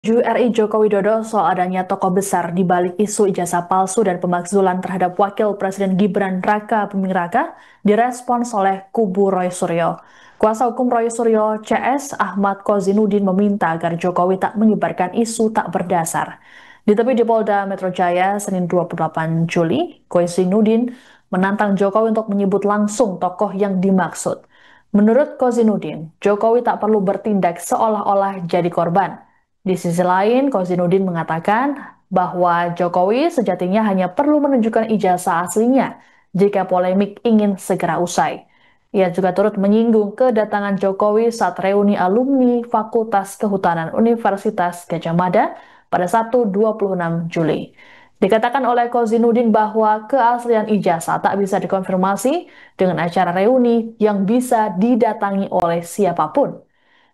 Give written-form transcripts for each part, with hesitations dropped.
RI Joko Widodo soal adanya tokoh besar di balik isu ijazah palsu dan pemakzulan terhadap Wakil Presiden Gibran Raka Buming Raka direspons oleh kubu Roy Suryo. Kuasa hukum Roy Suryo CS Ahmad Kozinudin meminta agar Jokowi tak menyebarkan isu tak berdasar. Ditemui di Polda Metro Jaya Senin 28 Juli, Kozinudin menantang Jokowi untuk menyebut langsung tokoh yang dimaksud. Menurut Kozinudin, Jokowi tak perlu bertindak seolah-olah jadi korban. Di sisi lain, Kozinudin mengatakan bahwa Jokowi sejatinya hanya perlu menunjukkan ijazah aslinya jika polemik ingin segera usai. Ia juga turut menyinggung kedatangan Jokowi saat reuni alumni Fakultas Kehutanan Universitas Gadjah Mada pada Sabtu 26 Juli. Dikatakan oleh Kozinudin bahwa keaslian ijazah tak bisa dikonfirmasi dengan acara reuni yang bisa didatangi oleh siapapun.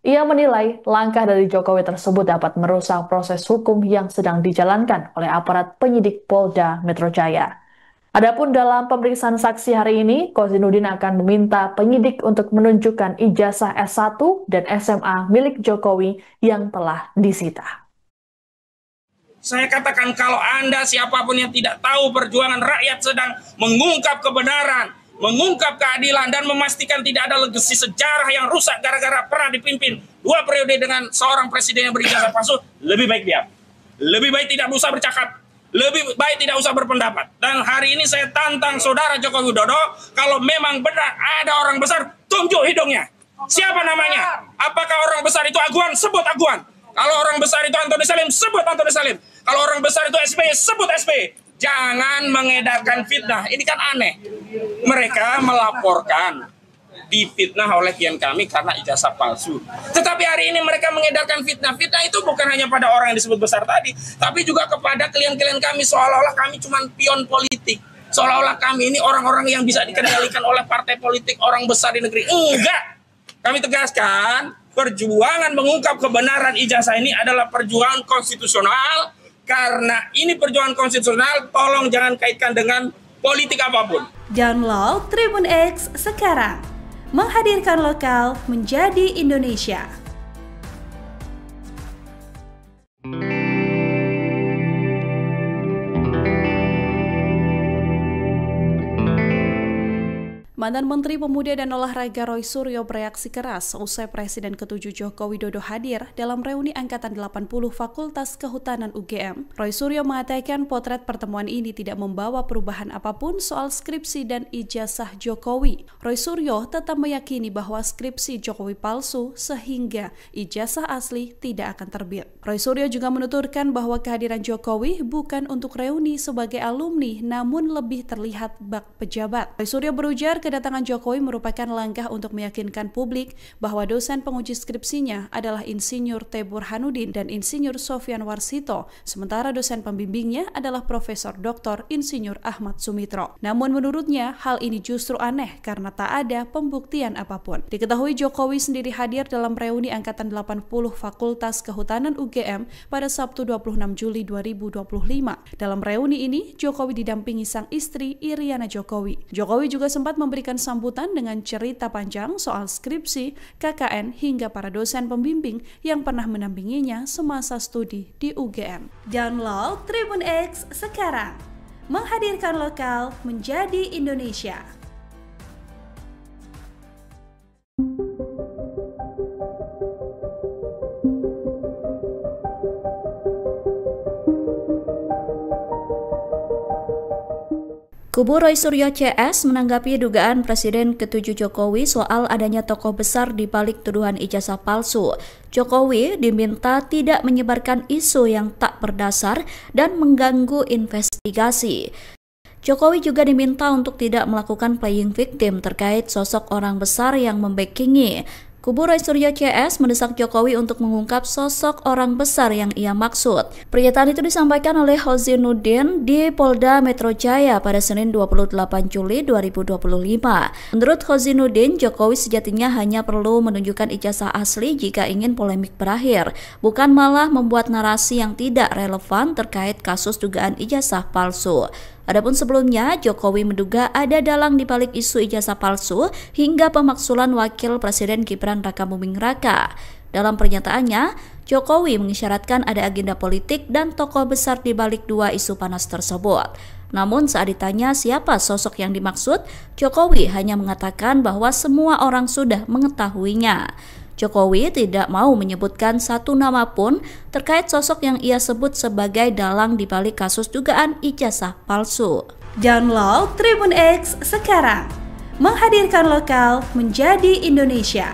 Ia menilai langkah dari Jokowi tersebut dapat merusak proses hukum yang sedang dijalankan oleh aparat penyidik Polda Metro Jaya. Adapun dalam pemeriksaan saksi hari ini, Kozinudin akan meminta penyidik untuk menunjukkan ijazah S1 dan SMA milik Jokowi yang telah disita. Saya katakan kalau Anda siapapun yang tidak tahu perjuangan rakyat sedang mengungkap kebenaran, mengungkap keadilan, dan memastikan tidak ada legasi sejarah yang rusak gara-gara pernah dipimpin 2 periode dengan seorang presiden yang berijazah palsu, lebih baik diam. Lebih baik tidak usah bercakap, lebih baik tidak usah berpendapat. Dan hari ini saya tantang saudara Joko Widodo, kalau memang benar ada orang besar, tunjuk hidungnya. Siapa namanya? Apakah orang besar itu Aguan? Sebut Aguan. Kalau orang besar itu Antoni Salim, sebut Antoni Salim. Kalau orang besar itu SBY, sebut SBY. Jangan mengedarkan fitnah. Ini kan aneh. Mereka melaporkan difitnah oleh klien kami karena ijazah palsu. Tetapi hari ini mereka mengedarkan fitnah. Fitnah itu bukan hanya pada orang yang disebut besar tadi, tapi juga kepada klien-klien kami, seolah-olah kami cuma pion politik. Seolah-olah kami ini orang-orang yang bisa dikendalikan oleh partai politik, orang besar di negeri. Enggak. Kami tegaskan, perjuangan mengungkap kebenaran ijazah ini adalah perjuangan konstitusional. Karena ini perjuangan konstitusional, tolong jangan kaitkan dengan politik apapun. Download Tribun X sekarang, menghadirkan lokal menjadi Indonesia. Mantan Menteri Pemuda dan Olahraga Roy Suryo bereaksi keras usai Presiden ke-7 Joko Widodo hadir dalam reuni Angkatan 80 Fakultas Kehutanan UGM. Roy Suryo mengatakan potret pertemuan ini tidak membawa perubahan apapun soal skripsi dan ijazah Jokowi. Roy Suryo tetap meyakini bahwa skripsi Jokowi palsu sehingga ijazah asli tidak akan terbit. Roy Suryo juga menuturkan bahwa kehadiran Jokowi bukan untuk reuni sebagai alumni namun lebih terlihat bak pejabat. Roy Suryo berujar kedatangan Jokowi merupakan langkah untuk meyakinkan publik bahwa dosen penguji skripsinya adalah Insinyur T. Burhanuddin dan Insinyur Sofyan Warsito, sementara dosen pembimbingnya adalah Profesor Dr. Insinyur Ahmad Sumitro. Namun menurutnya hal ini justru aneh karena tak ada pembuktian apapun. Diketahui Jokowi sendiri hadir dalam reuni Angkatan 80 Fakultas Kehutanan UGM pada Sabtu 26 Juli 2025. Dalam reuni ini, Jokowi didampingi sang istri Iriana Jokowi. Jokowi juga sempat memberikan sambutan dengan cerita panjang soal skripsi, KKN, hingga para dosen pembimbing yang pernah mendampinginya semasa studi di UGM. Download Tribun X sekarang, menghadirkan lokal menjadi Indonesia. Kubu Roy Suryo CS menanggapi dugaan Presiden ke-7 Jokowi soal adanya tokoh besar di balik tuduhan ijazah palsu. Jokowi diminta tidak menyebarkan isu yang tak berdasar dan mengganggu investigasi. Jokowi juga diminta untuk tidak melakukan playing victim terkait sosok orang besar yang membackingi. Kubu Roy Suryo CS mendesak Jokowi untuk mengungkap sosok orang besar yang ia maksud. Pernyataan itu disampaikan oleh Kozinudin di Polda Metro Jaya pada Senin 28 Juli 2025. Menurut Kozinudin, Jokowi sejatinya hanya perlu menunjukkan ijazah asli jika ingin polemik berakhir, bukan malah membuat narasi yang tidak relevan terkait kasus dugaan ijazah palsu. Adapun sebelumnya, Jokowi menduga ada dalang di balik isu ijazah palsu hingga pemakzulan Wakil Presiden Gibran Raka Buming Raka. Dalam pernyataannya, Jokowi mengisyaratkan ada agenda politik dan tokoh besar di balik dua isu panas tersebut. Namun saat ditanya siapa sosok yang dimaksud, Jokowi hanya mengatakan bahwa semua orang sudah mengetahuinya. Jokowi tidak mau menyebutkan satu nama pun terkait sosok yang ia sebut sebagai dalang di balik kasus dugaan ijazah palsu. Download Tribun X sekarang, menghadirkan lokal menjadi Indonesia.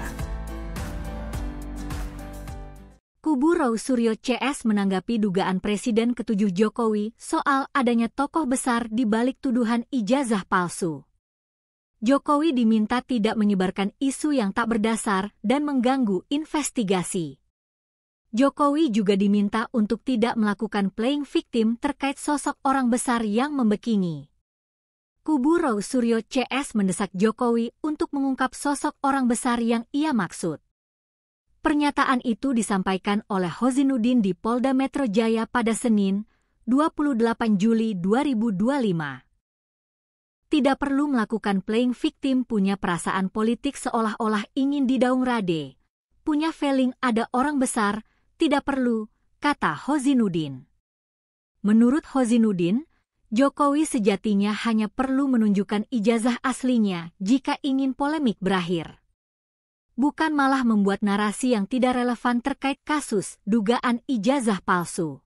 Kubu Roysuryo CS menanggapi dugaan Presiden ke-7 Jokowi soal adanya tokoh besar di balik tuduhan ijazah palsu. Jokowi diminta tidak menyebarkan isu yang tak berdasar dan mengganggu investigasi. Jokowi juga diminta untuk tidak melakukan playing victim terkait sosok orang besar yang membekini. Kubu Roysuryo CS mendesak Jokowi untuk mengungkap sosok orang besar yang ia maksud. Pernyataan itu disampaikan oleh Hozinuddin di Polda Metro Jaya pada Senin, 28 Juli 2025. Tidak perlu melakukan playing victim, punya perasaan politik seolah-olah ingin didaung rade. Punya feeling ada orang besar, tidak perlu, kata Hozinuddin. Menurut Hozinuddin, Jokowi sejatinya hanya perlu menunjukkan ijazah aslinya jika ingin polemik berakhir. Bukan malah membuat narasi yang tidak relevan terkait kasus dugaan ijazah palsu.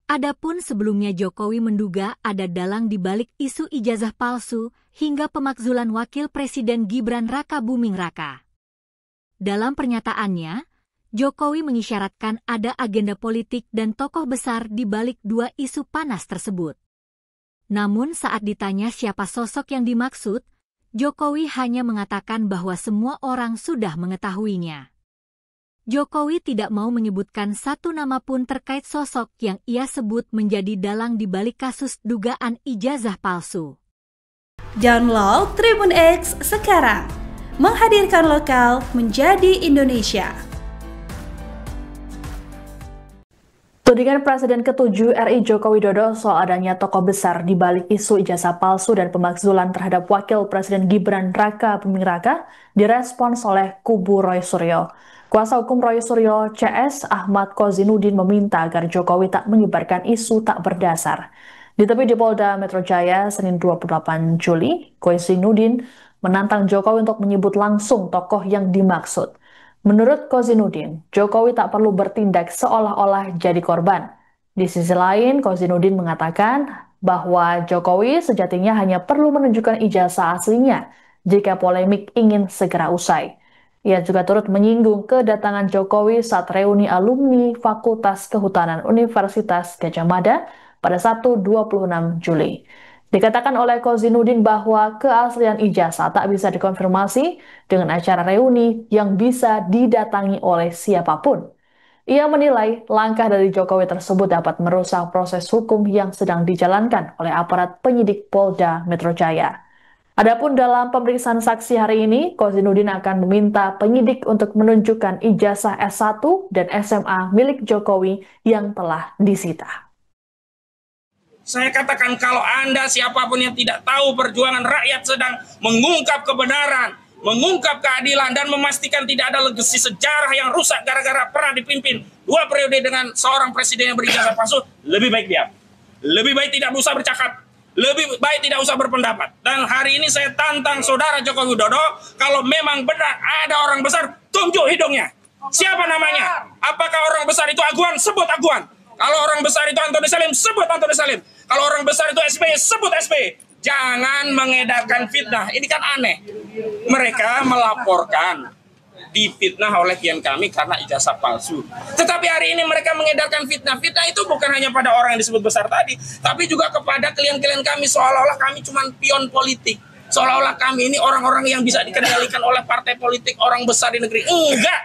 Adapun sebelumnya Jokowi menduga ada dalang di balik isu ijazah palsu hingga pemakzulan Wakil Presiden Gibran Raka Buming Raka. Dalam pernyataannya, Jokowi mengisyaratkan ada agenda politik dan tokoh besar di balik dua isu panas tersebut. Namun saat ditanya siapa sosok yang dimaksud, Jokowi hanya mengatakan bahwa semua orang sudah mengetahuinya. Jokowi tidak mau menyebutkan satu nama pun terkait sosok yang ia sebut menjadi dalang di balik kasus dugaan ijazah palsu. Download Tribun X sekarang, menghadirkan lokal menjadi Indonesia. Tudingan Presiden ke-7 RI Joko Widodo soal adanya tokoh besar di balik isu ijazah palsu dan pemakzulan terhadap Wakil Presiden Gibran Raka Buming Raka direspons oleh kubu Roysuryo. Kuasa hukum Roysuryo CS Ahmad Kozinuddin meminta agar Jokowi tak menyebarkan isu tak berdasar. Ditemui di Polda Metro Jaya Senin 28 Juli, Kozinuddin menantang Jokowi untuk menyebut langsung tokoh yang dimaksud. Menurut Kozinuddin, Jokowi tak perlu bertindak seolah-olah jadi korban. Di sisi lain, Kozinuddin mengatakan bahwa Jokowi sejatinya hanya perlu menunjukkan ijazah aslinya jika polemik ingin segera usai. Ia juga turut menyinggung kedatangan Jokowi saat reuni alumni Fakultas Kehutanan Universitas Gadjah Mada pada Sabtu 26 Juli. Dikatakan oleh Kozinuddin bahwa keaslian ijazah tak bisa dikonfirmasi dengan acara reuni yang bisa didatangi oleh siapapun. Ia menilai langkah dari Jokowi tersebut dapat merusak proses hukum yang sedang dijalankan oleh aparat penyidik Polda Metro Jaya. Adapun dalam pemeriksaan saksi hari ini, Kozinuddin akan meminta penyidik untuk menunjukkan ijazah S1 dan SMA milik Jokowi yang telah disita. Saya katakan kalau Anda siapapun yang tidak tahu perjuangan rakyat sedang mengungkap kebenaran, mengungkap keadilan, dan memastikan tidak ada legasi sejarah yang rusak gara-gara pernah dipimpin 2 periode dengan seorang presiden yang berijazah palsu, lebih baik diam. Lebih baik tidak usah bercakap. Lebih baik tidak usah berpendapat. Dan hari ini saya tantang saudara Joko Widodo, kalau memang benar ada orang besar, tunjuk hidungnya. Siapa namanya? Apakah orang besar itu Aguan? Sebut Aguan. Kalau orang besar itu Antoni Salim, sebut Antoni Salim. Kalau orang besar itu SBY, sebut SBY. Jangan mengedarkan fitnah. Ini kan aneh. Mereka melaporkan difitnah oleh klien kami karena ijazah palsu. Tetapi hari ini mereka mengedarkan fitnah. Fitnah itu bukan hanya pada orang yang disebut besar tadi, tapi juga kepada klien-klien kami, seolah-olah kami cuma pion politik. Seolah-olah kami ini orang-orang yang bisa dikendalikan oleh partai politik, orang besar di negeri. Enggak.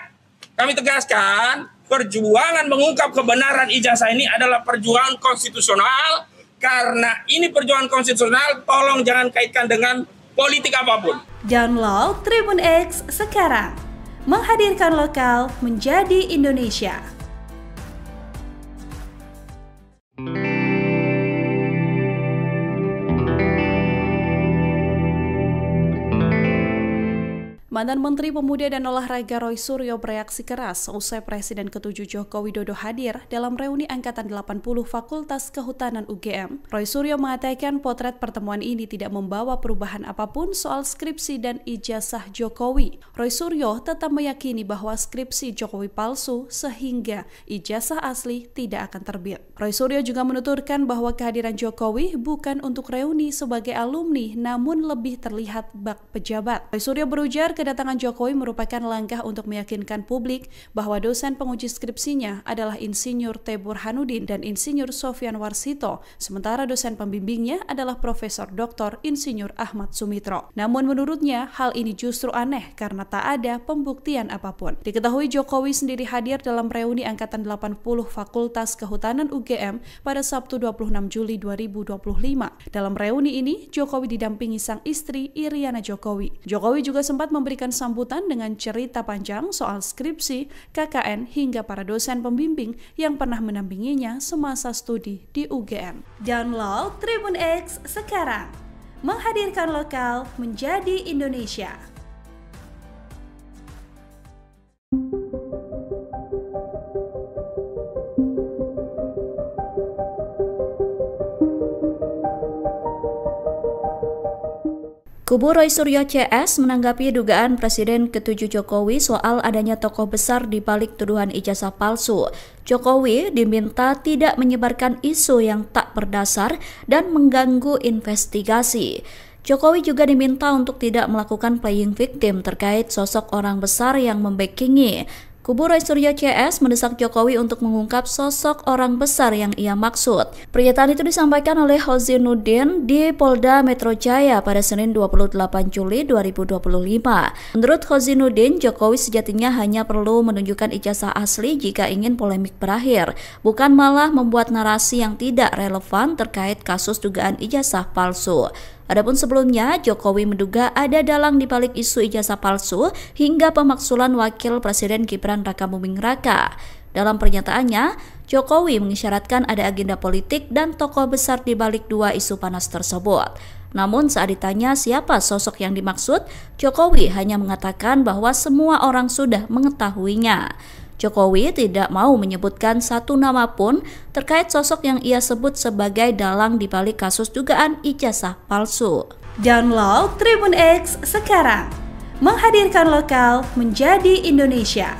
Kami tegaskan, perjuangan mengungkap kebenaran ijazah ini adalah perjuangan konstitusional. Karena ini perjuangan konstitusional, tolong jangan kaitkan dengan politik apapun. Download Tribun X sekarang, menghadirkan lokal menjadi Indonesia. Mantan Menteri Pemuda dan Olahraga Roy Suryo bereaksi keras usai Presiden ke-7 Joko Widodo hadir dalam reuni Angkatan 80 Fakultas Kehutanan UGM. Roy Suryo mengatakan potret pertemuan ini tidak membawa perubahan apapun soal skripsi dan ijazah Jokowi. Roy Suryo tetap meyakini bahwa skripsi Jokowi palsu sehingga ijazah asli tidak akan terbit. Roy Suryo juga menuturkan bahwa kehadiran Jokowi bukan untuk reuni sebagai alumni namun lebih terlihat bak pejabat. Roy Suryo berujar kedatangan Jokowi merupakan langkah untuk meyakinkan publik bahwa dosen penguji skripsinya adalah Insinyur T. Burhanuddin dan Insinyur Sofyan Warsito, sementara dosen pembimbingnya adalah Profesor Dr. Insinyur Ahmad Sumitro. Namun menurutnya hal ini justru aneh karena tak ada pembuktian apapun. Diketahui Jokowi sendiri hadir dalam reuni Angkatan 80 Fakultas Kehutanan UGM pada Sabtu 26 Juli 2025. Dalam reuni ini, Jokowi didampingi sang istri Iriana Jokowi. Jokowi juga sempat memberikan sambutan dengan cerita panjang soal skripsi, KKN, hingga para dosen pembimbing yang pernah mendampinginya semasa studi di UGM. Download Tribun X sekarang, menghadirkan lokal menjadi Indonesia. Kubu Roy Suryo CS menanggapi dugaan Presiden ke-7 Jokowi soal adanya tokoh besar di balik tuduhan ijazah palsu. Jokowi diminta tidak menyebarkan isu yang tak berdasar dan mengganggu investigasi. Jokowi juga diminta untuk tidak melakukan playing victim terkait sosok orang besar yang membackingi. Kubu Roy Suryo CS mendesak Jokowi untuk mengungkap sosok orang besar yang ia maksud. Pernyataan itu disampaikan oleh Hozinuddin di Polda Metro Jaya pada Senin 28 Juli 2025. Menurut Hozinuddin, Jokowi sejatinya hanya perlu menunjukkan ijazah asli jika ingin polemik berakhir, bukan malah membuat narasi yang tidak relevan terkait kasus dugaan ijazah palsu. Adapun sebelumnya, Jokowi menduga ada dalang di balik isu ijazah palsu hingga pemakzulan Wakil Presiden Gibran Raka Buming Raka. Dalam pernyataannya, Jokowi mengisyaratkan ada agenda politik dan tokoh besar di balik dua isu panas tersebut. Namun saat ditanya siapa sosok yang dimaksud, Jokowi hanya mengatakan bahwa semua orang sudah mengetahuinya. Jokowi tidak mau menyebutkan satu nama pun terkait sosok yang ia sebut sebagai dalang di balik kasus dugaan ijazah palsu. Download Tribun X sekarang, menghadirkan lokal menjadi Indonesia.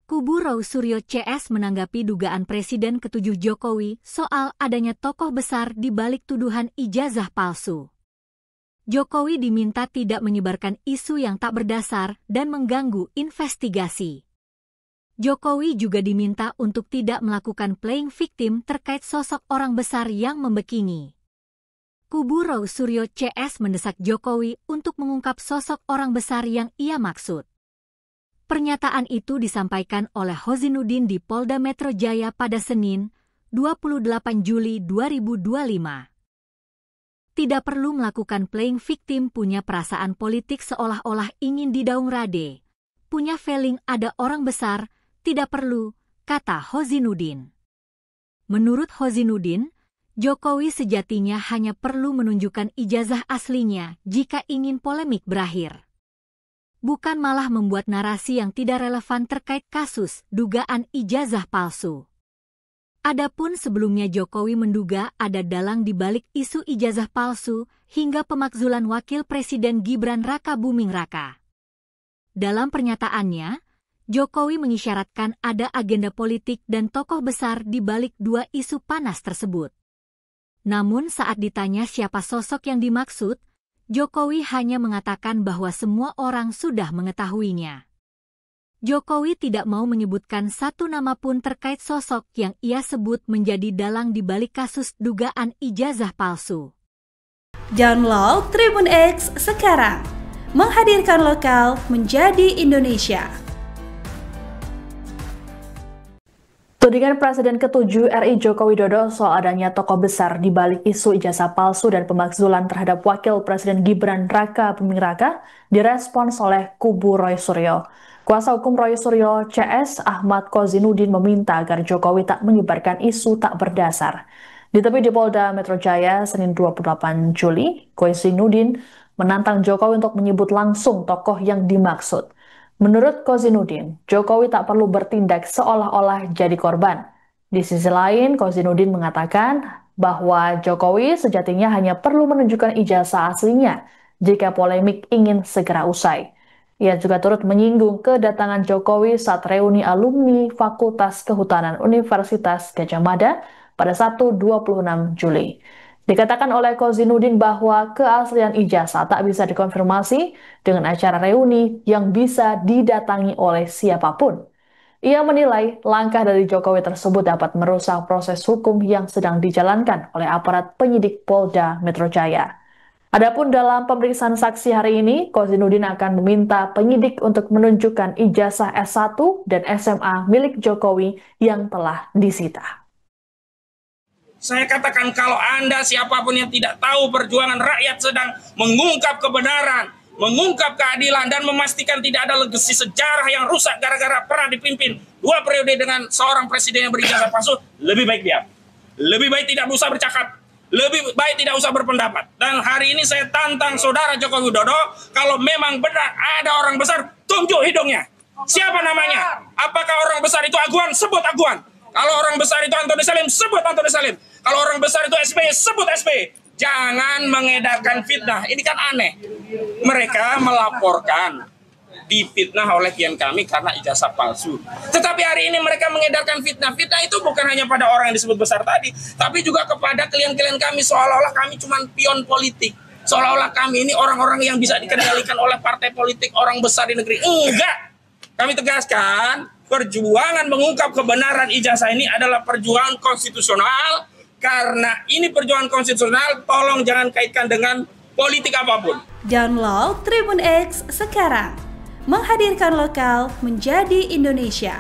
Kubu Roy Suryo CS menanggapi dugaan Presiden ke-7 Jokowi soal adanya tokoh besar di balik tuduhan ijazah palsu. Jokowi diminta tidak menyebarkan isu yang tak berdasar dan mengganggu investigasi. Jokowi juga diminta untuk tidak melakukan playing victim terkait sosok orang besar yang membackingi. Kubu Roy Suryo CS mendesak Jokowi untuk mengungkap sosok orang besar yang ia maksud. Pernyataan itu disampaikan oleh Hozinuddin di Polda Metro Jaya pada Senin, 28 Juli 2025. Tidak perlu melakukan playing victim, punya perasaan politik seolah-olah ingin didaung rade. Punya feeling ada orang besar, tidak perlu, kata Hozinuddin. Menurut Hozinuddin, Jokowi sejatinya hanya perlu menunjukkan ijazah aslinya jika ingin polemik berakhir. Bukan malah membuat narasi yang tidak relevan terkait kasus dugaan ijazah palsu. Adapun sebelumnya Jokowi menduga ada dalang di balik isu ijazah palsu hingga pemakzulan Wakil Presiden Gibran Raka Buming Raka. Dalam pernyataannya, Jokowi mengisyaratkan ada agenda politik dan tokoh besar di balik dua isu panas tersebut. Namun saat ditanya siapa sosok yang dimaksud, Jokowi hanya mengatakan bahwa semua orang sudah mengetahuinya. Jokowi tidak mau menyebutkan satu nama pun terkait sosok yang ia sebut menjadi dalang di balik kasus dugaan ijazah palsu. Download Tribun X sekarang, menghadirkan lokal menjadi Indonesia. Tudingan Presiden ke-7 RI Joko Widodo soal adanya tokoh besar di balik isu ijazah palsu dan pemakzulan terhadap Wakil Presiden Gibran Raka Buming Raka direspons oleh kubu Roy Suryo. Kuasa hukum Roy Suryo CS Ahmad Hozinuddin meminta agar Jokowi tak menyebarkan isu tak berdasar. Ditemui di Polda Metro Jaya Senin 28 Juli, Hozinuddin menantang Jokowi untuk menyebut langsung tokoh yang dimaksud. Menurut Kozinudin, Jokowi tak perlu bertindak seolah-olah jadi korban. Di sisi lain, Kozinudin mengatakan bahwa Jokowi sejatinya hanya perlu menunjukkan ijazah aslinya jika polemik ingin segera usai. Ia juga turut menyinggung kedatangan Jokowi saat reuni alumni Fakultas Kehutanan Universitas Gadjah Mada pada Sabtu 26 Juli. Dikatakan oleh Kozinudin bahwa keaslian ijazah tak bisa dikonfirmasi dengan acara reuni yang bisa didatangi oleh siapapun. Ia menilai langkah dari Jokowi tersebut dapat merusak proses hukum yang sedang dijalankan oleh aparat penyidik Polda Metro Jaya. Adapun dalam pemeriksaan saksi hari ini, Kozinudin akan meminta penyidik untuk menunjukkan ijazah S1 dan SMA milik Jokowi yang telah disita. Saya katakan kalau Anda siapapun yang tidak tahu perjuangan rakyat sedang mengungkap kebenaran, mengungkap keadilan, dan memastikan tidak ada legasi sejarah yang rusak gara-gara pernah dipimpin 2 periode dengan seorang presiden yang berijazah palsu, lebih baik diam. Lebih baik tidak usah bercakap. Lebih baik tidak usah berpendapat. Dan hari ini saya tantang saudara Joko Widodo, kalau memang benar ada orang besar, tunjuk hidungnya. Siapa namanya? Apakah orang besar itu Aguan? Sebut Aguan. Kalau orang besar itu Antoni Salim, sebut Antoni Salim. Kalau orang besar itu SBY, sebut SBY. Jangan mengedarkan fitnah. Ini kan aneh. Mereka melaporkan difitnah oleh klien kami karena ijazah palsu. Tetapi hari ini mereka mengedarkan fitnah. Fitnah itu bukan hanya pada orang yang disebut besar tadi, tapi juga kepada klien-klien kami, seolah-olah kami cuma pion politik. Seolah-olah kami ini orang-orang yang bisa dikendalikan oleh partai politik, orang besar di negeri. Enggak. Kami tegaskan, perjuangan mengungkap kebenaran ijazah ini adalah perjuangan konstitusional. Karena ini perjuangan konstitusional, tolong jangan kaitkan dengan politik apapun. Download Tribun X sekarang. Menghadirkan lokal menjadi Indonesia.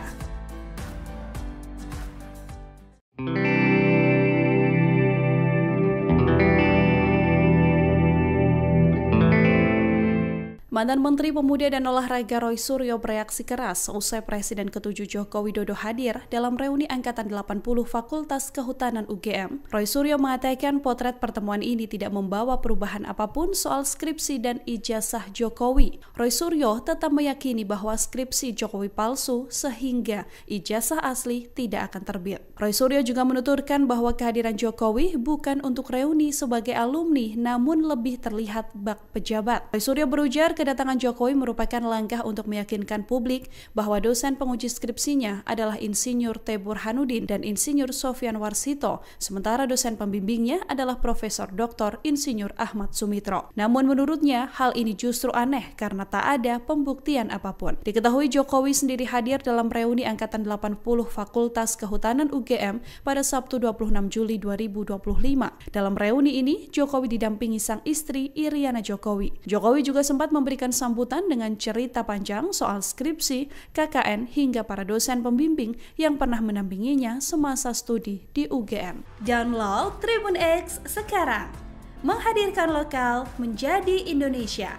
Mantan Menteri Pemuda dan Olahraga Roy Suryo bereaksi keras usai Presiden ke-7 Joko Widodo hadir dalam reuni Angkatan 80 Fakultas Kehutanan UGM. Roy Suryo mengatakan potret pertemuan ini tidak membawa perubahan apapun soal skripsi dan ijazah Jokowi. Roy Suryo tetap meyakini bahwa skripsi Jokowi palsu sehingga ijazah asli tidak akan terbit. Roy Suryo juga menuturkan bahwa kehadiran Jokowi bukan untuk reuni sebagai alumni namun lebih terlihat bak pejabat. Roy Suryo berujar kedatangan Jokowi merupakan langkah untuk meyakinkan publik bahwa dosen penguji skripsinya adalah Insinyur T. Burhanuddin dan Insinyur Sofyan Warsito, sementara dosen pembimbingnya adalah Profesor Dr. Insinyur Ahmad Sumitro. Namun menurutnya hal ini justru aneh karena tak ada pembuktian apapun. Diketahui Jokowi sendiri hadir dalam reuni Angkatan 80 Fakultas Kehutanan UGM pada Sabtu 26 Juli 2025. Dalam reuni ini, Jokowi didampingi sang istri Iriana Jokowi. Jokowi juga sempat memberikan sambutan dengan cerita panjang soal skripsi, KKN, hingga para dosen pembimbing yang pernah mendampinginya semasa studi di UGM. Download Tribun X sekarang. Menghadirkan lokal menjadi Indonesia.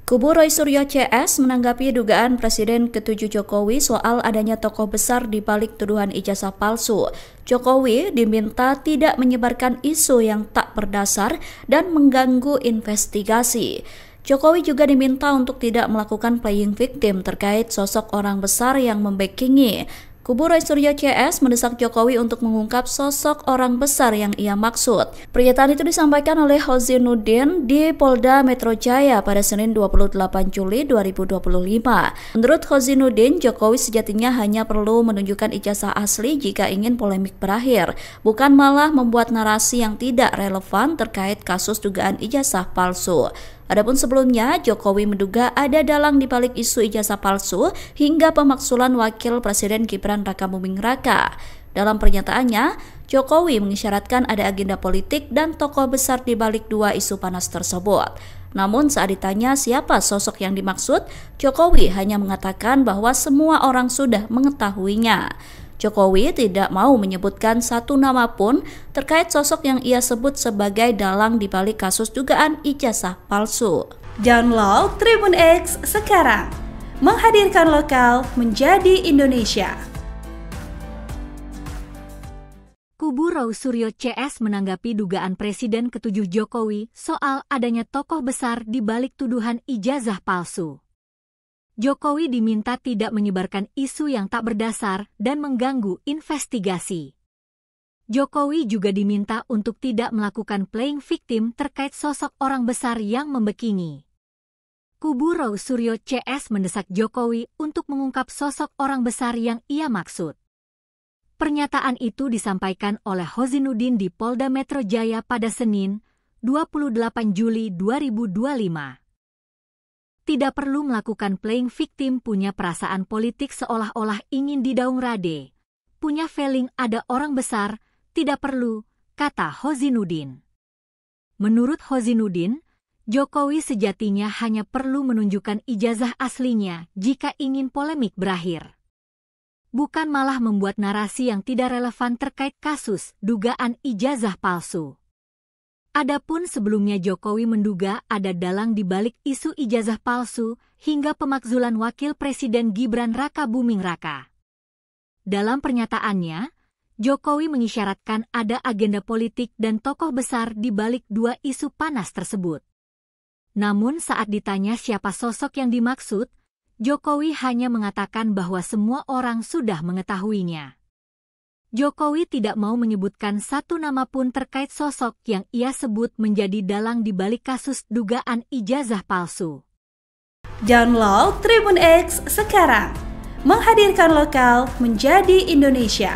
Kubu Roy Suryo CS menanggapi dugaan Presiden ke-7 Jokowi soal adanya tokoh besar di balik tuduhan ijazah palsu. Jokowi diminta tidak menyebarkan isu yang tak berdasar dan mengganggu investigasi. Jokowi juga diminta untuk tidak melakukan playing victim terkait sosok orang besar yang membackingi. Kubu Roy Suryo CS mendesak Jokowi untuk mengungkap sosok orang besar yang ia maksud. Pernyataan itu disampaikan oleh Kozinudin di Polda Metro Jaya pada Senin 28 Juli 2025. Menurut Kozinudin, Jokowi sejatinya hanya perlu menunjukkan ijazah asli jika ingin polemik berakhir, bukan malah membuat narasi yang tidak relevan terkait kasus dugaan ijazah palsu. Adapun sebelumnya, Jokowi menduga ada dalang di balik isu ijazah palsu hingga pemakzulan Wakil Presiden Gibran Rakabuming Raka. Dalam pernyataannya, Jokowi mengisyaratkan ada agenda politik dan tokoh besar di balik dua isu panas tersebut. Namun saat ditanya siapa sosok yang dimaksud, Jokowi hanya mengatakan bahwa semua orang sudah mengetahuinya. Jokowi tidak mau menyebutkan satu nama pun terkait sosok yang ia sebut sebagai dalang di balik kasus dugaan ijazah palsu. Download Tribun X sekarang, menghadirkan lokal menjadi Indonesia. Kubu Roy Suryo CS menanggapi dugaan Presiden ke-7 Jokowi soal adanya tokoh besar di balik tuduhan ijazah palsu. Jokowi diminta tidak menyebarkan isu yang tak berdasar dan mengganggu investigasi. Jokowi juga diminta untuk tidak melakukan playing victim terkait sosok orang besar yang membekini. Kubu Roy Suryo CS mendesak Jokowi untuk mengungkap sosok orang besar yang ia maksud. Pernyataan itu disampaikan oleh Hozinuddin di Polda Metro Jaya pada Senin, 28 Juli 2025. Tidak perlu melakukan playing victim, punya perasaan politik seolah-olah ingin didaung rade. Punya feeling ada orang besar, tidak perlu, kata Hozinuddin. Menurut Hozinuddin, Jokowi sejatinya hanya perlu menunjukkan ijazah aslinya jika ingin polemik berakhir. Bukan malah membuat narasi yang tidak relevan terkait kasus dugaan ijazah palsu. Adapun sebelumnya Jokowi menduga ada dalang di balik isu ijazah palsu hingga pemakzulan Wakil Presiden Gibran Raka Buming Raka. Dalam pernyataannya, Jokowi mengisyaratkan ada agenda politik dan tokoh besar di balik dua isu panas tersebut. Namun saat ditanya siapa sosok yang dimaksud, Jokowi hanya mengatakan bahwa semua orang sudah mengetahuinya. Jokowi tidak mau menyebutkan satu nama pun terkait sosok yang ia sebut menjadi dalang di balik kasus dugaan ijazah palsu. Download Tribun X sekarang, menghadirkan lokal menjadi Indonesia.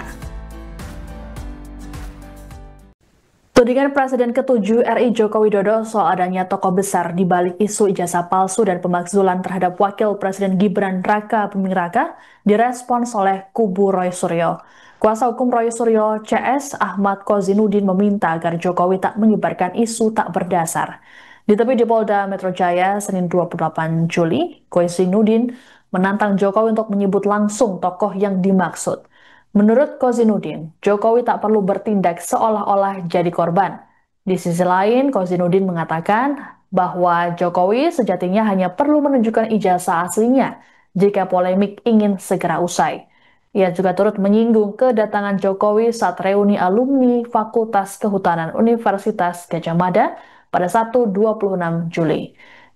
Tudingan Presiden ke-7 RI Joko Widodo soal adanya tokoh besar di balik isu ijazah palsu dan pemakzulan terhadap Wakil Presiden Gibran Raka Buming Raka direspons oleh kubu Roy Suryo. Kuasa hukum Roy Suryo CS Ahmad Kozinuddin meminta agar Jokowi tak menyebarkan isu tak berdasar. Ditemui di Polda Metro Jaya Senin 28 Juli, Kozinuddin menantang Jokowi untuk menyebut langsung tokoh yang dimaksud. Menurut Kozinuddin, Jokowi tak perlu bertindak seolah-olah jadi korban. Di sisi lain, Kozinuddin mengatakan bahwa Jokowi sejatinya hanya perlu menunjukkan ijazah aslinya jika polemik ingin segera usai. Ia juga turut menyinggung kedatangan Jokowi saat reuni alumni Fakultas Kehutanan Universitas Gadjah Mada pada Sabtu 26 Juli.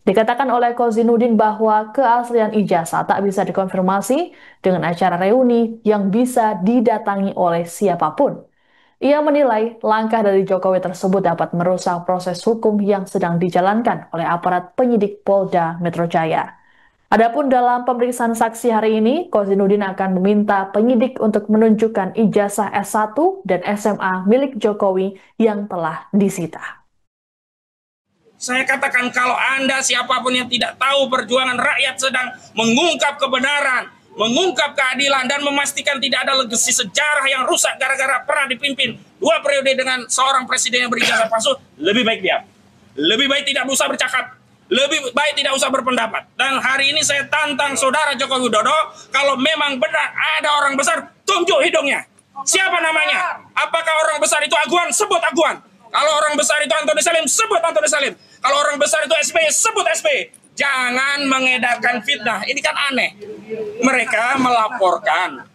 Dikatakan oleh Kozinuddin bahwa keaslian ijazah tak bisa dikonfirmasi dengan acara reuni yang bisa didatangi oleh siapapun. Ia menilai langkah dari Jokowi tersebut dapat merusak proses hukum yang sedang dijalankan oleh aparat penyidik Polda Metro Jaya. Adapun dalam pemeriksaan saksi hari ini, Kozinuddin akan meminta penyidik untuk menunjukkan ijazah S1 dan SMA milik Jokowi yang telah disita. Saya katakan kalau Anda siapapun yang tidak tahu perjuangan rakyat sedang mengungkap kebenaran, mengungkap keadilan, dan memastikan tidak ada legasi sejarah yang rusak gara-gara pernah dipimpin 2 periode dengan seorang presiden yang berijazah palsu, lebih baik diam. Lebih baik tidak usah bercakap. Lebih baik tidak usah berpendapat. Dan hari ini saya tantang saudara Joko Widodo, kalau memang benar ada orang besar, tunjuk hidungnya. Siapa namanya? Apakah orang besar itu Aguan? Sebut Aguan. Kalau orang besar itu Antoni Salim, sebut Antoni Salim. Kalau orang besar itu SBY, sebut SBY. Jangan mengedarkan fitnah. Ini kan aneh. Mereka melaporkan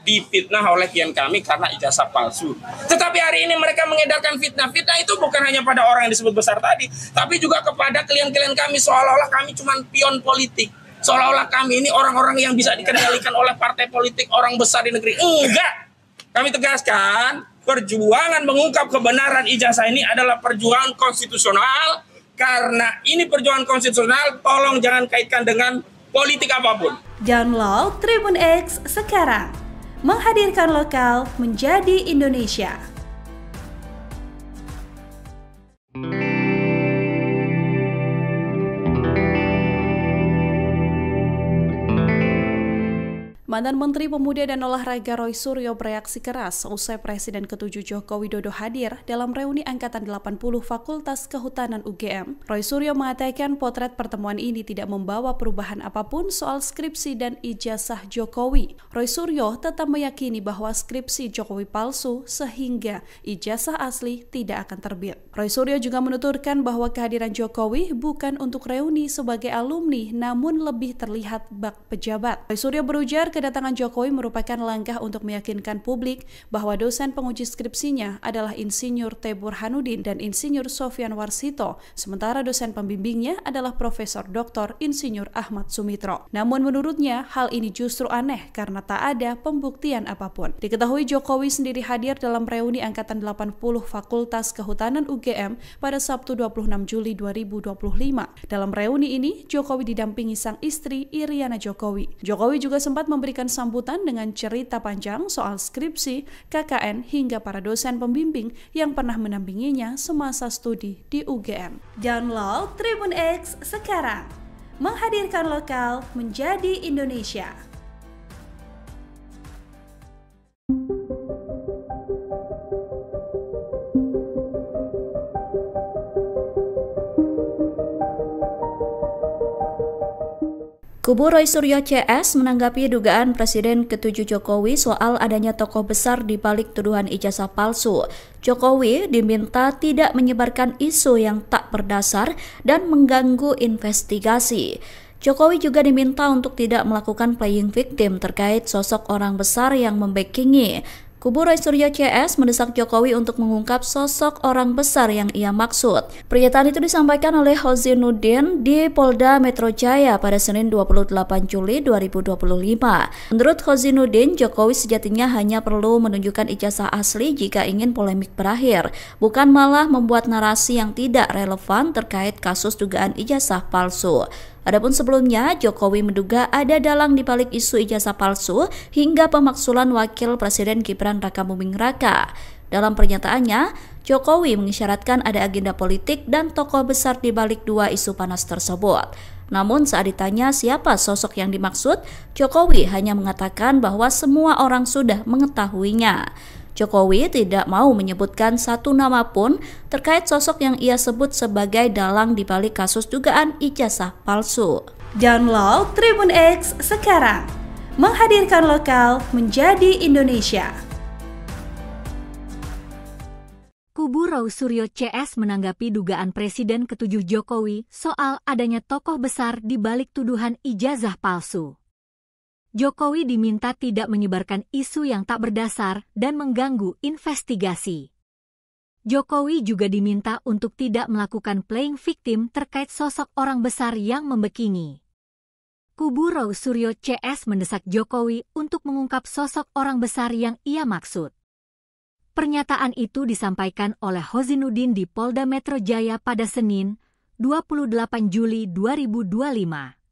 difitnah oleh klien kami karena ijazah palsu. Tetapi hari ini mereka mengedarkan fitnah. Fitnah itu bukan hanya pada orang yang disebut besar tadi, tapi juga kepada klien-klien kami, seolah-olah kami cuma pion politik. Seolah-olah kami ini orang-orang yang bisa dikendalikan oleh partai politik, orang besar di negeri. Enggak. Kami tegaskan, perjuangan mengungkap kebenaran ijazah ini adalah perjuangan konstitusional. Karena ini perjuangan konstitusional, tolong jangan kaitkan dengan politik apapun. Download Tribun X sekarang, menghadirkan lokal menjadi Indonesia. Mantan Menteri Pemuda dan Olahraga Roy Suryo bereaksi keras usai Presiden ke-7 Joko Widodo hadir dalam reuni Angkatan 80 Fakultas Kehutanan UGM. Roy Suryo mengatakan potret pertemuan ini tidak membawa perubahan apapun soal skripsi dan ijazah Jokowi. Roy Suryo tetap meyakini bahwa skripsi Jokowi palsu sehingga ijazah asli tidak akan terbit. Roy Suryo juga menuturkan bahwa kehadiran Jokowi bukan untuk reuni sebagai alumni namun lebih terlihat bak pejabat. Roy Suryo berujar kedatangan Jokowi merupakan langkah untuk meyakinkan publik bahwa dosen penguji skripsinya adalah Insinyur T. Burhanuddin dan Insinyur Sofyan Warsito, sementara dosen pembimbingnya adalah Profesor Dr. Insinyur Ahmad Sumitro. Namun menurutnya hal ini justru aneh karena tak ada pembuktian apapun. Diketahui Jokowi sendiri hadir dalam reuni Angkatan 80 Fakultas Kehutanan UGM pada Sabtu 26 Juli 2025. Dalam reuni ini, Jokowi didampingi sang istri Iriana Jokowi. Jokowi juga sempat memberikan sambutan dengan cerita panjang soal skripsi, KKN, hingga para dosen pembimbing yang pernah mendampinginya semasa studi di UGM. Download Tribun X sekarang, menghadirkan lokal menjadi Indonesia. Kubu Roy Suryo CS menanggapi dugaan Presiden ke-7 Jokowi soal adanya tokoh besar di balik tuduhan ijazah palsu. Jokowi diminta tidak menyebarkan isu yang tak berdasar dan mengganggu investigasi. Jokowi juga diminta untuk tidak melakukan playing victim terkait sosok orang besar yang membackingi. Kubu Roy Suryo CS mendesak Jokowi untuk mengungkap sosok orang besar yang ia maksud. Pernyataan itu disampaikan oleh Hozinuddin di Polda Metro Jaya pada Senin 28 Juli 2025. Menurut Hozinuddin, Jokowi sejatinya hanya perlu menunjukkan ijazah asli jika ingin polemik berakhir, bukan malah membuat narasi yang tidak relevan terkait kasus dugaan ijazah palsu. Adapun sebelumnya, Jokowi menduga ada dalang di balik isu ijazah palsu hingga pemakzulan Wakil Presiden Gibran Rakabuming Raka. Dalam pernyataannya, Jokowi mengisyaratkan ada agenda politik dan tokoh besar di balik dua isu panas tersebut. Namun saat ditanya siapa sosok yang dimaksud, Jokowi hanya mengatakan bahwa semua orang sudah mengetahuinya. Jokowi tidak mau menyebutkan satu nama pun terkait sosok yang ia sebut sebagai dalang di balik kasus dugaan ijazah palsu. Download Tribun X sekarang, menghadirkan lokal menjadi Indonesia. Kubu Roy Suryo CS menanggapi dugaan Presiden ke-7 Jokowi soal adanya tokoh besar di balik tuduhan ijazah palsu. Jokowi diminta tidak menyebarkan isu yang tak berdasar dan mengganggu investigasi. Jokowi juga diminta untuk tidak melakukan playing victim terkait sosok orang besar yang membackingi. Kubu Roy Suryo CS mendesak Jokowi untuk mengungkap sosok orang besar yang ia maksud. Pernyataan itu disampaikan oleh Hozinuddin di Polda Metro Jaya pada Senin, 28 Juli 2025.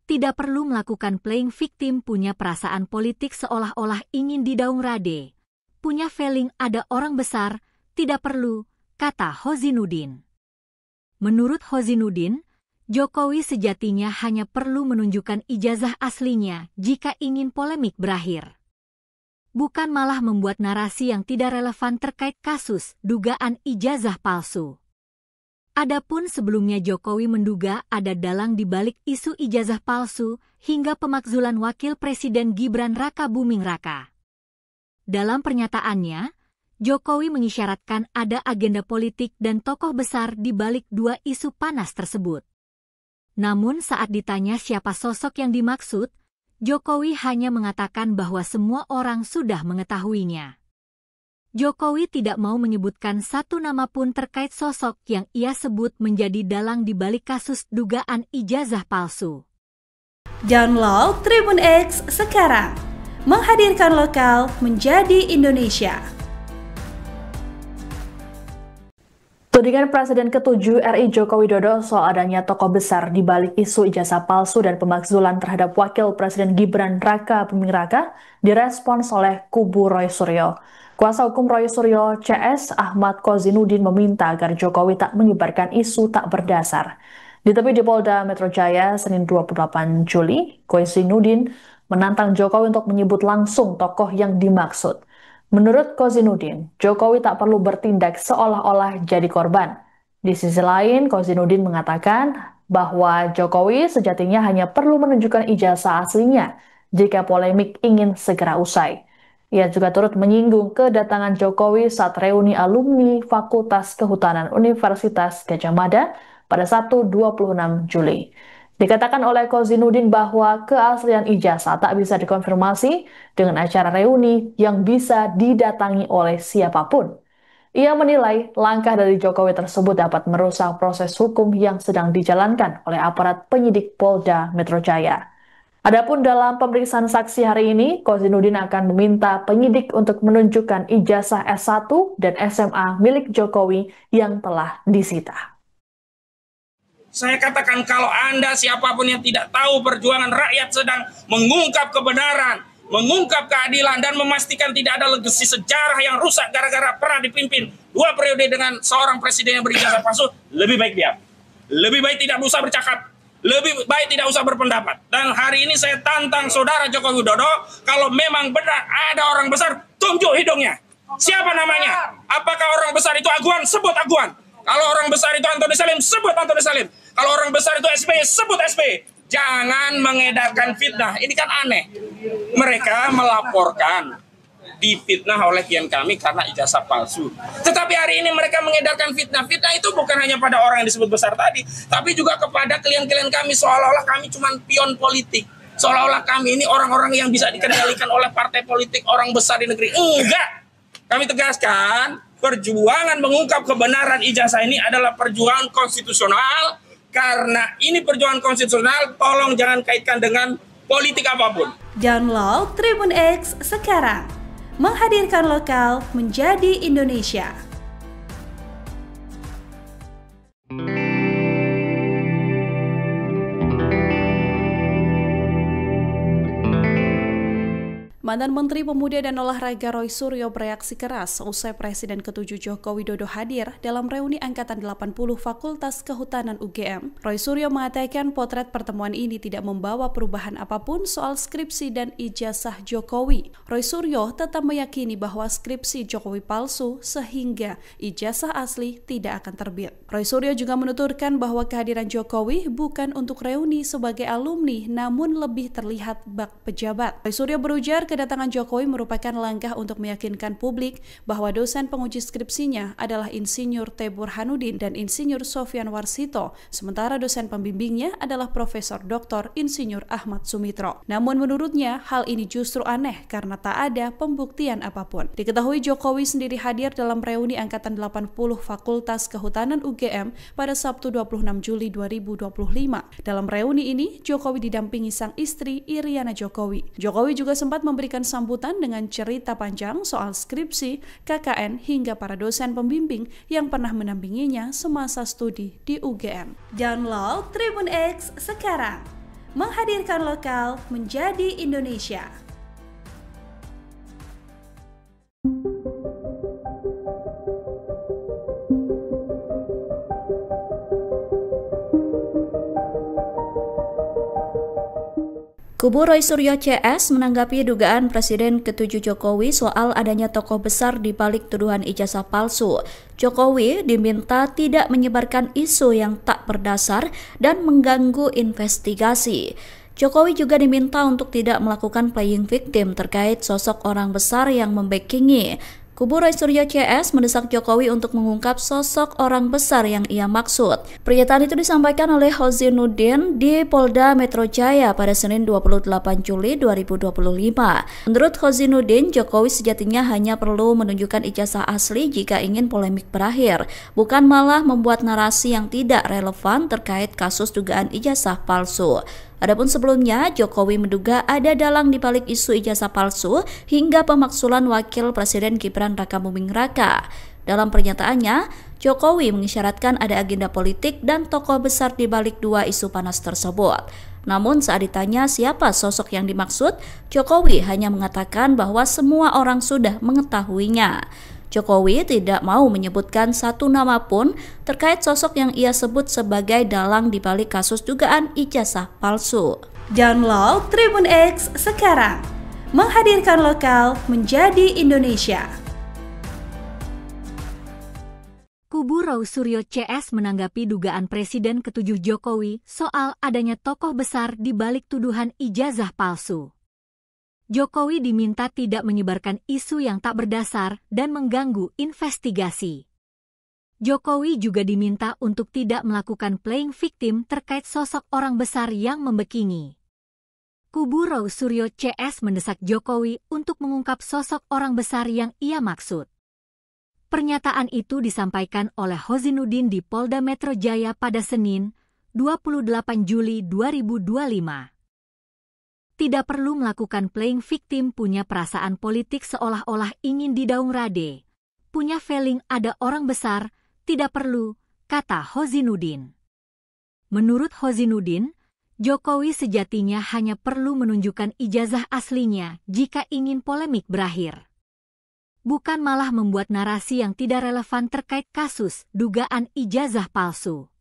Tidak perlu melakukan playing victim, punya perasaan politik seolah-olah ingin didaung rade. Punya feeling ada orang besar, tidak perlu, kata Hozinuddin. Menurut Hozinuddin, Jokowi sejatinya hanya perlu menunjukkan ijazah aslinya jika ingin polemik berakhir. Bukan malah membuat narasi yang tidak relevan terkait kasus dugaan ijazah palsu. Adapun sebelumnya Jokowi menduga ada dalang di balik isu ijazah palsu hingga pemakzulan Wakil Presiden Gibran Rakabuming Raka. Dalam pernyataannya, Jokowi mengisyaratkan ada agenda politik dan tokoh besar di balik dua isu panas tersebut. Namun saat ditanya siapa sosok yang dimaksud, Jokowi hanya mengatakan bahwa semua orang sudah mengetahuinya. Jokowi tidak mau menyebutkan satu nama pun terkait sosok yang ia sebut menjadi dalang di balik kasus dugaan ijazah palsu. Download Tribun X sekarang, menghadirkan lokal menjadi Indonesia. Tudingan Presiden ke-7 RI Joko Widodo soal adanya tokoh besar di balik isu ijazah palsu dan pemakzulan terhadap Wakil Presiden Gibran Rakabuming Raka direspons oleh kubu Roy Suryo. Kuasa hukum Roy Suryo CS Ahmad Hozinuddin meminta agar Jokowi tak menyebarkan isu tak berdasar. Ditemui di Polda Metro Jaya Senin 28 Juli, Hozinuddin menantang Jokowi untuk menyebut langsung tokoh yang dimaksud. Menurut Kozinudin, Jokowi tak perlu bertindak seolah-olah jadi korban. Di sisi lain, Kozinudin mengatakan bahwa Jokowi sejatinya hanya perlu menunjukkan ijazah aslinya jika polemik ingin segera usai. Ia juga turut menyinggung kedatangan Jokowi saat reuni alumni Fakultas Kehutanan Universitas Gadjah Mada pada Sabtu 26 Juli. Dikatakan oleh Kozinudin bahwa keaslian ijazah tak bisa dikonfirmasi dengan acara reuni yang bisa didatangi oleh siapapun. Ia menilai langkah dari Jokowi tersebut dapat merusak proses hukum yang sedang dijalankan oleh aparat penyidik Polda Metro Jaya. Adapun dalam pemeriksaan saksi hari ini, Kozinudin akan meminta penyidik untuk menunjukkan ijazah S1 dan SMA milik Jokowi yang telah disita. Saya katakan kalau Anda siapapun yang tidak tahu perjuangan rakyat sedang mengungkap kebenaran, mengungkap keadilan, dan memastikan tidak ada legasi sejarah yang rusak gara-gara pernah dipimpin 2 periode dengan seorang presiden yang berijazah palsu, lebih baik diam. Lebih baik tidak usah bercakap. Lebih baik tidak usah berpendapat. Dan hari ini saya tantang saudara Joko Widodo, kalau memang benar ada orang besar, tunjuk hidungnya. Siapa namanya? Apakah orang besar itu Aguan? Sebut Aguan. Kalau orang besar itu Antoni Salim, sebut Antoni Salim. Kalau orang besar itu SBY, sebut SBY. Jangan mengedarkan fitnah. Ini kan aneh. Mereka melaporkan difitnah oleh klien kami karena ijazah palsu. Tetapi hari ini mereka mengedarkan fitnah. Fitnah itu bukan hanya pada orang yang disebut besar tadi, tapi juga kepada klien-klien kami, seolah-olah kami cuma pion politik. Seolah-olah kami ini orang-orang yang bisa dikendalikan oleh partai politik, orang besar di negeri. Enggak. Kami tegaskan, perjuangan mengungkap kebenaran ijazah ini adalah perjuangan konstitusional. Karena ini perjuangan konstitusional, tolong jangan kaitkan dengan politik apapun. Download Tribun X sekarang. Menghadirkan lokal menjadi Indonesia. Mantan Menteri Pemuda dan Olahraga Roy Suryo bereaksi keras usai Presiden ke-7 Joko Widodo hadir dalam reuni Angkatan 80 Fakultas Kehutanan UGM. Roy Suryo mengatakan potret pertemuan ini tidak membawa perubahan apapun soal skripsi dan ijazah Jokowi. Roy Suryo tetap meyakini bahwa skripsi Jokowi palsu sehingga ijazah asli tidak akan terbit. Roy Suryo juga menuturkan bahwa kehadiran Jokowi bukan untuk reuni sebagai alumni namun lebih terlihat bak pejabat. Roy Suryo berujar kedatangan Jokowi merupakan langkah untuk meyakinkan publik bahwa dosen penguji skripsinya adalah Insinyur T. Burhanuddin dan Insinyur Sofyan Warsito, sementara dosen pembimbingnya adalah Profesor Dr. Insinyur Ahmad Sumitro. Namun menurutnya hal ini justru aneh karena tak ada pembuktian apapun. Diketahui Jokowi sendiri hadir dalam reuni Angkatan 80 Fakultas Kehutanan UGM pada Sabtu 26 Juli 2025. Dalam reuni ini, Jokowi didampingi sang istri Iriana Jokowi. Jokowi juga sempat memberikan sambutan dengan cerita panjang soal skripsi, KKN, hingga para dosen pembimbing yang pernah mendampinginya semasa studi di UGM. Download Tribun X sekarang. Menghadirkan lokal menjadi Indonesia. Kubu Roy Suryo CS menanggapi dugaan Presiden ke-7 Jokowi soal adanya tokoh besar di balik tuduhan ijazah palsu. Jokowi diminta tidak menyebarkan isu yang tak berdasar dan mengganggu investigasi. Jokowi juga diminta untuk tidak melakukan playing victim terkait sosok orang besar yang membackingi. Kubu Roy Suryo CS mendesak Jokowi untuk mengungkap sosok orang besar yang ia maksud. Pernyataan itu disampaikan oleh Kozinudin di Polda Metro Jaya pada Senin 28 Juli 2025. Menurut Kozinudin, Jokowi sejatinya hanya perlu menunjukkan ijazah asli jika ingin polemik berakhir, bukan malah membuat narasi yang tidak relevan terkait kasus dugaan ijazah palsu. Adapun sebelumnya, Jokowi menduga ada dalang di balik isu ijazah palsu hingga pemakzulan Wakil Presiden Gibran Rakabuming Raka. Dalam pernyataannya, Jokowi mengisyaratkan ada agenda politik dan tokoh besar di balik dua isu panas tersebut. Namun saat ditanya siapa sosok yang dimaksud, Jokowi hanya mengatakan bahwa semua orang sudah mengetahuinya. Jokowi tidak mau menyebutkan satu nama pun terkait sosok yang ia sebut sebagai dalang di balik kasus dugaan ijazah palsu. Download Tribun X sekarang, menghadirkan lokal menjadi Indonesia. Kubu Roy Suryo CS menanggapi dugaan Presiden ke-7 Jokowi soal adanya tokoh besar di balik tuduhan ijazah palsu. Jokowi diminta tidak menyebarkan isu yang tak berdasar dan mengganggu investigasi. Jokowi juga diminta untuk tidak melakukan playing victim terkait sosok orang besar yang membekini. Kubu Roy Suryo CS mendesak Jokowi untuk mengungkap sosok orang besar yang ia maksud. Pernyataan itu disampaikan oleh Hozinuddin di Polda Metro Jaya pada Senin, 28 Juli 2025. Tidak perlu melakukan playing victim, punya perasaan politik seolah-olah ingin didaung rade. Punya feeling ada orang besar, tidak perlu, kata Hozinuddin. Menurut Hozinuddin, Jokowi sejatinya hanya perlu menunjukkan ijazah aslinya jika ingin polemik berakhir. Bukan malah membuat narasi yang tidak relevan terkait kasus dugaan ijazah palsu.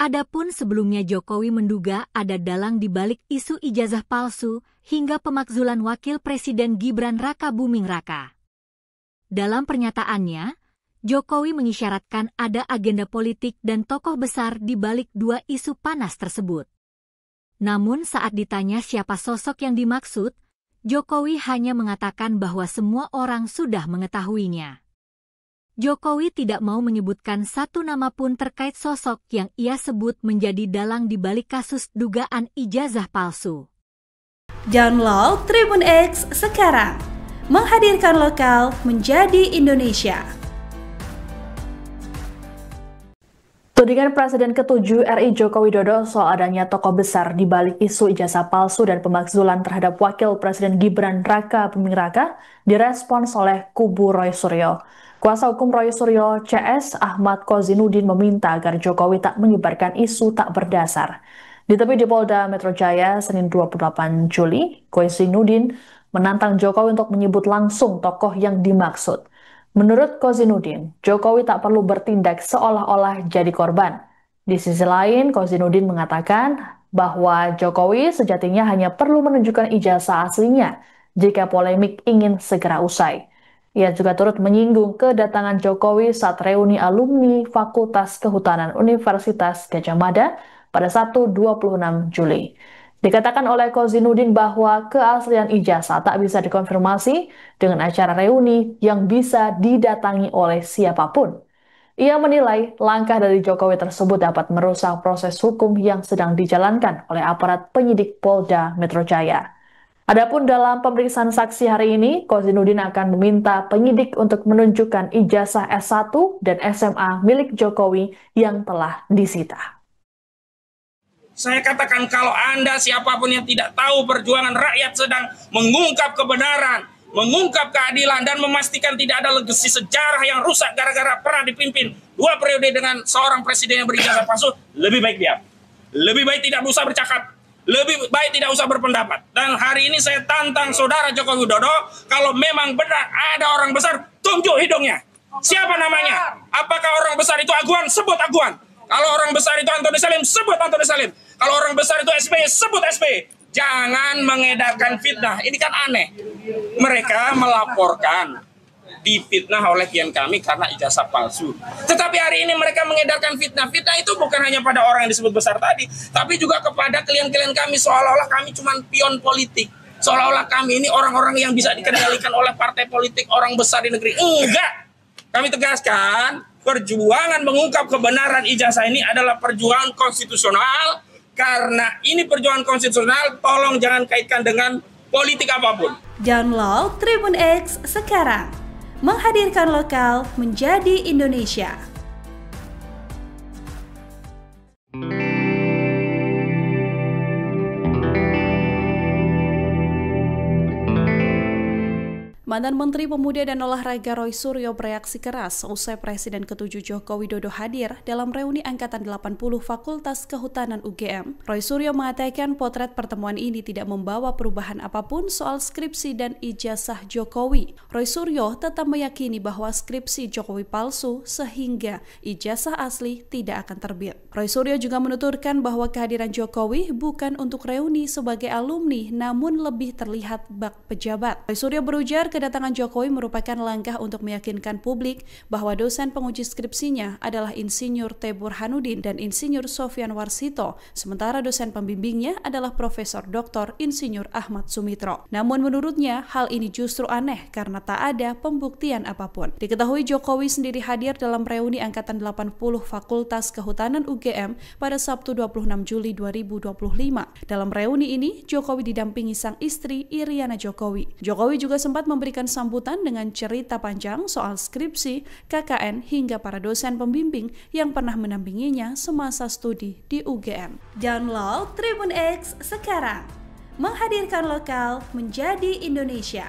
Adapun sebelumnya Jokowi menduga ada dalang di balik isu ijazah palsu hingga pemakzulan Wakil Presiden Gibran Raka Buming Raka. Dalam pernyataannya, Jokowi mengisyaratkan ada agenda politik dan tokoh besar di balik dua isu panas tersebut. Namun saat ditanya siapa sosok yang dimaksud, Jokowi hanya mengatakan bahwa semua orang sudah mengetahuinya. Jokowi tidak mau menyebutkan satu nama pun terkait sosok yang ia sebut menjadi dalang di balik kasus dugaan ijazah palsu. Download Tribun X sekarang, menghadirkan lokal menjadi Indonesia. Tudingan Presiden ke-7 RI Joko Widodo soal adanya tokoh besar di balik isu ijazah palsu dan pemakzulan terhadap Wakil Presiden Gibran Raka Buming Raka direspons oleh kubu Roy Suryo. Kuasa hukum Roy Suryo CS Ahmad Kozinuddin meminta agar Jokowi tak menyebarkan isu tak berdasar. Ditemui di Polda Metro Jaya Senin 28 Juli, Kozinuddin menantang Jokowi untuk menyebut langsung tokoh yang dimaksud. Menurut Kozinuddin, Jokowi tak perlu bertindak seolah-olah jadi korban. Di sisi lain, Kozinuddin mengatakan bahwa Jokowi sejatinya hanya perlu menunjukkan ijazah aslinya jika polemik ingin segera usai. Ia juga turut menyinggung kedatangan Jokowi saat reuni alumni Fakultas Kehutanan Universitas Gadjah Mada pada Sabtu 26 Juli. Dikatakan oleh Kozinuddin bahwa keaslian ijazah tak bisa dikonfirmasi dengan acara reuni yang bisa didatangi oleh siapapun. Ia menilai langkah dari Jokowi tersebut dapat merusak proses hukum yang sedang dijalankan oleh aparat penyidik Polda Metro Jaya. Adapun dalam pemeriksaan saksi hari ini, Kozinuddin akan meminta penyidik untuk menunjukkan ijazah S1 dan SMA milik Jokowi yang telah disita. Saya katakan kalau Anda siapapun yang tidak tahu perjuangan rakyat sedang mengungkap kebenaran, mengungkap keadilan, dan memastikan tidak ada legasi sejarah yang rusak gara-gara pernah dipimpin 2 periode dengan seorang presiden yang berijazah palsu, lebih baik diam. Lebih baik tidak usah bercakap. Lebih baik tidak usah berpendapat. Dan hari ini saya tantang saudara Joko Widodo, kalau memang benar ada orang besar, tunjuk hidungnya. Siapa namanya? Apakah orang besar itu Aguan? Sebut Aguan. Kalau orang besar itu Antoni Salim, sebut Antoni Salim. Kalau orang besar itu SBY, sebut SBY. Jangan mengedarkan fitnah. Ini kan aneh. Mereka melaporkan difitnah oleh klien kami karena ijazah palsu. Tetapi hari ini mereka mengedarkan fitnah. Fitnah itu bukan hanya pada orang yang disebut besar tadi, tapi juga kepada klien-klien kami, seolah-olah kami cuma pion politik. Seolah-olah kami ini orang-orang yang bisa dikendalikan oleh partai politik, orang besar di negeri. Enggak. Kami tegaskan, perjuangan mengungkap kebenaran ijazah ini adalah perjuangan konstitusional. Karena ini perjuangan konstitusional, tolong jangan kaitkan dengan politik apapun. Download Tribun X sekarang, menghadirkan lokal menjadi Indonesia. Mantan Menteri Pemuda dan Olahraga Roy Suryo bereaksi keras usai Presiden ke-7 Joko Widodo hadir dalam reuni Angkatan 80 Fakultas Kehutanan UGM. Roy Suryo mengatakan potret pertemuan ini tidak membawa perubahan apapun soal skripsi dan ijazah Jokowi. Roy Suryo tetap meyakini bahwa skripsi Jokowi palsu sehingga ijazah asli tidak akan terbit. Roy Suryo juga menuturkan bahwa kehadiran Jokowi bukan untuk reuni sebagai alumni namun lebih terlihat bak pejabat. Roy Suryo berujar kedatangan Jokowi merupakan langkah untuk meyakinkan publik bahwa dosen penguji skripsinya adalah Insinyur T. Burhanuddin dan Insinyur Sofyan Warsito, sementara dosen pembimbingnya adalah Profesor Dr. Insinyur Ahmad Sumitro. Namun menurutnya hal ini justru aneh karena tak ada pembuktian apapun. Diketahui Jokowi sendiri hadir dalam reuni Angkatan 80 Fakultas Kehutanan UGM pada Sabtu 26 Juli 2025. Dalam reuni ini, Jokowi didampingi sang istri Iriana Jokowi. Jokowi juga sempat memberikan sambutan dengan cerita panjang soal skripsi, KKN, hingga para dosen pembimbing yang pernah mendampinginya semasa studi di UGM. Download Tribun X sekarang, menghadirkan lokal menjadi Indonesia.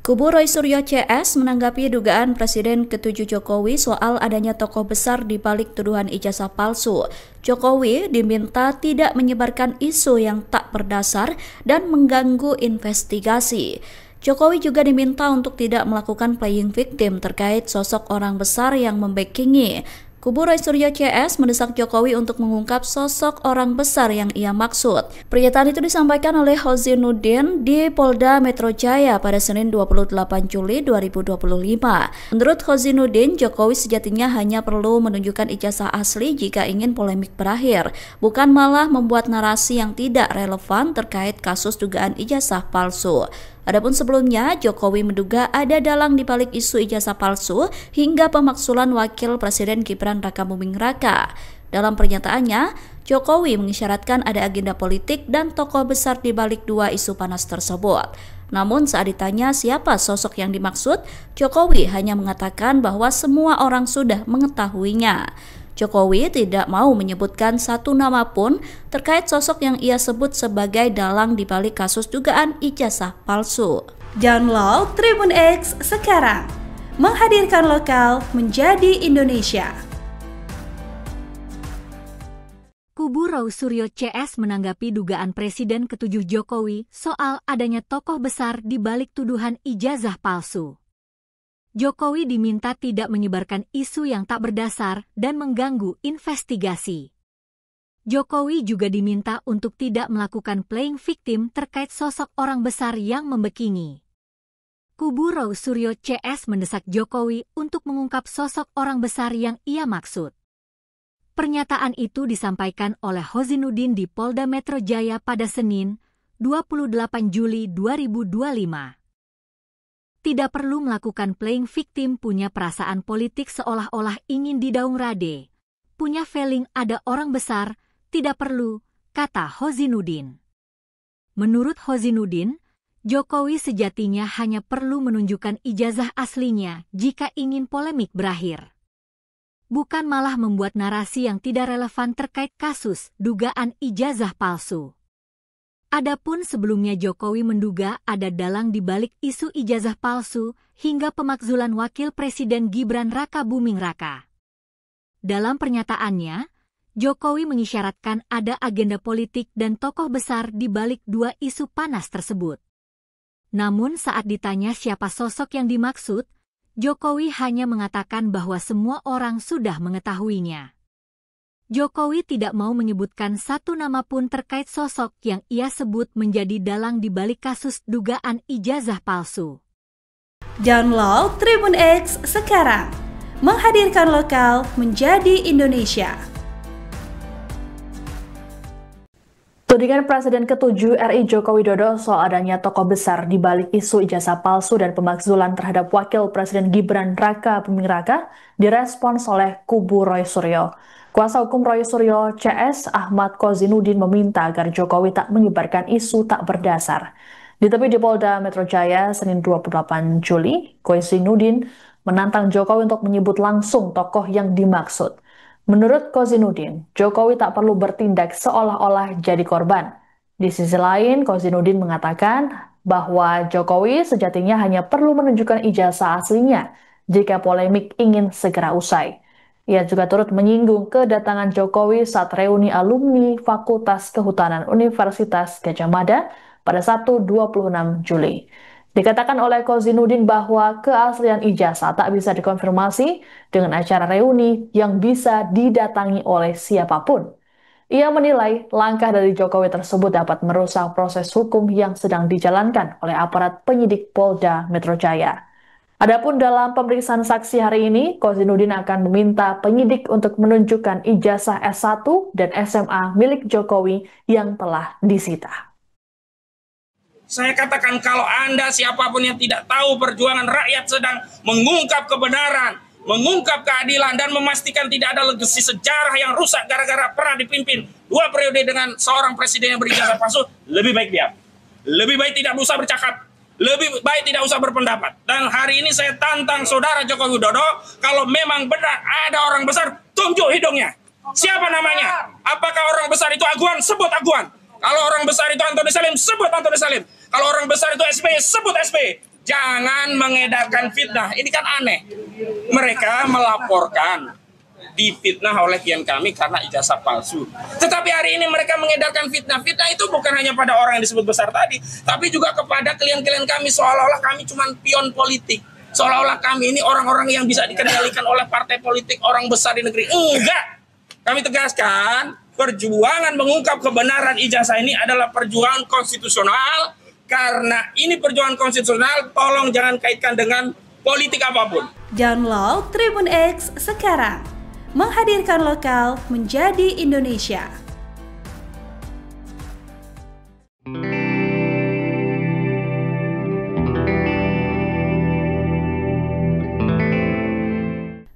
Kubu Roy Suryo CS menanggapi dugaan Presiden ke-7 Jokowi soal adanya tokoh besar di balik tuduhan ijazah palsu. Jokowi diminta tidak menyebarkan isu yang tak berdasar dan mengganggu investigasi. Jokowi juga diminta untuk tidak melakukan playing victim terkait sosok orang besar yang membackingi. Kubu Roy Suryo CS mendesak Jokowi untuk mengungkap sosok orang besar yang ia maksud. Pernyataan itu disampaikan oleh Hozinuddin di Polda Metro Jaya pada Senin 28 Juli 2025. Menurut Hozinuddin, Jokowi sejatinya hanya perlu menunjukkan ijazah asli jika ingin polemik berakhir, bukan malah membuat narasi yang tidak relevan terkait kasus dugaan ijazah palsu. Adapun sebelumnya, Jokowi menduga ada dalang di balik isu ijazah palsu hingga pemakzulan Wakil Presiden Gibran Rakabuming Raka. Dalam pernyataannya, Jokowi mengisyaratkan ada agenda politik dan tokoh besar di balik dua isu panas tersebut. Namun saat ditanya siapa sosok yang dimaksud, Jokowi hanya mengatakan bahwa semua orang sudah mengetahuinya. Jokowi tidak mau menyebutkan satu nama pun terkait sosok yang ia sebut sebagai dalang di balik kasus dugaan ijazah palsu. Download Tribun X sekarang, menghadirkan lokal menjadi Indonesia. Kubu Roy Suryo CS menanggapi dugaan Presiden ke-7 Jokowi soal adanya tokoh besar di balik tuduhan ijazah palsu. Jokowi diminta tidak menyebarkan isu yang tak berdasar dan mengganggu investigasi. Jokowi juga diminta untuk tidak melakukan playing victim terkait sosok orang besar yang membackingi. Kubu Roy Suryo CS mendesak Jokowi untuk mengungkap sosok orang besar yang ia maksud. Pernyataan itu disampaikan oleh Hozinuddin di Polda Metro Jaya pada Senin, 28 Juli 2025. Tidak perlu melakukan playing victim, punya perasaan politik seolah-olah ingin didaung rade. Punya feeling ada orang besar, tidak perlu, kata Hozinuddin. Menurut Hozinuddin, Jokowi sejatinya hanya perlu menunjukkan ijazah aslinya jika ingin polemik berakhir. Bukan malah membuat narasi yang tidak relevan terkait kasus dugaan ijazah palsu. Adapun sebelumnya Jokowi menduga ada dalang di balik isu ijazah palsu hingga pemakzulan Wakil Presiden Gibran Rakabuming Raka. Dalam pernyataannya, Jokowi mengisyaratkan ada agenda politik dan tokoh besar di balik dua isu panas tersebut. Namun saat ditanya siapa sosok yang dimaksud, Jokowi hanya mengatakan bahwa semua orang sudah mengetahuinya. Jokowi tidak mau menyebutkan satu nama pun terkait sosok yang ia sebut menjadi dalang di balik kasus dugaan ijazah palsu. Download Tribun X sekarang, menghadirkan lokal menjadi Indonesia. Tudingan Presiden ke-7 RI Joko Widodo soal adanya tokoh besar di balik isu ijazah palsu dan pemakzulan terhadap Wakil Presiden Gibran Rakabuming Raka direspons oleh kubu Roy Suryo. Kuasa hukum Roy Suryo CS Ahmad Hozinuddin meminta agar Jokowi tak menyebarkan isu tak berdasar. Ditemui di Polda Metro Jaya Senin 28 Juli, Hozinuddin menantang Jokowi untuk menyebut langsung tokoh yang dimaksud. Menurut Kozinudin, Jokowi tak perlu bertindak seolah-olah jadi korban. Di sisi lain, Kozinudin mengatakan bahwa Jokowi sejatinya hanya perlu menunjukkan ijazah aslinya jika polemik ingin segera usai. Ia juga turut menyinggung kedatangan Jokowi saat reuni alumni Fakultas Kehutanan Universitas Gadjah Mada pada Sabtu 26 Juli. Dikatakan oleh Kozinudin bahwa keaslian ijazah tak bisa dikonfirmasi dengan acara reuni yang bisa didatangi oleh siapapun. Ia menilai langkah dari Jokowi tersebut dapat merusak proses hukum yang sedang dijalankan oleh aparat penyidik Polda Metro Jaya. Adapun dalam pemeriksaan saksi hari ini, Kozinudin akan meminta penyidik untuk menunjukkan ijazah S1 dan SMA milik Jokowi yang telah disita. Saya katakan kalau Anda siapapun yang tidak tahu perjuangan rakyat sedang mengungkap kebenaran, mengungkap keadilan, dan memastikan tidak ada legasi sejarah yang rusak gara-gara pernah dipimpin 2 periode dengan seorang presiden yang berijazah palsu, lebih baik diam. Lebih baik tidak usah bercakap. Lebih baik tidak usah berpendapat. Dan hari ini saya tantang saudara Joko Widodo, kalau memang benar ada orang besar, tunjuk hidungnya. Siapa namanya? Apakah orang besar itu Aguan? Sebut Aguan. Kalau orang besar itu Antoni Salim, sebut Antoni Salim. Kalau orang besar itu SBY, sebut SBY. Jangan mengedarkan fitnah. Ini kan aneh. Mereka melaporkan difitnah oleh klien kami karena ijazah palsu. Tetapi hari ini mereka mengedarkan fitnah. Fitnah itu bukan hanya pada orang yang disebut besar tadi, tapi juga kepada klien-klien kami, seolah-olah kami cuma pion politik. Seolah-olah kami ini orang-orang yang bisa dikendalikan oleh partai politik, orang besar di negeri. Enggak! Kami tegaskan, perjuangan mengungkap kebenaran ijazah ini adalah perjuangan konstitusional. Karena ini perjuangan konstitusional, tolong jangan kaitkan dengan politik apapun. Download Tribun X sekarang. Menghadirkan lokal menjadi Indonesia.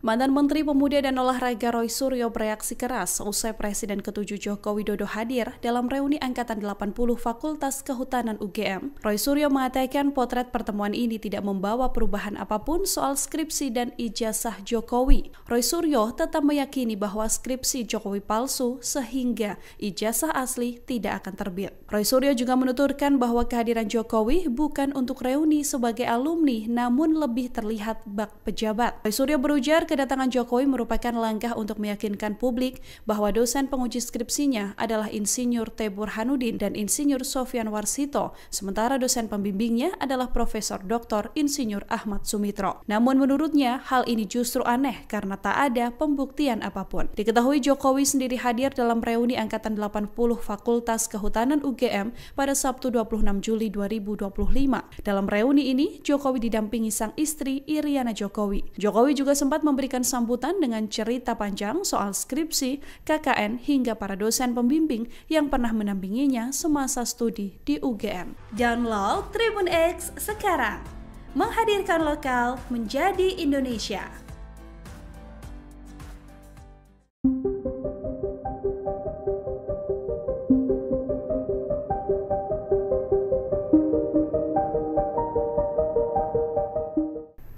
Mantan Menteri Pemuda dan Olahraga Roy Suryo bereaksi keras usai Presiden ke-7 Joko Widodo hadir dalam reuni Angkatan 80 Fakultas Kehutanan UGM. Roy Suryo mengatakan potret pertemuan ini tidak membawa perubahan apapun soal skripsi dan ijazah Jokowi. Roy Suryo tetap meyakini bahwa skripsi Jokowi palsu sehingga ijazah asli tidak akan terbit. Roy Suryo juga menuturkan bahwa kehadiran Jokowi bukan untuk reuni sebagai alumni namun lebih terlihat bak pejabat. Roy Suryo berujar kedatangan Jokowi merupakan langkah untuk meyakinkan publik bahwa dosen penguji skripsinya adalah Insinyur T. Burhanuddin dan Insinyur Sofyan Warsito, sementara dosen pembimbingnya adalah Profesor Dr. Insinyur Ahmad Sumitro. Namun menurutnya hal ini justru aneh karena tak ada pembuktian apapun. Diketahui Jokowi sendiri hadir dalam reuni Angkatan 80 Fakultas Kehutanan UGM pada Sabtu 26 Juli 2025. Dalam reuni ini, Jokowi didampingi sang istri Iriana Jokowi. Jokowi juga sempat memberikan sambutan dengan cerita panjang soal skripsi, KKN, hingga para dosen pembimbing yang pernah mendampinginya semasa studi di UGM. Download Tribun X sekarang. Menghadirkan lokal menjadi Indonesia.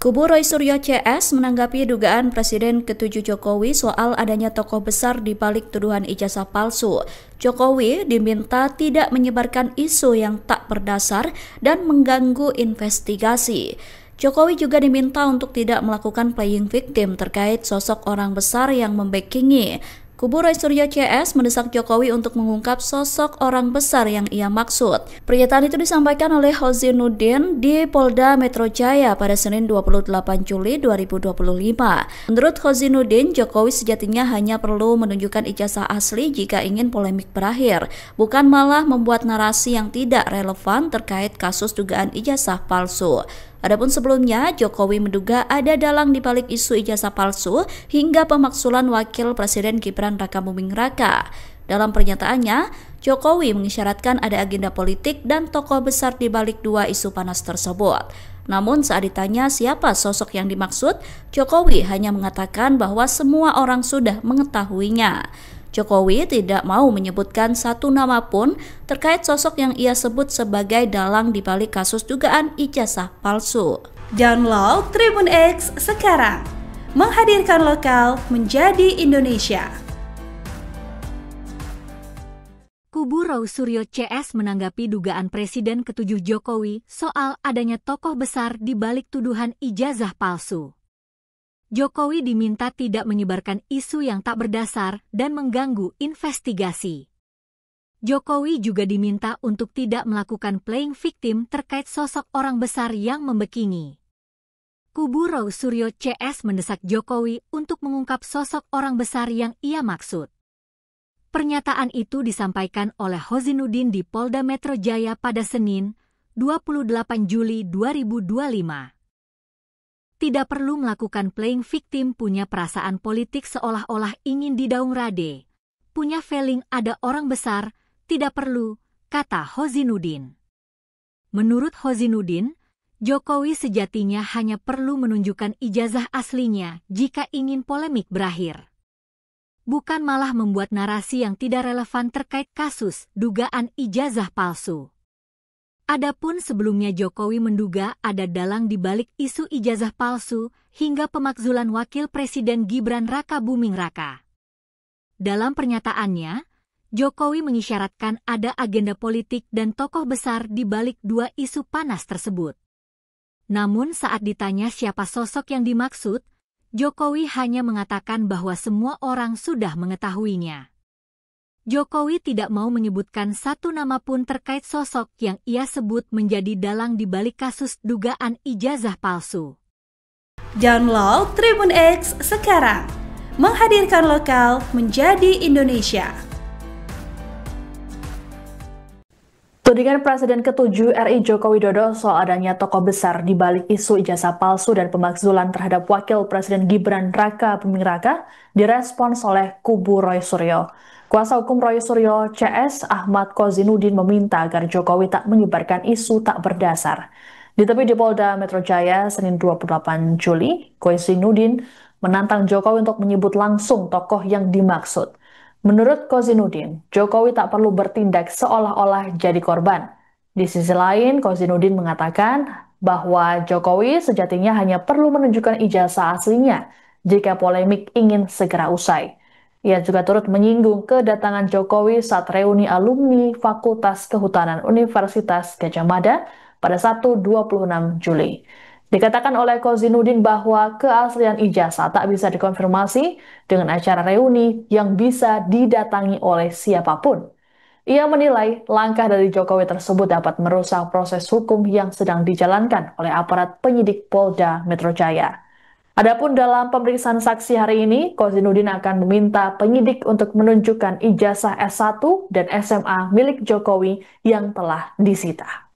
Kubu Roy Suryo CS menanggapi dugaan Presiden ke-7 Jokowi soal adanya tokoh besar di balik tuduhan ijazah palsu. Jokowi diminta tidak menyebarkan isu yang tak berdasar dan mengganggu investigasi. Jokowi juga diminta untuk tidak melakukan playing victim terkait sosok orang besar yang membackingi. Kubu Roy Suryo CS mendesak Jokowi untuk mengungkap sosok orang besar yang ia maksud. Pernyataan itu disampaikan oleh Kozinudin di Polda Metro Jaya pada Senin 28 Juli 2025. Menurut Kozinudin, Jokowi sejatinya hanya perlu menunjukkan ijazah asli jika ingin polemik berakhir, bukan malah membuat narasi yang tidak relevan terkait kasus dugaan ijazah palsu. Adapun sebelumnya, Jokowi menduga ada dalang di balik isu ijazah palsu hingga pemakzulan Wakil Presiden Gibran Rakabuming Raka. Dalam pernyataannya, Jokowi mengisyaratkan ada agenda politik dan tokoh besar di balik dua isu panas tersebut. Namun saat ditanya siapa sosok yang dimaksud, Jokowi hanya mengatakan bahwa semua orang sudah mengetahuinya. Jokowi tidak mau menyebutkan satu nama pun terkait sosok yang ia sebut sebagai dalang di balik kasus dugaan ijazah palsu. Download Tribun X sekarang, menghadirkan lokal menjadi Indonesia. Kubu Roy Suryo CS menanggapi dugaan Presiden ke-7 Jokowi soal adanya tokoh besar di balik tuduhan ijazah palsu. Jokowi diminta tidak menyebarkan isu yang tak berdasar dan mengganggu investigasi. Jokowi juga diminta untuk tidak melakukan playing victim terkait sosok orang besar yang membekini. Kubu Roy Suryo CS mendesak Jokowi untuk mengungkap sosok orang besar yang ia maksud. Pernyataan itu disampaikan oleh Hozinuddin di Polda Metro Jaya pada Senin, 28 Juli 2025. Tidak perlu melakukan playing victim, punya perasaan politik seolah-olah ingin didaung rade. Punya feeling ada orang besar, tidak perlu, kata Hozinuddin. Menurut Hozinuddin, Jokowi sejatinya hanya perlu menunjukkan ijazah aslinya jika ingin polemik berakhir. Bukan malah membuat narasi yang tidak relevan terkait kasus dugaan ijazah palsu. Adapun sebelumnya Jokowi menduga ada dalang di balik isu ijazah palsu hingga pemakzulan Wakil Presiden Gibran Raka Buming Raka. Dalam pernyataannya, Jokowi mengisyaratkan ada agenda politik dan tokoh besar di balik dua isu panas tersebut. Namun saat ditanya siapa sosok yang dimaksud, Jokowi hanya mengatakan bahwa semua orang sudah mengetahuinya. Jokowi tidak mau menyebutkan satu nama pun terkait sosok yang ia sebut menjadi dalang di balik kasus dugaan ijazah palsu. Download Tribun X sekarang, menghadirkan lokal menjadi Indonesia. Tudingan Presiden ke-7 RI Joko Widodo soal adanya tokoh besar di balik isu ijazah palsu dan pemakzulan terhadap Wakil Presiden Gibran Raka Buming Raka direspons oleh kubu Roy Suryo. Kuasa hukum Roy Suryo CS Ahmad Kozinuddin meminta agar Jokowi tak menyebarkan isu tak berdasar. Ditemui di Polda Metro Jaya Senin 28 Juli, Kozinuddin menantang Jokowi untuk menyebut langsung tokoh yang dimaksud. Menurut Kozinuddin, Jokowi tak perlu bertindak seolah-olah jadi korban. Di sisi lain, Kozinuddin mengatakan bahwa Jokowi sejatinya hanya perlu menunjukkan ijazah aslinya jika polemik ingin segera usai. Ia juga turut menyinggung kedatangan Jokowi saat reuni alumni Fakultas Kehutanan Universitas Gadjah Mada pada Sabtu 26 Juli. Dikatakan oleh Kozinuddin bahwa keaslian ijazah tak bisa dikonfirmasi dengan acara reuni yang bisa didatangi oleh siapapun. Ia menilai langkah dari Jokowi tersebut dapat merusak proses hukum yang sedang dijalankan oleh aparat penyidik Polda Metro Jaya. Adapun dalam pemeriksaan saksi hari ini, Kozinuddin akan meminta penyidik untuk menunjukkan ijazah S1 dan SMA milik Jokowi yang telah disita.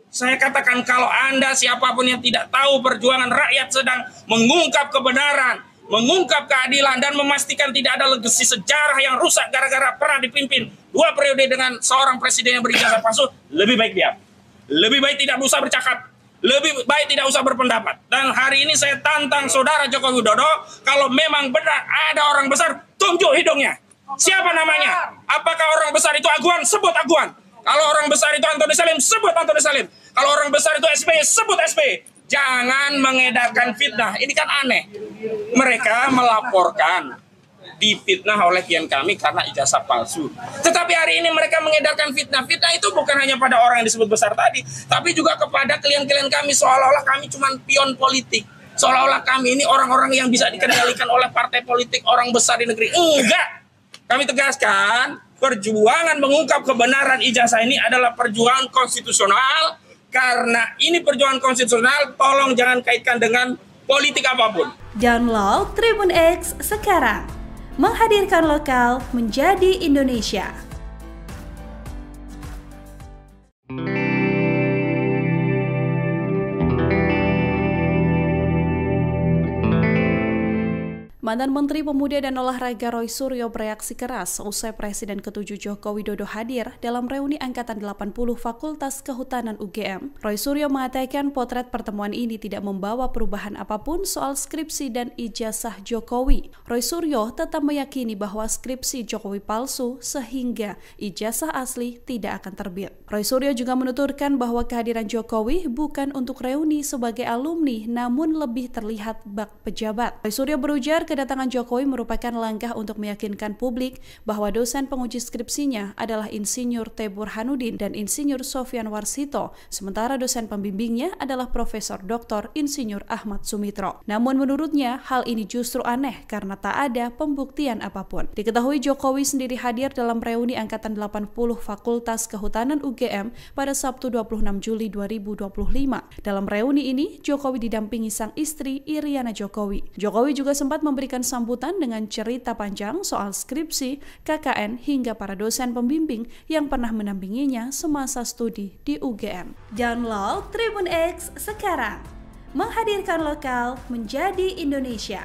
Saya katakan kalau Anda siapapun yang tidak tahu perjuangan rakyat sedang mengungkap kebenaran, mengungkap keadilan, dan memastikan tidak ada legasi sejarah yang rusak gara-gara pernah dipimpin 2 periode dengan seorang presiden yang berijazah palsu, lebih baik diam. Lebih baik tidak usah bercakap. Lebih baik tidak usah berpendapat. Dan hari ini saya tantang saudara Joko Widodo, kalau memang benar ada orang besar, tunjuk hidungnya. Siapa namanya? Apakah orang besar itu Aguan? Sebut Aguan. Kalau orang besar itu Antoni Salim, sebut Antoni Salim. Kalau orang besar itu SBY, sebut SBY. Jangan mengedarkan fitnah. Ini kan aneh. Mereka melaporkan difitnah oleh klien kami karena ijazah palsu. Tetapi hari ini mereka mengedarkan fitnah. Fitnah itu bukan hanya pada orang yang disebut besar tadi, tapi juga kepada klien-klien kami, seolah-olah kami cuma pion politik. Seolah-olah kami ini orang-orang yang bisa dikendalikan oleh partai politik, orang besar di negeri. Enggak! Kami tegaskan, perjuangan mengungkap kebenaran ijazah ini adalah perjuangan konstitusional. Karena ini perjuangan konstitusional, tolong jangan kaitkan dengan politik apapun. Download Tribun X sekarang, menghadirkan lokal menjadi Indonesia. Mantan Menteri Pemuda dan Olahraga Roy Suryo bereaksi keras usai Presiden ke-7 Joko Widodo hadir dalam reuni Angkatan 80 Fakultas Kehutanan UGM. Roy Suryo mengatakan potret pertemuan ini tidak membawa perubahan apapun soal skripsi dan ijazah Jokowi. Roy Suryo tetap meyakini bahwa skripsi Jokowi palsu sehingga ijazah asli tidak akan terbit. Roy Suryo juga menuturkan bahwa kehadiran Jokowi bukan untuk reuni sebagai alumni namun lebih terlihat bak pejabat. Roy Suryo berujar kedatangan Jokowi merupakan langkah untuk meyakinkan publik bahwa dosen penguji skripsinya adalah Insinyur T. Burhanuddin dan Insinyur Sofyan Warsito, sementara dosen pembimbingnya adalah Profesor Dr. Insinyur Ahmad Sumitro. Namun menurutnya hal ini justru aneh karena tak ada pembuktian apapun. Diketahui Jokowi sendiri hadir dalam reuni Angkatan 80 Fakultas Kehutanan UGM pada Sabtu 26 Juli 2025. Dalam reuni ini, Jokowi didampingi sang istri Iriana Jokowi. Jokowi juga sempat memberikan sambutan dengan cerita panjang soal skripsi, KKN, hingga para dosen pembimbing yang pernah mendampinginya semasa studi di UGM. Download Tribun X sekarang, menghadirkan lokal menjadi Indonesia.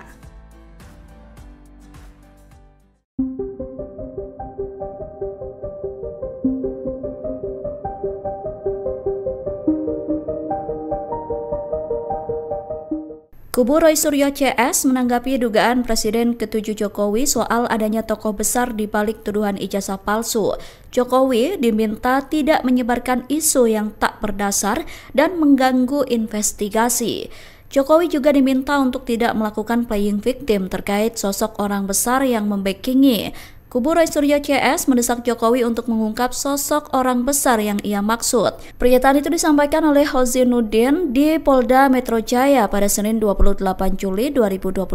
Kubu Roy Suryo CS menanggapi dugaan Presiden ke-7 Jokowi soal adanya tokoh besar di balik tuduhan ijazah palsu. Jokowi diminta tidak menyebarkan isu yang tak berdasar dan mengganggu investigasi. Jokowi juga diminta untuk tidak melakukan playing victim terkait sosok orang besar yang membackingi. Kubu Roy Suryo CS mendesak Jokowi untuk mengungkap sosok orang besar yang ia maksud. Pernyataan itu disampaikan oleh Hozinuddin di Polda Metro Jaya pada Senin 28 Juli 2025.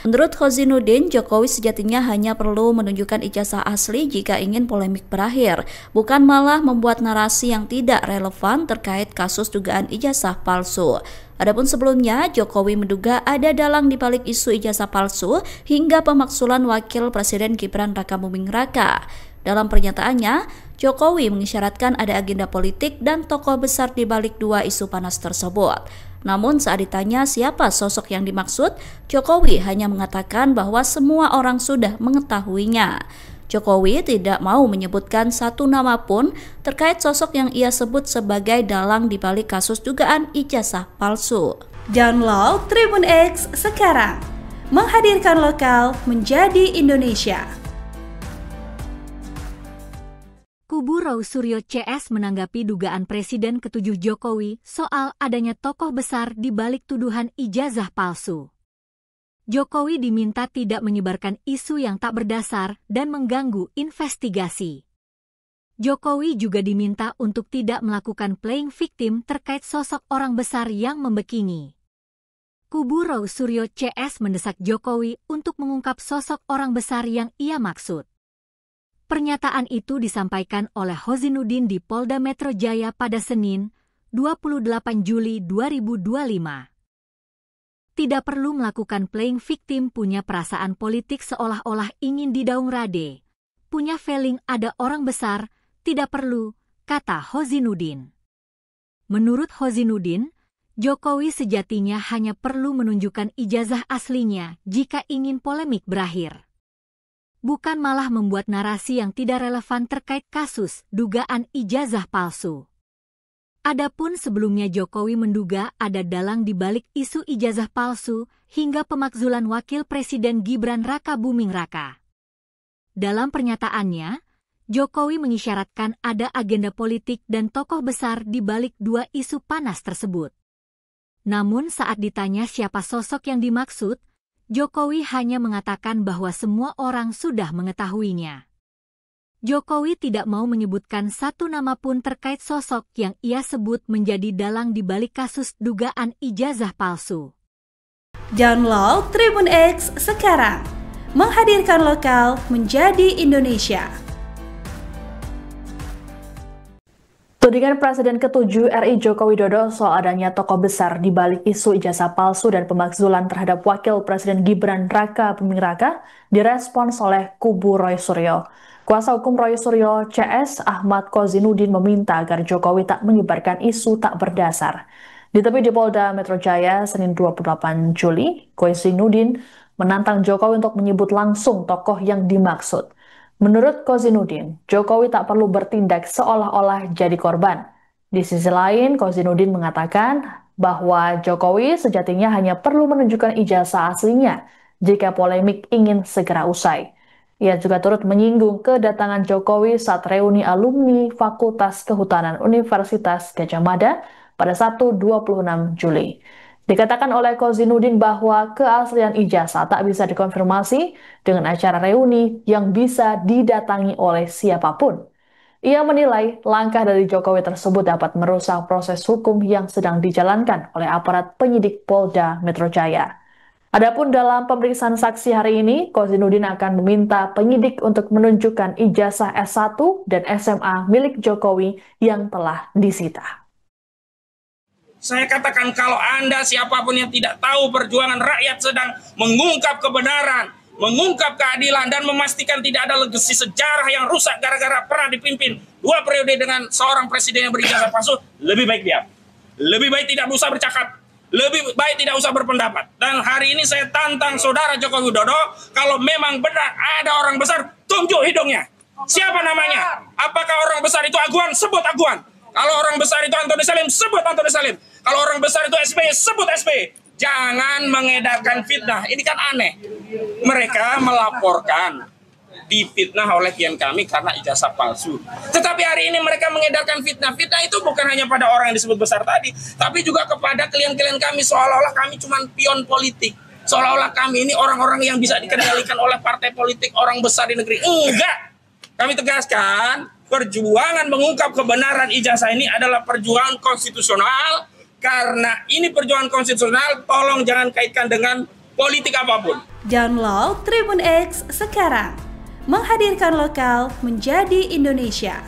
Menurut Hozinuddin, Jokowi sejatinya hanya perlu menunjukkan ijazah asli jika ingin polemik berakhir, bukan malah membuat narasi yang tidak relevan terkait kasus dugaan ijazah palsu. Adapun sebelumnya, Jokowi menduga ada dalang di balik isu ijazah palsu hingga pemakzulan Wakil Presiden Gibran Rakabuming Raka. Dalam pernyataannya, Jokowi mengisyaratkan ada agenda politik dan tokoh besar di balik dua isu panas tersebut. Namun saat ditanya siapa sosok yang dimaksud, Jokowi hanya mengatakan bahwa semua orang sudah mengetahuinya. Jokowi tidak mau menyebutkan satu nama pun terkait sosok yang ia sebut sebagai dalang di balik kasus dugaan ijazah palsu. Download Tribun X sekarang, menghadirkan lokal menjadi Indonesia. Kubu Roy Suryo CS menanggapi dugaan Presiden ke-7 Jokowi soal adanya tokoh besar di balik tuduhan ijazah palsu. Jokowi diminta tidak menyebarkan isu yang tak berdasar dan mengganggu investigasi. Jokowi juga diminta untuk tidak melakukan playing victim terkait sosok orang besar yang membackingi. Kubu Roy Suryo CS mendesak Jokowi untuk mengungkap sosok orang besar yang ia maksud. Pernyataan itu disampaikan oleh Hozinuddin di Polda Metro Jaya pada Senin, 28 Juli 2025. Tidak perlu melakukan playing victim, punya perasaan politik seolah-olah ingin didaung rade. Punya feeling ada orang besar, tidak perlu, kata Hozinuddin. Menurut Hozinuddin, Jokowi sejatinya hanya perlu menunjukkan ijazah aslinya jika ingin polemik berakhir. Bukan malah membuat narasi yang tidak relevan terkait kasus dugaan ijazah palsu. Adapun sebelumnya Jokowi menduga ada dalang di balik isu ijazah palsu hingga pemakzulan Wakil Presiden Gibran Rakabuming Raka. Dalam pernyataannya, Jokowi mengisyaratkan ada agenda politik dan tokoh besar di balik dua isu panas tersebut. Namun saat ditanya siapa sosok yang dimaksud, Jokowi hanya mengatakan bahwa semua orang sudah mengetahuinya. Jokowi tidak mau menyebutkan satu nama pun terkait sosok yang ia sebut menjadi dalang di balik kasus dugaan ijazah palsu. Download Tribun X sekarang, menghadirkan lokal menjadi Indonesia. Tudingan Presiden ke-7 RI Joko Widodo soal adanya tokoh besar di balik isu ijazah palsu dan pemakzulan terhadap Wakil Presiden Gibran Rakabuming Raka direspons oleh kubu Roy Suryo. Kuasa hukum Roy Suryo CS Ahmad Hozinuddin meminta agar Jokowi tak menyebarkan isu tak berdasar. Ditemui di Polda Metro Jaya Senin 28 Juli, Hozinuddin menantang Jokowi untuk menyebut langsung tokoh yang dimaksud. Menurut Kozinudin, Jokowi tak perlu bertindak seolah-olah jadi korban. Di sisi lain, Kozinudin mengatakan bahwa Jokowi sejatinya hanya perlu menunjukkan ijazah aslinya jika polemik ingin segera usai. Ia juga turut menyinggung kedatangan Jokowi saat reuni alumni Fakultas Kehutanan Universitas Gadjah Mada pada Sabtu 26 Juli. Dikatakan oleh Kozinudin bahwa keaslian ijazah tak bisa dikonfirmasi dengan acara reuni yang bisa didatangi oleh siapapun. Ia menilai langkah dari Jokowi tersebut dapat merusak proses hukum yang sedang dijalankan oleh aparat penyidik Polda Metro Jaya. Adapun dalam pemeriksaan saksi hari ini, Kozinudin akan meminta penyidik untuk menunjukkan ijazah S1 dan SMA milik Jokowi yang telah disita. Saya katakan kalau Anda siapapun yang tidak tahu perjuangan rakyat sedang mengungkap kebenaran, mengungkap keadilan, dan memastikan tidak ada legasi sejarah yang rusak gara-gara pernah dipimpin 2 periode dengan seorang presiden yang berijazah palsu, lebih baik diam. Lebih baik tidak usah bercakap. Lebih baik tidak usah berpendapat. Dan hari ini saya tantang saudara Joko Widodo, kalau memang benar ada orang besar, tunjuk hidungnya. Siapa namanya? Apakah orang besar itu Aguan? Sebut Aguan. Kalau orang besar itu Antoni Salim, sebut Antoni Salim. Kalau orang besar itu SBY, sebut SBY. Jangan mengedarkan fitnah. Ini kan aneh. Mereka melaporkan difitnah oleh klien kami karena ijazah palsu. Tetapi hari ini mereka mengedarkan fitnah. Fitnah itu bukan hanya pada orang yang disebut besar tadi, tapi juga kepada klien-klien kami, seolah-olah kami cuma pion politik. Seolah-olah kami ini orang-orang yang bisa dikendalikan oleh partai politik, orang besar di negeri. Enggak! Kami tegaskan, perjuangan mengungkap kebenaran ijazah ini adalah perjuangan konstitusional. Karena ini perjuangan konstitusional, tolong jangan kaitkan dengan politik apapun. Download Tribun X sekarang. Menghadirkan lokal menjadi Indonesia.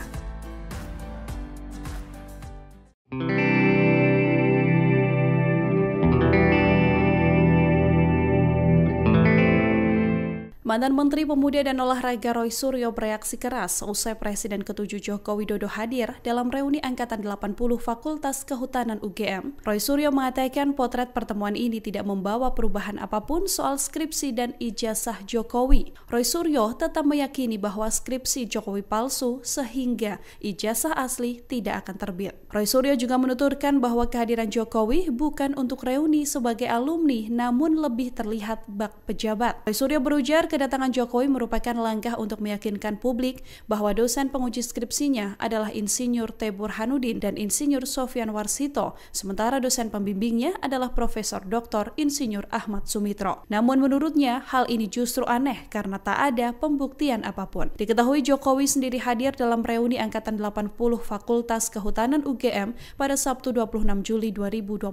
Mantan Menteri Pemuda dan Olahraga Roy Suryo bereaksi keras usai Presiden ke-7 Joko Widodo hadir dalam reuni Angkatan 80 Fakultas Kehutanan UGM. Roy Suryo mengatakan potret pertemuan ini tidak membawa perubahan apapun soal skripsi dan ijazah Jokowi. Roy Suryo tetap meyakini bahwa skripsi Jokowi palsu sehingga ijazah asli tidak akan terbit. Roy Suryo juga menuturkan bahwa kehadiran Jokowi bukan untuk reuni sebagai alumni namun lebih terlihat bak pejabat. Roy Suryo berujar kedatangan Jokowi merupakan langkah untuk meyakinkan publik bahwa dosen penguji skripsinya adalah Insinyur T. Burhanuddin dan Insinyur Sofyan Warsito, sementara dosen pembimbingnya adalah Profesor Dr. Insinyur Ahmad Sumitro. Namun menurutnya hal ini justru aneh karena tak ada pembuktian apapun. Diketahui Jokowi sendiri hadir dalam reuni Angkatan 80 Fakultas Kehutanan UGM pada Sabtu 26 Juli 2025.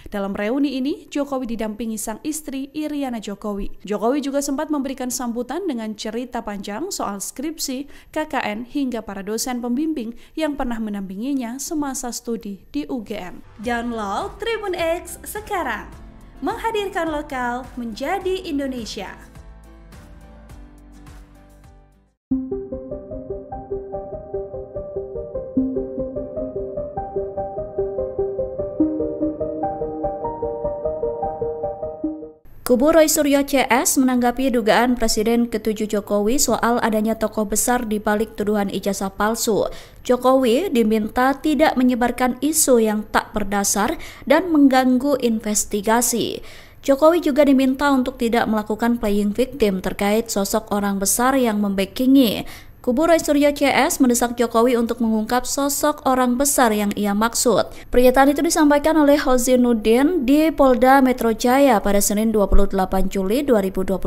Dalam reuni ini, Jokowi didampingi sang istri Iriana Jokowi. Jokowi juga sempat memberikan sambutan dengan cerita panjang soal skripsi, KKN, hingga para dosen pembimbing yang pernah mendampinginya semasa studi di UGM. Download Tribun X sekarang. Menghadirkan lokal menjadi Indonesia. Kubu Roy Suryo CS menanggapi dugaan Presiden ke-7 Jokowi soal adanya tokoh besar di balik tuduhan ijazah palsu. Jokowi diminta tidak menyebarkan isu yang tak berdasar dan mengganggu investigasi. Jokowi juga diminta untuk tidak melakukan playing victim terkait sosok orang besar yang membackingi. Kubu Roy Suryo CS mendesak Jokowi untuk mengungkap sosok orang besar yang ia maksud. Pernyataan itu disampaikan oleh Kozinudin di Polda Metro Jaya pada Senin 28 Juli 2025.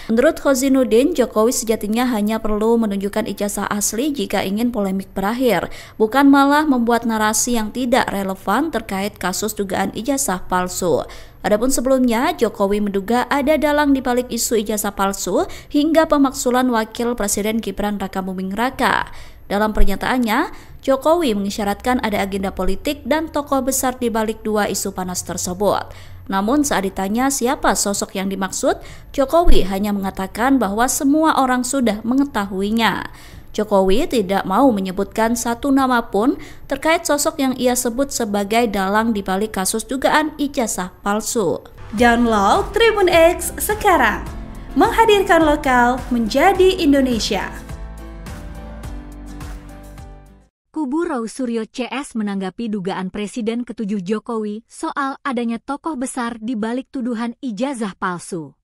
Menurut Kozinudin, Jokowi sejatinya hanya perlu menunjukkan ijazah asli jika ingin polemik berakhir, bukan malah membuat narasi yang tidak relevan terkait kasus dugaan ijazah palsu. Adapun sebelumnya, Jokowi menduga ada dalang di balik isu ijazah palsu hingga pemakzulan Wakil Presiden Gibran Rakabuming Raka. Dalam pernyataannya, Jokowi mengisyaratkan ada agenda politik dan tokoh besar di balik dua isu panas tersebut. Namun saat ditanya siapa sosok yang dimaksud, Jokowi hanya mengatakan bahwa semua orang sudah mengetahuinya. Jokowi tidak mau menyebutkan satu nama pun terkait sosok yang ia sebut sebagai dalang di balik kasus dugaan ijazah palsu. Download Tribun X sekarang, menghadirkan lokal menjadi Indonesia. Kubu Roy Suryo CS menanggapi dugaan Presiden ke-7 Jokowi soal adanya tokoh besar di balik tuduhan ijazah palsu.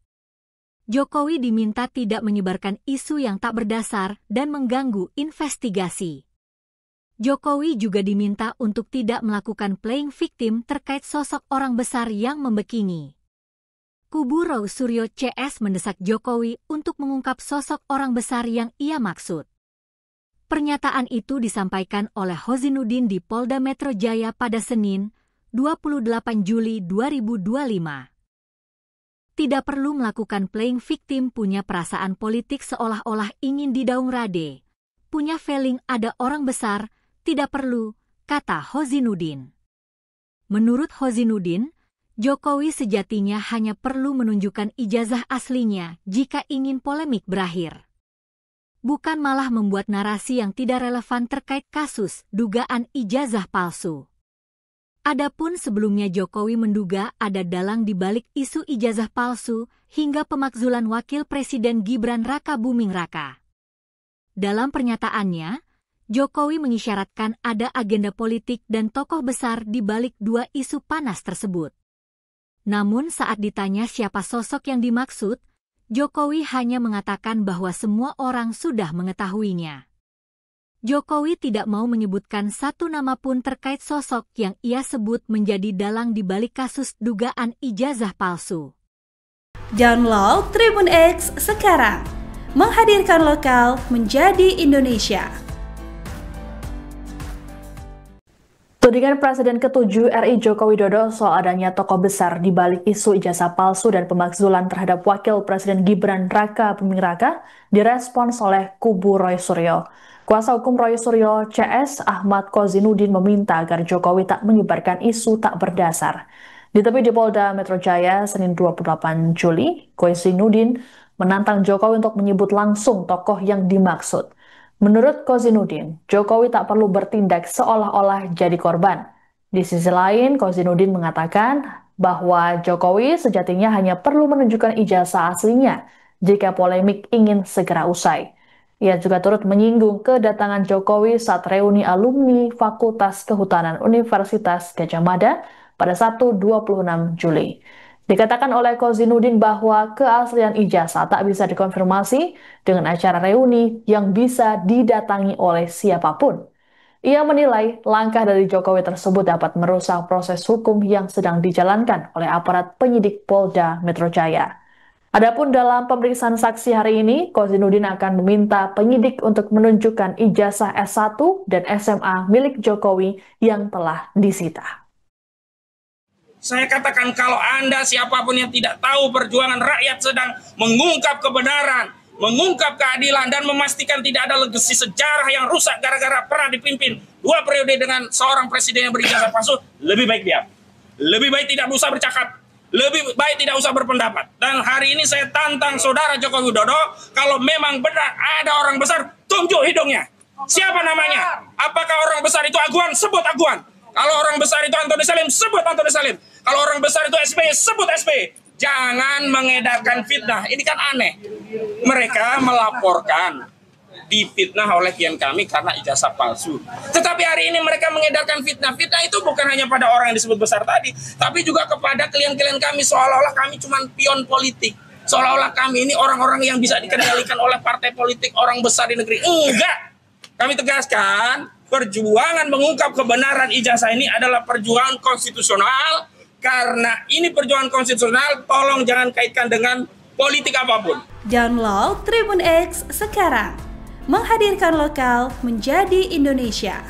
Jokowi diminta tidak menyebarkan isu yang tak berdasar dan mengganggu investigasi. Jokowi juga diminta untuk tidak melakukan playing victim terkait sosok orang besar yang membekini. Kubu Roy Suryo CS mendesak Jokowi untuk mengungkap sosok orang besar yang ia maksud. Pernyataan itu disampaikan oleh Hozinuddin di Polda Metro Jaya pada Senin, 28 Juli 2025. Tidak perlu melakukan playing victim, punya perasaan politik seolah-olah ingin didaung rade. Punya feeling ada orang besar, tidak perlu, kata Hozinuddin. Menurut Hozinuddin, Jokowi sejatinya hanya perlu menunjukkan ijazah aslinya jika ingin polemik berakhir. Bukan malah membuat narasi yang tidak relevan terkait kasus dugaan ijazah palsu. Adapun sebelumnya Jokowi menduga ada dalang di balik isu ijazah palsu hingga pemakzulan Wakil Presiden Gibran Raka Buming Raka. Dalam pernyataannya, Jokowi mengisyaratkan ada agenda politik dan tokoh besar di balik dua isu panas tersebut. Namun saat ditanya siapa sosok yang dimaksud, Jokowi hanya mengatakan bahwa semua orang sudah mengetahuinya. Jokowi tidak mau menyebutkan satu nama pun terkait sosok yang ia sebut menjadi dalang di balik kasus dugaan ijazah palsu. Download Tribun X sekarang, menghadirkan lokal menjadi Indonesia. Tudingan Presiden ke-7 RI Joko Widodo soal adanya tokoh besar di balik isu ijazah palsu dan pemakzulan terhadap Wakil Presiden Gibran Raka Buming Raka direspons oleh kubu Roy Suryo. Kuasa hukum Roy Suryo CS Ahmad Kozinuddin meminta agar Jokowi tak menyebarkan isu tak berdasar. Ditemui di Polda Metro Jaya Senin 28 Juli, Kozinuddin menantang Jokowi untuk menyebut langsung tokoh yang dimaksud. Menurut Kozinuddin, Jokowi tak perlu bertindak seolah-olah jadi korban. Di sisi lain, Kozinuddin mengatakan bahwa Jokowi sejatinya hanya perlu menunjukkan ijazah aslinya jika polemik ingin segera usai. Ia juga turut menyinggung kedatangan Jokowi saat reuni alumni Fakultas Kehutanan Universitas Gadjah Mada pada Sabtu 26 Juli. Dikatakan oleh Kozinuddin bahwa keaslian ijazah tak bisa dikonfirmasi dengan acara reuni yang bisa didatangi oleh siapapun. Ia menilai langkah dari Jokowi tersebut dapat merusak proses hukum yang sedang dijalankan oleh aparat penyidik Polda Metro Jaya. Adapun dalam pemeriksaan saksi hari ini, Kozinuddin akan meminta penyidik untuk menunjukkan ijazah S1 dan SMA milik Jokowi yang telah disita. Saya katakan kalau Anda siapapun yang tidak tahu perjuangan rakyat sedang mengungkap kebenaran, mengungkap keadilan, dan memastikan tidak ada legasi sejarah yang rusak gara-gara pernah dipimpin 2 periode dengan seorang presiden yang berijazah palsu, lebih baik diam. Lebih baik tidak usah bercakap, lebih baik tidak usah berpendapat. Dan hari ini saya tantang saudara Joko Widodo, kalau memang benar ada orang besar, tunjuk hidungnya. Siapa namanya? Apakah orang besar itu Aguan? Sebut Aguan. Kalau orang besar itu Antoni Salim, sebut Antoni Salim. Kalau orang besar itu SBY, sebut SBY. Jangan mengedarkan fitnah. Ini kan aneh. Mereka melaporkan difitnah oleh klien kami karena ijazah palsu. Tetapi hari ini mereka mengedarkan fitnah. Fitnah itu bukan hanya pada orang yang disebut besar tadi, tapi juga kepada klien-klien kami, seolah-olah kami cuma pion politik. Seolah-olah kami ini orang-orang yang bisa dikendalikan oleh partai politik, orang besar di negeri. Enggak. Kami tegaskan, perjuangan mengungkap kebenaran ijazah ini adalah perjuangan konstitusional. Karena ini perjuangan konstitusional, tolong jangan kaitkan dengan politik apapun. Download Tribun X sekarang, menghadirkan lokal menjadi Indonesia.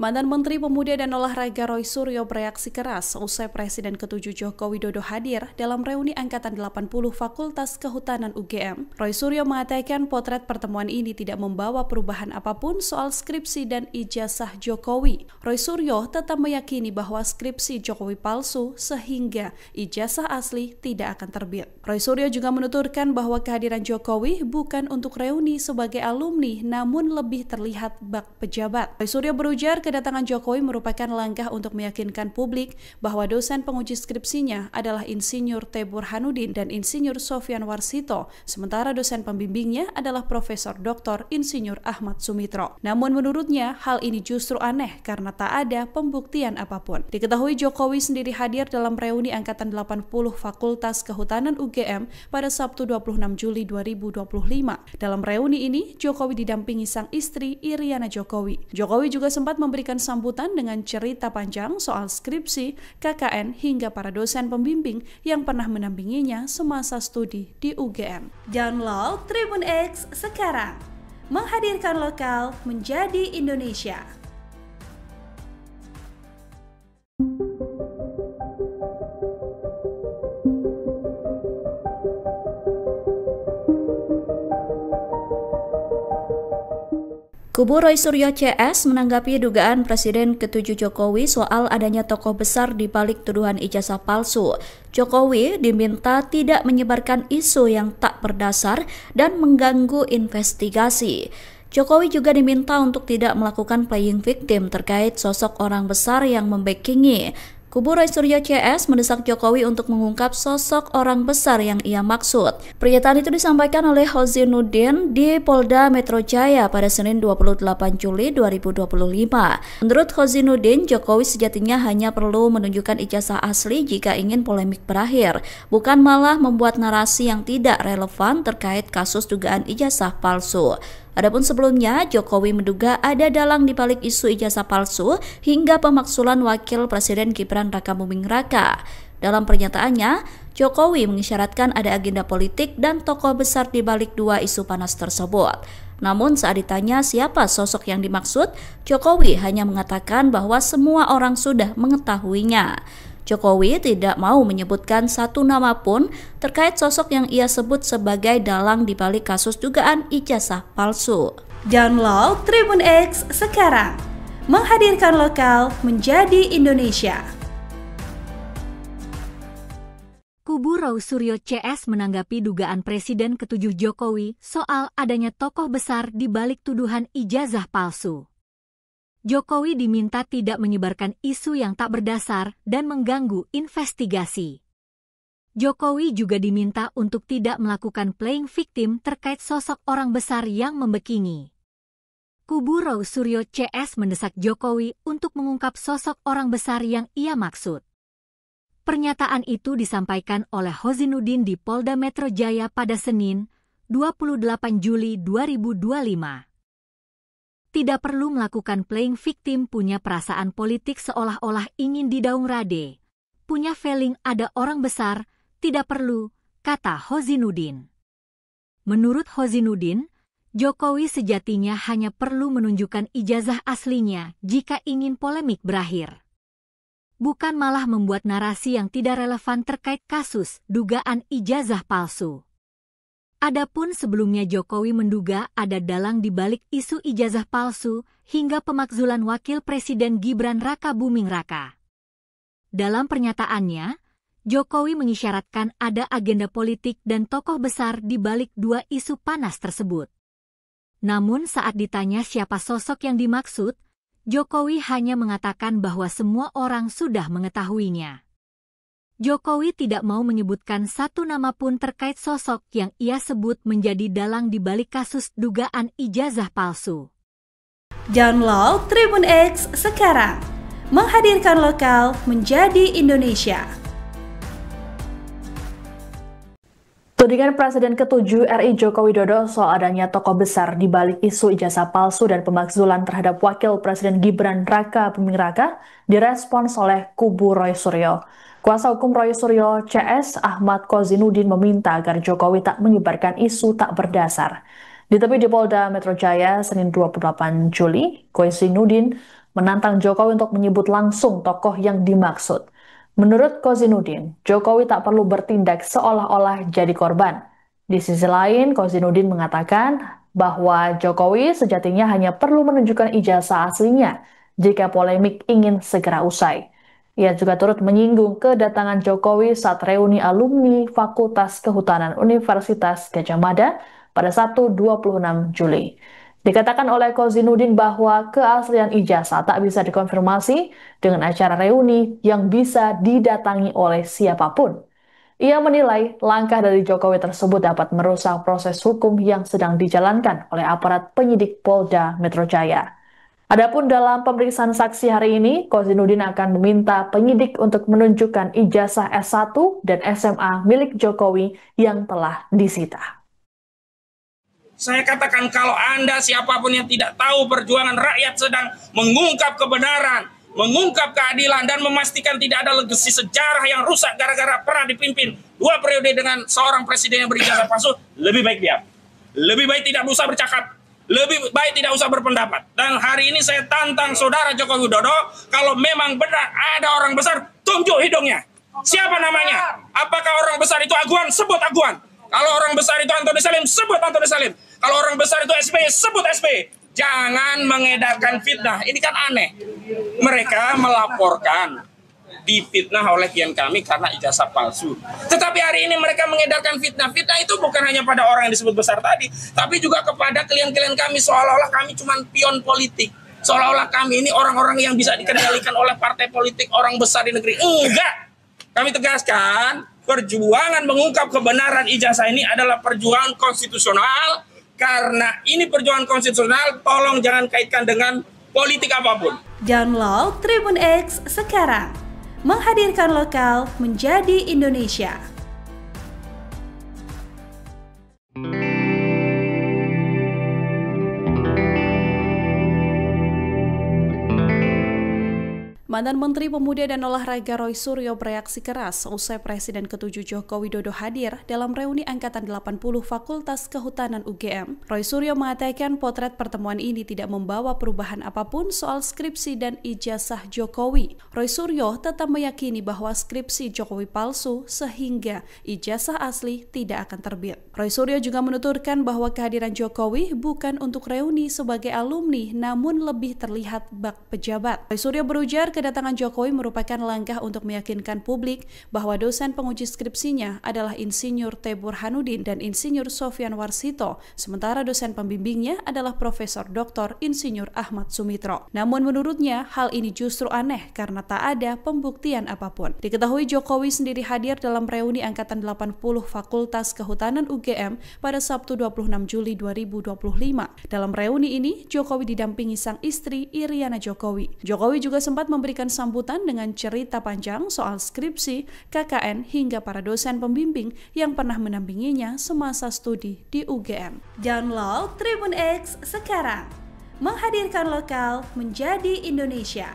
Mantan Menteri Pemuda dan Olahraga Roy Suryo bereaksi keras usai Presiden ke-7 Joko Widodo hadir dalam reuni Angkatan 80 Fakultas Kehutanan UGM. Roy Suryo mengatakan potret pertemuan ini tidak membawa perubahan apapun soal skripsi dan ijazah Jokowi. Roy Suryo tetap meyakini bahwa skripsi Jokowi palsu sehingga ijazah asli tidak akan terbit. Roy Suryo juga menuturkan bahwa kehadiran Jokowi bukan untuk reuni sebagai alumni namun lebih terlihat bak pejabat. Roy Suryo berujar kedatangan Jokowi merupakan langkah untuk meyakinkan publik bahwa dosen penguji skripsinya adalah Insinyur T. Burhanuddin dan Insinyur Sofyan Warsito, sementara dosen pembimbingnya adalah Profesor Dr. Insinyur Ahmad Sumitro. Namun menurutnya hal ini justru aneh karena tak ada pembuktian apapun. Diketahui Jokowi sendiri hadir dalam reuni Angkatan 80 Fakultas Kehutanan UGM pada Sabtu 26 Juli 2025. Dalam reuni ini, Jokowi didampingi sang istri Iriana Jokowi. Jokowi juga sempat memberikan sambutan dengan cerita panjang soal skripsi, KKN, hingga para dosen pembimbing yang pernah mendampinginya semasa studi di UGM. Download Tribun X sekarang, menghadirkan lokal menjadi Indonesia. Kubu Roy Suryo CS menanggapi dugaan Presiden ke-7 Jokowi soal adanya tokoh besar di balik tuduhan ijazah palsu. Jokowi diminta tidak menyebarkan isu yang tak berdasar dan mengganggu investigasi. Jokowi juga diminta untuk tidak melakukan playing victim terkait sosok orang besar yang membackingi. Kubu Roy Suryo CS mendesak Jokowi untuk mengungkap sosok orang besar yang ia maksud. Pernyataan itu disampaikan oleh Hozinuddin di Polda Metro Jaya pada Senin 28 Juli 2025. Menurut Hozinuddin, Jokowi sejatinya hanya perlu menunjukkan ijazah asli jika ingin polemik berakhir, bukan malah membuat narasi yang tidak relevan terkait kasus dugaan ijazah palsu. Adapun sebelumnya, Jokowi menduga ada dalang di balik isu ijazah palsu hingga pemakzulan Wakil Presiden Gibran Rakabuming Raka. Dalam pernyataannya, Jokowi mengisyaratkan ada agenda politik dan tokoh besar di balik dua isu panas tersebut. Namun saat ditanya siapa sosok yang dimaksud, Jokowi hanya mengatakan bahwa semua orang sudah mengetahuinya. Jokowi tidak mau menyebutkan satu nama pun terkait sosok yang ia sebut sebagai dalang di balik kasus dugaan ijazah palsu. Download Tribun X sekarang, menghadirkan lokal menjadi Indonesia. Kubu Roy Suryo CS menanggapi dugaan Presiden ke-7 Jokowi soal adanya tokoh besar di balik tuduhan ijazah palsu. Jokowi diminta tidak menyebarkan isu yang tak berdasar dan mengganggu investigasi. Jokowi juga diminta untuk tidak melakukan playing victim terkait sosok orang besar yang membackingi. Kubu Roy Suryo CS mendesak Jokowi untuk mengungkap sosok orang besar yang ia maksud. Pernyataan itu disampaikan oleh Hozinuddin di Polda Metro Jaya pada Senin, 28 Juli 2025. Tidak perlu melakukan playing victim, punya perasaan politik seolah-olah ingin didaung rade. Punya feeling ada orang besar, tidak perlu, kata Hozinuddin. Menurut Hozinuddin, Jokowi sejatinya hanya perlu menunjukkan ijazah aslinya jika ingin polemik berakhir. Bukan malah membuat narasi yang tidak relevan terkait kasus dugaan ijazah palsu. Adapun sebelumnya Jokowi menduga ada dalang di balik isu ijazah palsu hingga pemakzulan Wakil Presiden Gibran Rakabuming Raka. Dalam pernyataannya, Jokowi mengisyaratkan ada agenda politik dan tokoh besar di balik dua isu panas tersebut. Namun saat ditanya siapa sosok yang dimaksud, Jokowi hanya mengatakan bahwa semua orang sudah mengetahuinya. Jokowi tidak mau menyebutkan satu nama pun terkait sosok yang ia sebut menjadi dalang di balik kasus dugaan ijazah palsu. Download Tribun X sekarang, menghadirkan lokal menjadi Indonesia. Tudingan Presiden ke-7 RI Joko Widodo soal adanya tokoh besar di balik isu ijazah palsu dan pemakzulan terhadap Wakil Presiden Gibran Rakabuming Raka direspons oleh kubu Roy Suryo. Kuasa hukum Roy Suryo CS Ahmad Hozinuddin meminta agar Jokowi tak menyebarkan isu tak berdasar. Ditemui di Polda Metro Jaya Senin 28 Juli, Hozinuddin menantang Jokowi untuk menyebut langsung tokoh yang dimaksud. Menurut Kozinudin, Jokowi tak perlu bertindak seolah-olah jadi korban. Di sisi lain, Kozinudin mengatakan bahwa Jokowi sejatinya hanya perlu menunjukkan ijazah aslinya jika polemik ingin segera usai. Ia juga turut menyinggung kedatangan Jokowi saat reuni alumni Fakultas Kehutanan Universitas Gadjah Mada pada Sabtu 26 Juli. Dikatakan oleh Kozinudin bahwa keaslian ijazah tak bisa dikonfirmasi dengan acara reuni yang bisa didatangi oleh siapapun. Ia menilai langkah dari Jokowi tersebut dapat merusak proses hukum yang sedang dijalankan oleh aparat penyidik Polda Metro Jaya. Adapun dalam pemeriksaan saksi hari ini, Kozinudin akan meminta penyidik untuk menunjukkan ijazah S1 dan SMA milik Jokowi yang telah disita. Saya katakan kalau Anda siapapun yang tidak tahu perjuangan rakyat sedang mengungkap kebenaran, mengungkap keadilan, dan memastikan tidak ada legasi sejarah yang rusak gara-gara pernah dipimpin 2 periode dengan seorang presiden yang berijazah palsu, lebih baik diam. Lebih baik tidak usah bercakap, lebih baik tidak usah berpendapat. Dan hari ini saya tantang saudara Joko Widodo, kalau memang benar ada orang besar, tunjuk hidungnya. Siapa namanya? Apakah orang besar itu Aguan? Sebut Aguan. Kalau orang besar itu Antoni Salim, sebut Antoni Salim. Kalau orang besar itu SBY, sebut SBY. Jangan mengedarkan fitnah. Ini kan aneh. Mereka melaporkan difitnah oleh klien kami karena ijazah palsu. Tetapi hari ini mereka mengedarkan fitnah. Fitnah itu bukan hanya pada orang yang disebut besar tadi, tapi juga kepada klien-klien kami, seolah-olah kami cuma pion politik. Seolah-olah kami ini orang-orang yang bisa dikendalikan oleh partai politik, orang besar di negeri. Enggak. Kami tegaskan, perjuangan mengungkap kebenaran ijazah ini adalah perjuangan konstitusional. Karena ini perjuangan konstitusional, tolong jangan kaitkan dengan politik apapun. Download Tribun X sekarang. Menghadirkan lokal menjadi Indonesia. Mantan Menteri Pemuda dan Olahraga Roy Suryo bereaksi keras usai Presiden ke-7 Joko Widodo hadir dalam reuni Angkatan 80 Fakultas Kehutanan UGM. Roy Suryo mengatakan potret pertemuan ini tidak membawa perubahan apapun soal skripsi dan ijazah Jokowi. Roy Suryo tetap meyakini bahwa skripsi Jokowi palsu sehingga ijazah asli tidak akan terbit. Roy Suryo juga menuturkan bahwa kehadiran Jokowi bukan untuk reuni sebagai alumni namun lebih terlihat bak pejabat. Roy Suryo berujar kedatangan Jokowi merupakan langkah untuk meyakinkan publik bahwa dosen penguji skripsinya adalah Insinyur T. Burhanuddin dan Insinyur Sofyan Warsito, sementara dosen pembimbingnya adalah Profesor Dr. Insinyur Ahmad Sumitro. Namun menurutnya hal ini justru aneh karena tak ada pembuktian apapun. Diketahui Jokowi sendiri hadir dalam reuni Angkatan 80 Fakultas Kehutanan UGM pada Sabtu 26 Juli 2025. Dalam reuni ini, Jokowi didampingi sang istri Iriana Jokowi. Jokowi juga sempat memberikan sambutan dengan cerita panjang soal skripsi, KKN, hingga para dosen pembimbing yang pernah mendampinginya semasa studi di UGM. Download Tribun X sekarang. Menghadirkan lokal menjadi Indonesia.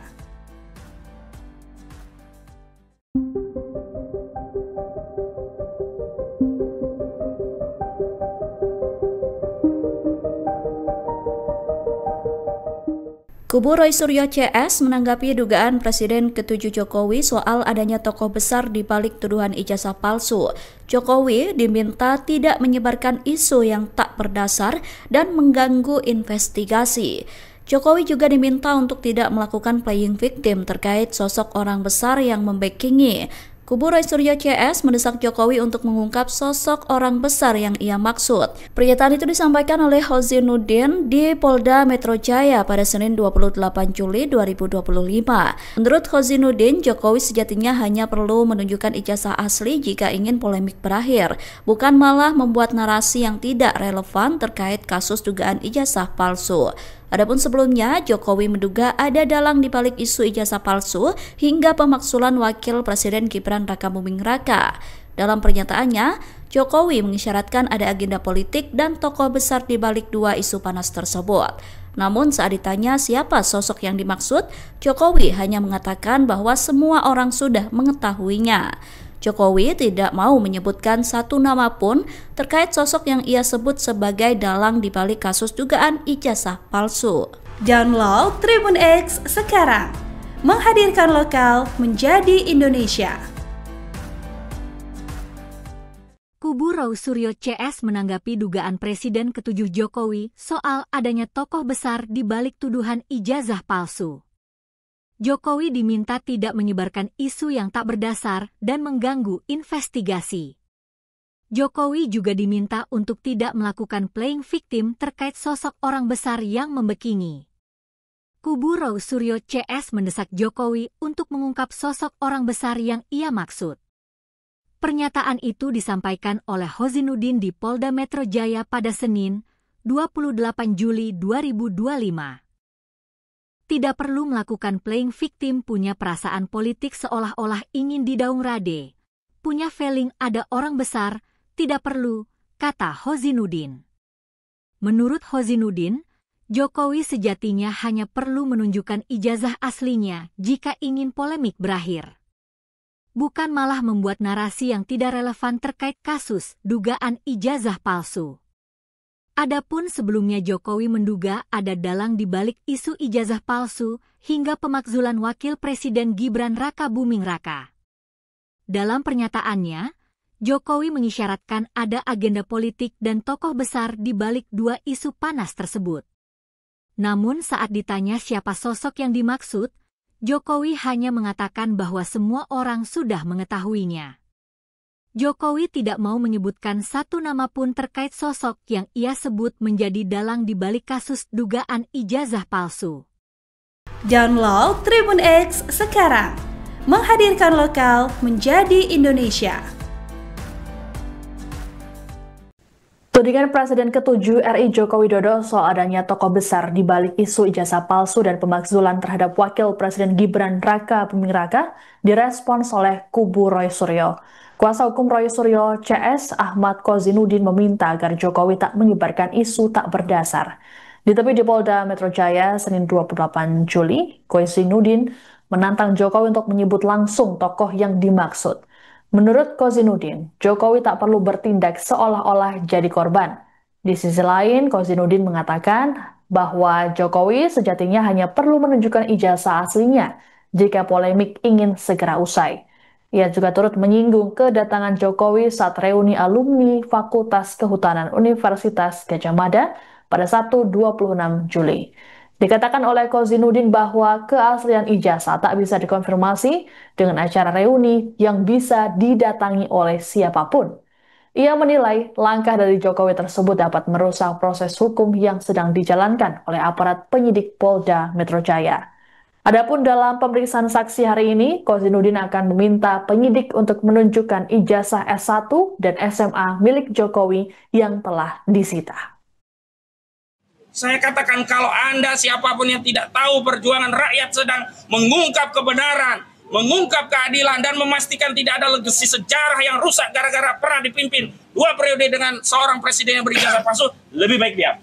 Kubu Roy Suryo CS menanggapi dugaan Presiden ke-7 Jokowi soal adanya tokoh besar di balik tuduhan ijazah palsu. Jokowi diminta tidak menyebarkan isu yang tak berdasar dan mengganggu investigasi. Jokowi juga diminta untuk tidak melakukan playing victim terkait sosok orang besar yang membackingi. Kubu Roy Suryo CS mendesak Jokowi untuk mengungkap sosok orang besar yang ia maksud. Pernyataan itu disampaikan oleh Kozinudin di Polda Metro Jaya pada Senin 28 Juli 2025. Menurut Kozinudin, Jokowi sejatinya hanya perlu menunjukkan ijazah asli jika ingin polemik berakhir, bukan malah membuat narasi yang tidak relevan terkait kasus dugaan ijazah palsu. Adapun sebelumnya, Jokowi menduga ada dalang di balik isu ijazah palsu hingga pemakzulan Wakil Presiden Gibran Rakabuming Raka. Dalam pernyataannya, Jokowi mengisyaratkan ada agenda politik dan tokoh besar di balik dua isu panas tersebut. Namun saat ditanya siapa sosok yang dimaksud, Jokowi hanya mengatakan bahwa semua orang sudah mengetahuinya. Jokowi tidak mau menyebutkan satu nama pun terkait sosok yang ia sebut sebagai dalang di balik kasus dugaan ijazah palsu. Download Tribun X sekarang, menghadirkan lokal menjadi Indonesia. Kubu Roy Suryo CS menanggapi dugaan Presiden ke-7 Jokowi soal adanya tokoh besar di balik tuduhan ijazah palsu. Jokowi diminta tidak menyebarkan isu yang tak berdasar dan mengganggu investigasi. Jokowi juga diminta untuk tidak melakukan playing victim terkait sosok orang besar yang membekini. Kubu Roy Suryo CS mendesak Jokowi untuk mengungkap sosok orang besar yang ia maksud. Pernyataan itu disampaikan oleh Hozinuddin di Polda Metro Jaya pada Senin, 28 Juli 2025. Tidak perlu melakukan playing victim, punya perasaan politik seolah-olah ingin didaung rade. Punya feeling ada orang besar, tidak perlu, kata Hozinuddin. Menurut Hozinuddin, Jokowi sejatinya hanya perlu menunjukkan ijazah aslinya jika ingin polemik berakhir. Bukan malah membuat narasi yang tidak relevan terkait kasus dugaan ijazah palsu. Adapun sebelumnya Jokowi menduga ada dalang di balik isu ijazah palsu hingga pemakzulan Wakil Presiden Gibran Raka Buming Raka. Dalam pernyataannya, Jokowi mengisyaratkan ada agenda politik dan tokoh besar di balik dua isu panas tersebut. Namun saat ditanya siapa sosok yang dimaksud, Jokowi hanya mengatakan bahwa semua orang sudah mengetahuinya. Jokowi tidak mau menyebutkan satu nama pun terkait sosok yang ia sebut menjadi dalang di balik kasus dugaan ijazah palsu. Download Tribun X sekarang, menghadirkan lokal menjadi Indonesia. Tudingan Presiden ke-7 RI Joko Widodo soal adanya tokoh besar di balik isu ijazah palsu dan pemakzulan terhadap Wakil Presiden Gibran Raka Buming Raka direspons oleh kubu Roy Suryo. Kuasa hukum Roy Suryo CS Ahmad Kozinuddin meminta agar Jokowi tak menyebarkan isu tak berdasar. Ditemui di Polda Metro Jaya Senin 28 Juli, Kozinuddin menantang Jokowi untuk menyebut langsung tokoh yang dimaksud. Menurut Kozinuddin, Jokowi tak perlu bertindak seolah-olah jadi korban. Di sisi lain, Kozinuddin mengatakan bahwa Jokowi sejatinya hanya perlu menunjukkan ijazah aslinya jika polemik ingin segera usai. Ia juga turut menyinggung kedatangan Jokowi saat reuni alumni Fakultas Kehutanan Universitas Gadjah Mada pada Sabtu 26 Juli. Dikatakan oleh Kozinuddin bahwa keaslian ijazah tak bisa dikonfirmasi dengan acara reuni yang bisa didatangi oleh siapapun. Ia menilai langkah dari Jokowi tersebut dapat merusak proses hukum yang sedang dijalankan oleh aparat penyidik Polda Metro Jaya. Adapun dalam pemeriksaan saksi hari ini, Kozinuddin akan meminta penyidik untuk menunjukkan ijazah S1 dan SMA milik Jokowi yang telah disita. Saya katakan kalau Anda siapapun yang tidak tahu perjuangan rakyat sedang mengungkap kebenaran, mengungkap keadilan, dan memastikan tidak ada legasi sejarah yang rusak gara-gara pernah dipimpin 2 periode dengan seorang presiden yang berijazah palsu, lebih baik diam.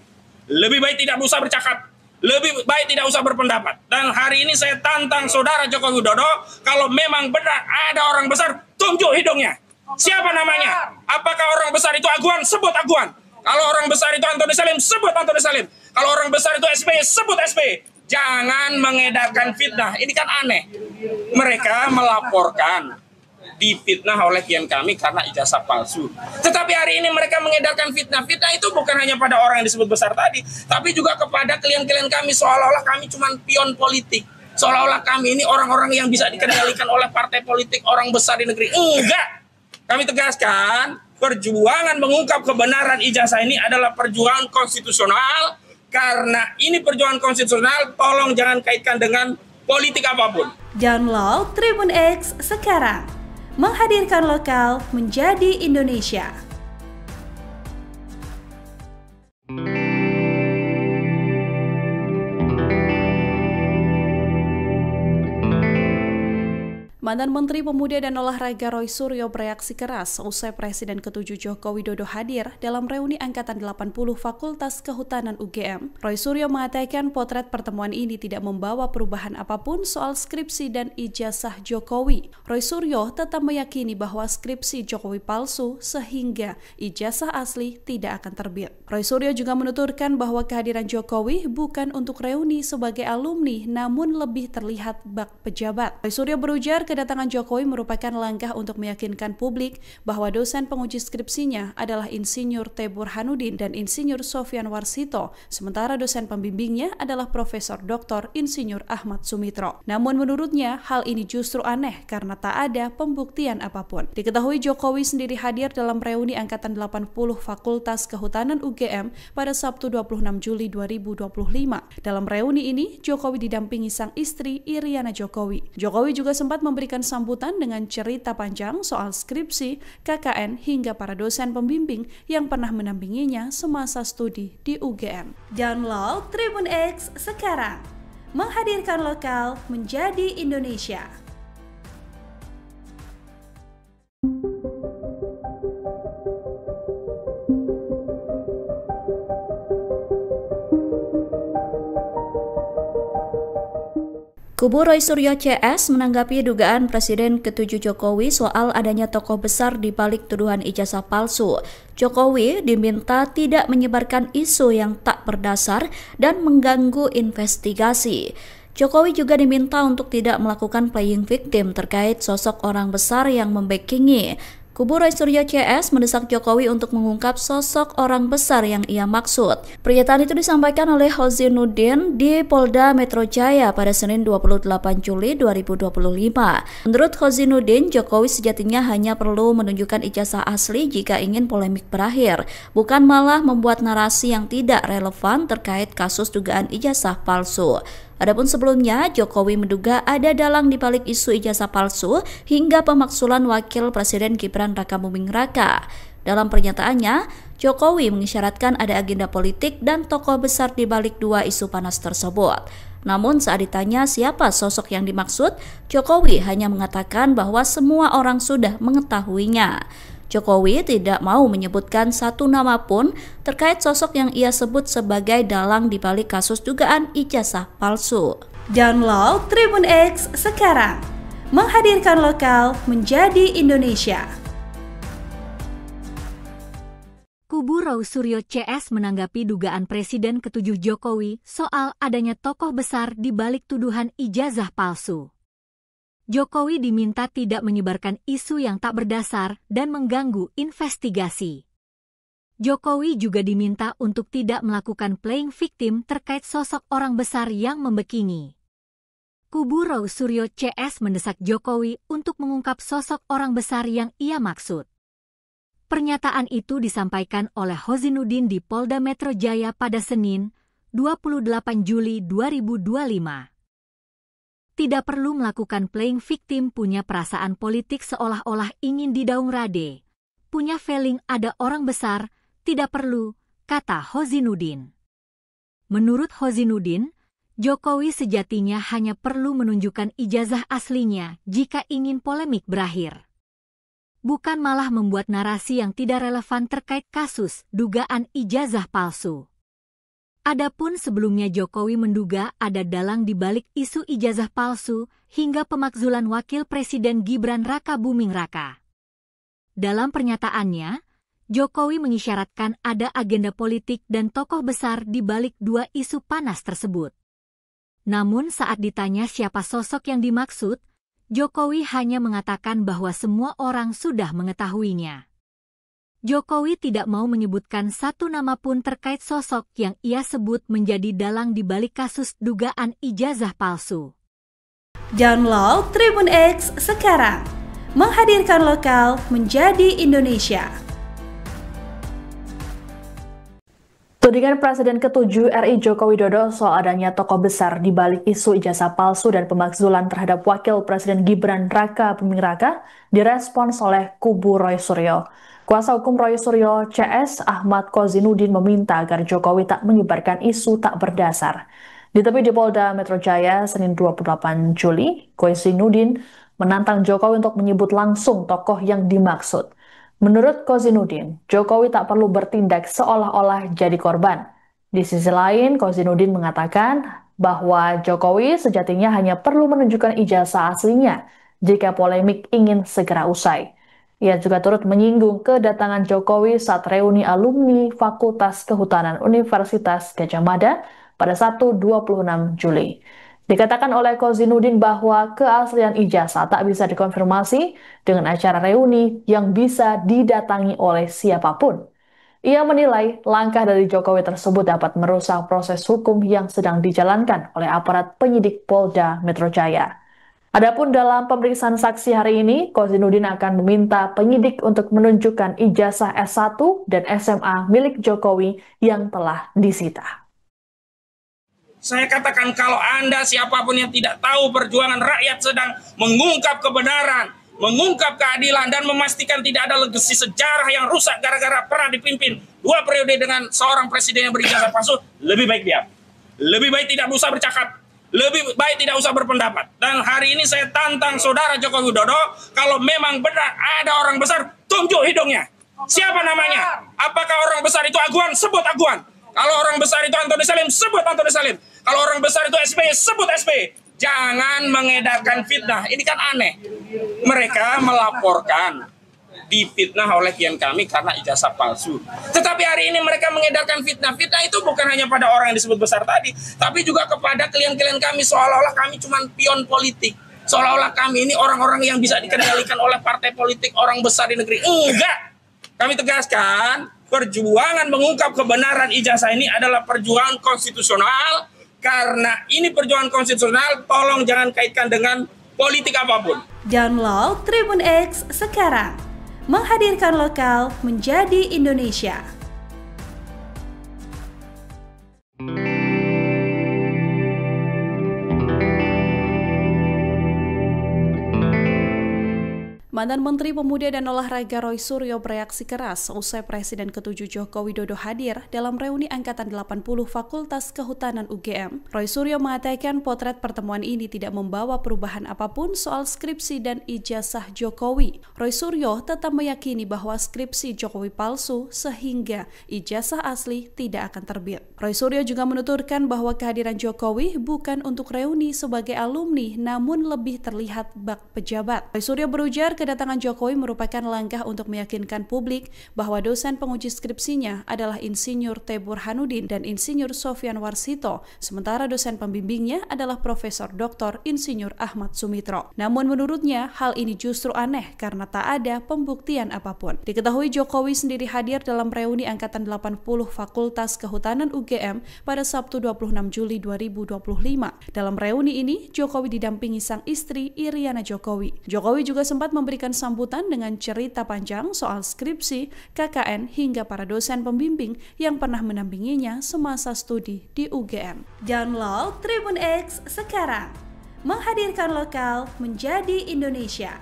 Lebih baik tidak usah bercakap. Lebih baik tidak usah berpendapat. Dan hari ini saya tantang saudara Joko Widodo, kalau memang benar ada orang besar, tunjuk hidungnya. Siapa namanya? Apakah orang besar itu Aguan? Sebut Aguan. Kalau orang besar itu Antoni Salim, sebut Antoni Salim. Kalau orang besar itu SBY, sebut SBY. Jangan mengedarkan fitnah. Ini kan aneh. Mereka melaporkan difitnah oleh klien kami karena ijazah palsu. Tetapi hari ini mereka mengedarkan fitnah. Fitnah itu bukan hanya pada orang yang disebut besar tadi, tapi juga kepada klien-klien kami, seolah-olah kami cuma pion politik. Seolah-olah kami ini orang-orang yang bisa dikendalikan oleh partai politik, orang besar di negeri. Enggak. Kami tegaskan, perjuangan mengungkap kebenaran ijazah ini adalah perjuangan konstitusional. Karena ini perjuangan konstitusional, tolong jangan kaitkan dengan politik apapun. Download Tribun X sekarang, menghadirkan lokal menjadi Indonesia. Mantan Menteri Pemuda dan Olahraga Roy Suryo bereaksi keras usai Presiden ke-7 Joko Widodo hadir dalam reuni Angkatan 80 Fakultas Kehutanan UGM. Roy Suryo mengatakan potret pertemuan ini tidak membawa perubahan apapun soal skripsi dan ijazah Jokowi. Roy Suryo tetap meyakini bahwa skripsi Jokowi palsu sehingga ijazah asli tidak akan terbit. Roy Suryo juga menuturkan bahwa kehadiran Jokowi bukan untuk reuni sebagai alumni namun lebih terlihat bak pejabat. Roy Suryo berujar kedatangan Jokowi merupakan langkah untuk meyakinkan publik bahwa dosen penguji skripsinya adalah Insinyur T. Burhanuddin dan Insinyur Sofyan Warsito, sementara dosen pembimbingnya adalah Profesor Dr. Insinyur Ahmad Sumitro. Namun menurutnya hal ini justru aneh karena tak ada pembuktian apapun. Diketahui Jokowi sendiri hadir dalam reuni Angkatan 80 Fakultas Kehutanan UGM pada Sabtu 26 Juli 2025. Dalam reuni ini, Jokowi didampingi sang istri Iriana Jokowi. Jokowi juga sempat memberikan sambutan dengan cerita panjang soal skripsi, KKN, hingga para dosen pembimbing yang pernah mendampinginya semasa studi di UGM. Download Tribun X sekarang, menghadirkan lokal menjadi Indonesia. Kubu Roy Suryo CS menanggapi dugaan Presiden ke-7 Jokowi soal adanya tokoh besar di balik tuduhan ijazah palsu. Jokowi diminta tidak menyebarkan isu yang tak berdasar dan mengganggu investigasi. Jokowi juga diminta untuk tidak melakukan playing victim terkait sosok orang besar yang membackingi. Kubu Roy Suryo CS mendesak Jokowi untuk mengungkap sosok orang besar yang ia maksud. Pernyataan itu disampaikan oleh Hozinuddin di Polda Metro Jaya pada Senin 28 Juli 2025. Menurut Hozinuddin, Jokowi sejatinya hanya perlu menunjukkan ijazah asli jika ingin polemik berakhir, bukan malah membuat narasi yang tidak relevan terkait kasus dugaan ijazah palsu. Adapun sebelumnya, Jokowi menduga ada dalang di balik isu ijazah palsu hingga pemakzulan Wakil Presiden Gibran Rakabuming Raka. Dalam pernyataannya, Jokowi mengisyaratkan ada agenda politik dan tokoh besar di balik dua isu panas tersebut. Namun saat ditanya siapa sosok yang dimaksud, Jokowi hanya mengatakan bahwa semua orang sudah mengetahuinya. Jokowi tidak mau menyebutkan satu nama pun terkait sosok yang ia sebut sebagai dalang di balik kasus dugaan ijazah palsu. Download Tribun X sekarang, menghadirkan lokal menjadi Indonesia. Kubu Roy Suryo CS menanggapi dugaan Presiden ke-7 Jokowi soal adanya tokoh besar di balik tuduhan ijazah palsu. Jokowi diminta tidak menyebarkan isu yang tak berdasar dan mengganggu investigasi. Jokowi juga diminta untuk tidak melakukan playing victim terkait sosok orang besar yang membackingi. Kubu Roy Suryo CS mendesak Jokowi untuk mengungkap sosok orang besar yang ia maksud. Pernyataan itu disampaikan oleh Hozinuddin di Polda Metro Jaya pada Senin, 28 Juli 2025. Tidak perlu melakukan playing victim, punya perasaan politik seolah-olah ingin didaung rade. Punya feeling ada orang besar, tidak perlu, kata Hozinuddin. Menurut Hozinuddin, Jokowi sejatinya hanya perlu menunjukkan ijazah aslinya jika ingin polemik berakhir. Bukan malah membuat narasi yang tidak relevan terkait kasus dugaan ijazah palsu. Adapun sebelumnya Jokowi menduga ada dalang di balik isu ijazah palsu hingga pemakzulan Wakil Presiden Gibran Rakabuming Raka. Dalam pernyataannya, Jokowi mengisyaratkan ada agenda politik dan tokoh besar di balik dua isu panas tersebut. Namun saat ditanya siapa sosok yang dimaksud, Jokowi hanya mengatakan bahwa semua orang sudah mengetahuinya. Jokowi tidak mau menyebutkan satu nama pun terkait sosok yang ia sebut menjadi dalang di balik kasus dugaan ijazah palsu. Download Tribun X sekarang, menghadirkan lokal menjadi Indonesia. Tudingan Presiden ke-7 RI Joko Widodo soal adanya tokoh besar di balik isu ijazah palsu dan pemakzulan terhadap Wakil Presiden Gibran Rakabuming Raka direspons oleh kubu Roy Suryo. Kuasa hukum Roy Suryo CS Ahmad Hozinuddin meminta agar Jokowi tak menyebarkan isu tak berdasar. Ditemui di Polda Metro Jaya Senin 28 Juli, Hozinuddin menantang Jokowi untuk menyebut langsung tokoh yang dimaksud. Menurut Kozinudin, Jokowi tak perlu bertindak seolah-olah jadi korban. Di sisi lain, Kozinudin mengatakan bahwa Jokowi sejatinya hanya perlu menunjukkan ijazah aslinya jika polemik ingin segera usai. Ia juga turut menyinggung kedatangan Jokowi saat reuni alumni Fakultas Kehutanan Universitas Gadjah Mada pada Sabtu 26 Juli. Dikatakan oleh Kozinudin bahwa keaslian ijazah tak bisa dikonfirmasi dengan acara reuni yang bisa didatangi oleh siapapun. Ia menilai langkah dari Jokowi tersebut dapat merusak proses hukum yang sedang dijalankan oleh aparat penyidik Polda Metro Jaya. Adapun dalam pemeriksaan saksi hari ini, Kozinudin akan meminta penyidik untuk menunjukkan ijazah S1 dan SMA milik Jokowi yang telah disita. Saya katakan kalau Anda siapapun yang tidak tahu perjuangan rakyat sedang mengungkap kebenaran, mengungkap keadilan, dan memastikan tidak ada legasi sejarah yang rusak gara-gara pernah dipimpin 2 periode dengan seorang presiden yang berijazah palsu, lebih baik diam. Lebih baik tidak usah bercakap, lebih baik tidak usah berpendapat. Dan hari ini saya tantang saudara Joko Widodo, kalau memang benar ada orang besar, tunjuk hidungnya. Siapa namanya? Apakah orang besar itu Aguan? Sebut Aguan. Kalau orang besar itu Antoni Salim, sebut Antoni Salim. Kalau orang besar itu SBY, sebut SBY. Jangan mengedarkan fitnah. Ini kan aneh. Mereka melaporkan difitnah oleh klien kami karena ijazah palsu. Tetapi hari ini mereka mengedarkan fitnah. Fitnah itu bukan hanya pada orang yang disebut besar tadi, tapi juga kepada klien-klien kami, seolah-olah kami cuma pion politik. Seolah-olah kami ini orang-orang yang bisa dikendalikan oleh partai politik, orang besar di negeri. Enggak. Kami tegaskan, perjuangan mengungkap kebenaran ijazah ini adalah perjuangan konstitusional. Karena ini perjuangan konstitusional, tolong jangan kaitkan dengan politik apapun. Download Tribun X sekarang. Menghadirkan lokal menjadi Indonesia. Mantan Menteri Pemuda dan Olahraga Roy Suryo bereaksi keras usai Presiden ke-7 Joko Widodo hadir dalam reuni Angkatan 80 Fakultas Kehutanan UGM. Roy Suryo mengatakan potret pertemuan ini tidak membawa perubahan apapun soal skripsi dan ijazah Jokowi. Roy Suryo tetap meyakini bahwa skripsi Jokowi palsu sehingga ijazah asli tidak akan terbit. Roy Suryo juga menuturkan bahwa kehadiran Jokowi bukan untuk reuni sebagai alumni namun lebih terlihat bak pejabat. Roy Suryo berujar kedatangan Jokowi merupakan langkah untuk meyakinkan publik bahwa dosen penguji skripsinya adalah Insinyur T. Burhanuddin dan Insinyur Sofyan Warsito, sementara dosen pembimbingnya adalah Profesor Dr. Insinyur Ahmad Sumitro. Namun menurutnya hal ini justru aneh karena tak ada pembuktian apapun. Diketahui Jokowi sendiri hadir dalam reuni Angkatan 80 Fakultas Kehutanan UGM pada Sabtu 26 Juli 2025. Dalam reuni ini, Jokowi didampingi sang istri Iriana Jokowi. Jokowi juga sempat memberikan sambutan dengan cerita panjang soal skripsi, KKN, hingga para dosen pembimbing yang pernah mendampinginya semasa studi di UGM. Download Tribun X sekarang. Menghadirkan lokal menjadi Indonesia.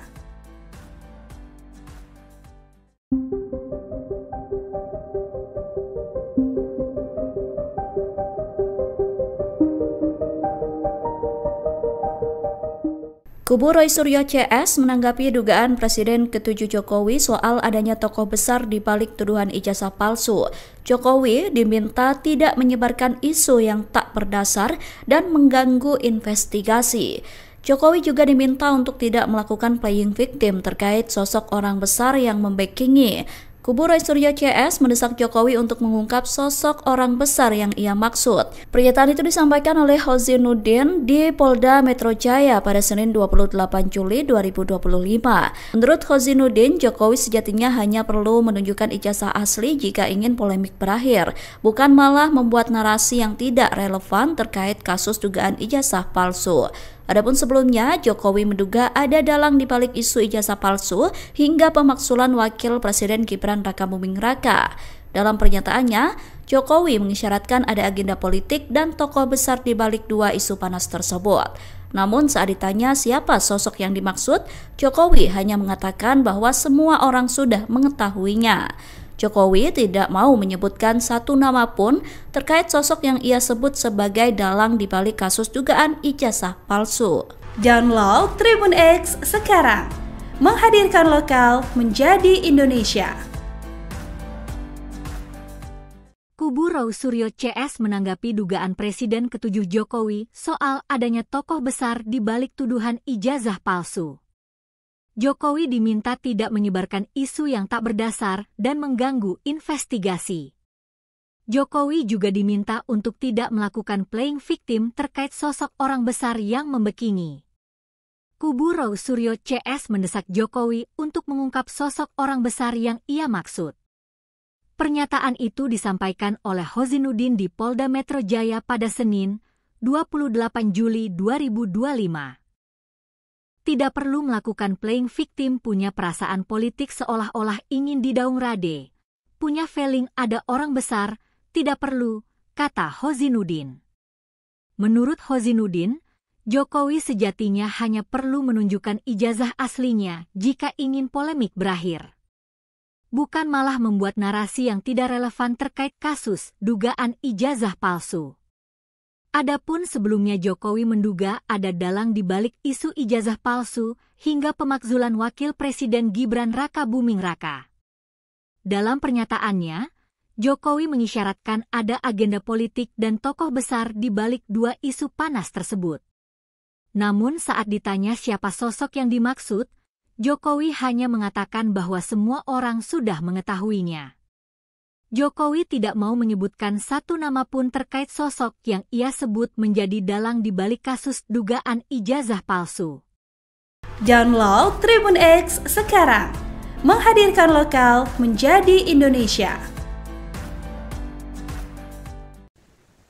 Kubu Roy Suryo CS menanggapi dugaan Presiden ke-7 Jokowi soal adanya tokoh besar di balik tuduhan ijazah palsu. Jokowi diminta tidak menyebarkan isu yang tak berdasar dan mengganggu investigasi. Jokowi juga diminta untuk tidak melakukan playing victim terkait sosok orang besar yang membackingi. Kubu Roy Suryo CS mendesak Jokowi untuk mengungkap sosok orang besar yang ia maksud. Pernyataan itu disampaikan oleh Kozinudin di Polda Metro Jaya pada Senin 28 Juli 2025. Menurut Kozinudin, Jokowi sejatinya hanya perlu menunjukkan ijazah asli jika ingin polemik berakhir, bukan malah membuat narasi yang tidak relevan terkait kasus dugaan ijazah palsu. Adapun sebelumnya, Jokowi menduga ada dalang di balik isu ijazah palsu hingga pemakzulan Wakil Presiden Gibran Rakabuming Raka. Dalam pernyataannya, Jokowi mengisyaratkan ada agenda politik dan tokoh besar di balik dua isu panas tersebut. Namun saat ditanya siapa sosok yang dimaksud, Jokowi hanya mengatakan bahwa semua orang sudah mengetahuinya. Jokowi tidak mau menyebutkan satu nama pun terkait sosok yang ia sebut sebagai dalang di balik kasus dugaan ijazah palsu. Download Tribun X sekarang, menghadirkan lokal menjadi Indonesia. Kubu Roysuryo CS menanggapi dugaan Presiden ke-7 Jokowi soal adanya tokoh besar di balik tuduhan ijazah palsu. Jokowi diminta tidak menyebarkan isu yang tak berdasar dan mengganggu investigasi. Jokowi juga diminta untuk tidak melakukan playing victim terkait sosok orang besar yang membekini. Kubu Roysuryo CS mendesak Jokowi untuk mengungkap sosok orang besar yang ia maksud. Pernyataan itu disampaikan oleh Hozinuddin di Polda Metro Jaya pada Senin, 28 Juli 2025. Tidak perlu melakukan playing victim, punya perasaan politik seolah-olah ingin didaung rade. Punya feeling ada orang besar, tidak perlu, kata Hozinuddin. Menurut Hozinuddin, Jokowi sejatinya hanya perlu menunjukkan ijazah aslinya jika ingin polemik berakhir. Bukan malah membuat narasi yang tidak relevan terkait kasus dugaan ijazah palsu. Adapun sebelumnya Jokowi menduga ada dalang di balik isu ijazah palsu hingga pemakzulan Wakil Presiden Gibran Raka Buming Raka. Dalam pernyataannya, Jokowi mengisyaratkan ada agenda politik dan tokoh besar di balik dua isu panas tersebut. Namun saat ditanya siapa sosok yang dimaksud, Jokowi hanya mengatakan bahwa semua orang sudah mengetahuinya. Jokowi tidak mau menyebutkan satu nama pun terkait sosok yang ia sebut menjadi dalang di balik kasus dugaan ijazah palsu. Download Tribun X sekarang, menghadirkan lokal menjadi Indonesia.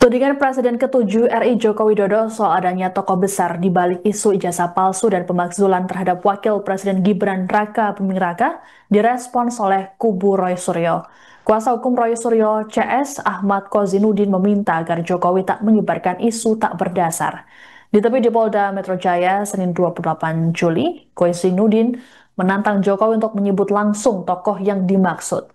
Tudingan Presiden ke-7 RI Joko Widodo soal adanya tokoh besar di balik isu ijazah palsu dan pemakzulan terhadap Wakil Presiden Gibran Raka Buming Raka direspons oleh kubu Roysuryo. Kuasa hukum Roysuryo CS Ahmad Kozinuddin meminta agar Jokowi tak menyebarkan isu tak berdasar. Ditemui di Polda Metro Jaya Senin 28 Juli, Kozinuddin menantang Jokowi untuk menyebut langsung tokoh yang dimaksud.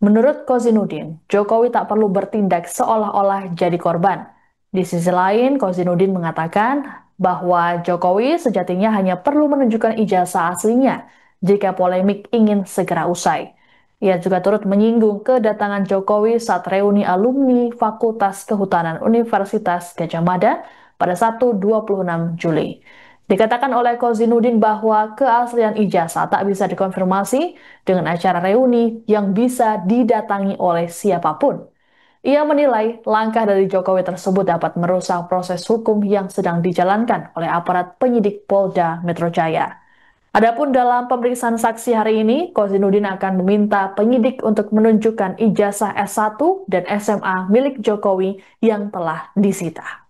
Menurut Kozinuddin, Jokowi tak perlu bertindak seolah-olah jadi korban. Di sisi lain, Kozinuddin mengatakan bahwa Jokowi sejatinya hanya perlu menunjukkan ijazah aslinya jika polemik ingin segera usai. Ia juga turut menyinggung kedatangan Jokowi saat reuni alumni Fakultas Kehutanan Universitas Gadjah Mada pada Sabtu 26 Juli. Dikatakan oleh Kozinuddin bahwa keaslian ijazah tak bisa dikonfirmasi dengan acara reuni yang bisa didatangi oleh siapapun. Ia menilai langkah dari Jokowi tersebut dapat merusak proses hukum yang sedang dijalankan oleh aparat penyidik Polda Metro Jaya. Adapun dalam pemeriksaan saksi hari ini, Kozinuddin akan meminta penyidik untuk menunjukkan ijazah S1 dan SMA milik Jokowi yang telah disita.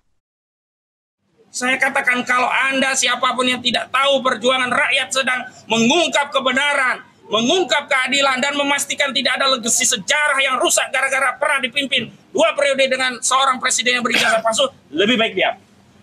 Saya katakan kalau Anda siapapun yang tidak tahu perjuangan rakyat sedang mengungkap kebenaran, mengungkap keadilan, dan memastikan tidak ada legasi sejarah yang rusak gara-gara pernah dipimpin 2 periode dengan seorang presiden yang berijazah palsu, lebih baik diam.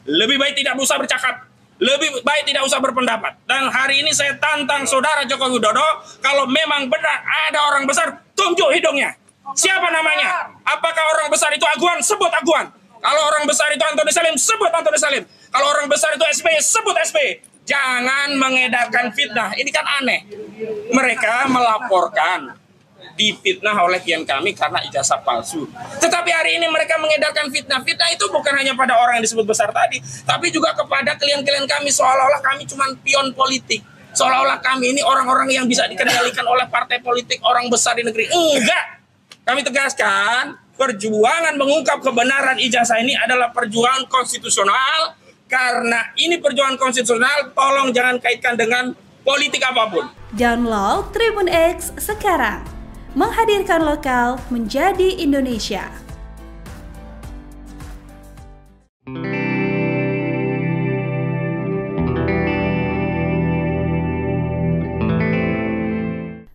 Lebih baik tidak usah bercakap, lebih baik tidak usah berpendapat. Dan hari ini saya tantang saudara Joko Widodo, kalau memang benar ada orang besar, tunjuk hidungnya. Siapa namanya? Apakah orang besar itu Aguan? Sebut Aguan. Kalau orang besar itu Antoni Salim, sebut Antoni Salim. Kalau orang besar itu SBY, sebut SBY. Jangan mengedarkan fitnah. Ini kan aneh. Mereka melaporkan difitnah oleh klien kami karena ijazah palsu. Tetapi hari ini mereka mengedarkan fitnah. Fitnah itu bukan hanya pada orang yang disebut besar tadi, tapi juga kepada klien-klien kami, seolah-olah kami cuma pion politik. Seolah-olah kami ini orang-orang yang bisa dikendalikan oleh partai politik, orang besar di negeri. Enggak. Kami tegaskan, perjuangan mengungkap kebenaran ijazah ini adalah perjuangan konstitusional. Karena ini perjuangan konstitusional, tolong jangan kaitkan dengan politik apapun. Download Tribun X sekarang, menghadirkan lokal menjadi Indonesia.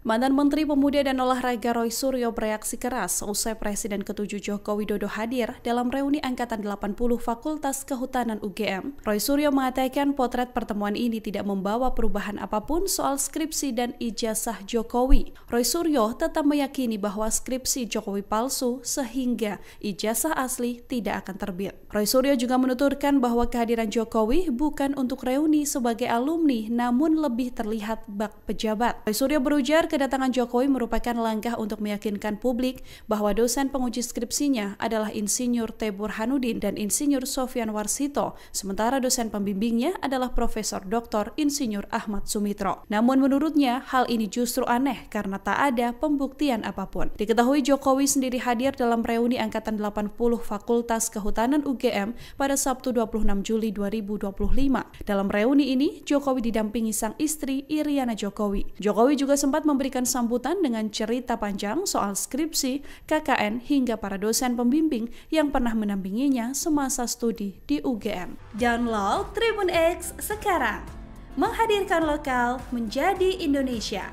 Mantan Menteri Pemuda dan Olahraga Roy Suryo bereaksi keras usai Presiden ke-7 Joko Widodo hadir dalam reuni Angkatan 80 Fakultas Kehutanan UGM. Roy Suryo mengatakan potret pertemuan ini tidak membawa perubahan apapun soal skripsi dan ijazah Jokowi. Roy Suryo tetap meyakini bahwa skripsi Jokowi palsu sehingga ijazah asli tidak akan terbit. Roy Suryo juga menuturkan bahwa kehadiran Jokowi bukan untuk reuni sebagai alumni namun lebih terlihat bak pejabat. Roy Suryo berujar kedatangan Jokowi merupakan langkah untuk meyakinkan publik bahwa dosen penguji skripsinya adalah Insinyur T. Burhanuddin dan Insinyur Sofyan Warsito, sementara dosen pembimbingnya adalah Profesor Dr. Insinyur Ahmad Sumitro. Namun menurutnya hal ini justru aneh karena tak ada pembuktian apapun. Diketahui Jokowi sendiri hadir dalam reuni Angkatan 80 Fakultas Kehutanan UGM pada Sabtu 26 Juli 2025. Dalam reuni ini, Jokowi didampingi sang istri Iriana Jokowi. Jokowi juga sempat memberikan sambutan dengan cerita panjang soal skripsi, KKN, hingga para dosen pembimbing yang pernah mendampinginya semasa studi di UGM. Download Tribun X sekarang, menghadirkan lokal menjadi Indonesia.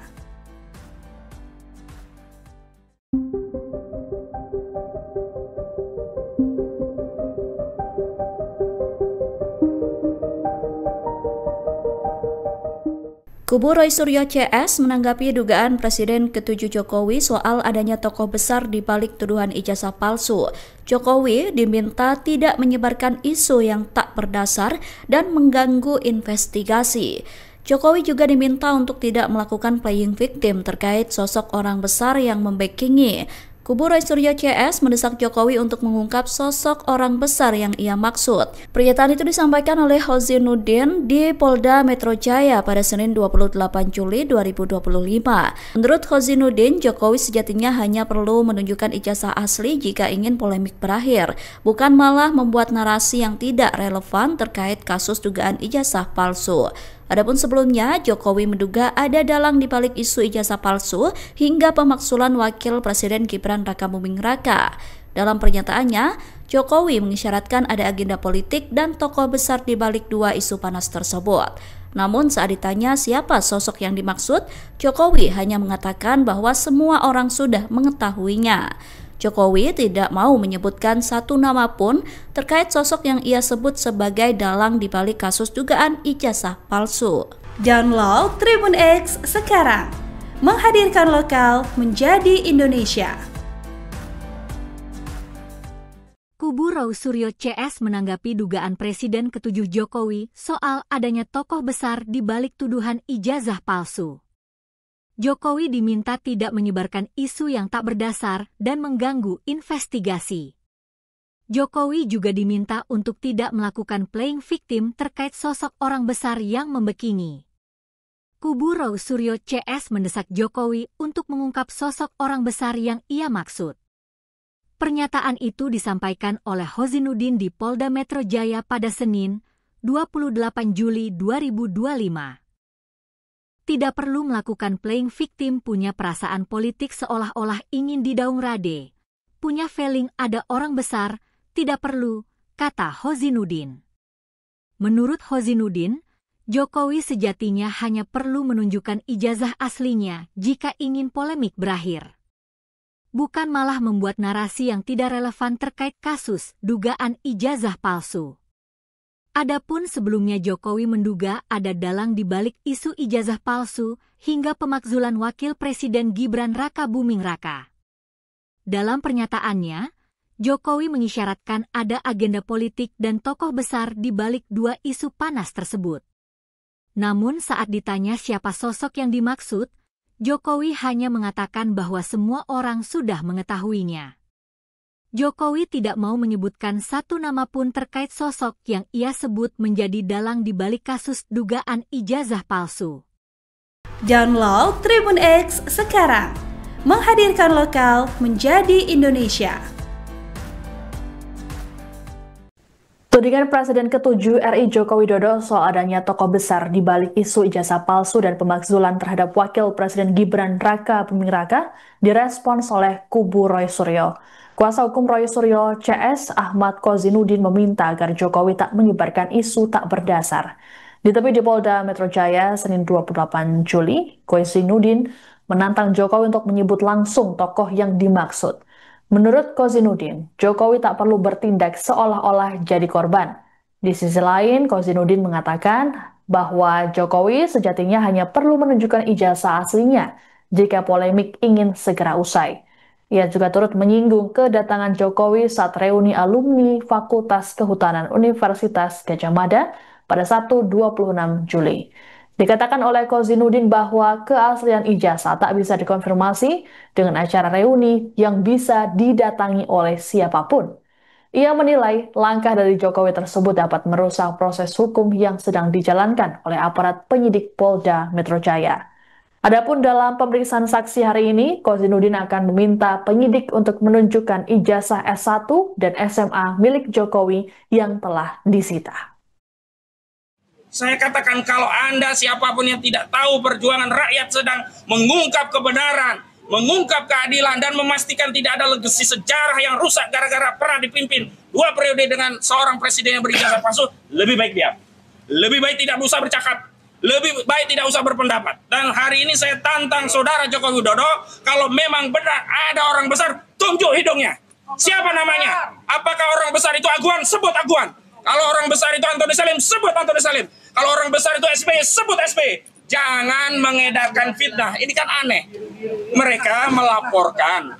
Kubu Roy Suryo CS menanggapi dugaan Presiden ke-7 Jokowi soal adanya tokoh besar di balik tuduhan ijazah palsu. Jokowi diminta tidak menyebarkan isu yang tak berdasar dan mengganggu investigasi. Jokowi juga diminta untuk tidak melakukan playing victim terkait sosok orang besar yang membackingi. Kubu Roy Suryo CS mendesak Jokowi untuk mengungkap sosok orang besar yang ia maksud. Pernyataan itu disampaikan oleh Hozinuddin di Polda Metro Jaya pada Senin 28 Juli 2025. Menurut Hozinuddin, Jokowi sejatinya hanya perlu menunjukkan ijazah asli jika ingin polemik berakhir, bukan malah membuat narasi yang tidak relevan terkait kasus dugaan ijazah palsu. Adapun sebelumnya, Jokowi menduga ada dalang di balik isu ijazah palsu hingga pemakzulan Wakil Presiden Gibran Raka Buming Raka. Dalam pernyataannya, Jokowi mengisyaratkan ada agenda politik dan tokoh besar di balik dua isu panas tersebut. Namun saat ditanya siapa sosok yang dimaksud, Jokowi hanya mengatakan bahwa semua orang sudah mengetahuinya. Jokowi tidak mau menyebutkan satu nama pun terkait sosok yang ia sebut sebagai dalang di balik kasus dugaan ijazah palsu. Download Tribun X sekarang, menghadirkan lokal menjadi Indonesia. Kubu Roy Suryo CS menanggapi dugaan Presiden ke-7 Jokowi soal adanya tokoh besar di balik tuduhan ijazah palsu. Jokowi diminta tidak menyebarkan isu yang tak berdasar dan mengganggu investigasi. Jokowi juga diminta untuk tidak melakukan playing victim terkait sosok orang besar yang membackingi. Kubu Roy Suryo CS mendesak Jokowi untuk mengungkap sosok orang besar yang ia maksud. Pernyataan itu disampaikan oleh Hozinuddin di Polda Metro Jaya pada Senin, 28 Juli 2025. Tidak perlu melakukan playing victim, punya perasaan politik seolah-olah ingin didaung rade. Punya feeling ada orang besar, tidak perlu, kata Hozinuddin. Menurut Hozinuddin, Jokowi sejatinya hanya perlu menunjukkan ijazah aslinya jika ingin polemik berakhir. Bukan malah membuat narasi yang tidak relevan terkait kasus dugaan ijazah palsu. Adapun sebelumnya Jokowi menduga ada dalang di balik isu ijazah palsu hingga pemakzulan Wakil Presiden Gibran Raka Buming Raka. Dalam pernyataannya, Jokowi mengisyaratkan ada agenda politik dan tokoh besar di balik dua isu panas tersebut. Namun saat ditanya siapa sosok yang dimaksud, Jokowi hanya mengatakan bahwa semua orang sudah mengetahuinya. Jokowi tidak mau menyebutkan satu nama pun terkait sosok yang ia sebut menjadi dalang di balik kasus dugaan ijazah palsu. Download Tribun X sekarang, menghadirkan lokal menjadi Indonesia. Tudingan Presiden ke-7 RI Joko Widodo soal adanya tokoh besar di balik isu ijazah palsu dan pemakzulan terhadap Wakil Presiden Gibran Raka Buming Raka direspons oleh kubu Roy Suryo. Kuasa hukum Roy Suryo CS Ahmad Kozinuddin meminta agar Jokowi tak menyebarkan isu tak berdasar. Ditemui di Polda Metro Jaya Senin 28 Juli, Kozinuddin menantang Jokowi untuk menyebut langsung tokoh yang dimaksud. Menurut Kozinudin, Jokowi tak perlu bertindak seolah-olah jadi korban. Di sisi lain, Kozinudin mengatakan bahwa Jokowi sejatinya hanya perlu menunjukkan ijazah aslinya jika polemik ingin segera usai. Ia juga turut menyinggung kedatangan Jokowi saat reuni alumni Fakultas Kehutanan Universitas Gadjah Mada pada Sabtu 26 Juli. Dikatakan oleh Kozinudin bahwa keaslian ijazah tak bisa dikonfirmasi dengan acara reuni yang bisa didatangi oleh siapapun. Ia menilai langkah dari Jokowi tersebut dapat merusak proses hukum yang sedang dijalankan oleh aparat penyidik Polda Metro Jaya. Adapun dalam pemeriksaan saksi hari ini, Kozinudin akan meminta penyidik untuk menunjukkan ijazah S1 dan SMA milik Jokowi yang telah disita. Saya katakan kalau Anda siapapun yang tidak tahu perjuangan rakyat sedang mengungkap kebenaran, mengungkap keadilan, dan memastikan tidak ada legasi sejarah yang rusak gara-gara pernah dipimpin 2 periode dengan seorang presiden yang berijazah palsu, lebih baik diam. Lebih baik tidak usah bercakap, lebih baik tidak usah berpendapat. Dan hari ini saya tantang saudara Joko Widodo, kalau memang benar ada orang besar, tunjuk hidungnya. Siapa namanya? Apakah orang besar itu Aguan? Sebut Aguan. Kalau orang besar itu Antoni Salim, sebut Antoni Salim. Kalau orang besar itu SBY, sebut SBY. Jangan mengedarkan fitnah. Ini kan aneh. Mereka melaporkan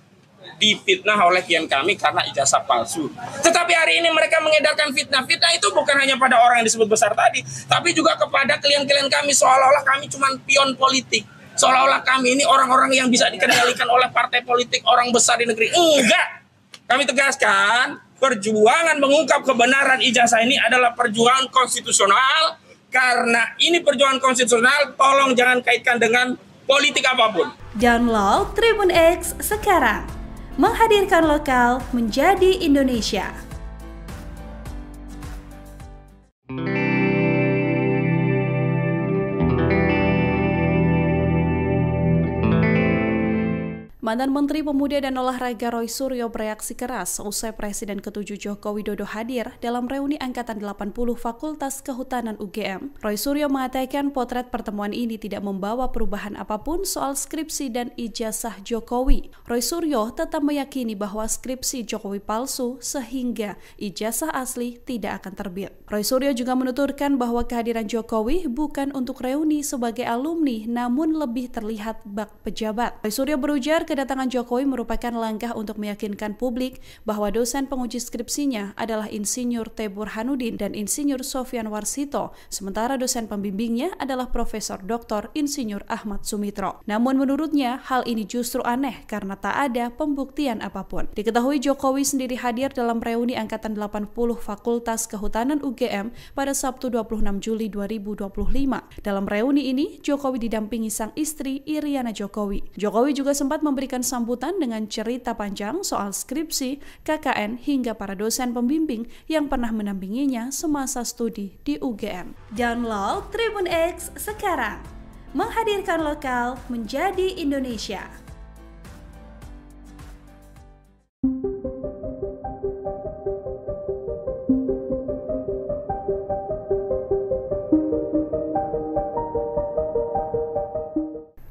difitnah oleh klien kami karena ijazah palsu. Tetapi hari ini mereka mengedarkan fitnah. Fitnah itu bukan hanya pada orang yang disebut besar tadi, tapi juga kepada klien-klien kami, seolah-olah kami cuma pion politik. Seolah-olah kami ini orang-orang yang bisa dikendalikan oleh partai politik, orang besar di negeri. Enggak. Kami tegaskan, perjuangan mengungkap kebenaran ijazah ini adalah perjuangan konstitusional. Karena ini perjuangan konstitusional, tolong jangan kaitkan dengan politik apapun. Download Tribun X sekarang. Menghadirkan lokal menjadi Indonesia. Mantan Menteri Pemuda dan Olahraga Roy Suryo bereaksi keras usai Presiden ke-7 Joko Widodo hadir dalam reuni Angkatan 80 Fakultas Kehutanan UGM. Roy Suryo mengatakan potret pertemuan ini tidak membawa perubahan apapun soal skripsi dan ijazah Jokowi. Roy Suryo tetap meyakini bahwa skripsi Jokowi palsu sehingga ijazah asli tidak akan terbit. Roy Suryo juga menuturkan bahwa kehadiran Jokowi bukan untuk reuni sebagai alumni namun lebih terlihat bak pejabat. Roy Suryo berujar kedatangan Jokowi merupakan langkah untuk meyakinkan publik bahwa dosen penguji skripsinya adalah Insinyur T. Burhanuddin dan Insinyur Sofyan Warsito, sementara dosen pembimbingnya adalah Profesor Dr. Insinyur Ahmad Sumitro. Namun menurutnya hal ini justru aneh karena tak ada pembuktian apapun. Diketahui Jokowi sendiri hadir dalam reuni Angkatan 80 Fakultas Kehutanan UGM pada Sabtu 26 Juli 2025. Dalam reuni ini, Jokowi didampingi sang istri Iriana Jokowi. Jokowi juga sempat memberikan sambutan dengan cerita panjang soal skripsi, KKN, hingga para dosen pembimbing yang pernah mendampinginya semasa studi di UGM. Download Tribun X sekarang. Menghadirkan lokal menjadi Indonesia.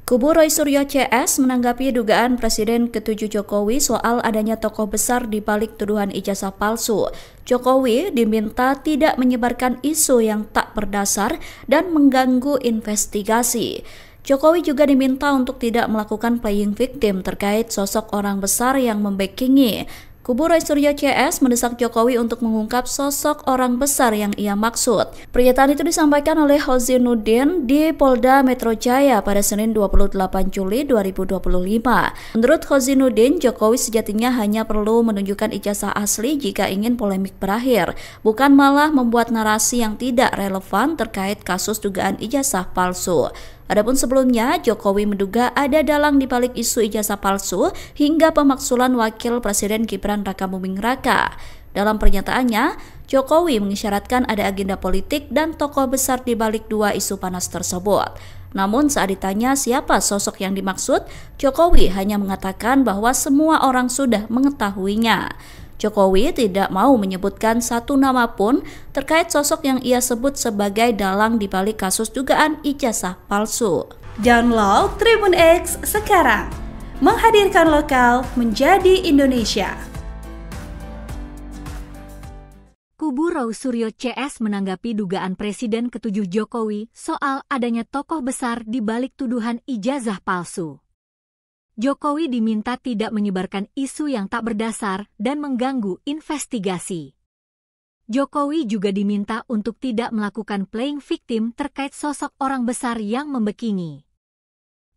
Kubu Roy Suryo CS menanggapi dugaan Presiden ke-7 Jokowi soal adanya tokoh besar di balik tuduhan ijazah palsu. Jokowi diminta tidak menyebarkan isu yang tak berdasar dan mengganggu investigasi. Jokowi juga diminta untuk tidak melakukan playing victim terkait sosok orang besar yang membackingi. Kubu Roy Suryo CS mendesak Jokowi untuk mengungkap sosok orang besar yang ia maksud. Pernyataan itu disampaikan oleh Kozinudin di Polda Metro Jaya pada Senin 28 Juli 2025. Menurut Kozinudin, Jokowi sejatinya hanya perlu menunjukkan ijazah asli jika ingin polemik berakhir, bukan malah membuat narasi yang tidak relevan terkait kasus dugaan ijazah palsu. Adapun sebelumnya, Jokowi menduga ada dalang di balik isu ijazah palsu hingga pemakzulan Wakil Presiden Gibran Rakabuming Raka. Dalam pernyataannya, Jokowi mengisyaratkan ada agenda politik dan tokoh besar di balik dua isu panas tersebut. Namun saat ditanya siapa sosok yang dimaksud, Jokowi hanya mengatakan bahwa semua orang sudah mengetahuinya. Jokowi tidak mau menyebutkan satu nama pun terkait sosok yang ia sebut sebagai dalang di balik kasus dugaan ijazah palsu. Download Tribun X sekarang, menghadirkan lokal menjadi Indonesia. Kubu Roy Suryo CS menanggapi dugaan Presiden ke-7 Jokowi soal adanya tokoh besar di balik tuduhan ijazah palsu. Jokowi diminta tidak menyebarkan isu yang tak berdasar dan mengganggu investigasi. Jokowi juga diminta untuk tidak melakukan playing victim terkait sosok orang besar yang membekini.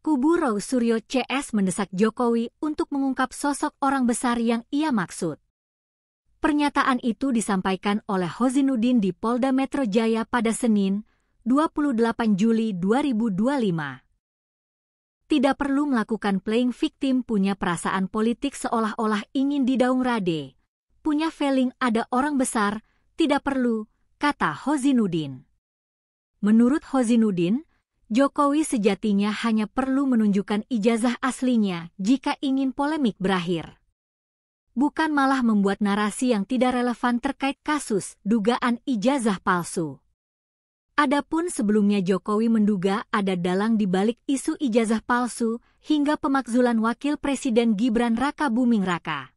Kubu Roy Suryo CS mendesak Jokowi untuk mengungkap sosok orang besar yang ia maksud. Pernyataan itu disampaikan oleh Hozinuddin di Polda Metro Jaya pada Senin, 28 Juli 2025. Tidak perlu melakukan playing victim, punya perasaan politik seolah-olah ingin didaung rade. Punya feeling ada orang besar, tidak perlu, kata Hozinuddin. Menurut Hozinuddin, Jokowi sejatinya hanya perlu menunjukkan ijazah aslinya jika ingin polemik berakhir. Bukan malah membuat narasi yang tidak relevan terkait kasus dugaan ijazah palsu. Adapun sebelumnya Jokowi menduga ada dalang di balik isu ijazah palsu hingga pemakzulan Wakil Presiden Gibran Rakabuming Raka.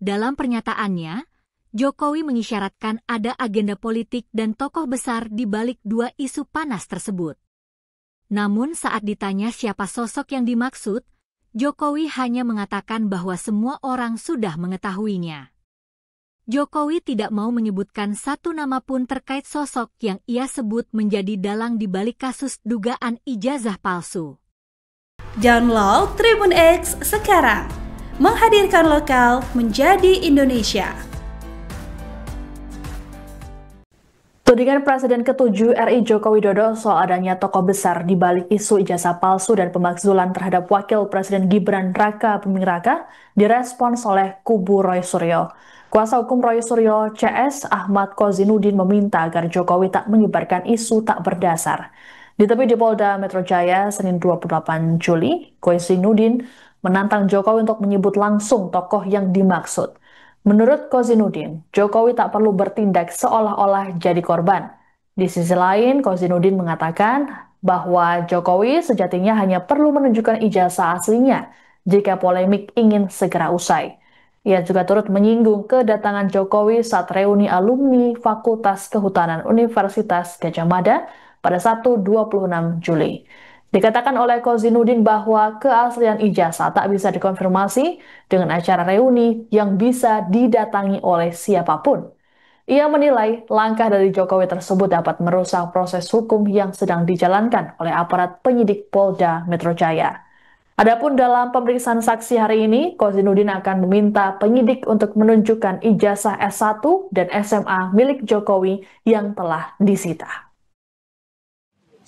Dalam pernyataannya, Jokowi mengisyaratkan ada agenda politik dan tokoh besar di balik dua isu panas tersebut. Namun saat ditanya siapa sosok yang dimaksud, Jokowi hanya mengatakan bahwa semua orang sudah mengetahuinya. Jokowi tidak mau menyebutkan satu nama pun terkait sosok yang ia sebut menjadi dalang di balik kasus dugaan ijazah palsu. Download Tribun X sekarang, menghadirkan lokal menjadi Indonesia. Tudingan Presiden ke-7 RI Joko Widodo soal adanya tokoh besar di balik isu ijazah palsu dan pemakzulan terhadap Wakil Presiden Gibran Rakabuming Raka direspons oleh kubu Roy Suryo. Kuasa hukum Roy Suryo CS Ahmad Kozinuddin meminta agar Jokowi tak menyebarkan isu tak berdasar. Ditemui di Polda Metro Jaya Senin 28 Juli, Kozinuddin menantang Jokowi untuk menyebut langsung tokoh yang dimaksud. Menurut Kozinuddin, Jokowi tak perlu bertindak seolah-olah jadi korban. Di sisi lain, Kozinuddin mengatakan bahwa Jokowi sejatinya hanya perlu menunjukkan ijazah aslinya jika polemik ingin segera usai. Ia juga turut menyinggung kedatangan Jokowi saat reuni alumni Fakultas Kehutanan Universitas Gadjah Mada pada Sabtu 26 Juli. Dikatakan oleh Kozinuddin bahwa keaslian ijazah tak bisa dikonfirmasi dengan acara reuni yang bisa didatangi oleh siapapun. Ia menilai langkah dari Jokowi tersebut dapat merusak proses hukum yang sedang dijalankan oleh aparat penyidik Polda Metro Jaya. Adapun dalam pemeriksaan saksi hari ini, Kozinuddin akan meminta penyidik untuk menunjukkan ijazah S1 dan SMA milik Jokowi yang telah disita.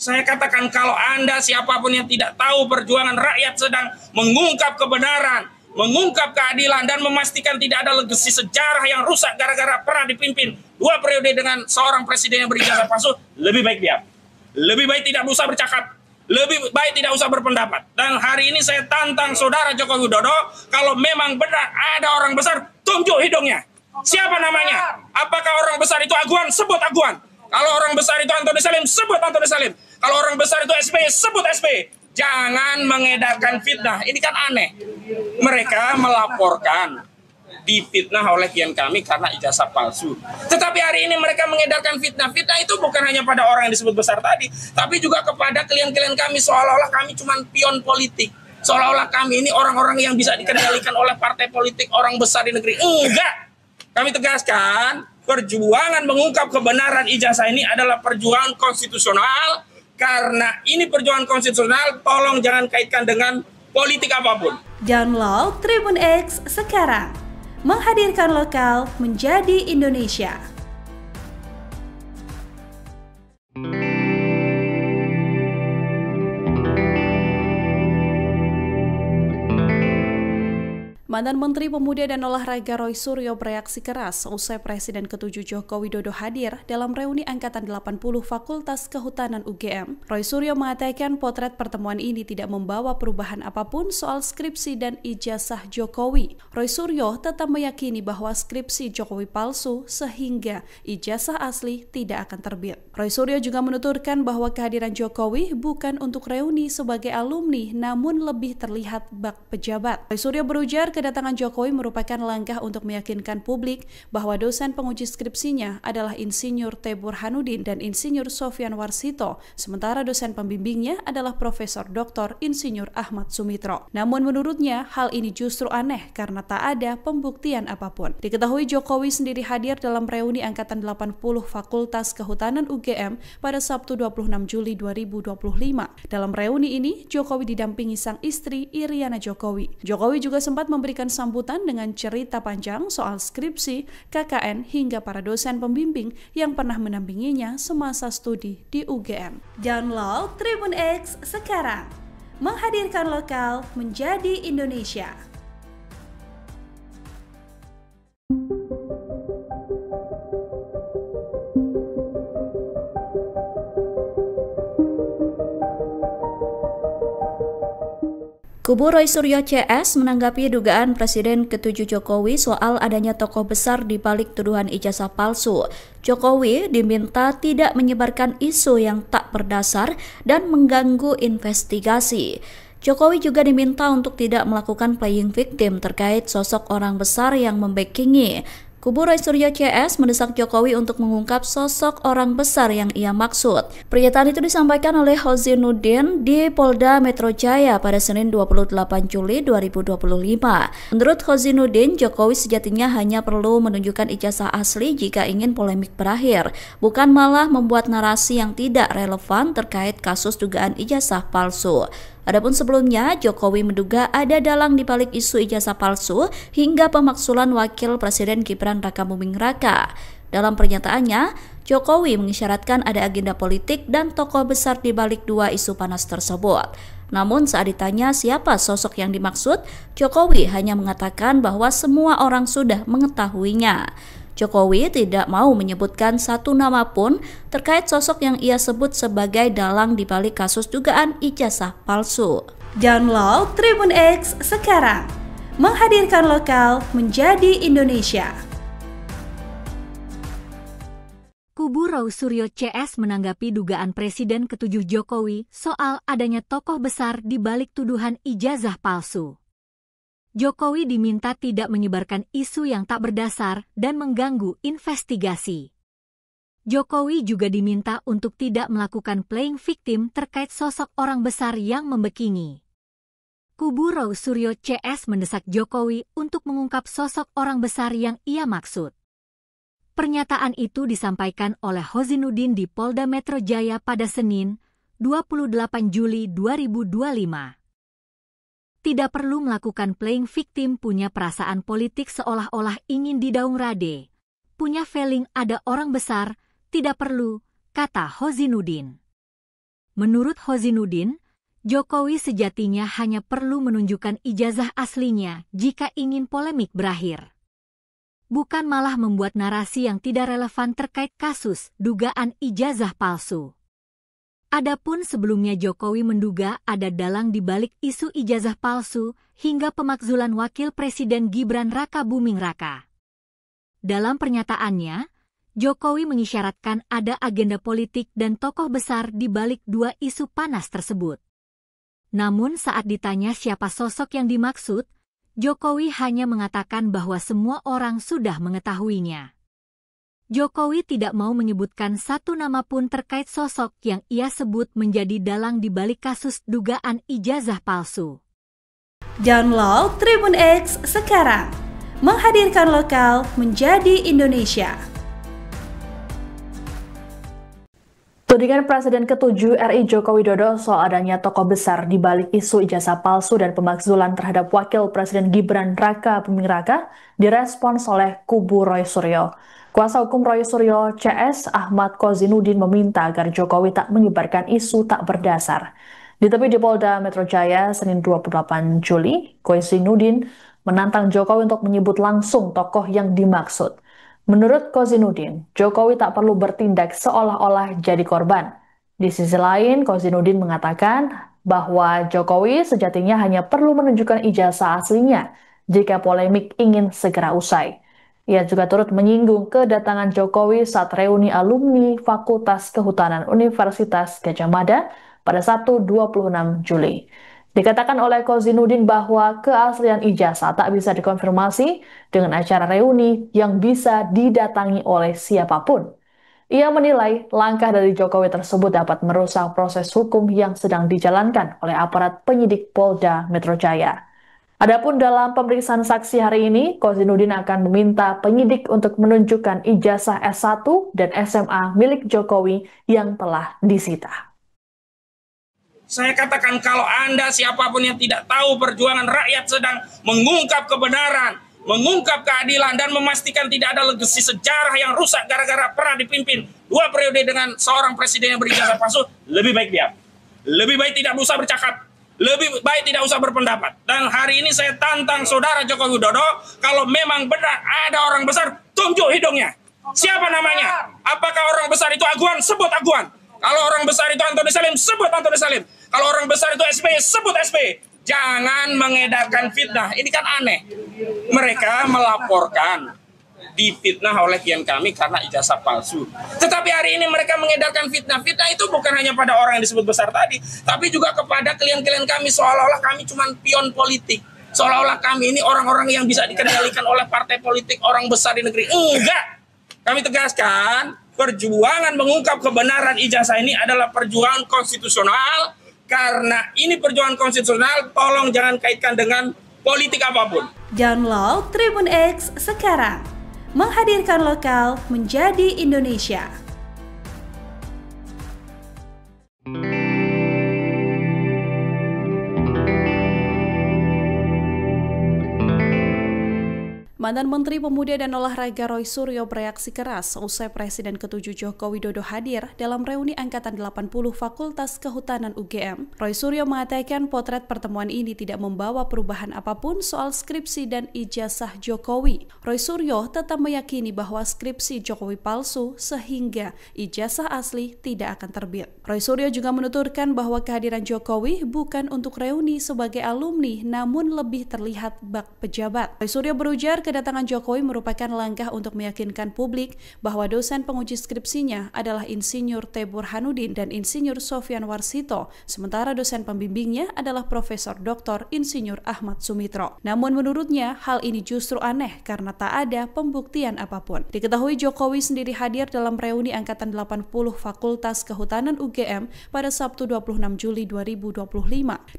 Saya katakan kalau Anda siapapun yang tidak tahu perjuangan rakyat sedang mengungkap kebenaran, mengungkap keadilan, dan memastikan tidak ada legasi sejarah yang rusak gara-gara pernah dipimpin 2 periode dengan seorang presiden yang berijazah palsu, lebih baik diam. Lebih baik tidak usah bercakap. Lebih baik tidak usah berpendapat. Dan hari ini saya tantang saudara Joko Widodo, kalau memang benar ada orang besar, tunjuk hidungnya. Siapa namanya? Apakah orang besar itu Aguan? Sebut Aguan. Kalau orang besar itu Antoni Salim, sebut Antoni Salim. Kalau orang besar itu SBY, sebut SBY. Jangan mengedarkan fitnah. Ini kan aneh. Mereka melaporkan difitnah oleh klien kami karena ijazah palsu. Tetapi hari ini mereka mengedarkan fitnah. Fitnah itu bukan hanya pada orang yang disebut besar tadi, tapi juga kepada klien-klien kami, seolah-olah kami cuma pion politik. Seolah-olah kami ini orang-orang yang bisa dikendalikan oleh partai politik, orang besar di negeri. Enggak! Kami tegaskan, perjuangan mengungkap kebenaran ijazah ini adalah perjuangan konstitusional. Karena ini perjuangan konstitusional, tolong jangan kaitkan dengan politik apapun. Download Tribun X sekarang, menghadirkan lokal menjadi Indonesia. Mantan Menteri Pemuda dan Olahraga Roy Suryo bereaksi keras usai Presiden ke-7 Joko Widodo hadir dalam reuni Angkatan 80 Fakultas Kehutanan UGM. Roy Suryo mengatakan potret pertemuan ini tidak membawa perubahan apapun soal skripsi dan ijazah Jokowi. Roy Suryo tetap meyakini bahwa skripsi Jokowi palsu sehingga ijazah asli tidak akan terbit. Roy Suryo juga menuturkan bahwa kehadiran Jokowi bukan untuk reuni sebagai alumni namun lebih terlihat bak pejabat. Roy Suryo berujar kedatangan Jokowi merupakan langkah untuk meyakinkan publik bahwa dosen penguji skripsinya adalah Insinyur T. Burhanuddin dan Insinyur Sofyan Warsito, sementara dosen pembimbingnya adalah Profesor Dr. Insinyur Ahmad Sumitro. Namun menurutnya hal ini justru aneh karena tak ada pembuktian apapun. Diketahui Jokowi sendiri hadir dalam reuni Angkatan 80 Fakultas Kehutanan UGM pada Sabtu 26 Juli 2025. Dalam reuni ini, Jokowi didampingi sang istri Iriana Jokowi. Jokowi juga sempat memberikan sambutan dengan cerita panjang soal skripsi, KKN, hingga para dosen pembimbing yang pernah mendampinginya semasa studi di UGM. Download Tribun X sekarang, menghadirkan lokal menjadi Indonesia. Kubu Roy Suryo CS menanggapi dugaan Presiden ke-7 Jokowi soal adanya tokoh besar di balik tuduhan ijazah palsu. Jokowi diminta tidak menyebarkan isu yang tak berdasar dan mengganggu investigasi. Jokowi juga diminta untuk tidak melakukan playing victim terkait sosok orang besar yang membackingi. Kubu Roy Suryo CS mendesak Jokowi untuk mengungkap sosok orang besar yang ia maksud. Pernyataan itu disampaikan oleh Hozinuddin di Polda Metro Jaya pada Senin 28 Juli 2025. Menurut Hozinuddin, Jokowi sejatinya hanya perlu menunjukkan ijazah asli jika ingin polemik berakhir, bukan malah membuat narasi yang tidak relevan terkait kasus dugaan ijazah palsu. Adapun sebelumnya, Jokowi menduga ada dalang di balik isu ijazah palsu hingga pemakzulan Wakil Presiden Gibran Rakabuming Raka. Dalam pernyataannya, Jokowi mengisyaratkan ada agenda politik dan tokoh besar di balik dua isu panas tersebut. Namun saat ditanya siapa sosok yang dimaksud, Jokowi hanya mengatakan bahwa semua orang sudah mengetahuinya. Jokowi tidak mau menyebutkan satu nama pun terkait sosok yang ia sebut sebagai dalang di balik kasus dugaan ijazah palsu. Download Tribun X sekarang, menghadirkan lokal menjadi Indonesia. Kubu Roy Suryo CS menanggapi dugaan Presiden ke-7 Jokowi soal adanya tokoh besar di balik tuduhan ijazah palsu. Jokowi diminta tidak menyebarkan isu yang tak berdasar dan mengganggu investigasi. Jokowi juga diminta untuk tidak melakukan playing victim terkait sosok orang besar yang membackingi. Kubu Roy Suryo CS mendesak Jokowi untuk mengungkap sosok orang besar yang ia maksud. Pernyataan itu disampaikan oleh Hozinuddin di Polda Metro Jaya pada Senin, 28 Juli 2025. Tidak perlu melakukan playing victim, punya perasaan politik seolah-olah ingin didaung rade. Punya feeling ada orang besar, tidak perlu, kata Hozinuddin. Menurut Hozinuddin, Jokowi sejatinya hanya perlu menunjukkan ijazah aslinya jika ingin polemik berakhir. Bukan malah membuat narasi yang tidak relevan terkait kasus dugaan ijazah palsu. Adapun sebelumnya Jokowi menduga ada dalang di balik isu ijazah palsu hingga pemakzulan Wakil Presiden Gibran Rakabuming Raka. Dalam pernyataannya, Jokowi mengisyaratkan ada agenda politik dan tokoh besar di balik dua isu panas tersebut. Namun saat ditanya siapa sosok yang dimaksud, Jokowi hanya mengatakan bahwa semua orang sudah mengetahuinya. Jokowi tidak mau menyebutkan satu nama pun terkait sosok yang ia sebut menjadi dalang di balik kasus dugaan ijazah palsu. Download Tribun X sekarang, menghadirkan lokal menjadi Indonesia. Tudingan Presiden ke-7 RI Joko Widodo soal adanya tokoh besar di balik isu ijazah palsu dan pemakzulan terhadap Wakil Presiden Gibran Rakabuming Raka direspons oleh kubu Roy Suryo. Kuasa hukum Roy Suryo CS Ahmad Kozinuddin meminta agar Jokowi tak menyebarkan isu tak berdasar. Ditemui di Polda Metro Jaya Senin 28 Juli, Kozinuddin menantang Jokowi untuk menyebut langsung tokoh yang dimaksud. Menurut Kozinudin, Jokowi tak perlu bertindak seolah-olah jadi korban. Di sisi lain, Kozinudin mengatakan bahwa Jokowi sejatinya hanya perlu menunjukkan ijazah aslinya jika polemik ingin segera usai. Ia juga turut menyinggung kedatangan Jokowi saat reuni alumni Fakultas Kehutanan Universitas Gadjah Mada pada Sabtu 26 Juli. Dikatakan oleh Kozinudin bahwa keaslian ijazah tak bisa dikonfirmasi dengan acara reuni yang bisa didatangi oleh siapapun. Ia menilai langkah dari Jokowi tersebut dapat merusak proses hukum yang sedang dijalankan oleh aparat penyidik Polda Metro Jaya. Adapun dalam pemeriksaan saksi hari ini, Kozinudin akan meminta penyidik untuk menunjukkan ijazah S1 dan SMA milik Jokowi yang telah disita. Saya katakan kalau Anda siapapun yang tidak tahu perjuangan rakyat sedang mengungkap kebenaran, mengungkap keadilan, dan memastikan tidak ada legasi sejarah yang rusak gara-gara pernah dipimpin 2 periode dengan seorang presiden yang berijazah palsu, lebih baik diam. Lebih baik tidak usah bercakap. Lebih baik tidak usah berpendapat. Dan hari ini saya tantang saudara Joko Widodo, kalau memang benar ada orang besar, tunjuk hidungnya. Siapa namanya? Apakah orang besar itu Aguan? Sebut Aguan. Kalau orang besar itu Antoni Salim, sebut Antoni Salim. Kalau orang besar itu SBY, sebut SBY. Jangan mengedarkan fitnah. Ini kan aneh. Mereka melaporkan difitnah oleh klien kami karena ijazah palsu. Tetapi hari ini mereka mengedarkan fitnah. Fitnah itu bukan hanya pada orang yang disebut besar tadi, tapi juga kepada klien-klien kami, seolah-olah kami cuma pion politik. Seolah-olah kami ini orang-orang yang bisa dikendalikan oleh partai politik, orang besar di negeri. Enggak! Kami tegaskan, perjuangan mengungkap kebenaran ijazah ini adalah perjuangan konstitusional. Karena ini perjuangan konstitusional, tolong jangan kaitkan dengan politik apapun. Download Tribun X sekarang. Menghadirkan lokal menjadi Indonesia. Mantan Menteri Pemuda dan Olahraga Roy Suryo bereaksi keras usai Presiden ke-7 Joko Widodo hadir dalam reuni Angkatan 80 Fakultas Kehutanan UGM. Roy Suryo mengatakan potret pertemuan ini tidak membawa perubahan apapun soal skripsi dan ijazah Jokowi. Roy Suryo tetap meyakini bahwa skripsi Jokowi palsu sehingga ijazah asli tidak akan terbit. Roy Suryo juga menuturkan bahwa kehadiran Jokowi bukan untuk reuni sebagai alumni namun lebih terlihat bak pejabat. Roy Suryo berujar kedatangan Jokowi merupakan langkah untuk meyakinkan publik bahwa dosen penguji skripsinya adalah Insinyur T. Burhanuddin dan Insinyur Sofyan Warsito, sementara dosen pembimbingnya adalah Profesor Dr. Insinyur Ahmad Sumitro. Namun menurutnya hal ini justru aneh karena tak ada pembuktian apapun. Diketahui Jokowi sendiri hadir dalam reuni Angkatan 80 Fakultas Kehutanan UGM pada Sabtu 26 Juli 2025.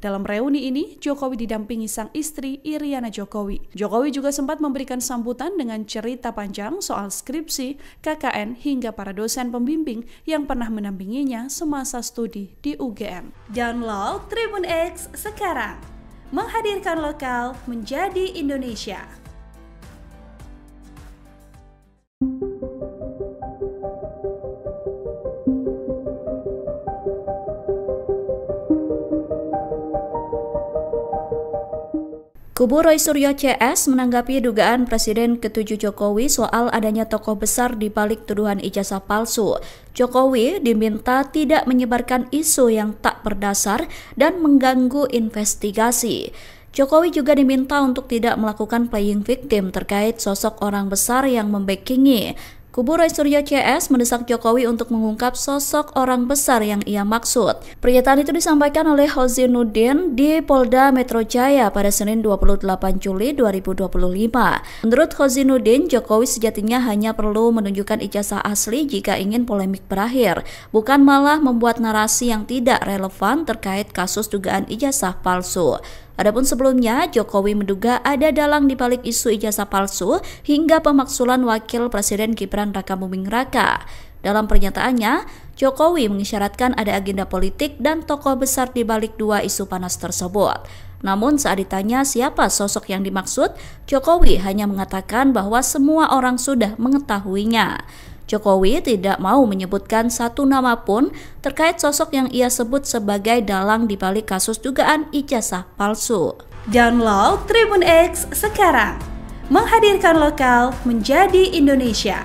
Dalam reuni ini, Jokowi didampingi sang istri Iriana Jokowi. Jokowi juga sempat memberikan sambutan dengan cerita panjang soal skripsi, KKN, hingga para dosen pembimbing yang pernah mendampinginya semasa studi di UGM. Download Tribun X sekarang. Menghadirkan lokal menjadi Indonesia. Kubu Roy Suryo CS menanggapi dugaan Presiden ke-7 Jokowi soal adanya tokoh besar di balik tuduhan ijazah palsu. Jokowi diminta tidak menyebarkan isu yang tak berdasar dan mengganggu investigasi. Jokowi juga diminta untuk tidak melakukan playing victim terkait sosok orang besar yang membackingi. Kubu Roy Suryo CS mendesak Jokowi untuk mengungkap sosok orang besar yang ia maksud. Pernyataan itu disampaikan oleh Kozinudin di Polda Metro Jaya pada Senin 28 Juli 2025. Menurut Kozinudin, Jokowi sejatinya hanya perlu menunjukkan ijazah asli jika ingin polemik berakhir, bukan malah membuat narasi yang tidak relevan terkait kasus dugaan ijazah palsu. Adapun sebelumnya, Jokowi menduga ada dalang di balik isu ijazah palsu hingga pemakzulan Wakil Presiden Gibran Rakabuming Raka. Dalam pernyataannya, Jokowi mengisyaratkan ada agenda politik dan tokoh besar di balik dua isu panas tersebut. Namun saat ditanya siapa sosok yang dimaksud, Jokowi hanya mengatakan bahwa semua orang sudah mengetahuinya. Jokowi tidak mau menyebutkan satu nama pun terkait sosok yang ia sebut sebagai dalang di balik kasus dugaan ijazah palsu. Download Tribun X sekarang, menghadirkan lokal menjadi Indonesia.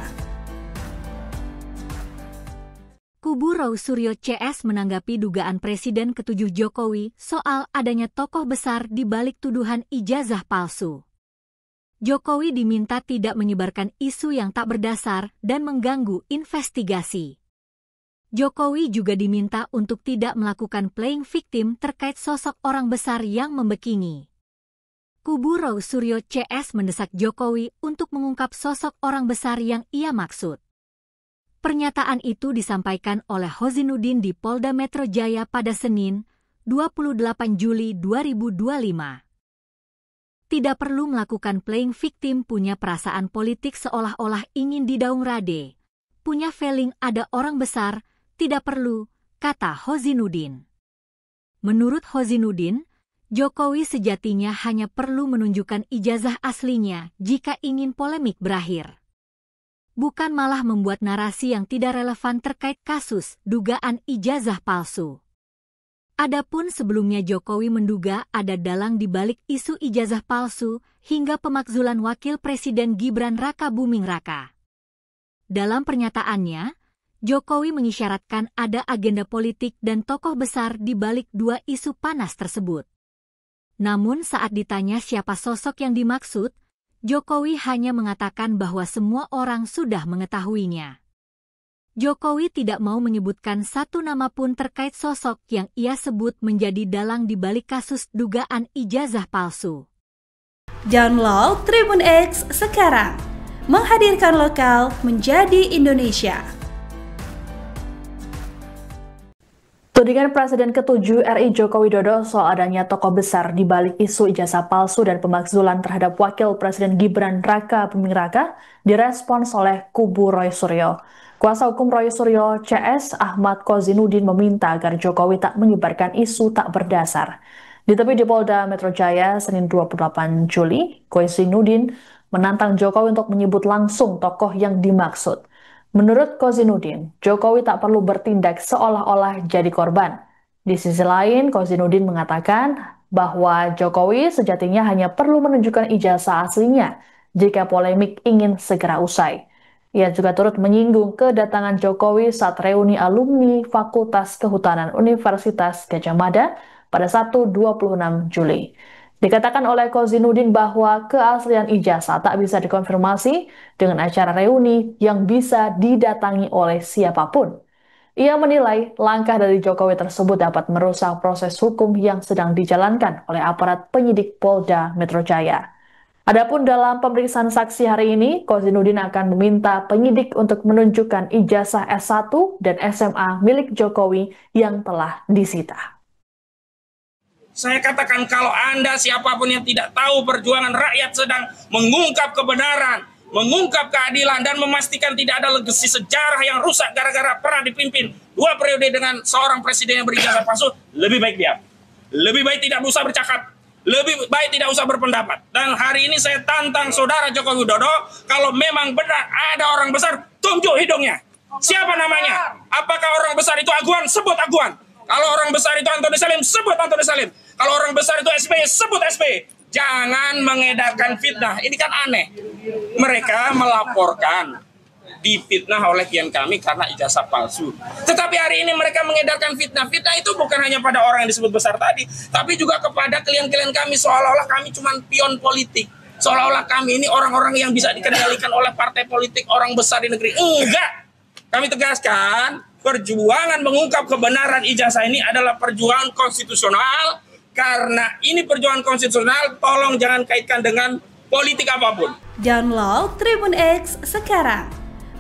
Kubu Roysuryo CS menanggapi dugaan Presiden ke-7 Jokowi soal adanya tokoh besar di balik tuduhan ijazah palsu. Jokowi diminta tidak menyebarkan isu yang tak berdasar dan mengganggu investigasi. Jokowi juga diminta untuk tidak melakukan playing victim terkait sosok orang besar yang membekini. Kubu Roysuryo CS mendesak Jokowi untuk mengungkap sosok orang besar yang ia maksud. Pernyataan itu disampaikan oleh Hozinuddin di Polda Metro Jaya pada Senin, 28 Juli 2025. Tidak perlu melakukan playing victim, punya perasaan politik seolah-olah ingin didaung rade. Punya feeling ada orang besar, tidak perlu, kata Hozinuddin. Menurut Hozinuddin, Jokowi sejatinya hanya perlu menunjukkan ijazah aslinya jika ingin polemik berakhir. Bukan malah membuat narasi yang tidak relevan terkait kasus dugaan ijazah palsu. Adapun sebelumnya Jokowi menduga ada dalang di balik isu ijazah palsu hingga pemakzulan Wakil Presiden Gibran Raka Buming Raka. Dalam pernyataannya, Jokowi mengisyaratkan ada agenda politik dan tokoh besar di balik dua isu panas tersebut. Namun saat ditanya siapa sosok yang dimaksud, Jokowi hanya mengatakan bahwa semua orang sudah mengetahuinya. Jokowi tidak mau menyebutkan satu nama pun terkait sosok yang ia sebut menjadi dalang di balik kasus dugaan ijazah palsu. Download Tribun X sekarang, menghadirkan lokal menjadi Indonesia. Tudingan Presiden ke-7 RI Joko Widodo soal adanya tokoh besar di balik isu ijazah palsu dan pemakzulan terhadap Wakil Presiden Gibran Raka Buming Raka direspons oleh kubu Roysuryo. Kuasa hukum Roysuryo CS Ahmad Kozinuddin meminta agar Jokowi tak menyebarkan isu tak berdasar. Ditemui di Polda Metro Jaya Senin 28 Juli, Kozinuddin menantang Jokowi untuk menyebut langsung tokoh yang dimaksud. Menurut Kozinuddin, Jokowi tak perlu bertindak seolah-olah jadi korban. Di sisi lain, Kozinuddin mengatakan bahwa Jokowi sejatinya hanya perlu menunjukkan ijazah aslinya jika polemik ingin segera usai. Ia juga turut menyinggung kedatangan Jokowi saat reuni alumni Fakultas Kehutanan Universitas Gadjah Mada pada Sabtu 26 Juli. Dikatakan oleh Kozinuddin bahwa keaslian ijazah tak bisa dikonfirmasi dengan acara reuni yang bisa didatangi oleh siapapun. Ia menilai langkah dari Jokowi tersebut dapat merusak proses hukum yang sedang dijalankan oleh aparat penyidik Polda Metro Jaya. Adapun dalam pemeriksaan saksi hari ini, Kozinuddin akan meminta penyidik untuk menunjukkan ijazah S1 dan SMA milik Jokowi yang telah disita. Saya katakan kalau Anda siapapun yang tidak tahu perjuangan rakyat sedang mengungkap kebenaran, mengungkap keadilan dan memastikan tidak ada legasi sejarah yang rusak gara-gara pernah dipimpin 2 periode dengan seorang presiden yang berijazah palsu, lebih baik diam. Lebih baik tidak usah bercakap, lebih baik tidak usah berpendapat. Dan hari ini saya tantang saudara Joko Widodo, kalau memang benar ada orang besar, tunjuk hidungnya. Siapa namanya? Apakah orang besar itu Aguan? Sebut Aguan. Kalau orang besar itu Antoni Salim, sebut Antoni Salim. Kalau orang besar itu SBY, sebut SBY. Jangan mengedarkan fitnah. Ini kan aneh. Mereka melaporkan difitnah oleh klien kami karena ijazah palsu. Tetapi hari ini mereka mengedarkan fitnah. Fitnah itu bukan hanya pada orang yang disebut besar tadi, tapi juga kepada klien-klien kami seolah-olah kami cuma pion politik. Seolah-olah kami ini orang-orang yang bisa dikendalikan oleh partai politik, orang besar di negeri. Enggak. Kami tegaskan, perjuangan mengungkap kebenaran ijazah ini adalah perjuangan konstitusional. Karena ini perjuangan konstitusional, tolong jangan kaitkan dengan politik apapun. Download Tribun X sekarang,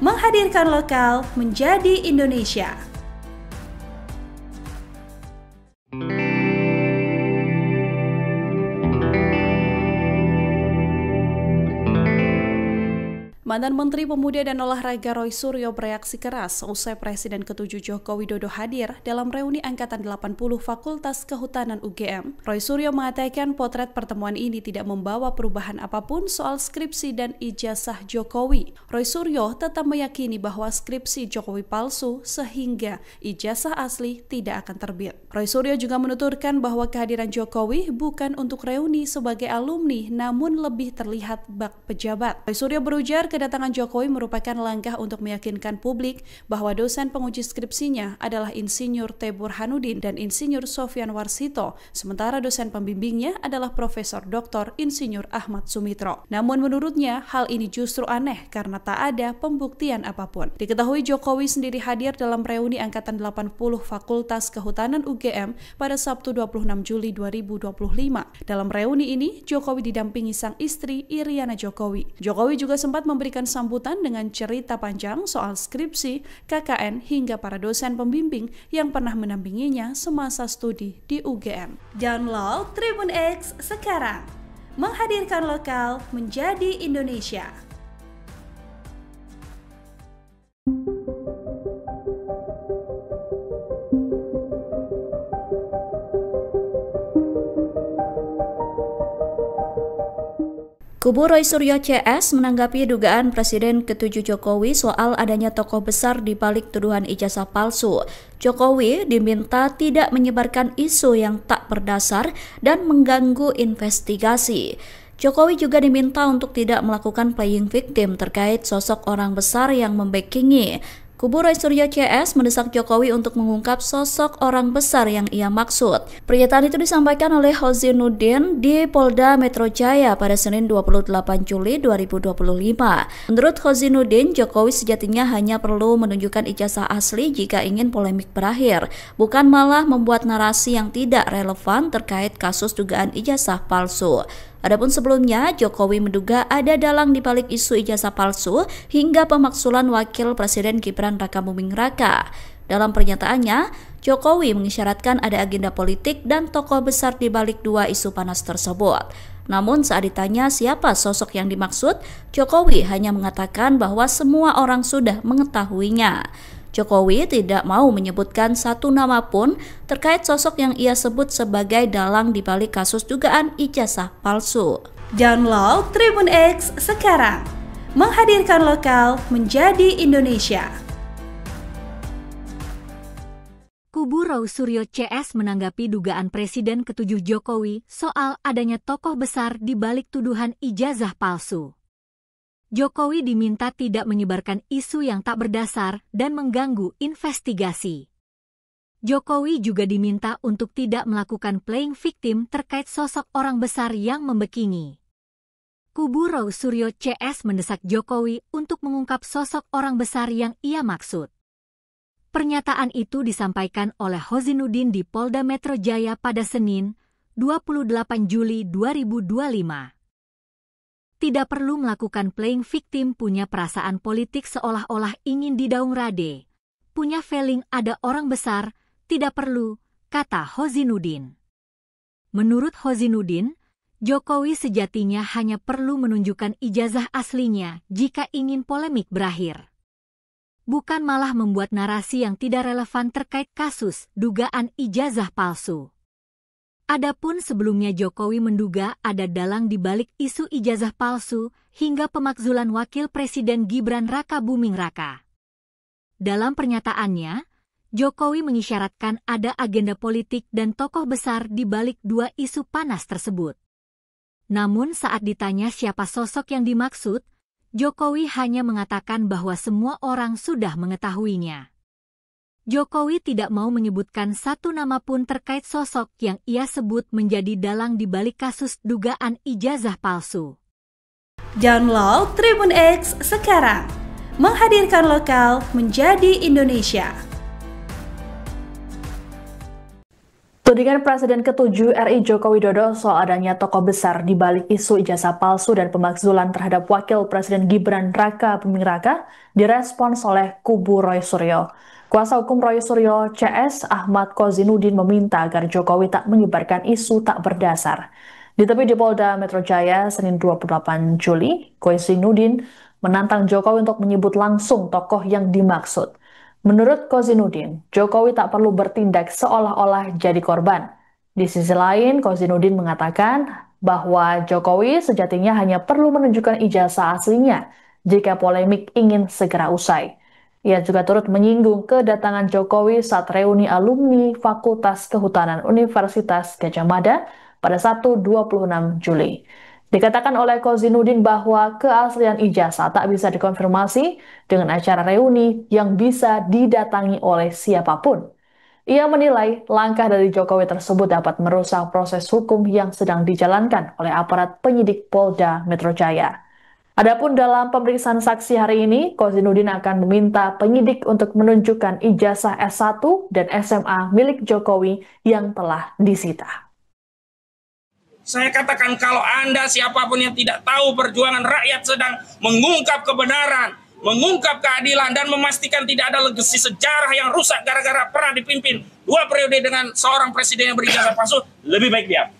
menghadirkan lokal menjadi Indonesia. Mantan Menteri Pemuda dan Olahraga Roy Suryo bereaksi keras usai Presiden ke-7 Joko Widodo hadir dalam reuni Angkatan 80 Fakultas Kehutanan UGM. Roy Suryo mengatakan potret pertemuan ini tidak membawa perubahan apapun soal skripsi dan ijazah Jokowi. Roy Suryo tetap meyakini bahwa skripsi Jokowi palsu sehingga ijazah asli tidak akan terbit. Roy Suryo juga menuturkan bahwa kehadiran Jokowi bukan untuk reuni sebagai alumni namun lebih terlihat bak pejabat. Roy Suryo berujar kedatangan Jokowi merupakan langkah untuk meyakinkan publik bahwa dosen penguji skripsinya adalah Insinyur T. Burhanuddin dan Insinyur Sofyan Warsito, sementara dosen pembimbingnya adalah Profesor Dr. Insinyur Ahmad Sumitro. Namun menurutnya hal ini justru aneh karena tak ada pembuktian apapun. Diketahui Jokowi sendiri hadir dalam reuni Angkatan 80 Fakultas Kehutanan UGM pada Sabtu 26 Juli 2025. Dalam reuni ini, Jokowi didampingi sang istri Iriana Jokowi. Jokowi juga sempat memberikan sambutan dengan cerita panjang soal skripsi, KKN, hingga para dosen pembimbing yang pernah mendampinginya semasa studi di UGM. Download Tribun X sekarang, menghadirkan lokal menjadi Indonesia. Kubu Roy Suryo CS menanggapi dugaan Presiden ke-7 Jokowi soal adanya tokoh besar di balik tuduhan ijazah palsu. Jokowi diminta tidak menyebarkan isu yang tak berdasar dan mengganggu investigasi. Jokowi juga diminta untuk tidak melakukan playing victim terkait sosok orang besar yang membackingi. Kubu Roy Suryo CS mendesak Jokowi untuk mengungkap sosok orang besar yang ia maksud. Pernyataan itu disampaikan oleh Hozinuddin di Polda Metro Jaya pada Senin 28 Juli 2025. Menurut Hozinuddin, Jokowi sejatinya hanya perlu menunjukkan ijazah asli jika ingin polemik berakhir, bukan malah membuat narasi yang tidak relevan terkait kasus dugaan ijazah palsu. Adapun sebelumnya, Jokowi menduga ada dalang di balik isu ijazah palsu hingga pemakzulan Wakil Presiden Gibran Rakabuming Raka. Dalam pernyataannya, Jokowi mengisyaratkan ada agenda politik dan tokoh besar di balik dua isu panas tersebut. Namun saat ditanya siapa sosok yang dimaksud, Jokowi hanya mengatakan bahwa semua orang sudah mengetahuinya. Jokowi tidak mau menyebutkan satu nama pun terkait sosok yang ia sebut sebagai dalang di balik kasus dugaan ijazah palsu. Download Tribun X sekarang, menghadirkan lokal menjadi Indonesia. Kubu Roy Suryo CS menanggapi dugaan Presiden ke-7 Jokowi soal adanya tokoh besar di balik tuduhan ijazah palsu. Jokowi diminta tidak menyebarkan isu yang tak berdasar dan mengganggu investigasi. Jokowi juga diminta untuk tidak melakukan playing victim terkait sosok orang besar yang membackingi. Kubu Roy Suryo CS mendesak Jokowi untuk mengungkap sosok orang besar yang ia maksud. Pernyataan itu disampaikan oleh Hozinuddin di Polda Metro Jaya pada Senin, 28 Juli 2025. Tidak perlu melakukan playing victim, punya perasaan politik seolah-olah ingin didaung rade. Punya feeling ada orang besar, tidak perlu, kata Hozinuddin. Menurut Hozinuddin, Jokowi sejatinya hanya perlu menunjukkan ijazah aslinya jika ingin polemik berakhir. Bukan malah membuat narasi yang tidak relevan terkait kasus dugaan ijazah palsu. Adapun sebelumnya Jokowi menduga ada dalang di balik isu ijazah palsu hingga pemakzulan Wakil Presiden Gibran Rakabuming Raka. Dalam pernyataannya, Jokowi mengisyaratkan ada agenda politik dan tokoh besar di balik dua isu panas tersebut. Namun saat ditanya siapa sosok yang dimaksud, Jokowi hanya mengatakan bahwa semua orang sudah mengetahuinya. Jokowi tidak mau menyebutkan satu nama pun terkait sosok yang ia sebut menjadi dalang di balik kasus dugaan ijazah palsu. Download Tribun X sekarang, menghadirkan lokal menjadi Indonesia. Tudingan Presiden ke-7 RI Joko Widodo soal adanya tokoh besar di balik isu ijazah palsu dan pemakzulan terhadap Wakil Presiden Gibran Rakabuming Raka direspons oleh kubu Roy Suryo. Kuasa hukum Roy Suryo CS Ahmad Kozinuddin meminta agar Jokowi tak menyebarkan isu tak berdasar. Ditemui di Polda Metro Jaya Senin 28 Juli, Kozinuddin menantang Jokowi untuk menyebut langsung tokoh yang dimaksud. Menurut Kozinudin, Jokowi tak perlu bertindak seolah-olah jadi korban. Di sisi lain, Kozinudin mengatakan bahwa Jokowi sejatinya hanya perlu menunjukkan ijazah aslinya jika polemik ingin segera usai. Ia juga turut menyinggung kedatangan Jokowi saat reuni alumni Fakultas Kehutanan Universitas Gadjah Mada pada Sabtu 26 Juli. Dikatakan oleh Kozinudin bahwa keaslian ijazah tak bisa dikonfirmasi dengan acara reuni yang bisa didatangi oleh siapapun. Ia menilai langkah dari Jokowi tersebut dapat merusak proses hukum yang sedang dijalankan oleh aparat penyidik Polda Metro Jaya. Adapun dalam pemeriksaan saksi hari ini, Kozinudin akan meminta penyidik untuk menunjukkan ijazah S1 dan SMA milik Jokowi yang telah disita. Saya katakan kalau Anda siapapun yang tidak tahu perjuangan rakyat sedang mengungkap kebenaran, mengungkap keadilan, dan memastikan tidak ada legasi sejarah yang rusak gara-gara pernah dipimpin 2 periode dengan seorang presiden yang berijazah palsu, lebih baik diam.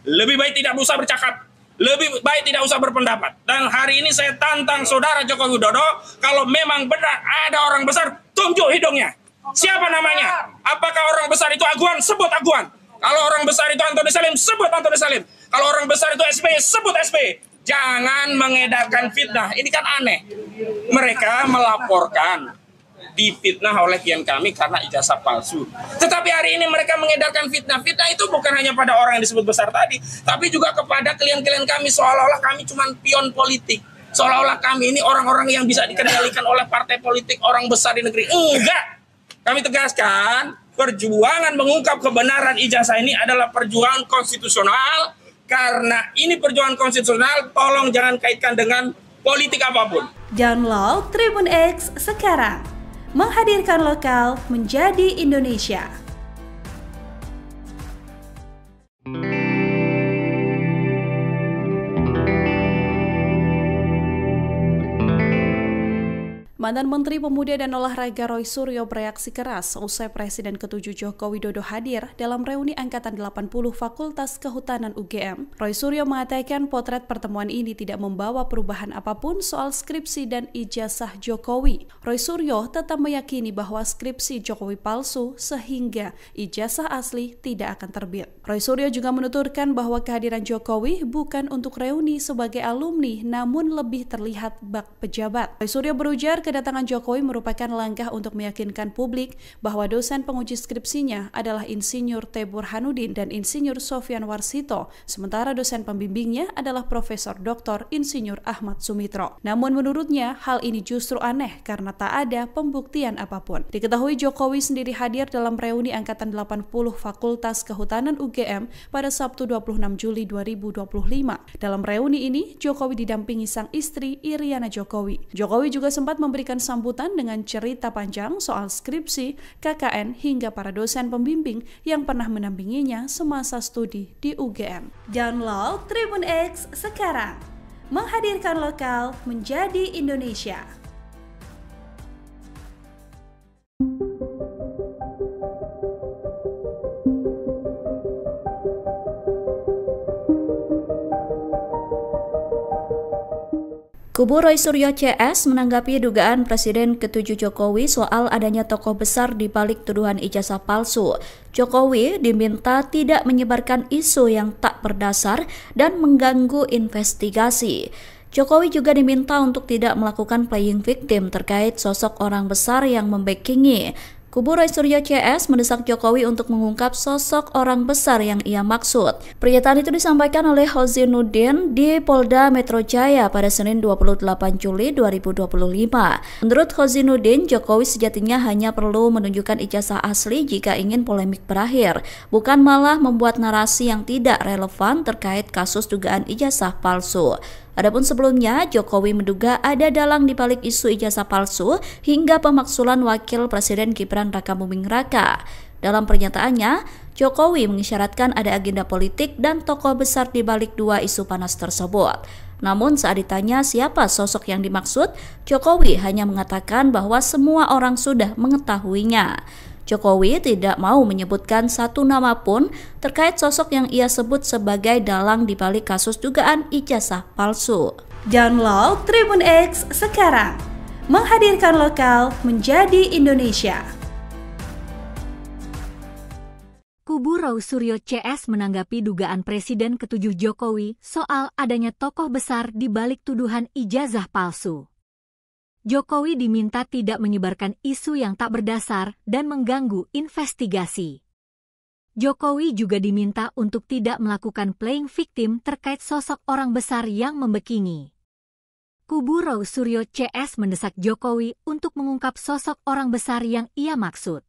Lebih baik tidak usah bercakap. Lebih baik tidak usah berpendapat. Dan hari ini saya tantang saudara Joko Widodo, kalau memang benar ada orang besar, tunjuk hidungnya. Siapa namanya? Apakah orang besar itu Aguan? Sebut Aguan. Kalau orang besar itu Antoni Salim, sebut Antoni Salim. Kalau orang besar itu SBY, sebut SBY. Jangan mengedarkan fitnah. Ini kan aneh. Mereka melaporkan difitnah oleh klien kami karena ijazah palsu. Tetapi hari ini mereka mengedarkan fitnah. Fitnah itu bukan hanya pada orang yang disebut besar tadi, tapi juga kepada klien-klien kami, seolah-olah kami cuma pion politik. Seolah-olah kami ini orang-orang yang bisa dikendalikan oleh partai politik, orang besar di negeri. Enggak! Kami tegaskan, perjuangan mengungkap kebenaran ijazah ini adalah perjuangan konstitusional. Karena ini perjuangan konstitusional, tolong jangan kaitkan dengan politik apapun. Download Tribun X sekarang. Menghadirkan lokal menjadi Indonesia. Mantan Menteri Pemuda dan Olahraga Roy Suryo bereaksi keras usai Presiden ke-7 Joko Widodo hadir dalam reuni Angkatan 80 Fakultas Kehutanan UGM. Roy Suryo mengatakan potret pertemuan ini tidak membawa perubahan apapun soal skripsi dan ijazah Jokowi. Roy Suryo tetap meyakini bahwa skripsi Jokowi palsu sehingga ijazah asli tidak akan terbit. Roy Suryo juga menuturkan bahwa kehadiran Jokowi bukan untuk reuni sebagai alumni namun lebih terlihat bak pejabat. Roy Suryo berujar kedatangan Jokowi merupakan langkah untuk meyakinkan publik bahwa dosen penguji skripsinya adalah Insinyur T. Burhanuddin dan Insinyur Sofyan Warsito, sementara dosen pembimbingnya adalah Profesor Dr. Insinyur Ahmad Sumitro. Namun menurutnya hal ini justru aneh karena tak ada pembuktian apapun. Diketahui Jokowi sendiri hadir dalam reuni Angkatan 80 Fakultas Kehutanan UGM pada Sabtu 26 Juli 2025. Dalam reuni ini, Jokowi didampingi sang istri Iriana Jokowi. Jokowi juga sempat memberikan sambutan dengan cerita panjang soal skripsi, KKN, hingga para dosen pembimbing yang pernah mendampinginya semasa studi di UGM. Download Tribun X sekarang. Menghadirkan lokal menjadi Indonesia. Kubu Roy Suryo CS menanggapi dugaan Presiden ke-7 Jokowi soal adanya tokoh besar di balik tuduhan ijazah palsu. Jokowi diminta tidak menyebarkan isu yang tak berdasar dan mengganggu investigasi. Jokowi juga diminta untuk tidak melakukan playing victim terkait sosok orang besar yang membackingi. Kubu Roy Suryo CS mendesak Jokowi untuk mengungkap sosok orang besar yang ia maksud. Pernyataan itu disampaikan oleh Kozinudin di Polda Metro Jaya pada Senin 28 Juli 2025. Menurut Kozinudin, Jokowi sejatinya hanya perlu menunjukkan ijazah asli jika ingin polemik berakhir, bukan malah membuat narasi yang tidak relevan terkait kasus dugaan ijazah palsu. Adapun sebelumnya, Jokowi menduga ada dalang di balik isu ijazah palsu hingga pemakzulan Wakil Presiden Gibran Rakabuming Raka. Dalam pernyataannya, Jokowi mengisyaratkan ada agenda politik dan tokoh besar di balik dua isu panas tersebut. Namun saat ditanya siapa sosok yang dimaksud, Jokowi hanya mengatakan bahwa semua orang sudah mengetahuinya. Jokowi tidak mau menyebutkan satu nama pun terkait sosok yang ia sebut sebagai dalang di balik kasus dugaan ijazah palsu. Download Tribun X sekarang, menghadirkan lokal menjadi Indonesia. Kubu Roysuryo CS menanggapi dugaan Presiden ke-7 Jokowi soal adanya tokoh besar di balik tuduhan ijazah palsu. Jokowi diminta tidak menyebarkan isu yang tak berdasar dan mengganggu investigasi. Jokowi juga diminta untuk tidak melakukan playing victim terkait sosok orang besar yang membekini. Kubu Roysuryo CS mendesak Jokowi untuk mengungkap sosok orang besar yang ia maksud.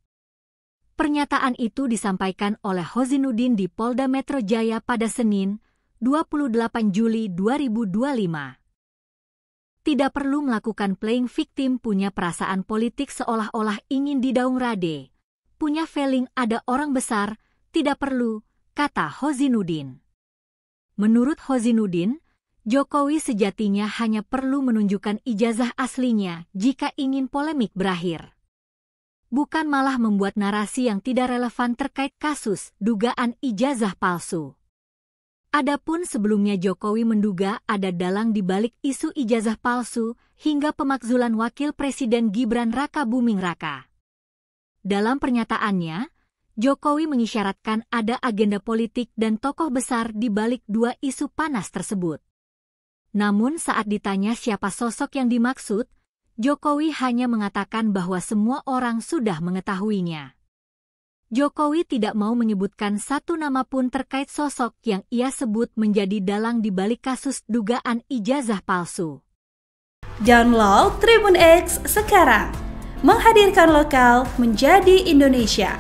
Pernyataan itu disampaikan oleh Hozinuddin di Polda Metro Jaya pada Senin, 28 Juli 2025. Tidak perlu melakukan playing victim, punya perasaan politik seolah-olah ingin didaung rade. Punya feeling ada orang besar, tidak perlu, kata Hozinuddin. Menurut Hozinuddin, Jokowi sejatinya hanya perlu menunjukkan ijazah aslinya jika ingin polemik berakhir. Bukan malah membuat narasi yang tidak relevan terkait kasus dugaan ijazah palsu. Adapun sebelumnya Jokowi menduga ada dalang di balik isu ijazah palsu hingga pemakzulan Wakil Presiden Gibran Raka Buming Raka. Dalam pernyataannya, Jokowi mengisyaratkan ada agenda politik dan tokoh besar di balik dua isu panas tersebut. Namun saat ditanya siapa sosok yang dimaksud, Jokowi hanya mengatakan bahwa semua orang sudah mengetahuinya. Jokowi tidak mau menyebutkan satu nama pun terkait sosok yang ia sebut menjadi dalang di balik kasus dugaan ijazah palsu. Download Tribun X sekarang, menghadirkan lokal menjadi Indonesia.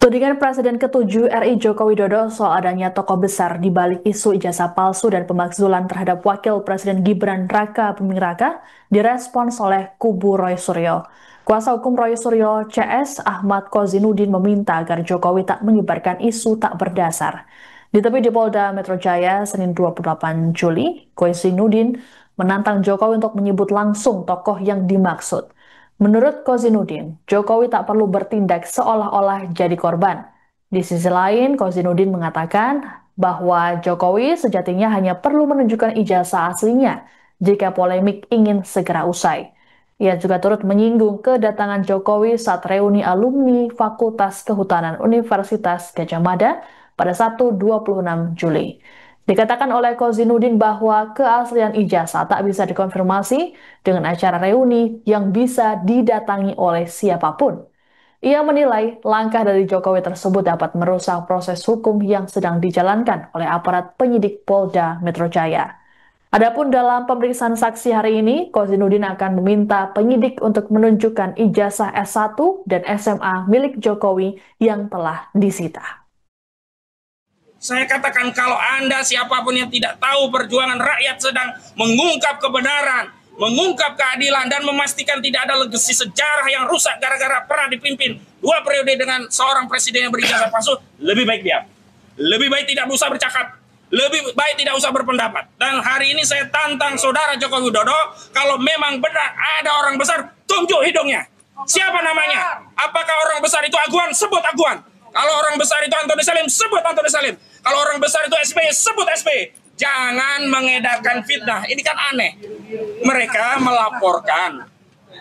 Tudingan Presiden ke-7 RI Joko Widodo soal adanya tokoh besar di balik isu ijazah palsu dan pemakzulan terhadap Wakil Presiden Gibran Raka Buming Raka direspons oleh kubu Roysuryo. Kuasa hukum Roysuryo CS Ahmad Kozinuddin meminta agar Jokowi tak menyebarkan isu tak berdasar. Ditemui di Polda Metro Jaya Senin 28 Juli, Kozinuddin menantang Jokowi untuk menyebut langsung tokoh yang dimaksud. Menurut Kozinuddin, Jokowi tak perlu bertindak seolah-olah jadi korban. Di sisi lain, Kozinuddin mengatakan bahwa Jokowi sejatinya hanya perlu menunjukkan ijazah aslinya jika polemik ingin segera usai. Ia juga turut menyinggung kedatangan Jokowi saat reuni alumni Fakultas Kehutanan Universitas Gadjah Mada pada Sabtu 26 Juli. Dikatakan oleh Kozinuddin bahwa keaslian ijazah tak bisa dikonfirmasi dengan acara reuni yang bisa didatangi oleh siapapun. Ia menilai langkah dari Jokowi tersebut dapat merusak proses hukum yang sedang dijalankan oleh aparat penyidik Polda Metro Jaya. Adapun dalam pemeriksaan saksi hari ini, Kozinuddin akan meminta penyidik untuk menunjukkan ijazah S1 dan SMA milik Jokowi yang telah disita. Saya katakan kalau Anda siapapun yang tidak tahu perjuangan rakyat sedang mengungkap kebenaran, mengungkap keadilan, dan memastikan tidak ada legasi sejarah yang rusak gara-gara pernah dipimpin 2 periode dengan seorang presiden yang berijazah palsu, lebih baik diam. Lebih baik tidak usah bercakap, lebih baik tidak usah berpendapat. Dan hari ini saya tantang saudara Joko Widodo, kalau memang benar ada orang besar, tunjuk hidungnya. Siapa namanya? Apakah orang besar itu Aguan? Sebut Aguan. Kalau orang besar itu Antoni Salim, sebut Antoni Salim. Kalau orang besar itu SBY, sebut SBY. Jangan mengedarkan fitnah. Ini kan aneh. Mereka melaporkan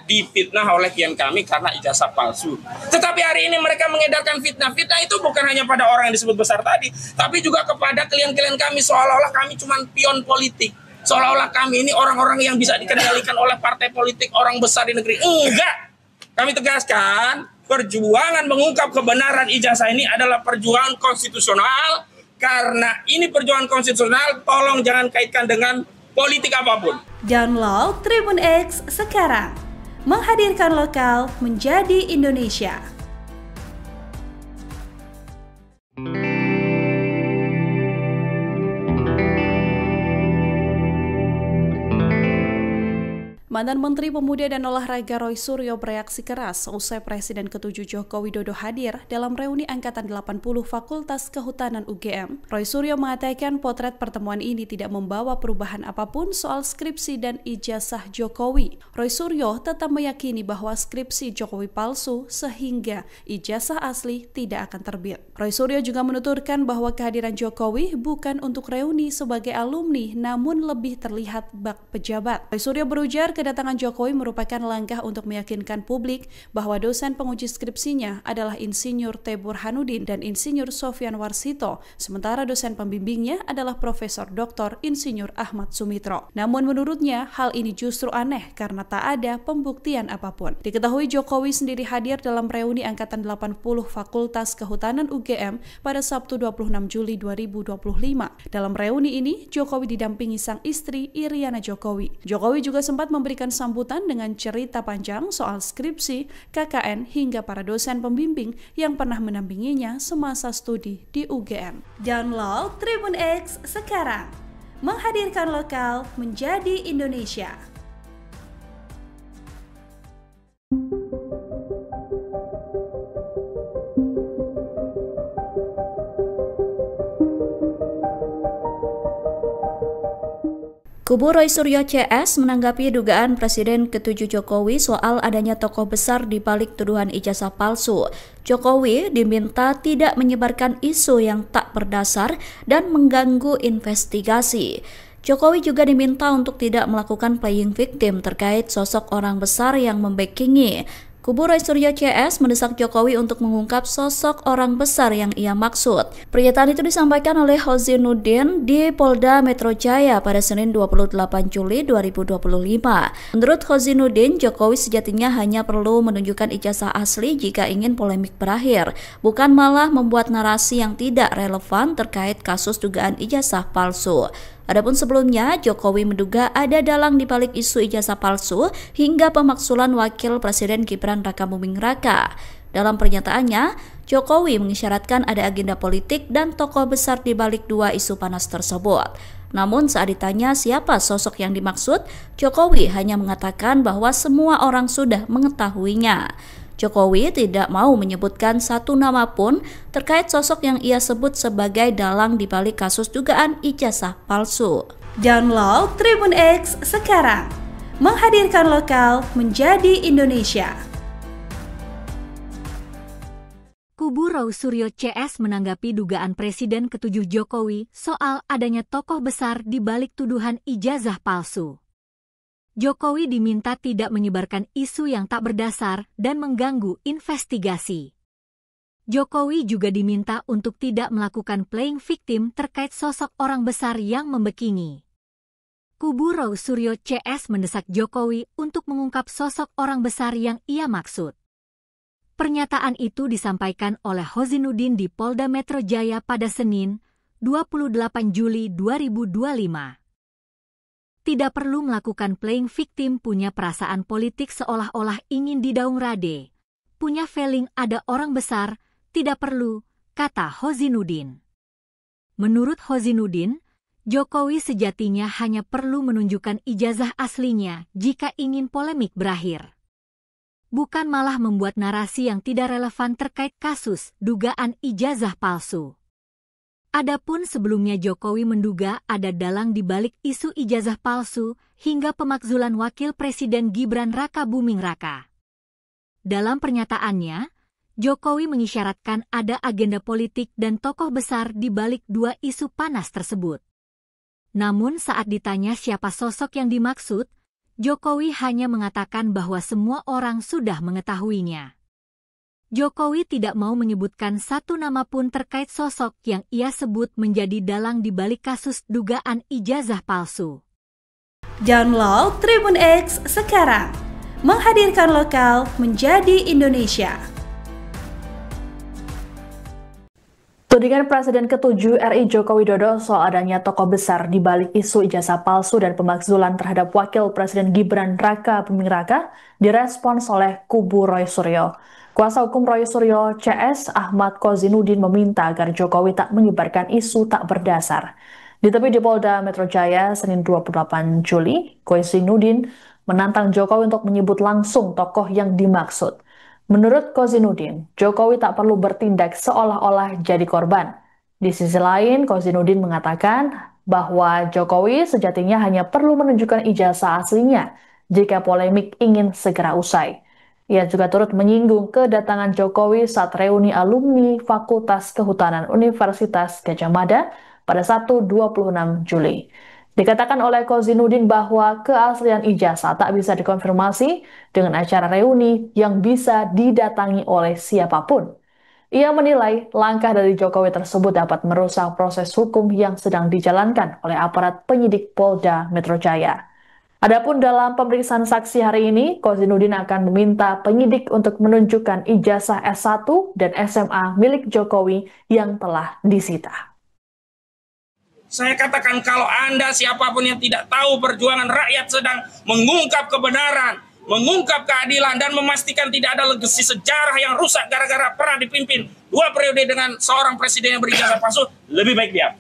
difitnah oleh klien kami karena ijazah palsu. Tetapi hari ini mereka mengedarkan fitnah. Fitnah itu bukan hanya pada orang yang disebut besar tadi, tapi juga kepada klien-klien kami, seolah-olah kami cuma pion politik. Seolah-olah kami ini orang-orang yang bisa dikendalikan oleh partai politik, orang besar di negeri. Enggak. Kami tegaskan, perjuangan mengungkap kebenaran ijazah ini adalah perjuangan konstitusional. Karena ini perjuangan konstitusional, tolong jangan kaitkan dengan politik apapun. Download Tribun X sekarang, menghadirkan lokal menjadi Indonesia. Mantan Menteri Pemuda dan Olahraga Roy Suryo bereaksi keras usai Presiden ke-7 Joko Widodo hadir dalam reuni Angkatan 80 Fakultas Kehutanan UGM. Roy Suryo mengatakan potret pertemuan ini tidak membawa perubahan apapun soal skripsi dan ijazah Jokowi. Roy Suryo tetap meyakini bahwa skripsi Jokowi palsu sehingga ijazah asli tidak akan terbit. Roy Suryo juga menuturkan bahwa kehadiran Jokowi bukan untuk reuni sebagai alumni namun lebih terlihat bak pejabat. Roy Suryo berujar kedatangan Jokowi merupakan langkah untuk meyakinkan publik bahwa dosen penguji skripsinya adalah Insinyur T. Burhanuddin dan Insinyur Sofyan Warsito, sementara dosen pembimbingnya adalah Profesor Dr. Insinyur Ahmad Sumitro. Namun menurutnya hal ini justru aneh karena tak ada pembuktian apapun. Diketahui Jokowi sendiri hadir dalam reuni Angkatan 80 Fakultas Kehutanan UGM pada Sabtu 26 Juli 2025. Dalam reuni ini, Jokowi didampingi sang istri Iriana Jokowi. Jokowi juga sempat memberikan sambutan dengan cerita panjang soal skripsi, KKN, hingga para dosen pembimbing yang pernah mendampinginya semasa studi di UGM. Download Tribun X sekarang, menghadirkan lokal menjadi Indonesia. Kubu Roy Suryo CS menanggapi dugaan Presiden ke-7 Jokowi soal adanya tokoh besar di balik tuduhan ijazah palsu. Jokowi diminta tidak menyebarkan isu yang tak berdasar dan mengganggu investigasi. Jokowi juga diminta untuk tidak melakukan playing victim terkait sosok orang besar yang membackingi. Kubu Roy Suryo CS mendesak Jokowi untuk mengungkap sosok orang besar yang ia maksud. Pernyataan itu disampaikan oleh Hozinuddin di Polda Metro Jaya pada Senin 28 Juli 2025. Menurut Hozinuddin, Jokowi sejatinya hanya perlu menunjukkan ijazah asli jika ingin polemik berakhir, bukan malah membuat narasi yang tidak relevan terkait kasus dugaan ijazah palsu. Adapun sebelumnya, Jokowi menduga ada dalang di balik isu ijazah palsu hingga pemakzulan Wakil Presiden Gibran Rakabuming Raka. Dalam pernyataannya, Jokowi mengisyaratkan ada agenda politik dan tokoh besar di balik dua isu panas tersebut. Namun saat ditanya siapa sosok yang dimaksud, Jokowi hanya mengatakan bahwa semua orang sudah mengetahuinya. Jokowi tidak mau menyebutkan satu nama pun terkait sosok yang ia sebut sebagai dalang di balik kasus dugaan ijazah palsu. Download Tribun X sekarang, menghadirkan lokal menjadi Indonesia. Kubu Roy Suryo CS menanggapi dugaan Presiden ke-7 Jokowi soal adanya tokoh besar di balik tuduhan ijazah palsu. Jokowi diminta tidak menyebarkan isu yang tak berdasar dan mengganggu investigasi. Jokowi juga diminta untuk tidak melakukan playing victim terkait sosok orang besar yang membackingi. Kubu Roy Suryo CS mendesak Jokowi untuk mengungkap sosok orang besar yang ia maksud. Pernyataan itu disampaikan oleh Hozinuddin di Polda Metro Jaya pada Senin, 28 Juli 2025. Tidak perlu melakukan playing victim, punya perasaan politik seolah-olah ingin didaung rade. Punya feeling ada orang besar, tidak perlu, kata Hozinuddin. Menurut Hozinuddin, Jokowi sejatinya hanya perlu menunjukkan ijazah aslinya jika ingin polemik berakhir. Bukan malah membuat narasi yang tidak relevan terkait kasus dugaan ijazah palsu. Adapun sebelumnya Jokowi menduga ada dalang di balik isu ijazah palsu hingga pemakzulan Wakil Presiden Gibran Rakabuming Raka. Dalam pernyataannya, Jokowi mengisyaratkan ada agenda politik dan tokoh besar di balik dua isu panas tersebut. Namun saat ditanya siapa sosok yang dimaksud, Jokowi hanya mengatakan bahwa semua orang sudah mengetahuinya. Jokowi tidak mau menyebutkan satu nama pun terkait sosok yang ia sebut menjadi dalang di balik kasus dugaan ijazah palsu. Download Tribun X sekarang, menghadirkan lokal menjadi Indonesia. Tudingan Presiden ke-7 RI Joko Widodo soal adanya tokoh besar di balik isu ijazah palsu dan pemakzulan terhadap Wakil Presiden Gibran Rakabuming Raka direspons oleh kubu Roy Suryo. Kuasa hukum Roy Suryo CS Ahmad Kozinuddin meminta agar Jokowi tak menyebarkan isu tak berdasar. Ditemui di Polda Metro Jaya Senin 28 Juli, Kozinuddin menantang Jokowi untuk menyebut langsung tokoh yang dimaksud. Menurut Kozinudin, Jokowi tak perlu bertindak seolah-olah jadi korban. Di sisi lain, Kozinudin mengatakan bahwa Jokowi sejatinya hanya perlu menunjukkan ijazah aslinya jika polemik ingin segera usai. Ia juga turut menyinggung kedatangan Jokowi saat reuni alumni Fakultas Kehutanan Universitas Gadjah Mada pada Sabtu 26 Juli. Dikatakan oleh Kozinudin bahwa keaslian ijazah tak bisa dikonfirmasi dengan acara reuni yang bisa didatangi oleh siapapun. Ia menilai langkah dari Jokowi tersebut dapat merusak proses hukum yang sedang dijalankan oleh aparat penyidik Polda Metro Jaya. Adapun dalam pemeriksaan saksi hari ini, Kozinudin akan meminta penyidik untuk menunjukkan ijazah S1 dan SMA milik Jokowi yang telah disita. Saya katakan kalau Anda siapapun yang tidak tahu perjuangan rakyat sedang mengungkap kebenaran, mengungkap keadilan, dan memastikan tidak ada legasi sejarah yang rusak gara-gara pernah dipimpin 2 periode dengan seorang presiden yang berijazah palsu, lebih baik diam.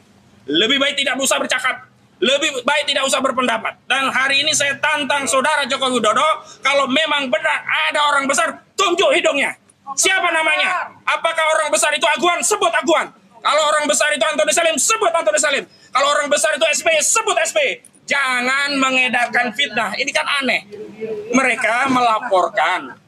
Lebih baik tidak usah bercakap. Lebih baik tidak usah berpendapat. Dan hari ini saya tantang saudara Joko Widodo, kalau memang benar ada orang besar, tunjuk hidungnya. Siapa namanya? Apakah orang besar itu Aguan? Sebut Aguan. Kalau orang besar itu Antoni Salim, sebut Antoni Salim. Kalau orang besar itu SBY, sebut SBY. Jangan mengedarkan fitnah. Ini kan aneh. Mereka melaporkan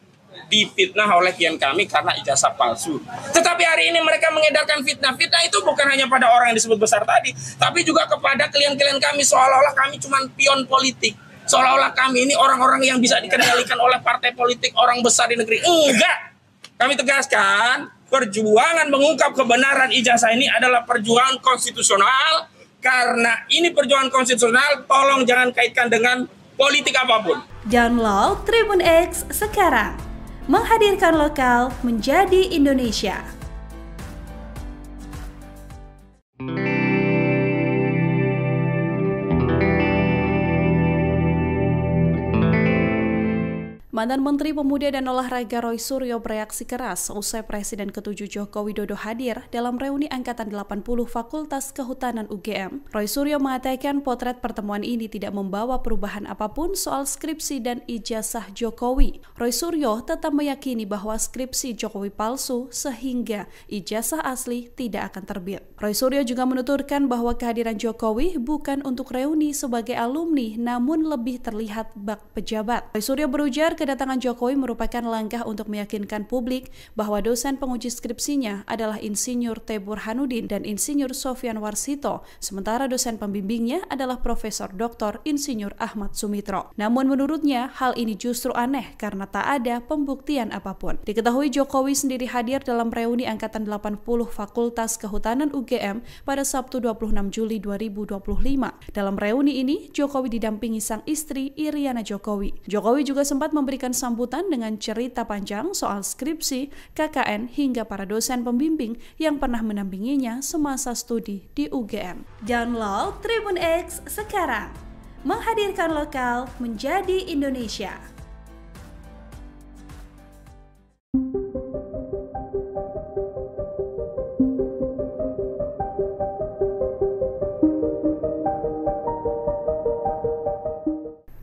difitnah oleh klien kami karena ijazah palsu. Tetapi hari ini mereka mengedarkan fitnah. Fitnah itu bukan hanya pada orang yang disebut besar tadi, tapi juga kepada klien-klien kami, seolah-olah kami cuma pion politik. Seolah-olah kami ini orang-orang yang bisa dikendalikan oleh partai politik, orang besar di negeri. Enggak! Kami tegaskan, perjuangan mengungkap kebenaran ijazah ini adalah perjuangan konstitusional. Karena ini perjuangan konstitusional, tolong jangan kaitkan dengan politik apapun. Download Tribun X sekarang. Menghadirkan lokal menjadi Indonesia. Mantan Menteri Pemuda dan Olahraga Roy Suryo bereaksi keras usai Presiden ke-7 Joko Widodo hadir dalam reuni Angkatan 80 Fakultas Kehutanan UGM. Roy Suryo mengatakan potret pertemuan ini tidak membawa perubahan apapun soal skripsi dan ijazah Jokowi. Roy Suryo tetap meyakini bahwa skripsi Jokowi palsu sehingga ijazah asli tidak akan terbit. Roy Suryo juga menuturkan bahwa kehadiran Jokowi bukan untuk reuni sebagai alumni namun lebih terlihat bak pejabat. Roy Suryo berujar kedatangan Jokowi merupakan langkah untuk meyakinkan publik bahwa dosen penguji skripsinya adalah Insinyur T. Burhanuddin dan Insinyur Sofyan Warsito, sementara dosen pembimbingnya adalah Profesor Dr. Insinyur Ahmad Sumitro. Namun menurutnya hal ini justru aneh karena tak ada pembuktian apapun. Diketahui Jokowi sendiri hadir dalam reuni Angkatan 80 Fakultas Kehutanan UGM pada Sabtu 26 Juli 2025. Dalam reuni ini, Jokowi didampingi sang istri Iriana Jokowi. Jokowi juga sempat memberikan sambutan dengan cerita panjang soal skripsi, KKN, hingga para dosen pembimbing yang pernah mendampinginya semasa studi di UGM. Download Tribun X sekarang. Menghadirkan lokal menjadi Indonesia.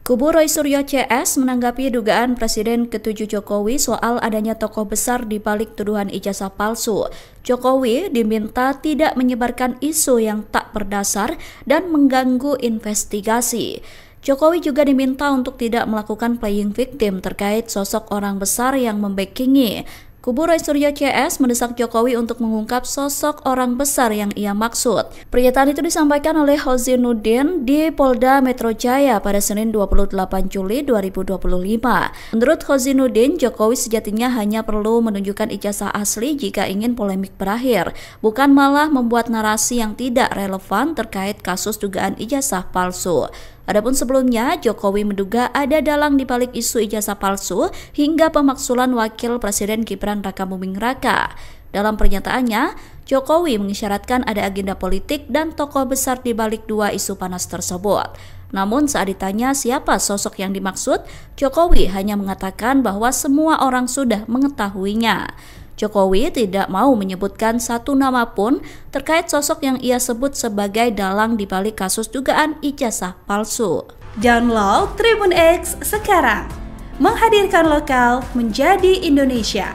Kubu Roy Suryo CS menanggapi dugaan Presiden ke-7 Jokowi soal adanya tokoh besar di balik tuduhan ijazah palsu. Jokowi diminta tidak menyebarkan isu yang tak berdasar dan mengganggu investigasi. Jokowi juga diminta untuk tidak melakukan playing victim terkait sosok orang besar yang membackingi. Kubu Roy Suryo CS mendesak Jokowi untuk mengungkap sosok orang besar yang ia maksud. Pernyataan itu disampaikan oleh Kozinudin di Polda Metro Jaya pada Senin 28 Juli 2025. Menurut Kozinudin, Jokowi sejatinya hanya perlu menunjukkan ijazah asli jika ingin polemik berakhir, bukan malah membuat narasi yang tidak relevan terkait kasus dugaan ijazah palsu. Adapun sebelumnya, Jokowi menduga ada dalang di balik isu ijazah palsu hingga pemakzulan Wakil Presiden Gibran Rakabuming Raka. Dalam pernyataannya, Jokowi mengisyaratkan ada agenda politik dan tokoh besar di balik dua isu panas tersebut. Namun saat ditanya siapa sosok yang dimaksud, Jokowi hanya mengatakan bahwa semua orang sudah mengetahuinya. Jokowi tidak mau menyebutkan satu nama pun terkait sosok yang ia sebut sebagai dalang di balik kasus dugaan ijazah palsu. Download Tribun X sekarang, menghadirkan lokal menjadi Indonesia.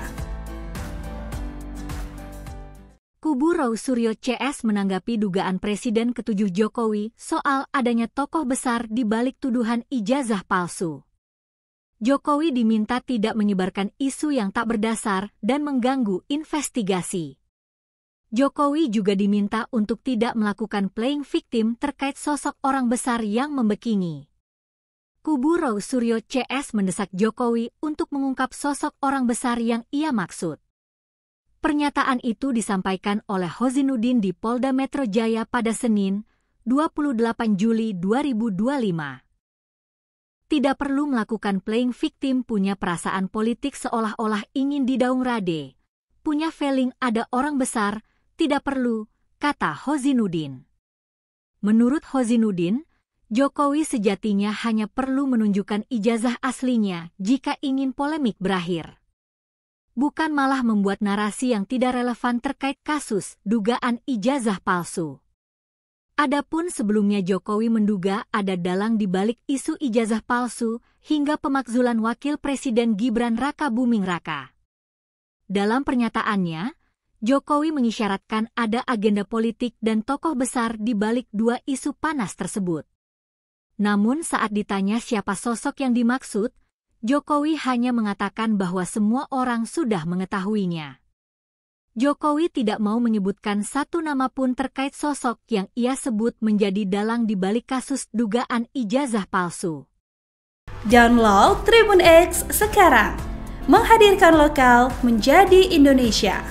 Kubu Roy Suryo CS menanggapi dugaan Presiden ke-7 Jokowi soal adanya tokoh besar di balik tuduhan ijazah palsu. Jokowi diminta tidak menyebarkan isu yang tak berdasar dan mengganggu investigasi. Jokowi juga diminta untuk tidak melakukan playing victim terkait sosok orang besar yang membekini. Kubu Roy Suryo CS mendesak Jokowi untuk mengungkap sosok orang besar yang ia maksud. Pernyataan itu disampaikan oleh Hozinuddin di Polda Metro Jaya pada Senin, 28 Juli 2025. Tidak perlu melakukan playing victim, punya perasaan politik seolah-olah ingin didaung rade. Punya feeling ada orang besar, tidak perlu, kata Hozinuddin. Menurut Hozinuddin, Jokowi sejatinya hanya perlu menunjukkan ijazah aslinya jika ingin polemik berakhir. Bukan malah membuat narasi yang tidak relevan terkait kasus dugaan ijazah palsu. Adapun sebelumnya Jokowi menduga ada dalang di balik isu ijazah palsu hingga pemakzulan Wakil Presiden Gibran Raka Buming Raka. Dalam pernyataannya, Jokowi mengisyaratkan ada agenda politik dan tokoh besar di balik dua isu panas tersebut. Namun saat ditanya siapa sosok yang dimaksud, Jokowi hanya mengatakan bahwa semua orang sudah mengetahuinya. Jokowi tidak mau menyebutkan satu nama pun terkait sosok yang ia sebut menjadi dalang di balik kasus dugaan ijazah palsu. Download Tribun X sekarang, menghadirkan lokal menjadi Indonesia.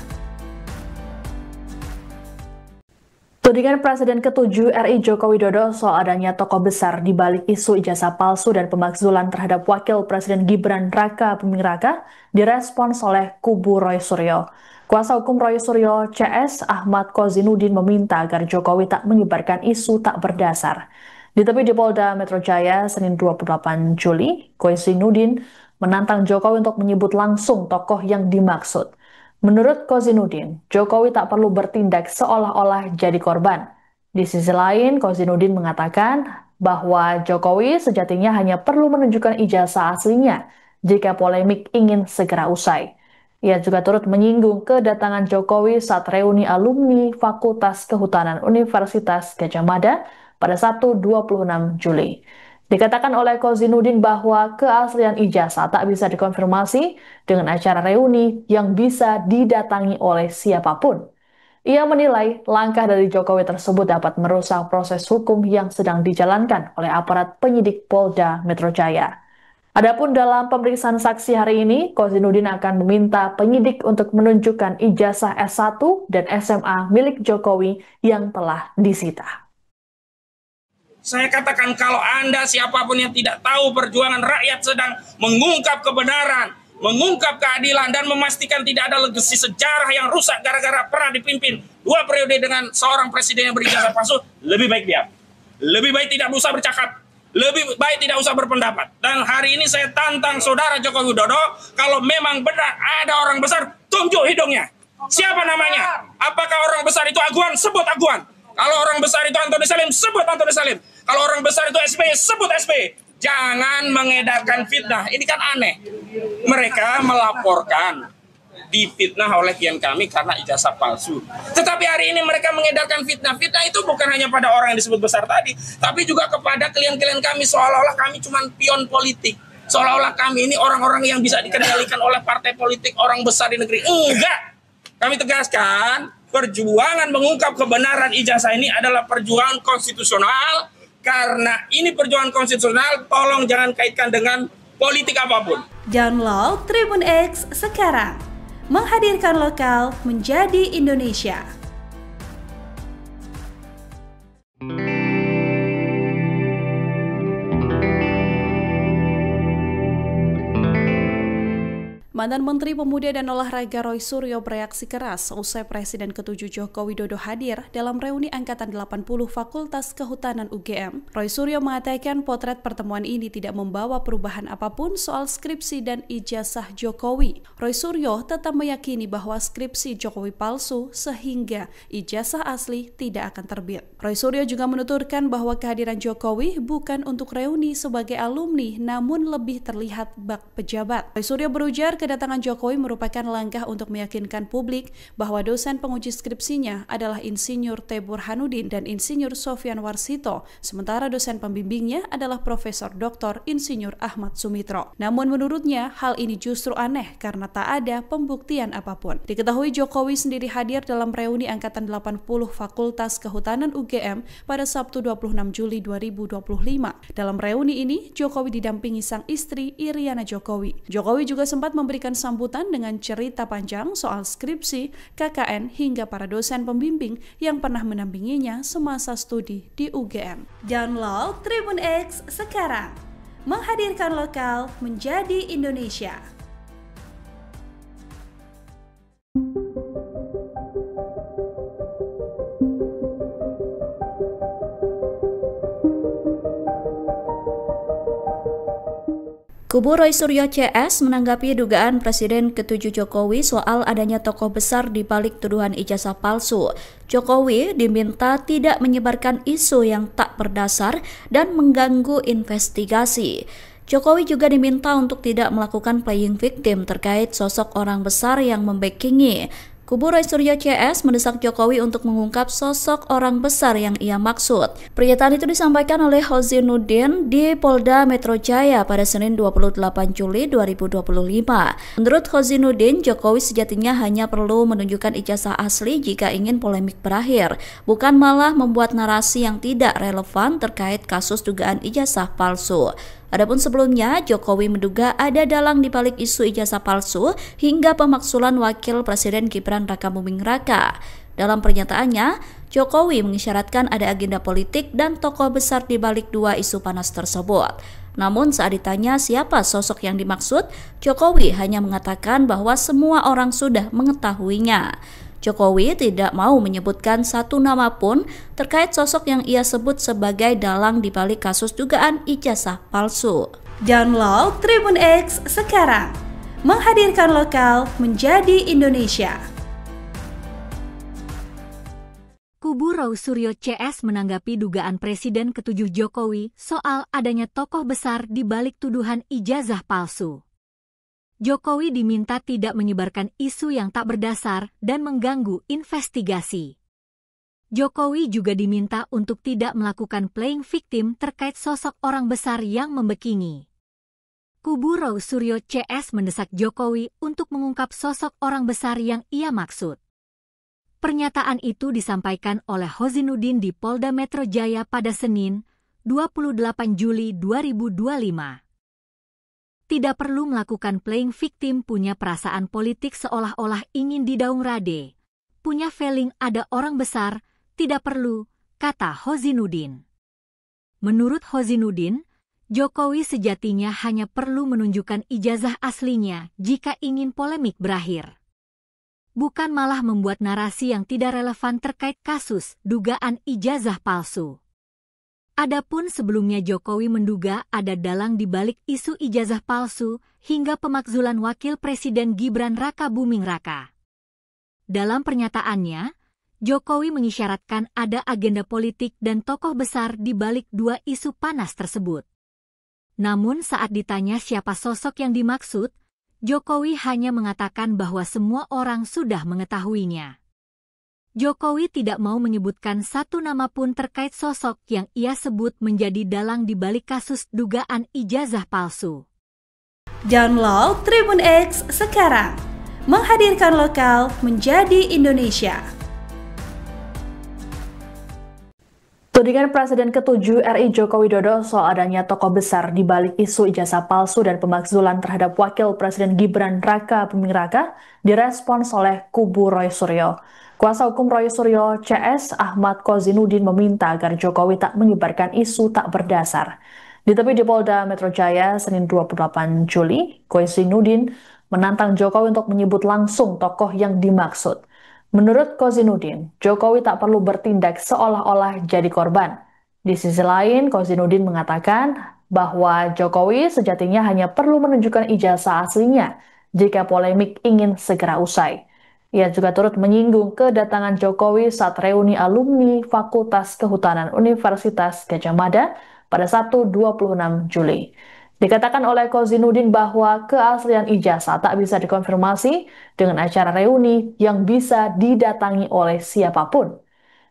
Tudingan Presiden ke-7 RI Joko Widodo soal adanya tokoh besar di balik isu ijazah palsu dan pemakzulan terhadap Wakil Presiden Gibran Raka Buming Raka direspons oleh kubu Roy Suryo. Kuasa hukum Roy Suryo CS Ahmad Kozinuddin meminta agar Jokowi tak menyebarkan isu tak berdasar. Ditemui di Polda Metro Jaya Senin 28 Juli, Kozinuddin menantang Jokowi untuk menyebut langsung tokoh yang dimaksud. Menurut Kozinuddin, Jokowi tak perlu bertindak seolah-olah jadi korban. Di sisi lain, Kozinuddin mengatakan bahwa Jokowi sejatinya hanya perlu menunjukkan ijazah aslinya jika polemik ingin segera usai. Ia juga turut menyinggung kedatangan Jokowi saat reuni alumni Fakultas Kehutanan Universitas Gadjah Mada pada Sabtu 26 Juli. Dikatakan oleh Kozinuddin bahwa keaslian ijazah tak bisa dikonfirmasi dengan acara reuni yang bisa didatangi oleh siapapun. Ia menilai langkah dari Jokowi tersebut dapat merusak proses hukum yang sedang dijalankan oleh aparat penyidik Polda Metro Jaya. Adapun dalam pemeriksaan saksi hari ini, Kozinuddin akan meminta penyidik untuk menunjukkan ijazah S1 dan SMA milik Jokowi yang telah disita. Saya katakan kalau Anda siapapun yang tidak tahu perjuangan rakyat sedang mengungkap kebenaran, mengungkap keadilan, dan memastikan tidak ada legasi sejarah yang rusak gara-gara pernah dipimpin 2 periode dengan seorang presiden yang berijazah palsu, lebih baik diam. Lebih baik tidak usah bercakap. Lebih baik tidak usah berpendapat. Dan hari ini saya tantang saudara Joko Widodo, kalau memang benar ada orang besar, tunjuk hidungnya. Siapa namanya? Apakah orang besar itu Aguan? Sebut Aguan. Kalau orang besar itu Antoni Salim, sebut Antoni Salim. Kalau orang besar itu SBY, sebut SBY. Jangan mengedarkan fitnah. Ini kan aneh. Mereka melaporkan difitnah oleh klien kami karena ijazah palsu. Tetapi hari ini mereka mengedarkan fitnah. Fitnah itu bukan hanya pada orang yang disebut besar tadi, tapi juga kepada klien-klien kami, seolah-olah kami cuma pion politik. Seolah-olah kami ini orang-orang yang bisa dikendalikan oleh partai politik, orang besar di negeri. Enggak. Kami tegaskan, perjuangan mengungkap kebenaran ijazah ini adalah perjuangan konstitusional. Karena ini perjuangan konstitusional, tolong jangan kaitkan dengan politik apapun. Download Tribun X sekarang, menghadirkan lokal menjadi Indonesia. Mantan Menteri Pemuda dan Olahraga Roy Suryo bereaksi keras usai Presiden ke-7 Joko Widodo hadir dalam reuni Angkatan 80 Fakultas Kehutanan UGM. Roy Suryo mengatakan potret pertemuan ini tidak membawa perubahan apapun soal skripsi dan ijazah Jokowi. Roy Suryo tetap meyakini bahwa skripsi Jokowi palsu sehingga ijazah asli tidak akan terbit. Roy Suryo juga menuturkan bahwa kehadiran Jokowi bukan untuk reuni sebagai alumni namun lebih terlihat bak pejabat. Roy Suryo berujar kedatangan Jokowi merupakan langkah untuk meyakinkan publik bahwa dosen penguji skripsinya adalah Insinyur T. Burhanuddin dan Insinyur Sofyan Warsito, sementara dosen pembimbingnya adalah Profesor Dr. Insinyur Ahmad Sumitro. Namun menurutnya hal ini justru aneh karena tak ada pembuktian apapun. Diketahui Jokowi sendiri hadir dalam reuni Angkatan 80 Fakultas Kehutanan UGM pada Sabtu 26 Juli 2025. Dalam reuni ini, Jokowi didampingi sang istri Iriana Jokowi. Jokowi juga sempat memberikan sambutan dengan cerita panjang soal skripsi, KKN, hingga para dosen pembimbing yang pernah mendampinginya semasa studi di UGM. Download Tribun X sekarang, menghadirkan lokal menjadi Indonesia. Kubu Roy Suryo CS menanggapi dugaan Presiden ke-7 Jokowi soal adanya tokoh besar di balik tuduhan ijazah palsu. Jokowi diminta tidak menyebarkan isu yang tak berdasar dan mengganggu investigasi. Jokowi juga diminta untuk tidak melakukan playing victim terkait sosok orang besar yang membackingi. Kubu Roy Suryo CS mendesak Jokowi untuk mengungkap sosok orang besar yang ia maksud. Pernyataan itu disampaikan oleh Hozinuddin di Polda Metro Jaya pada Senin 28 Juli 2025. Menurut Hozinuddin, Jokowi sejatinya hanya perlu menunjukkan ijazah asli jika ingin polemik berakhir, bukan malah membuat narasi yang tidak relevan terkait kasus dugaan ijazah palsu. Adapun sebelumnya, Jokowi menduga ada dalang di balik isu ijazah palsu hingga pemakzulan Wakil Presiden Gibran Raka Buming Raka. Dalam pernyataannya, Jokowi mengisyaratkan ada agenda politik dan tokoh besar di balik dua isu panas tersebut. Namun saat ditanya siapa sosok yang dimaksud, Jokowi hanya mengatakan bahwa semua orang sudah mengetahuinya. Jokowi tidak mau menyebutkan satu nama pun terkait sosok yang ia sebut sebagai dalang di balik kasus dugaan ijazah palsu. Download Tribun X sekarang, menghadirkan lokal menjadi Indonesia. Kubu Roy Suryo CS menanggapi dugaan Presiden ke-7 Jokowi soal adanya tokoh besar di balik tuduhan ijazah palsu. Jokowi diminta tidak menyebarkan isu yang tak berdasar dan mengganggu investigasi. Jokowi juga diminta untuk tidak melakukan playing victim terkait sosok orang besar yang membackingi. Kubu Roy Suryo CS mendesak Jokowi untuk mengungkap sosok orang besar yang ia maksud. Pernyataan itu disampaikan oleh Hozinuddin di Polda Metro Jaya pada Senin, 28 Juli 2025. Tidak perlu melakukan playing victim, punya perasaan politik seolah-olah ingin didaungrade. Punya feeling ada orang besar, tidak perlu, kata Hozinuddin. Menurut Hozinuddin, Jokowi sejatinya hanya perlu menunjukkan ijazah aslinya jika ingin polemik berakhir. Bukan malah membuat narasi yang tidak relevan terkait kasus dugaan ijazah palsu. Adapun sebelumnya Jokowi menduga ada dalang di balik isu ijazah palsu hingga pemakzulan Wakil Presiden Gibran Raka Buming Raka. Dalam pernyataannya, Jokowi mengisyaratkan ada agenda politik dan tokoh besar di balik dua isu panas tersebut. Namun saat ditanya siapa sosok yang dimaksud, Jokowi hanya mengatakan bahwa semua orang sudah mengetahuinya. Jokowi tidak mau menyebutkan satu nama pun terkait sosok yang ia sebut menjadi dalang di balik kasus dugaan ijazah palsu. Download Tribun X sekarang, menghadirkan lokal menjadi Indonesia. Tudingan Presiden ke-7 RI Joko Widodo soal adanya tokoh besar di balik isu ijazah palsu dan pemakzulan terhadap Wakil Presiden Gibran Raka Buming Raka direspons oleh kubu Roy Suryo. Kuasa hukum Roy Suryo CS Ahmad Kozinuddin meminta agar Jokowi tak menyebarkan isu tak berdasar. Ditemui di Polda Metro Jaya Senin 28 Juli, Kozinuddin menantang Jokowi untuk menyebut langsung tokoh yang dimaksud. Menurut Kozinudin, Jokowi tak perlu bertindak seolah-olah jadi korban. Di sisi lain, Kozinudin mengatakan bahwa Jokowi sejatinya hanya perlu menunjukkan ijazah aslinya jika polemik ingin segera usai. Ia juga turut menyinggung kedatangan Jokowi saat reuni alumni Fakultas Kehutanan Universitas Gadjah Mada pada Sabtu 26 Juli. Dikatakan oleh Kozinudin bahwa keaslian ijazah tak bisa dikonfirmasi dengan acara reuni yang bisa didatangi oleh siapapun.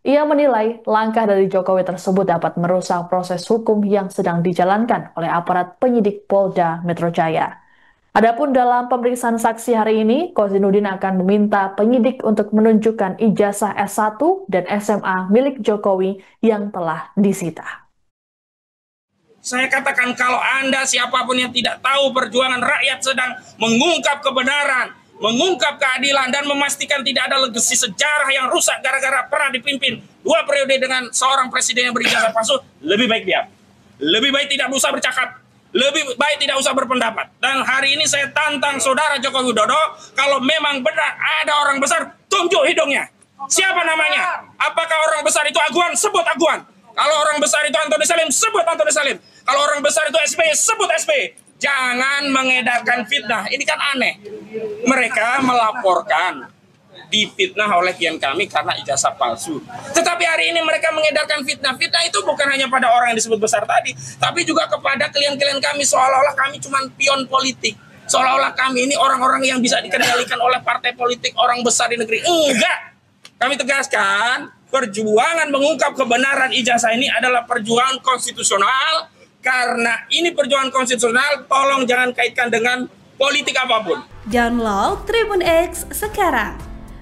Ia menilai langkah dari Jokowi tersebut dapat merusak proses hukum yang sedang dijalankan oleh aparat penyidik Polda Metro Jaya. Adapun dalam pemeriksaan saksi hari ini, Kozinudin akan meminta penyidik untuk menunjukkan ijazah S1 dan SMA milik Jokowi yang telah disita. Saya katakan kalau Anda siapapun yang tidak tahu perjuangan rakyat sedang mengungkap kebenaran, mengungkap keadilan, dan memastikan tidak ada legasi sejarah yang rusak gara-gara pernah dipimpin 2 periode dengan seorang presiden yang berijazah palsu, lebih baik diam. Lebih baik tidak usah bercakap. Lebih baik tidak usah berpendapat. Dan hari ini saya tantang saudara Joko Widodo, kalau memang benar ada orang besar, tunjuk hidungnya. Siapa namanya? Apakah orang besar itu Aguan? Sebut Aguan. Kalau orang besar itu Antoni Salim, sebut Antoni Salim. Kalau orang besar itu SBY, sebut SBY. Jangan mengedarkan fitnah. Ini kan aneh. Mereka melaporkan difitnah oleh klien kami karena ijazah palsu. Tetapi hari ini mereka mengedarkan fitnah. Fitnah itu bukan hanya pada orang yang disebut besar tadi, tapi juga kepada klien-klien kami, seolah-olah kami cuma pion politik. Seolah-olah kami ini orang-orang yang bisa dikendalikan oleh partai politik, orang besar di negeri. Enggak! Kami tegaskan, perjuangan mengungkap kebenaran ijazah ini adalah perjuangan konstitusional. Karena ini perjuangan konstitusional, tolong jangan kaitkan dengan politik apapun. Download Tribun X sekarang.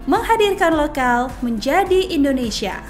Menghadirkan lokal menjadi Indonesia.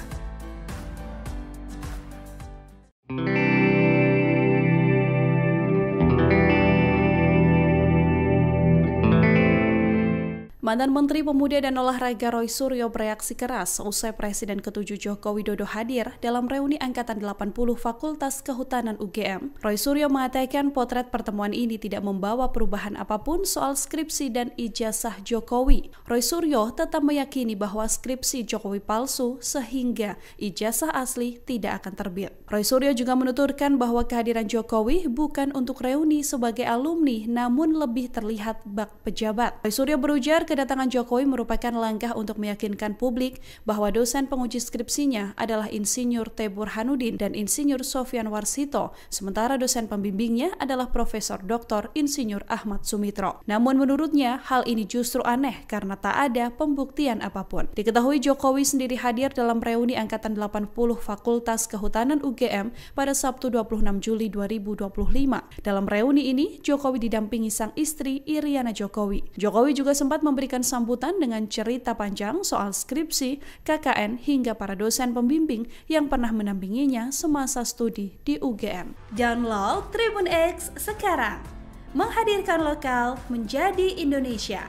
Mantan Menteri Pemuda dan Olahraga Roy Suryo bereaksi keras usai Presiden ke-7 Joko Widodo hadir dalam reuni Angkatan 80 Fakultas Kehutanan UGM. Roy Suryo mengatakan potret pertemuan ini tidak membawa perubahan apapun soal skripsi dan ijazah Jokowi. Roy Suryo tetap meyakini bahwa skripsi Jokowi palsu sehingga ijazah asli tidak akan terbit. Roy Suryo juga menuturkan bahwa kehadiran Jokowi bukan untuk reuni sebagai alumni namun lebih terlihat bak pejabat. Roy Suryo berujar kedatangan Jokowi merupakan langkah untuk meyakinkan publik bahwa dosen penguji skripsinya adalah Insinyur T. Burhanuddin dan Insinyur Sofyan Warsito, sementara dosen pembimbingnya adalah Profesor Dr. Insinyur Ahmad Sumitro. Namun menurutnya hal ini justru aneh karena tak ada pembuktian apapun. Diketahui Jokowi sendiri hadir dalam reuni Angkatan 80 Fakultas Kehutanan UGM pada Sabtu 26 Juli 2025. Dalam reuni ini, Jokowi didampingi sang istri Iriana Jokowi. Jokowi juga sempat memberikan sambutan dengan cerita panjang soal skripsi, KKN, hingga para dosen pembimbing yang pernah mendampinginya semasa studi di UGM. Download Tribun X sekarang. Menghadirkan lokal menjadi Indonesia.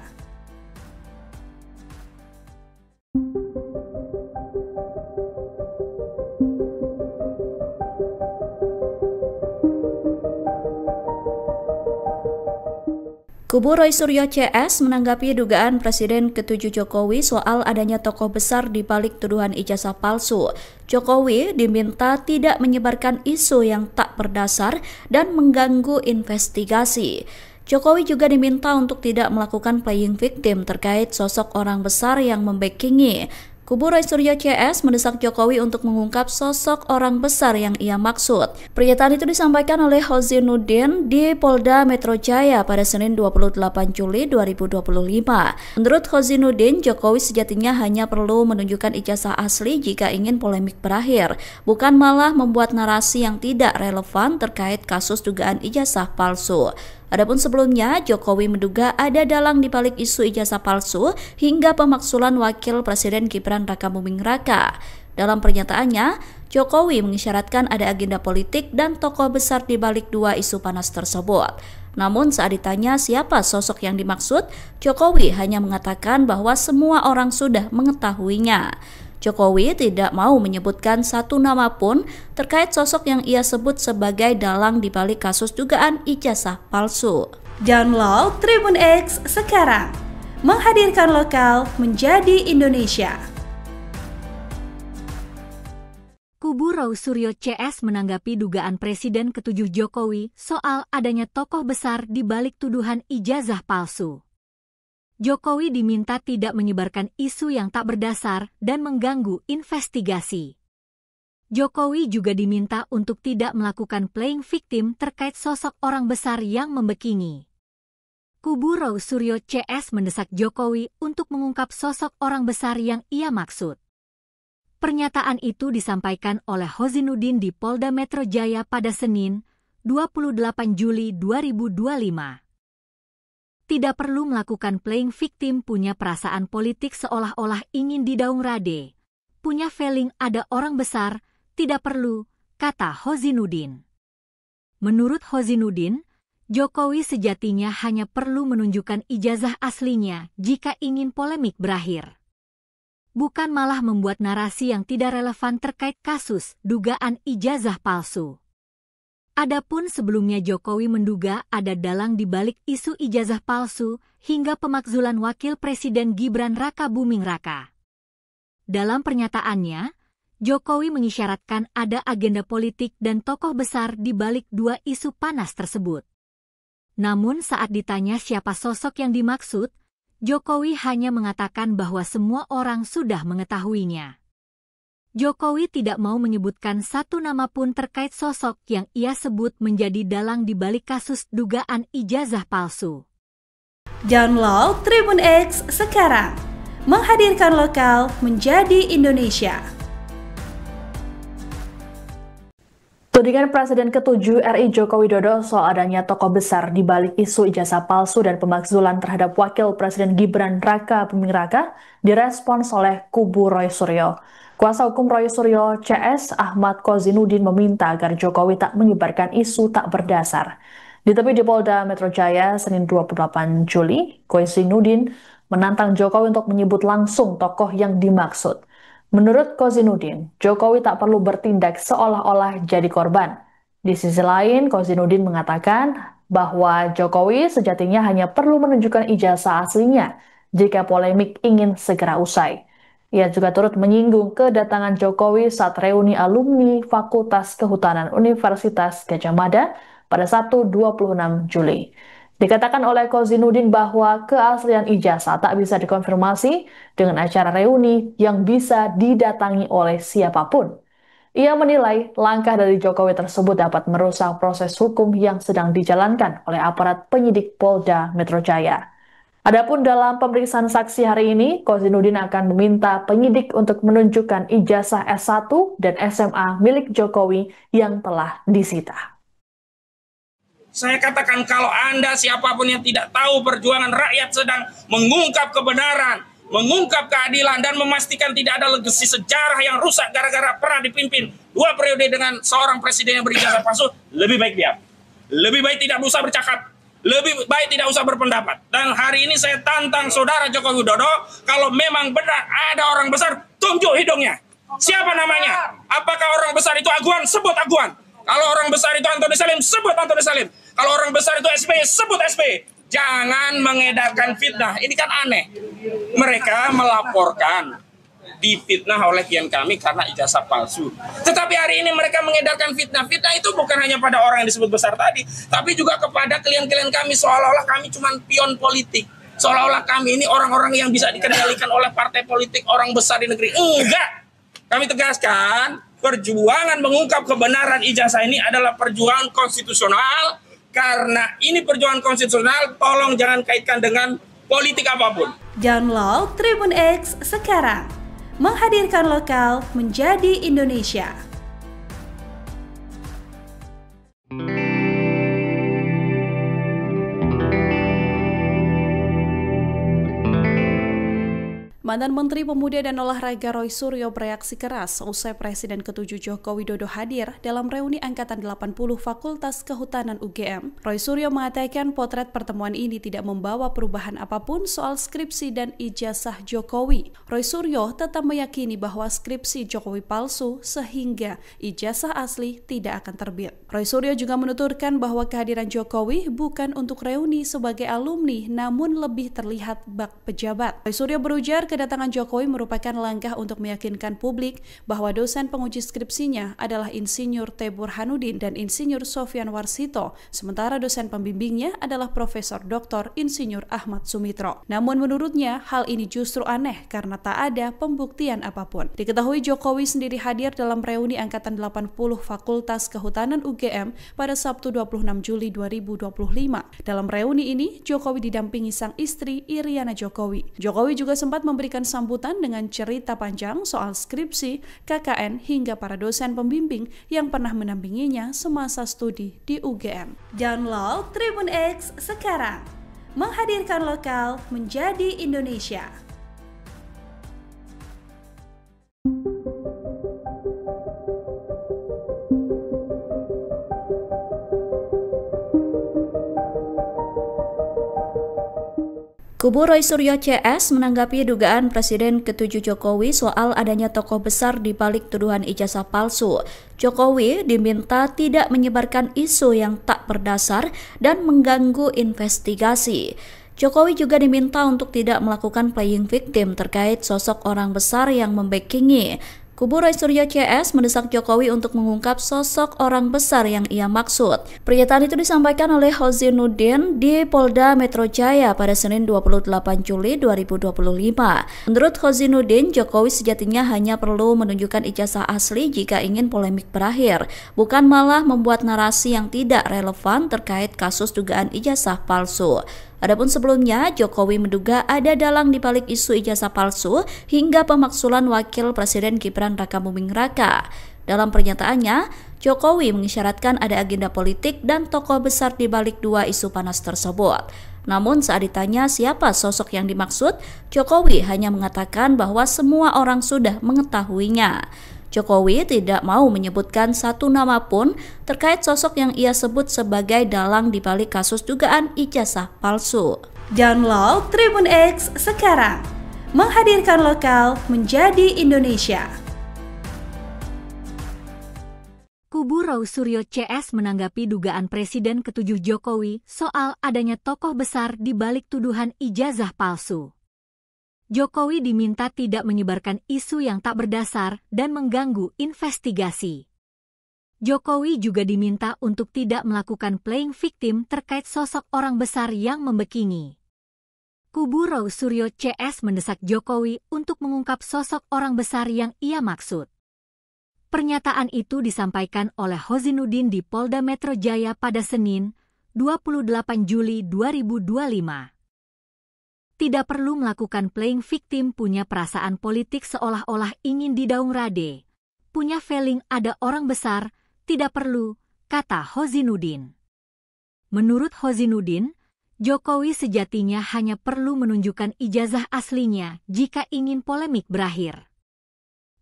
Kubu Roy Suryo CS menanggapi dugaan Presiden ke-7 Jokowi soal adanya tokoh besar di balik tuduhan ijazah palsu. Jokowi diminta tidak menyebarkan isu yang tak berdasar dan mengganggu investigasi. Jokowi juga diminta untuk tidak melakukan playing victim terkait sosok orang besar yang membackingi. Kubu Roy Suryo CS mendesak Jokowi untuk mengungkap sosok orang besar yang ia maksud. Pernyataan itu disampaikan oleh Kozinudin di Polda Metro Jaya pada Senin 28 Juli 2025. Menurut Kozinudin, Jokowi sejatinya hanya perlu menunjukkan ijazah asli jika ingin polemik berakhir, bukan malah membuat narasi yang tidak relevan terkait kasus dugaan ijazah palsu. Adapun sebelumnya, Jokowi menduga ada dalang di balik isu ijazah palsu hingga pemakzulan Wakil Presiden Gibran Rakabuming Raka. Dalam pernyataannya, Jokowi mengisyaratkan ada agenda politik dan tokoh besar di balik dua isu panas tersebut. Namun saat ditanya siapa sosok yang dimaksud, Jokowi hanya mengatakan bahwa semua orang sudah mengetahuinya. Jokowi tidak mau menyebutkan satu nama pun terkait sosok yang ia sebut sebagai dalang di balik kasus dugaan ijazah palsu. Download Tribun X sekarang, menghadirkan lokal menjadi Indonesia. Kubu Roy Suryo CS menanggapi dugaan Presiden ke-7 Jokowi soal adanya tokoh besar di balik tuduhan ijazah palsu. Jokowi diminta tidak menyebarkan isu yang tak berdasar dan mengganggu investigasi. Jokowi juga diminta untuk tidak melakukan playing victim terkait sosok orang besar yang membekini. Kubu Roy Suryo CS mendesak Jokowi untuk mengungkap sosok orang besar yang ia maksud. Pernyataan itu disampaikan oleh Hozinuddin di Polda Metro Jaya pada Senin, 28 Juli 2025. Tidak perlu melakukan playing victim, punya perasaan politik seolah-olah ingin didaung rade. Punya feeling ada orang besar, tidak perlu, kata Hozinuddin. Menurut Hozinuddin, Jokowi sejatinya hanya perlu menunjukkan ijazah aslinya jika ingin polemik berakhir. Bukan malah membuat narasi yang tidak relevan terkait kasus dugaan ijazah palsu. Adapun sebelumnya Jokowi menduga ada dalang di balik isu ijazah palsu hingga pemakzulan Wakil Presiden Gibran Raka Buming Raka. Dalam pernyataannya, Jokowi mengisyaratkan ada agenda politik dan tokoh besar di balik dua isu panas tersebut. Namun saat ditanya siapa sosok yang dimaksud, Jokowi hanya mengatakan bahwa semua orang sudah mengetahuinya. Jokowi tidak mau menyebutkan satu nama pun terkait sosok yang ia sebut menjadi dalang di balik kasus dugaan ijazah palsu. Download Tribun X sekarang, menghadirkan lokal menjadi Indonesia. Tudingan Presiden ke-7 RI Joko Widodo soal adanya tokoh besar di balik isu ijazah palsu dan pemakzulan terhadap Wakil Presiden Gibran Raka Buming Raka direspons oleh kubu Roy Suryo. Kuasa hukum Roy Suryo CS Ahmad Kozinuddin meminta agar Jokowi tak menyebarkan isu tak berdasar. Ditemui di Polda Metro Jaya Senin 28 Juli, Kozinuddin menantang Jokowi untuk menyebut langsung tokoh yang dimaksud. Menurut Kozinuddin, Jokowi tak perlu bertindak seolah-olah jadi korban. Di sisi lain, Kozinuddin mengatakan bahwa Jokowi sejatinya hanya perlu menunjukkan ijazah aslinya jika polemik ingin segera usai. Ia juga turut menyinggung kedatangan Jokowi saat reuni alumni Fakultas Kehutanan Universitas Gadjah Mada pada Sabtu 26 Juli. Dikatakan oleh Kozinuddin bahwa keaslian ijazah tak bisa dikonfirmasi dengan acara reuni yang bisa didatangi oleh siapapun. Ia menilai langkah dari Jokowi tersebut dapat merusak proses hukum yang sedang dijalankan oleh aparat penyidik Polda Metro Jaya. Adapun dalam pemeriksaan saksi hari ini, Kozinuddin akan meminta penyidik untuk menunjukkan ijazah S1 dan SMA milik Jokowi yang telah disita. Saya katakan kalau Anda siapapun yang tidak tahu perjuangan rakyat sedang mengungkap kebenaran, mengungkap keadilan, dan memastikan tidak ada legasi sejarah yang rusak gara-gara pernah dipimpin 2 periode dengan seorang presiden yang berijazah palsu, lebih baik diam. Lebih baik tidak usah bercakap. Lebih baik tidak usah berpendapat. Dan hari ini saya tantang saudara Joko Widodo, kalau memang benar ada orang besar, tunjuk hidungnya. Siapa namanya? Apakah orang besar itu Aguan? Sebut Aguan. Kalau orang besar itu Antoni Salim, sebut Antoni Salim. Kalau orang besar itu SBY, sebut SBY. Jangan mengedarkan fitnah. Ini kan aneh. Mereka melaporkan difitnah oleh klien kami karena ijazah palsu. Tetapi hari ini mereka mengedarkan fitnah. Fitnah itu bukan hanya pada orang yang disebut besar tadi, tapi juga kepada klien-klien kami, seolah-olah kami cuma pion politik. Seolah-olah kami ini orang-orang yang bisa dikendalikan oleh partai politik, orang besar di negeri. Enggak. Kami tegaskan, perjuangan mengungkap kebenaran ijazah ini adalah perjuangan konstitusional. Karena ini perjuangan konstitusional, tolong jangan kaitkan dengan politik apapun. Download Tribun X sekarang, menghadirkan lokal menjadi Indonesia. Mantan Menteri Pemuda dan Olahraga Roy Suryo bereaksi keras usai Presiden ke-7 Joko Widodo hadir dalam reuni Angkatan 80 Fakultas Kehutanan UGM. Roy Suryo mengatakan potret pertemuan ini tidak membawa perubahan apapun soal skripsi dan ijazah Jokowi. Roy Suryo tetap meyakini bahwa skripsi Jokowi palsu sehingga ijazah asli tidak akan terbit. Roy Suryo juga menuturkan bahwa kehadiran Jokowi bukan untuk reuni sebagai alumni namun lebih terlihat bak pejabat. Roy Suryo berujar kedatangan Jokowi merupakan langkah untuk meyakinkan publik bahwa dosen penguji skripsinya adalah Insinyur T. Burhanuddin dan Insinyur Sofyan Warsito, sementara dosen pembimbingnya adalah Profesor Dr. Insinyur Ahmad Sumitro. Namun menurutnya hal ini justru aneh karena tak ada pembuktian apapun. Diketahui Jokowi sendiri hadir dalam reuni Angkatan 80 Fakultas Kehutanan UGM pada Sabtu 26 Juli 2025. Dalam reuni ini, Jokowi didampingi sang istri Iriana Jokowi. Jokowi juga sempat memberikan sambutan dengan cerita panjang soal skripsi, KKN, hingga para dosen pembimbing yang pernah mendampinginya semasa studi di UGM. Download Tribun X sekarang, menghadirkan lokal menjadi Indonesia. Kubu Roy Suryo CS menanggapi dugaan Presiden ke-7 Jokowi soal adanya tokoh besar di balik tuduhan ijazah palsu. Jokowi diminta tidak menyebarkan isu yang tak berdasar dan mengganggu investigasi. Jokowi juga diminta untuk tidak melakukan playing victim terkait sosok orang besar yang membackingi. Kubu Roy Suryo CS mendesak Jokowi untuk mengungkap sosok orang besar yang ia maksud. Pernyataan itu disampaikan oleh Hozinuddin di Polda Metro Jaya pada Senin 28 Juli 2025. Menurut Hozinuddin, Jokowi sejatinya hanya perlu menunjukkan ijazah asli jika ingin polemik berakhir, bukan malah membuat narasi yang tidak relevan terkait kasus dugaan ijazah palsu. Adapun sebelumnya, Jokowi menduga ada dalang di balik isu ijazah palsu hingga pemakzulan Wakil Presiden Gibran Raka Buming Raka. Dalam pernyataannya, Jokowi mengisyaratkan ada agenda politik dan tokoh besar di balik dua isu panas tersebut. Namun saat ditanya siapa sosok yang dimaksud, Jokowi hanya mengatakan bahwa semua orang sudah mengetahuinya. Jokowi tidak mau menyebutkan satu nama pun terkait sosok yang ia sebut sebagai dalang di balik kasus dugaan ijazah palsu. Download Tribun X sekarang, menghadirkan lokal menjadi Indonesia. Kubu Roy Suryo CS menanggapi dugaan Presiden ke-7 Jokowi soal adanya tokoh besar di balik tuduhan ijazah palsu. Jokowi diminta tidak menyebarkan isu yang tak berdasar dan mengganggu investigasi. Jokowi juga diminta untuk tidak melakukan playing victim terkait sosok orang besar yang membackingi. Kubu Roy Suryo CS mendesak Jokowi untuk mengungkap sosok orang besar yang ia maksud. Pernyataan itu disampaikan oleh Hozinuddin di Polda Metro Jaya pada Senin, 28 Juli 2025. Tidak perlu melakukan playing victim, punya perasaan politik seolah-olah ingin didaungrade. Punya feeling ada orang besar, tidak perlu, kata Hozinuddin. Menurut Hozinuddin, Jokowi sejatinya hanya perlu menunjukkan ijazah aslinya jika ingin polemik berakhir.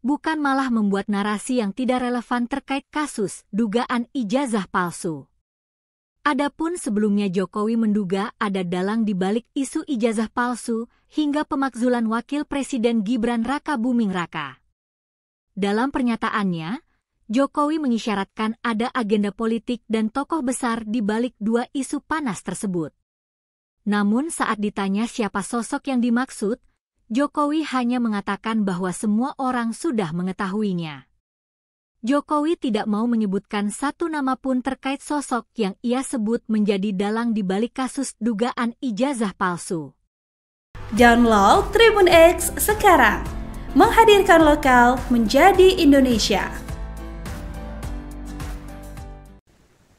Bukan malah membuat narasi yang tidak relevan terkait kasus dugaan ijazah palsu. Adapun sebelumnya Jokowi menduga ada dalang di balik isu ijazah palsu hingga pemakzulan Wakil Presiden Gibran Raka Buming Raka. Dalam pernyataannya, Jokowi mengisyaratkan ada agenda politik dan tokoh besar di balik dua isu panas tersebut. Namun saat ditanya siapa sosok yang dimaksud, Jokowi hanya mengatakan bahwa semua orang sudah mengetahuinya. Jokowi tidak mau menyebutkan satu nama pun terkait sosok yang ia sebut menjadi dalang di balik kasus dugaan ijazah palsu. Download Tribun X sekarang, menghadirkan lokal menjadi Indonesia.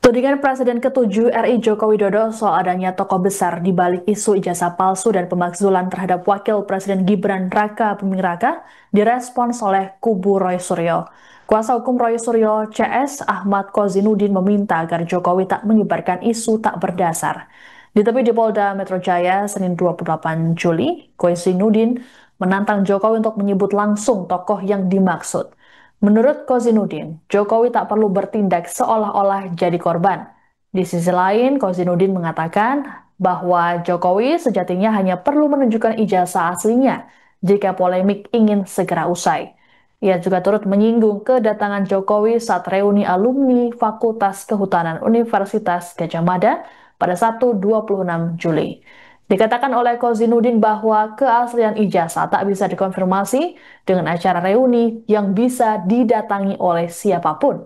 Tudingan Presiden ke-7 RI Joko Widodo soal adanya tokoh besar di balik isu ijazah palsu dan pemakzulan terhadap Wakil Presiden Gibran Raka Buming Raka direspons oleh kubu Roy Suryo. Kuasa hukum Roy Suryo CS Ahmad Kozinuddin meminta agar Jokowi tak menyebarkan isu tak berdasar. Ditemui di Polda Metro Jaya Senin 28 Juli, Kozinuddin menantang Jokowi untuk menyebut langsung tokoh yang dimaksud. Menurut Kozinudin, Jokowi tak perlu bertindak seolah-olah jadi korban. Di sisi lain, Kozinudin mengatakan bahwa Jokowi sejatinya hanya perlu menunjukkan ijazah aslinya jika polemik ingin segera usai. Ia juga turut menyinggung kedatangan Jokowi saat reuni alumni Fakultas Kehutanan Universitas Gadjah Mada pada Sabtu 26 Juli. Dikatakan oleh Kozinudin bahwa keaslian ijazah tak bisa dikonfirmasi dengan acara reuni yang bisa didatangi oleh siapapun.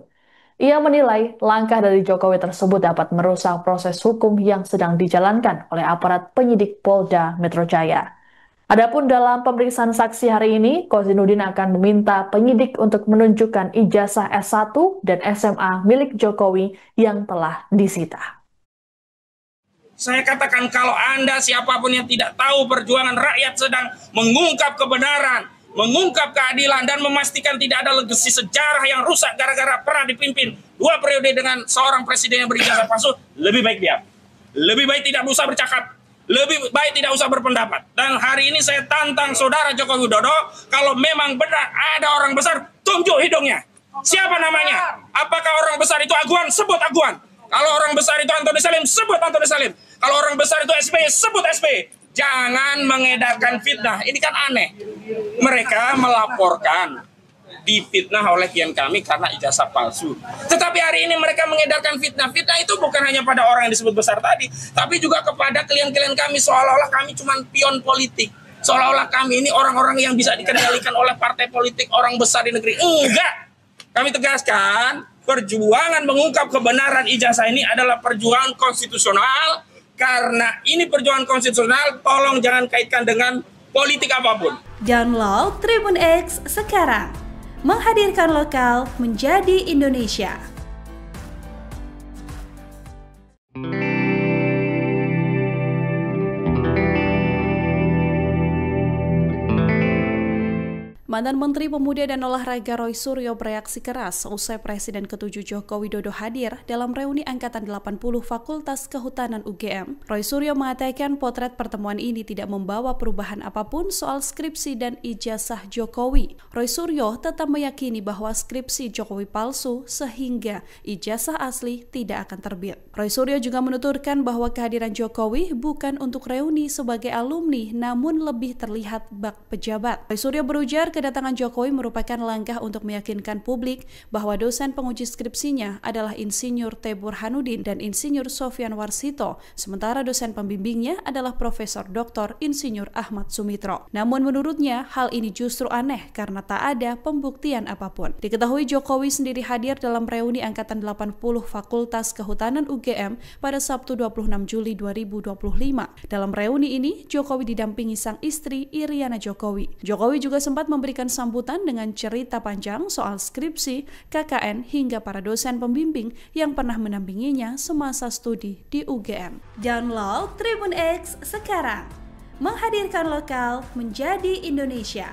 Ia menilai langkah dari Jokowi tersebut dapat merusak proses hukum yang sedang dijalankan oleh aparat penyidik Polda Metro Jaya. Adapun dalam pemeriksaan saksi hari ini, Kozinudin akan meminta penyidik untuk menunjukkan ijazah S1 dan SMA milik Jokowi yang telah disita. Saya katakan kalau Anda siapapun yang tidak tahu perjuangan rakyat sedang mengungkap kebenaran, mengungkap keadilan, dan memastikan tidak ada legasi sejarah yang rusak gara-gara pernah dipimpin 2 periode dengan seorang presiden yang berijazah palsu, lebih baik diam. Lebih baik tidak usah bercakap. Lebih baik tidak usah berpendapat. Dan hari ini saya tantang saudara Joko Widodo, kalau memang benar ada orang besar, tunjuk hidungnya. Siapa namanya? Apakah orang besar itu Aguan? Sebut Aguan. Kalau orang besar itu Antoni Salim, sebut Antoni Salim. Kalau orang besar itu SBY, sebut SBY. Jangan mengedarkan fitnah. Ini kan aneh. Mereka melaporkan difitnah oleh klien kami karena ijazah palsu. Tetapi hari ini mereka mengedarkan fitnah. Fitnah itu bukan hanya pada orang yang disebut besar tadi, tapi juga kepada klien-klien kami, seolah-olah kami cuma pion politik. Seolah-olah kami ini orang-orang yang bisa dikendalikan oleh partai politik, orang besar di negeri. Enggak! Kami tegaskan, perjuangan mengungkap kebenaran ijazah ini adalah perjuangan konstitusional. Karena ini perjuangan konstitusional, tolong jangan kaitkan dengan politik apapun. Download Tribun X sekarang. Menghadirkan lokal menjadi Indonesia. Mantan Menteri Pemuda dan Olahraga Roy Suryo bereaksi keras usai Presiden ke-7 Joko Widodo hadir dalam reuni Angkatan 80 Fakultas Kehutanan UGM. Roy Suryo mengatakan potret pertemuan ini tidak membawa perubahan apapun soal skripsi dan ijazah Jokowi. Roy Suryo tetap meyakini bahwa skripsi Jokowi palsu sehingga ijazah asli tidak akan terbit. Roy Suryo juga menuturkan bahwa kehadiran Jokowi bukan untuk reuni sebagai alumni namun lebih terlihat bak pejabat. Roy Suryo berujar kedatangan Jokowi merupakan langkah untuk meyakinkan publik bahwa dosen penguji skripsinya adalah Insinyur T. Burhanuddin dan Insinyur Sofyan Warsito, sementara dosen pembimbingnya adalah Profesor Dr. Insinyur Ahmad Sumitro. Namun menurutnya hal ini justru aneh karena tak ada pembuktian apapun. Diketahui Jokowi sendiri hadir dalam reuni Angkatan 80 Fakultas Kehutanan UGM pada Sabtu 26 Juli 2025. Dalam reuni ini, Jokowi didampingi sang istri Iriana Jokowi. Jokowi juga sempat memberikan sambutan dengan cerita panjang soal skripsi, KKN, hingga para dosen pembimbing yang pernah mendampinginya semasa studi di UGM. Download Tribun X sekarang. Menghadirkan lokal menjadi Indonesia.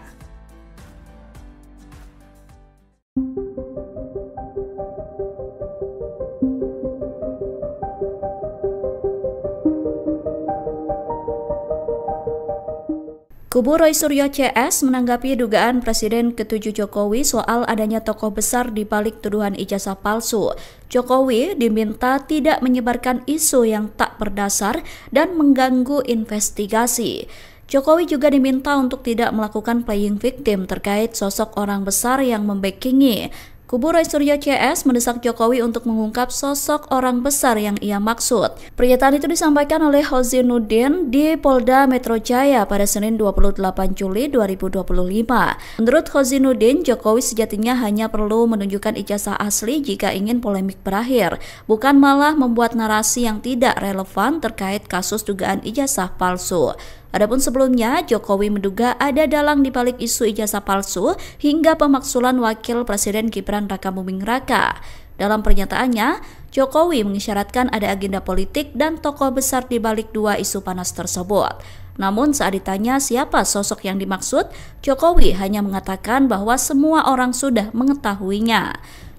Kubu Roy Suryo CS menanggapi dugaan Presiden ke-7 Jokowi soal adanya tokoh besar di balik tuduhan ijazah palsu. Jokowi diminta tidak menyebarkan isu yang tak berdasar dan mengganggu investigasi. Jokowi juga diminta untuk tidak melakukan playing victim terkait sosok orang besar yang membackingi. Kubu Roy Suryo CS mendesak Jokowi untuk mengungkap sosok orang besar yang ia maksud. Pernyataan itu disampaikan oleh Kozinudin di Polda Metro Jaya pada Senin 28 Juli 2025. Menurut Kozinudin, Jokowi sejatinya hanya perlu menunjukkan ijazah asli jika ingin polemik berakhir, bukan malah membuat narasi yang tidak relevan terkait kasus dugaan ijazah palsu. Adapun sebelumnya, Jokowi menduga ada dalang di balik isu ijazah palsu hingga pemakzulan Wakil Presiden Gibran Raka Buming Raka. Dalam pernyataannya, Jokowi mengisyaratkan ada agenda politik dan tokoh besar di balik dua isu panas tersebut. Namun saat ditanya siapa sosok yang dimaksud, Jokowi hanya mengatakan bahwa semua orang sudah mengetahuinya.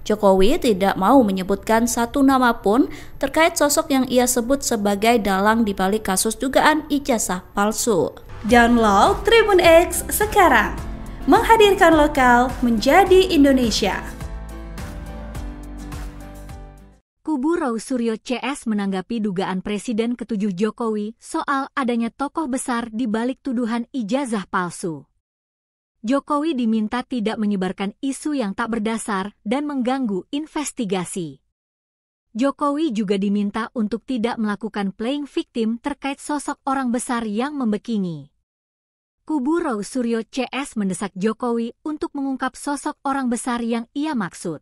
Jokowi tidak mau menyebutkan satu nama pun terkait sosok yang ia sebut sebagai dalang di balik kasus dugaan ijazah palsu. Download Tribun X sekarang, menghadirkan lokal menjadi Indonesia. Kubu Roy Suryo CS menanggapi dugaan Presiden ke-7 Jokowi soal adanya tokoh besar di balik tuduhan ijazah palsu. Jokowi diminta tidak menyebarkan isu yang tak berdasar dan mengganggu investigasi. Jokowi juga diminta untuk tidak melakukan playing victim terkait sosok orang besar yang membekini. Kubu Roy Suryo CS mendesak Jokowi untuk mengungkap sosok orang besar yang ia maksud.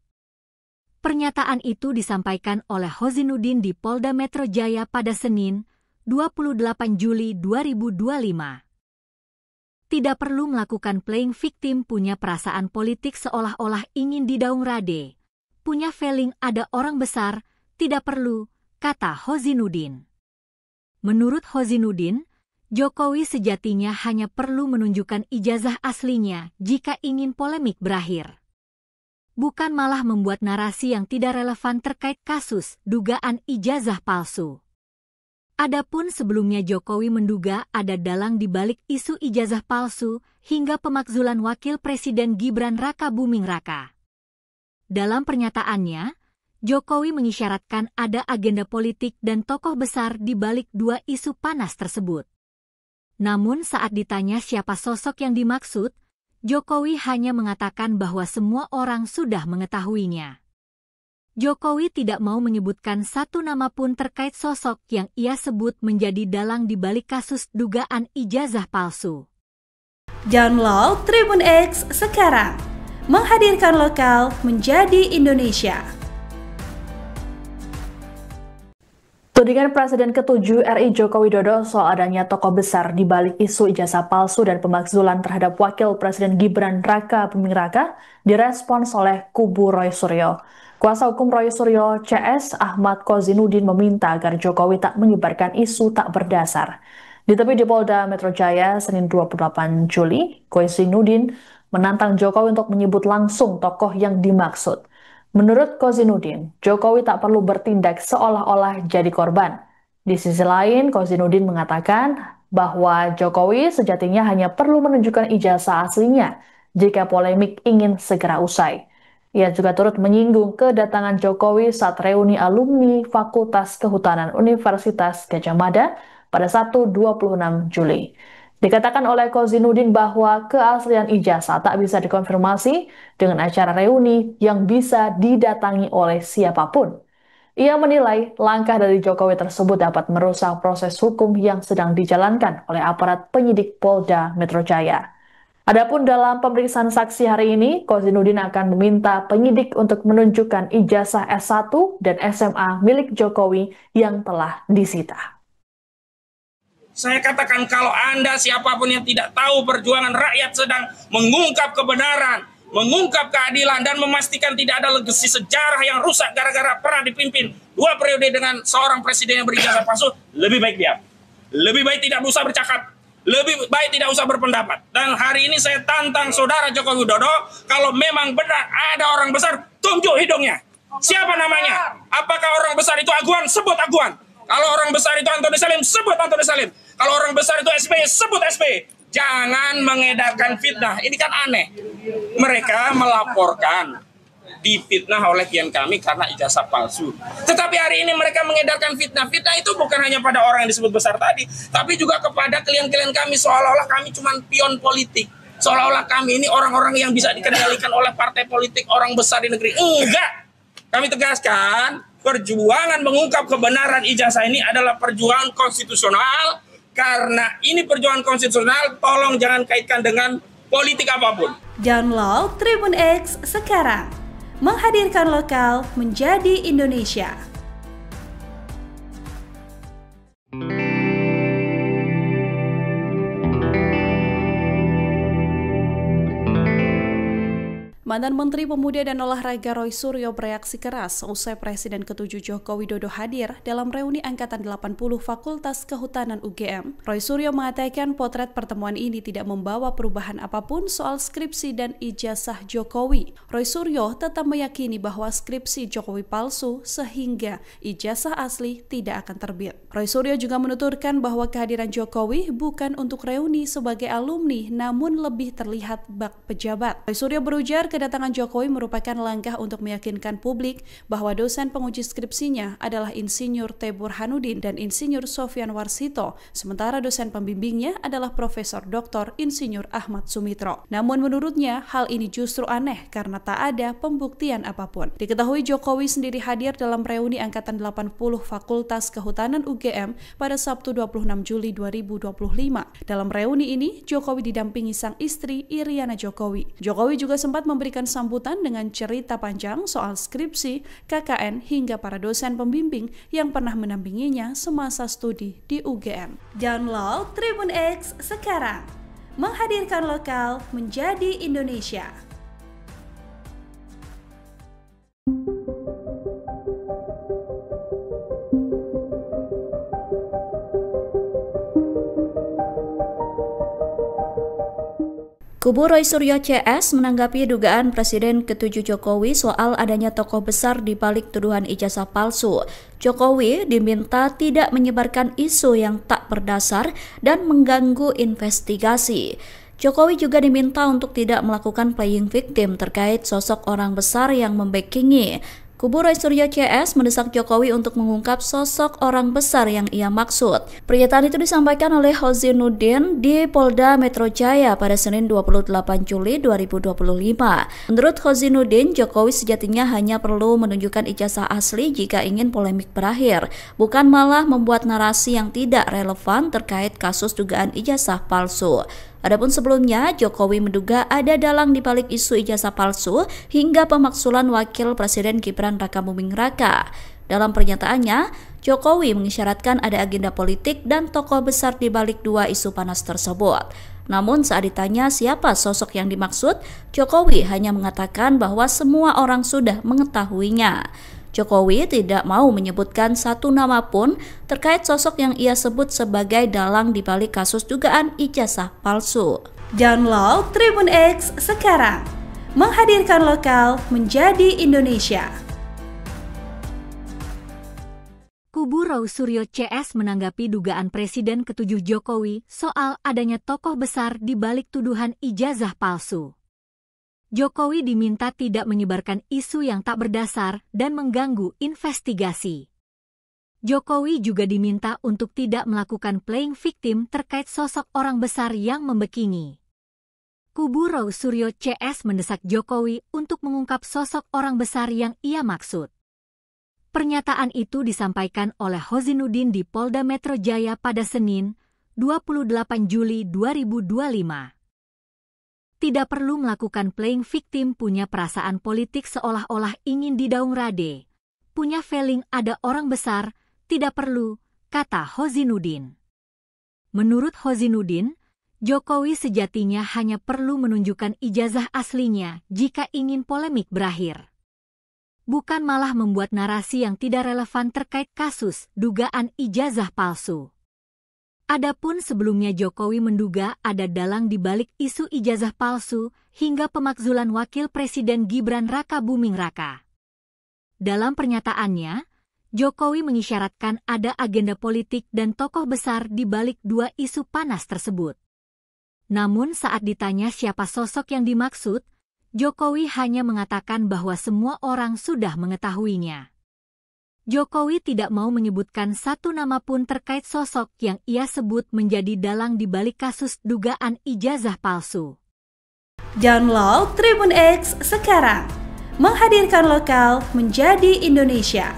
Pernyataan itu disampaikan oleh Hozinuddin di Polda Metro Jaya pada Senin, 28 Juli 2025. Tidak perlu melakukan playing victim, punya perasaan politik seolah-olah ingin didaung rade. Punya feeling ada orang besar, tidak perlu, kata Hozinuddin. Menurut Hozinuddin, Jokowi sejatinya hanya perlu menunjukkan ijazah aslinya jika ingin polemik berakhir. Bukan malah membuat narasi yang tidak relevan terkait kasus dugaan ijazah palsu. Adapun sebelumnya Jokowi menduga ada dalang di balik isu ijazah palsu hingga pemakzulan Wakil Presiden Gibran Raka Buming Raka. Dalam pernyataannya, Jokowi mengisyaratkan ada agenda politik dan tokoh besar di balik dua isu panas tersebut. Namun saat ditanya siapa sosok yang dimaksud, Jokowi hanya mengatakan bahwa semua orang sudah mengetahuinya. Jokowi tidak mau menyebutkan satu nama pun terkait sosok yang ia sebut menjadi dalang di balik kasus dugaan ijazah palsu. Download Tribun X sekarang, menghadirkan lokal menjadi Indonesia. Tudingan Presiden ke-7 RI Joko Widodo soal adanya tokoh besar di balik isu ijazah palsu dan pemakzulan terhadap Wakil Presiden Gibran Raka Buming Raka direspons oleh kubu Roy Suryo. Kuasa hukum Roy Suryo CS Ahmad Kozinuddin meminta agar Jokowi tak menyebarkan isu tak berdasar. Ditemui di Polda Metro Jaya Senin 28 Juli, Kozinuddin menantang Jokowi untuk menyebut langsung tokoh yang dimaksud. Menurut Kozinuddin, Jokowi tak perlu bertindak seolah-olah jadi korban. Di sisi lain, Kozinuddin mengatakan bahwa Jokowi sejatinya hanya perlu menunjukkan ijazah aslinya jika polemik ingin segera usai. Ia juga turut menyinggung kedatangan Jokowi saat reuni alumni Fakultas Kehutanan Universitas Gadjah Mada pada Sabtu 26 Juli. Dikatakan oleh Kozinuddin bahwa keaslian ijazah tak bisa dikonfirmasi dengan acara reuni yang bisa didatangi oleh siapapun. Ia menilai langkah dari Jokowi tersebut dapat merusak proses hukum yang sedang dijalankan oleh aparat penyidik Polda Metro Jaya. Adapun dalam pemeriksaan saksi hari ini, Kozinuddin akan meminta penyidik untuk menunjukkan ijazah S1 dan SMA milik Jokowi yang telah disita. Saya katakan kalau Anda siapapun yang tidak tahu perjuangan rakyat sedang mengungkap kebenaran, mengungkap keadilan, dan memastikan tidak ada legasi sejarah yang rusak gara-gara pernah dipimpin 2 periode dengan seorang presiden yang berijazah palsu, lebih baik diam. Lebih baik tidak usah bercakap. Lebih baik tidak usah berpendapat. Dan hari ini saya tantang saudara Joko Widodo, kalau memang benar ada orang besar, tunjuk hidungnya. Siapa namanya? Apakah orang besar itu Aguan? Sebut Aguan. Kalau orang besar itu Antoni Salim, sebut Antoni Salim. Kalau orang besar itu SBY, sebut SBY. Jangan mengedarkan fitnah. Ini kan aneh. Mereka melaporkan difitnah oleh klien kami karena ijazah palsu. Tetapi hari ini mereka mengedarkan fitnah. Fitnah itu bukan hanya pada orang yang disebut besar tadi, tapi juga kepada klien-klien kami, seolah-olah kami cuma pion politik. Seolah-olah kami ini orang-orang yang bisa dikendalikan oleh partai politik, orang besar di negeri. Enggak. Kami tegaskan, perjuangan mengungkap kebenaran ijazah ini adalah perjuangan konstitusional. Karena ini perjuangan konstitusional, tolong jangan kaitkan dengan politik apapun. Download Tribun X sekarang, menghadirkan lokal menjadi Indonesia. Mantan Menteri Pemuda dan Olahraga Roy Suryo bereaksi keras usai Presiden ke-7 Joko Widodo hadir dalam reuni Angkatan 80 Fakultas Kehutanan UGM. Roy Suryo mengatakan potret pertemuan ini tidak membawa perubahan apapun soal skripsi dan ijazah Jokowi. Roy Suryo tetap meyakini bahwa skripsi Jokowi palsu sehingga ijazah asli tidak akan terbit. Roy Suryo juga menuturkan bahwa kehadiran Jokowi bukan untuk reuni sebagai alumni namun lebih terlihat bak pejabat. Roy Suryo berujar kedatangan Jokowi merupakan langkah untuk meyakinkan publik bahwa dosen penguji skripsinya adalah Insinyur T. Burhanuddin dan Insinyur Sofyan Warsito, sementara dosen pembimbingnya adalah Profesor Dr. Insinyur Ahmad Sumitro. Namun menurutnya hal ini justru aneh karena tak ada pembuktian apapun. Diketahui Jokowi sendiri hadir dalam reuni Angkatan 80 Fakultas Kehutanan UGM pada Sabtu 26 Juli 2025. Dalam reuni ini, Jokowi didampingi sang istri Iriana Jokowi. Jokowi juga sempat memberikan sambutan dengan cerita panjang soal skripsi, KKN, hingga para dosen pembimbing yang pernah mendampinginya semasa studi di UGM. Download Tribun X sekarang, menghadirkan lokal menjadi Indonesia. Kubu Roy Suryo CS menanggapi dugaan Presiden ke-7 Jokowi soal adanya tokoh besar di balik tuduhan ijazah palsu. Jokowi diminta tidak menyebarkan isu yang tak berdasar dan mengganggu investigasi. Jokowi juga diminta untuk tidak melakukan playing victim terkait sosok orang besar yang membackingi. Kubu Roy Suryo CS mendesak Jokowi untuk mengungkap sosok orang besar yang ia maksud. Pernyataan itu disampaikan oleh Hozinuddin di Polda Metro Jaya pada Senin 28 Juli 2025. Menurut Hozinuddin, Jokowi sejatinya hanya perlu menunjukkan ijazah asli jika ingin polemik berakhir, bukan malah membuat narasi yang tidak relevan terkait kasus dugaan ijazah palsu. Adapun sebelumnya, Jokowi menduga ada dalang di balik isu ijazah palsu hingga pemakzulan Wakil Presiden Gibran Rakabuming Raka. Dalam pernyataannya, Jokowi mengisyaratkan ada agenda politik dan tokoh besar di balik dua isu panas tersebut. Namun saat ditanya siapa sosok yang dimaksud, Jokowi hanya mengatakan bahwa semua orang sudah mengetahuinya. Jokowi tidak mau menyebutkan satu nama pun terkait sosok yang ia sebut sebagai dalang di balik kasus dugaan ijazah palsu. Download Tribun X sekarang, menghadirkan lokal menjadi Indonesia. Kubu Roy Suryo CS menanggapi dugaan Presiden ke-7 Jokowi soal adanya tokoh besar di balik tuduhan ijazah palsu. Jokowi diminta tidak menyebarkan isu yang tak berdasar dan mengganggu investigasi. Jokowi juga diminta untuk tidak melakukan playing victim terkait sosok orang besar yang membackingi. Kubu Roy Suryo CS mendesak Jokowi untuk mengungkap sosok orang besar yang ia maksud. Pernyataan itu disampaikan oleh Hozinuddin di Polda Metro Jaya pada Senin, 28 Juli 2025. Tidak perlu melakukan playing victim, punya perasaan politik seolah-olah ingin didaung rade. Punya feeling ada orang besar, tidak perlu, kata Hozinuddin. Menurut Hozinuddin, Jokowi sejatinya hanya perlu menunjukkan ijazah aslinya jika ingin polemik berakhir. Bukan malah membuat narasi yang tidak relevan terkait kasus dugaan ijazah palsu. Adapun sebelumnya Jokowi menduga ada dalang di balik isu ijazah palsu hingga pemakzulan Wakil Presiden Gibran Rakabuming Raka. Dalam pernyataannya, Jokowi mengisyaratkan ada agenda politik dan tokoh besar di balik dua isu panas tersebut. Namun saat ditanya siapa sosok yang dimaksud, Jokowi hanya mengatakan bahwa semua orang sudah mengetahuinya. Jokowi tidak mau menyebutkan satu nama pun terkait sosok yang ia sebut menjadi dalang di balik kasus dugaan ijazah palsu. Download Tribun X sekarang, menghadirkan lokal menjadi Indonesia.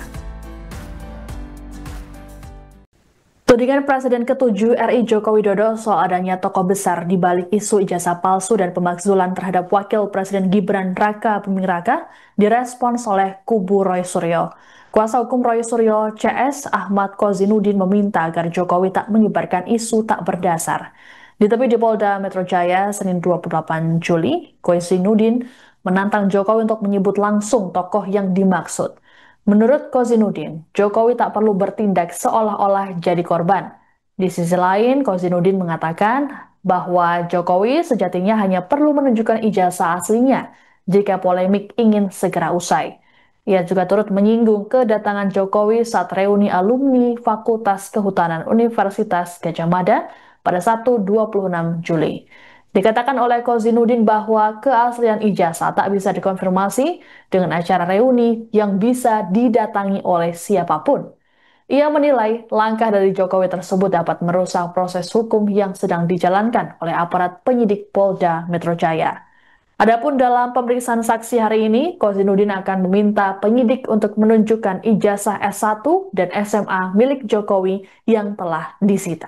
Tudingan Presiden ke-7 RI Joko Widodo soal adanya tokoh besar di balik isu ijazah palsu dan pemakzulan terhadap Wakil Presiden Gibran Rakabuming Raka direspons oleh kubu Roy Suryo. Kuasa hukum Roy Suryo CS Ahmad Hozinuddin meminta agar Jokowi tak menyebarkan isu tak berdasar. Ditemui di Polda Metro Jaya Senin 28 Juli, Hozinuddin menantang Jokowi untuk menyebut langsung tokoh yang dimaksud. Menurut Kozinudin, Jokowi tak perlu bertindak seolah-olah jadi korban. Di sisi lain, Kozinudin mengatakan bahwa Jokowi sejatinya hanya perlu menunjukkan ijazah aslinya jika polemik ingin segera usai. Ia juga turut menyinggung kedatangan Jokowi saat reuni alumni Fakultas Kehutanan Universitas Gadjah Mada pada Sabtu 26 Juli. Dikatakan oleh Kozinudin bahwa keaslian ijazah tak bisa dikonfirmasi dengan acara reuni yang bisa didatangi oleh siapapun. Ia menilai langkah dari Jokowi tersebut dapat merusak proses hukum yang sedang dijalankan oleh aparat penyidik Polda Metro Jaya. Adapun dalam pemeriksaan saksi hari ini, Kozinudin akan meminta penyidik untuk menunjukkan ijazah S1 dan SMA milik Jokowi yang telah disita.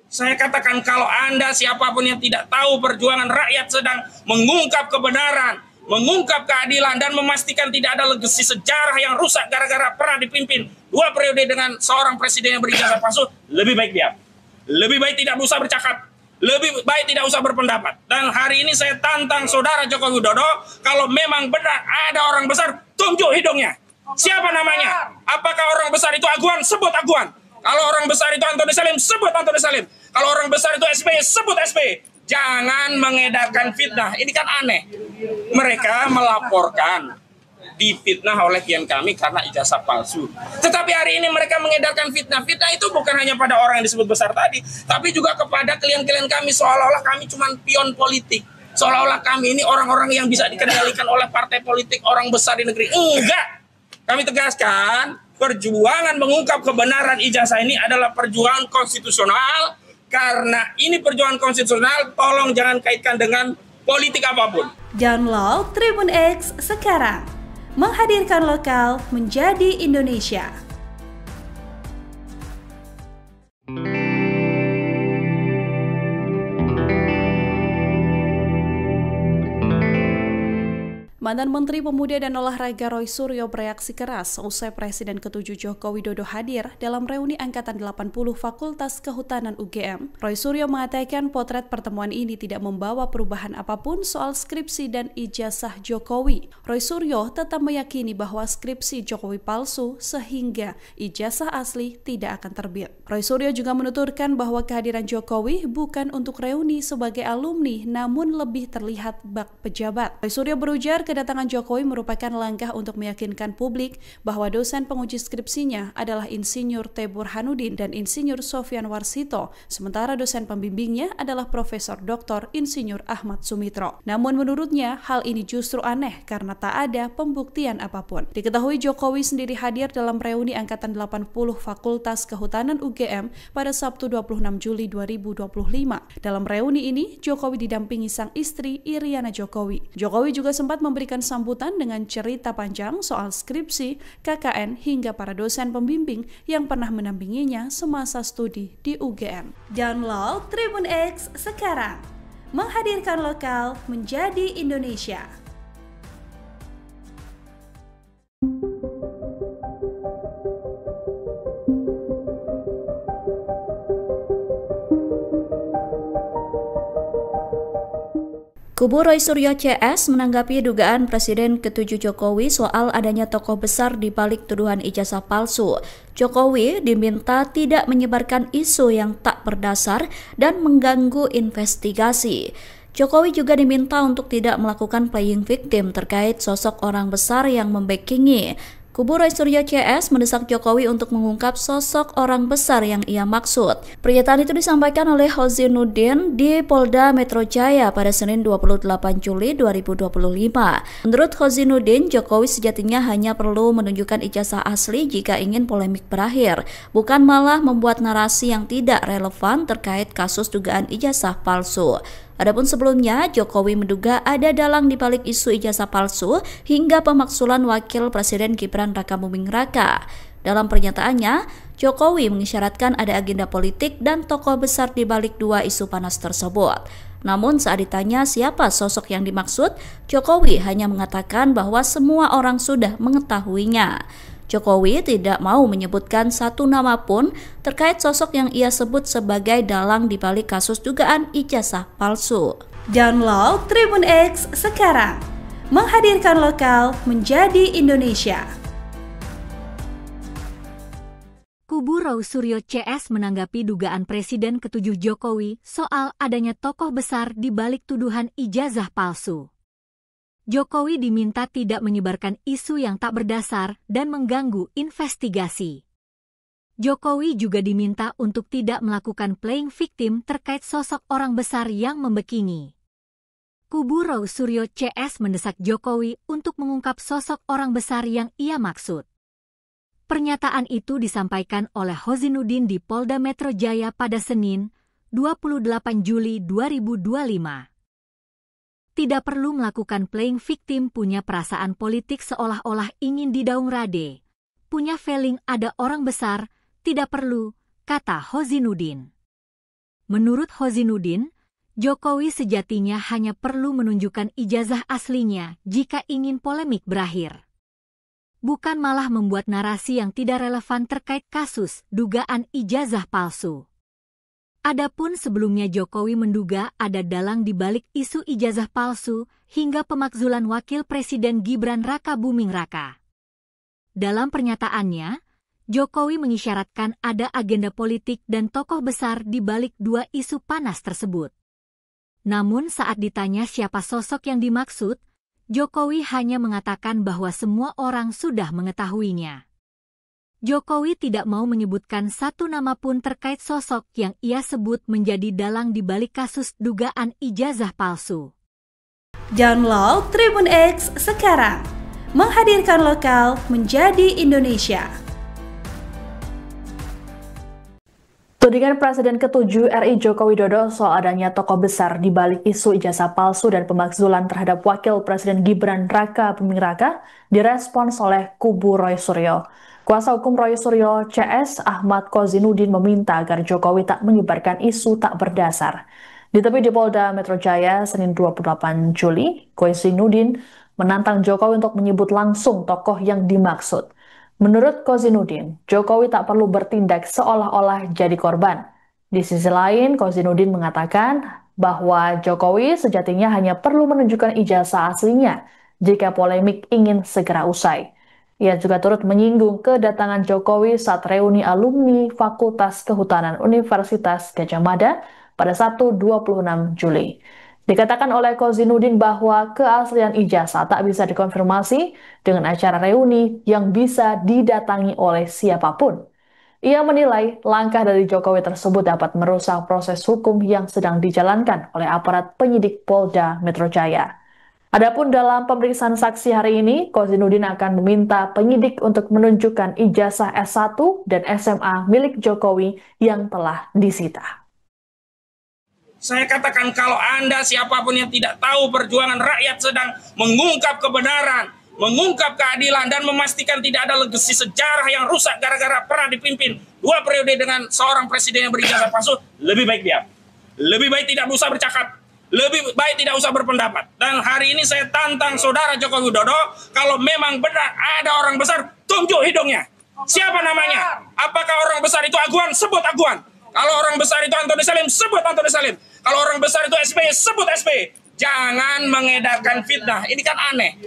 Saya katakan kalau Anda siapapun yang tidak tahu perjuangan rakyat sedang mengungkap kebenaran, mengungkap keadilan, dan memastikan tidak ada legasi sejarah yang rusak gara-gara pernah dipimpin 2 periode dengan seorang presiden yang berijazah palsu, lebih baik diam. Lebih baik tidak usah bercakap. Lebih baik tidak usah berpendapat. Dan hari ini saya tantang saudara Joko Widodo, kalau memang benar ada orang besar, tunjuk hidungnya. Siapa namanya? Apakah orang besar itu Aguan? Sebut Aguan. Kalau orang besar itu Antoni Salim, sebut Antoni Salim. Kalau orang besar itu SBY, sebut SBY. Jangan mengedarkan fitnah. Ini kan aneh. Mereka melaporkan difitnah oleh klien kami karena ijazah palsu. Tetapi hari ini mereka mengedarkan fitnah. Fitnah itu bukan hanya pada orang yang disebut besar tadi, tapi juga kepada klien-klien kami, seolah-olah kami cuma pion politik. Seolah-olah kami ini orang-orang yang bisa dikendalikan oleh partai politik, orang besar di negeri. Enggak. Kami tegaskan, perjuangan mengungkap kebenaran ijazah ini adalah perjuangan konstitusional. Karena ini perjuangan konstitusional, tolong jangan kaitkan dengan politik apapun. Download Tribun X sekarang. Menghadirkan lokal menjadi Indonesia. Mantan Menteri Pemuda dan Olahraga Roy Suryo bereaksi keras usai Presiden ke-7 Joko Widodo hadir dalam reuni Angkatan 80 Fakultas Kehutanan UGM. Roy Suryo mengatakan potret pertemuan ini tidak membawa perubahan apapun soal skripsi dan ijazah Jokowi. Roy Suryo tetap meyakini bahwa skripsi Jokowi palsu sehingga ijazah asli tidak akan terbit. Roy Suryo juga menuturkan bahwa kehadiran Jokowi bukan untuk reuni sebagai alumni namun lebih terlihat bak pejabat. Roy Suryo berujar kedatangan Jokowi merupakan langkah untuk meyakinkan publik bahwa dosen penguji skripsinya adalah Insinyur T. Burhanuddin dan Insinyur Sofyan Warsito, sementara dosen pembimbingnya adalah Profesor Dr. Insinyur Ahmad Sumitro. Namun menurutnya hal ini justru aneh karena tak ada pembuktian apapun. Diketahui Jokowi sendiri hadir dalam reuni Angkatan 80 Fakultas Kehutanan UGM pada Sabtu 26 Juli 2025. Dalam reuni ini, Jokowi didampingi sang istri Iriana Jokowi. Jokowi juga sempat memberikan sambutan dengan cerita panjang soal skripsi, KKN, hingga para dosen pembimbing yang pernah mendampinginya semasa studi di UGM. Download Tribun X sekarang. Menghadirkan lokal menjadi Indonesia. Kubu Roy Suryo CS menanggapi dugaan Presiden ke-7 Jokowi soal adanya tokoh besar di balik tuduhan ijazah palsu. Jokowi diminta tidak menyebarkan isu yang tak berdasar dan mengganggu investigasi. Jokowi juga diminta untuk tidak melakukan playing victim terkait sosok orang besar yang membackingi. Kubu Roy Suryo CS mendesak Jokowi untuk mengungkap sosok orang besar yang ia maksud. Pernyataan itu disampaikan oleh Kozinudin di Polda Metro Jaya pada Senin 28 Juli 2025. Menurut Kozinudin, Jokowi sejatinya hanya perlu menunjukkan ijazah asli jika ingin polemik berakhir, bukan malah membuat narasi yang tidak relevan terkait kasus dugaan ijazah palsu. Adapun sebelumnya, Jokowi menduga ada dalang di balik isu ijazah palsu hingga pemakzulan Wakil Presiden Gibran Rakabuming Raka. Dalam pernyataannya, Jokowi mengisyaratkan ada agenda politik dan tokoh besar di balik dua isu panas tersebut. Namun saat ditanya siapa sosok yang dimaksud, Jokowi hanya mengatakan bahwa semua orang sudah mengetahuinya. Jokowi tidak mau menyebutkan satu nama pun terkait sosok yang ia sebut sebagai dalang di balik kasus dugaan ijazah palsu. Download Tribun X sekarang, menghadirkan lokal menjadi Indonesia. Kubu Roy Suryo CS menanggapi dugaan Presiden ke-7 Jokowi soal adanya tokoh besar di balik tuduhan ijazah palsu. Jokowi diminta tidak menyebarkan isu yang tak berdasar dan mengganggu investigasi. Jokowi juga diminta untuk tidak melakukan playing victim terkait sosok orang besar yang membekini. Kubu Roy Suryo CS mendesak Jokowi untuk mengungkap sosok orang besar yang ia maksud. Pernyataan itu disampaikan oleh Hozinuddin di Polda Metro Jaya pada Senin, 28 Juli 2025. Tidak perlu melakukan playing victim, punya perasaan politik seolah-olah ingin didaung rade. Punya feeling ada orang besar, tidak perlu, kata Hozinuddin. Menurut Hozinuddin, Jokowi sejatinya hanya perlu menunjukkan ijazah aslinya jika ingin polemik berakhir. Bukan malah membuat narasi yang tidak relevan terkait kasus dugaan ijazah palsu. Adapun sebelumnya Jokowi menduga ada dalang di balik isu ijazah palsu hingga pemakzulan Wakil Presiden Gibran Raka Buming Raka. Dalam pernyataannya, Jokowi mengisyaratkan ada agenda politik dan tokoh besar di balik dua isu panas tersebut. Namun saat ditanya siapa sosok yang dimaksud, Jokowi hanya mengatakan bahwa semua orang sudah mengetahuinya. Jokowi tidak mau menyebutkan satu nama pun terkait sosok yang ia sebut menjadi dalang di balik kasus dugaan ijazah palsu. Download Tribun X sekarang, menghadirkan lokal menjadi Indonesia. Tudingan Presiden ke-7 RI Joko Widodo soal adanya tokoh besar di balik isu ijazah palsu dan pemakzulan terhadap Wakil Presiden Gibran Raka Buming Raka direspons oleh kubu Roy Suryo. Kuasa hukum Roy Suryo CS Ahmad Kozinuddin meminta agar Jokowi tak menyebarkan isu tak berdasar. Ditemui di Polda Metro Jaya Senin 28 Juli, Kozinuddin menantang Jokowi untuk menyebut langsung tokoh yang dimaksud. Menurut Kozinuddin, Jokowi tak perlu bertindak seolah-olah jadi korban. Di sisi lain, Kozinuddin mengatakan bahwa Jokowi sejatinya hanya perlu menunjukkan ijazah aslinya jika polemik ingin segera usai. Ia juga turut menyinggung kedatangan Jokowi saat reuni alumni Fakultas Kehutanan Universitas Gadjah Mada pada Sabtu 26 Juli. Dikatakan oleh Kozinuddin bahwa keaslian ijazah tak bisa dikonfirmasi dengan acara reuni yang bisa didatangi oleh siapapun. Ia menilai langkah dari Jokowi tersebut dapat merusak proses hukum yang sedang dijalankan oleh aparat penyidik Polda Metro Jaya. Adapun dalam pemeriksaan saksi hari ini, Kozinuddin akan meminta penyidik untuk menunjukkan ijazah S1 dan SMA milik Jokowi yang telah disita. Saya katakan kalau Anda siapapun yang tidak tahu perjuangan rakyat sedang mengungkap kebenaran, mengungkap keadilan, dan memastikan tidak ada legasi sejarah yang rusak gara-gara pernah dipimpin 2 periode dengan seorang presiden yang berijazah palsu, lebih baik diam. Lebih baik tidak usah bercakap. Lebih baik tidak usah berpendapat. Dan hari ini saya tantang saudara Joko Widodo, kalau memang benar ada orang besar, tunjuk hidungnya. Siapa namanya? Apakah orang besar itu Aguan? Sebut Aguan. Kalau orang besar itu Antoni Salim, sebut Antoni Salim. Kalau orang besar itu SBY, sebut SBY. Jangan mengedarkan fitnah. Ini kan aneh.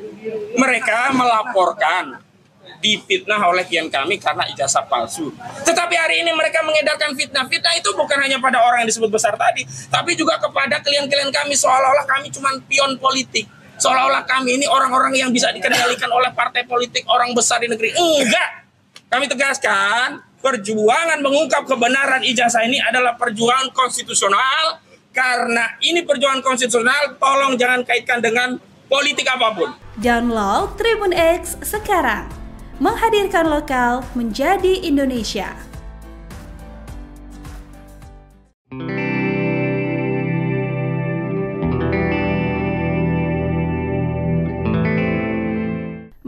Mereka melaporkan difitnah oleh klien kami karena ijazah palsu. Tetapi hari ini mereka mengedarkan fitnah. Fitnah itu bukan hanya pada orang yang disebut besar tadi, tapi juga kepada klien-klien kami, seolah-olah kami cuma pion politik. Seolah-olah kami ini orang-orang yang bisa dikendalikan oleh partai politik, orang besar di negeri. Enggak. Kami tegaskan, perjuangan mengungkap kebenaran ijazah ini adalah perjuangan konstitusional. Karena ini perjuangan konstitusional, tolong jangan kaitkan dengan politik apapun. Download Tribun X sekarang, menghadirkan lokal menjadi Indonesia.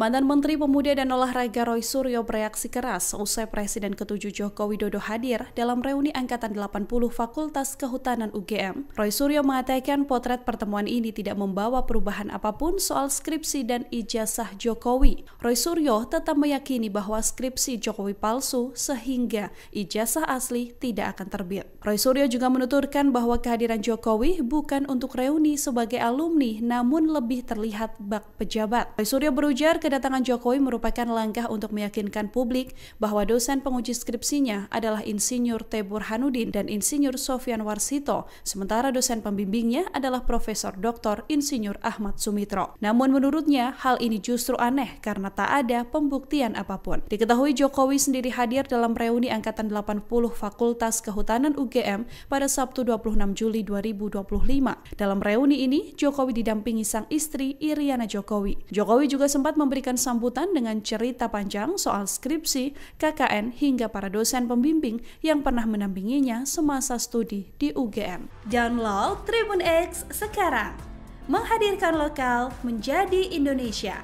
Mantan Menteri Pemuda dan Olahraga Roy Suryo bereaksi keras usai Presiden ke-7 Joko Widodo hadir dalam reuni Angkatan 80 Fakultas Kehutanan UGM. Roy Suryo mengatakan potret pertemuan ini tidak membawa perubahan apapun soal skripsi dan ijazah Jokowi. Roy Suryo tetap meyakini bahwa skripsi Jokowi palsu sehingga ijazah asli tidak akan terbit. Roy Suryo juga menuturkan bahwa kehadiran Jokowi bukan untuk reuni sebagai alumni namun lebih terlihat bak pejabat. Roy Suryo berujar kedatangan Jokowi merupakan langkah untuk meyakinkan publik bahwa dosen penguji skripsinya adalah Insinyur T. Burhanuddin dan Insinyur Sofyan Warsito, sementara dosen pembimbingnya adalah Profesor Dr. Insinyur Ahmad Sumitro. Namun menurutnya hal ini justru aneh karena tak ada pembuktian apapun. Diketahui Jokowi sendiri hadir dalam reuni Angkatan 80 Fakultas Kehutanan UGM pada Sabtu 26 Juli 2025. Dalam reuni ini, Jokowi didampingi sang istri Iriana Jokowi. Jokowi juga sempat memberikan sambutan dengan cerita panjang soal skripsi, KKN, hingga para dosen pembimbing yang pernah mendampinginya semasa studi di UGM. Download Tribun X sekarang, menghadirkan lokal menjadi Indonesia.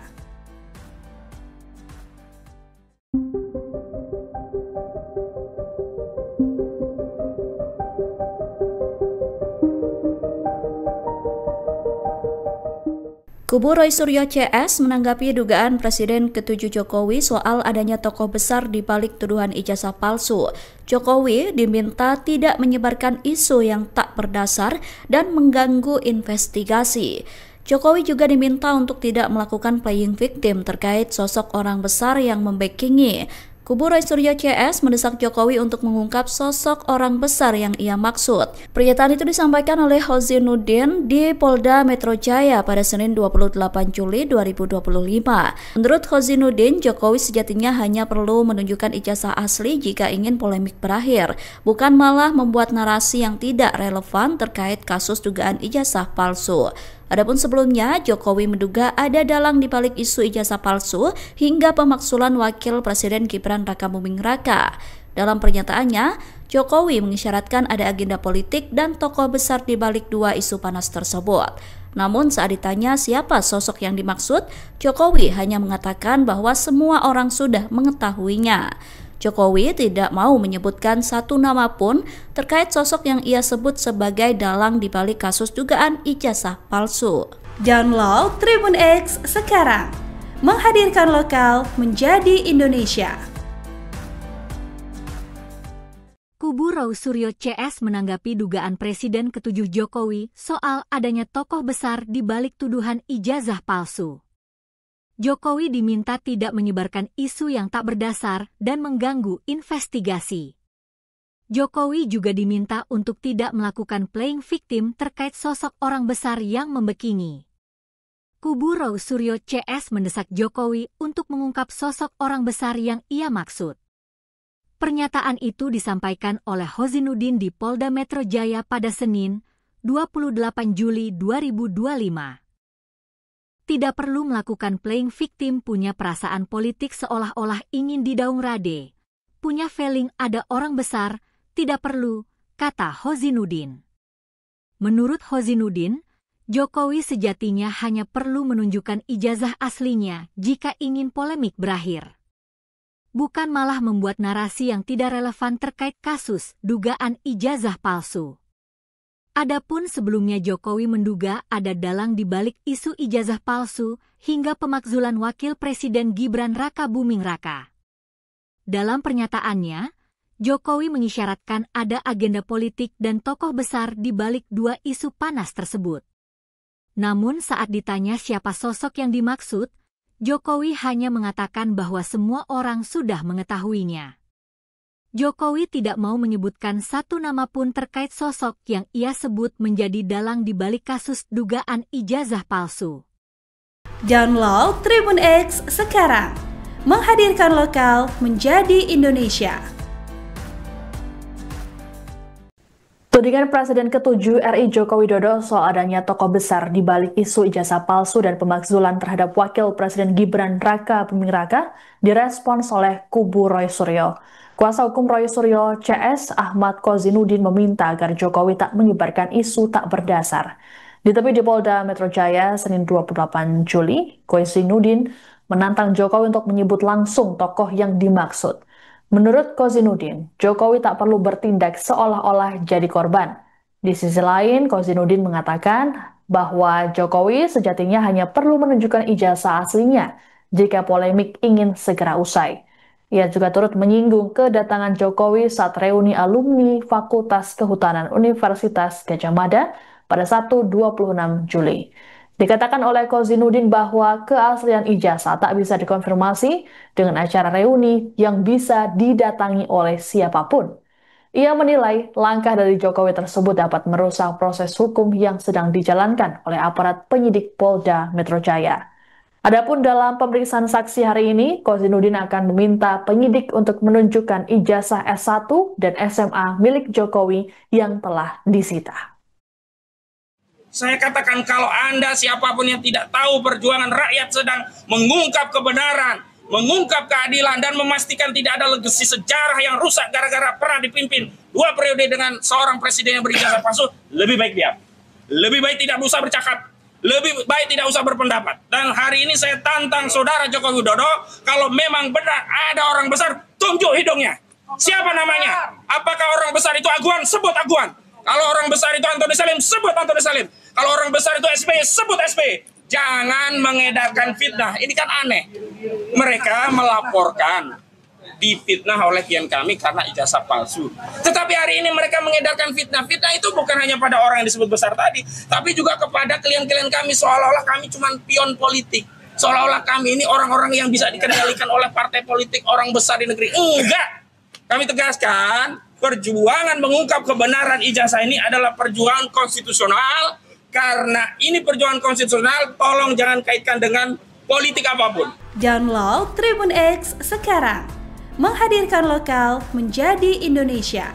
Kubu Roy Suryo CS menanggapi dugaan Presiden ke-7 Jokowi soal adanya tokoh besar di balik tuduhan ijazah palsu. Jokowi diminta tidak menyebarkan isu yang tak berdasar dan mengganggu investigasi. Jokowi juga diminta untuk tidak melakukan playing victim terkait sosok orang besar yang membackingi. Kubu Roy Suryo CS mendesak Jokowi untuk mengungkap sosok orang besar yang ia maksud. Pernyataan itu disampaikan oleh Hozinuddin di Polda Metro Jaya pada Senin 28 Juli 2025. Menurut Hozinuddin, Jokowi sejatinya hanya perlu menunjukkan ijazah asli jika ingin polemik berakhir, bukan malah membuat narasi yang tidak relevan terkait kasus dugaan ijazah palsu. Adapun sebelumnya, Jokowi menduga ada dalang di balik isu ijazah palsu hingga pemakzulan Wakil Presiden Gibran Rakabuming Raka. Dalam pernyataannya, Jokowi mengisyaratkan ada agenda politik dan tokoh besar di balik dua isu panas tersebut. Namun saat ditanya siapa sosok yang dimaksud, Jokowi hanya mengatakan bahwa semua orang sudah mengetahuinya. Jokowi tidak mau menyebutkan satu nama pun terkait sosok yang ia sebut sebagai dalang di balik kasus dugaan ijazah palsu. Download Tribun X sekarang, menghadirkan lokal menjadi Indonesia. Kubu Roy Suryo CS menanggapi dugaan Presiden ke-7 Jokowi soal adanya tokoh besar di balik tuduhan ijazah palsu. Jokowi diminta tidak menyebarkan isu yang tak berdasar dan mengganggu investigasi. Jokowi juga diminta untuk tidak melakukan playing victim terkait sosok orang besar yang membackingi. Kubu Roy Suryo CS mendesak Jokowi untuk mengungkap sosok orang besar yang ia maksud. Pernyataan itu disampaikan oleh Hozinuddin di Polda Metro Jaya pada Senin, 28 Juli 2025. Tidak perlu melakukan playing victim, punya perasaan politik seolah-olah ingin didaung rade. Punya feeling ada orang besar, tidak perlu, kata Hozinuddin. Menurut Hozinuddin, Jokowi sejatinya hanya perlu menunjukkan ijazah aslinya jika ingin polemik berakhir. Bukan malah membuat narasi yang tidak relevan terkait kasus dugaan ijazah palsu. Adapun sebelumnya Jokowi menduga ada dalang di balik isu ijazah palsu hingga pemakzulan Wakil Presiden Gibran Rakabuming Raka. Dalam pernyataannya, Jokowi mengisyaratkan ada agenda politik dan tokoh besar di balik dua isu panas tersebut. Namun saat ditanya siapa sosok yang dimaksud, Jokowi hanya mengatakan bahwa semua orang sudah mengetahuinya. Jokowi tidak mau menyebutkan satu nama pun terkait sosok yang ia sebut menjadi dalang di balik kasus dugaan ijazah palsu. Download Tribun X sekarang, menghadirkan lokal menjadi Indonesia. Tudingan Presiden ke-7 RI Joko Widodo soal adanya tokoh besar di balik isu ijazah palsu dan pemakzulan terhadap Wakil Presiden Gibran Rakabuming Raka direspons oleh kubu Roy Suryo. Kuasa hukum Roy Suryo CS Ahmad Hozinuddin meminta agar Jokowi tak menyebarkan isu tak berdasar. Ditemui di Polda Metro Jaya Senin 28 Juli, Hozinuddin menantang Jokowi untuk menyebut langsung tokoh yang dimaksud. Menurut Kozinudin, Jokowi tak perlu bertindak seolah-olah jadi korban. Di sisi lain, Kozinudin mengatakan bahwa Jokowi sejatinya hanya perlu menunjukkan ijazah aslinya jika polemik ingin segera usai. Ia juga turut menyinggung kedatangan Jokowi saat reuni alumni Fakultas Kehutanan Universitas Gadjah Mada pada Sabtu 26 Juli. Dikatakan oleh Kozinudin bahwa keaslian ijazah tak bisa dikonfirmasi dengan acara reuni yang bisa didatangi oleh siapapun. Ia menilai langkah dari Jokowi tersebut dapat merusak proses hukum yang sedang dijalankan oleh aparat penyidik Polda Metro Jaya. Adapun dalam pemeriksaan saksi hari ini, Kozinudin akan meminta penyidik untuk menunjukkan ijazah S1 dan SMA milik Jokowi yang telah disita. Saya katakan kalau Anda siapapun yang tidak tahu perjuangan rakyat sedang mengungkap kebenaran, mengungkap keadilan, dan memastikan tidak ada legasi sejarah yang rusak gara-gara pernah dipimpin 2 periode dengan seorang presiden yang berijazah palsu, lebih baik diam. Lebih baik tidak usah bercakap. Lebih baik tidak usah berpendapat. Dan hari ini saya tantang saudara Joko Widodo, kalau memang benar ada orang besar, tunjuk hidungnya. Siapa namanya? Apakah orang besar itu Aguan? Sebut Aguan. Kalau orang besar itu Antoni Salim, sebut Antoni Salim. Kalau orang besar itu SBY, sebut SBY. Jangan mengedarkan fitnah. Ini kan aneh. Mereka melaporkan difitnah oleh klien kami karena ijazah palsu. Tetapi hari ini mereka mengedarkan fitnah. Fitnah itu bukan hanya pada orang yang disebut besar tadi, tapi juga kepada klien-klien kami, seolah-olah kami cuma pion politik. Seolah-olah kami ini orang-orang yang bisa dikendalikan oleh partai politik, orang besar di negeri. Enggak. Kami tegaskan, perjuangan mengungkap kebenaran ijazah ini adalah perjuangan konstitusional. Karena ini perjuangan konstitusional, tolong jangan kaitkan dengan politik apapun. Download Tribun X sekarang. Menghadirkan lokal menjadi Indonesia.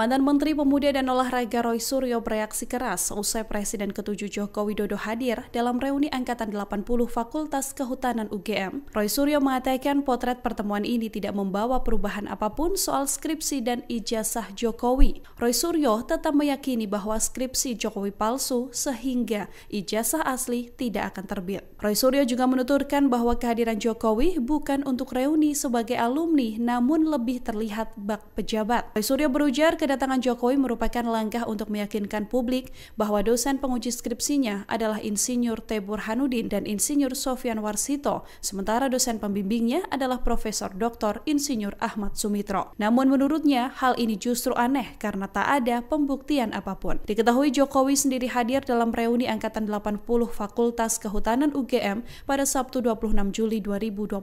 Mantan Menteri Pemuda dan Olahraga Roy Suryo bereaksi keras usai Presiden ke-7 Joko Widodo hadir dalam reuni Angkatan 80 Fakultas Kehutanan UGM. Roy Suryo mengatakan potret pertemuan ini tidak membawa perubahan apapun soal skripsi dan ijazah Jokowi. Roy Suryo tetap meyakini bahwa skripsi Jokowi palsu sehingga ijazah asli tidak akan terbit. Roy Suryo juga menuturkan bahwa kehadiran Jokowi bukan untuk reuni sebagai alumni namun lebih terlihat bak pejabat. Roy Suryo berujar kedatangan Jokowi merupakan langkah untuk meyakinkan publik bahwa dosen penguji skripsinya adalah Insinyur T. Burhanuddin dan Insinyur Sofyan Warsito, sementara dosen pembimbingnya adalah Profesor Dr. Insinyur Ahmad Sumitro. Namun menurutnya hal ini justru aneh karena tak ada pembuktian apapun. Diketahui Jokowi sendiri hadir dalam reuni Angkatan 80 Fakultas Kehutanan UGM pada Sabtu 26 Juli 2025.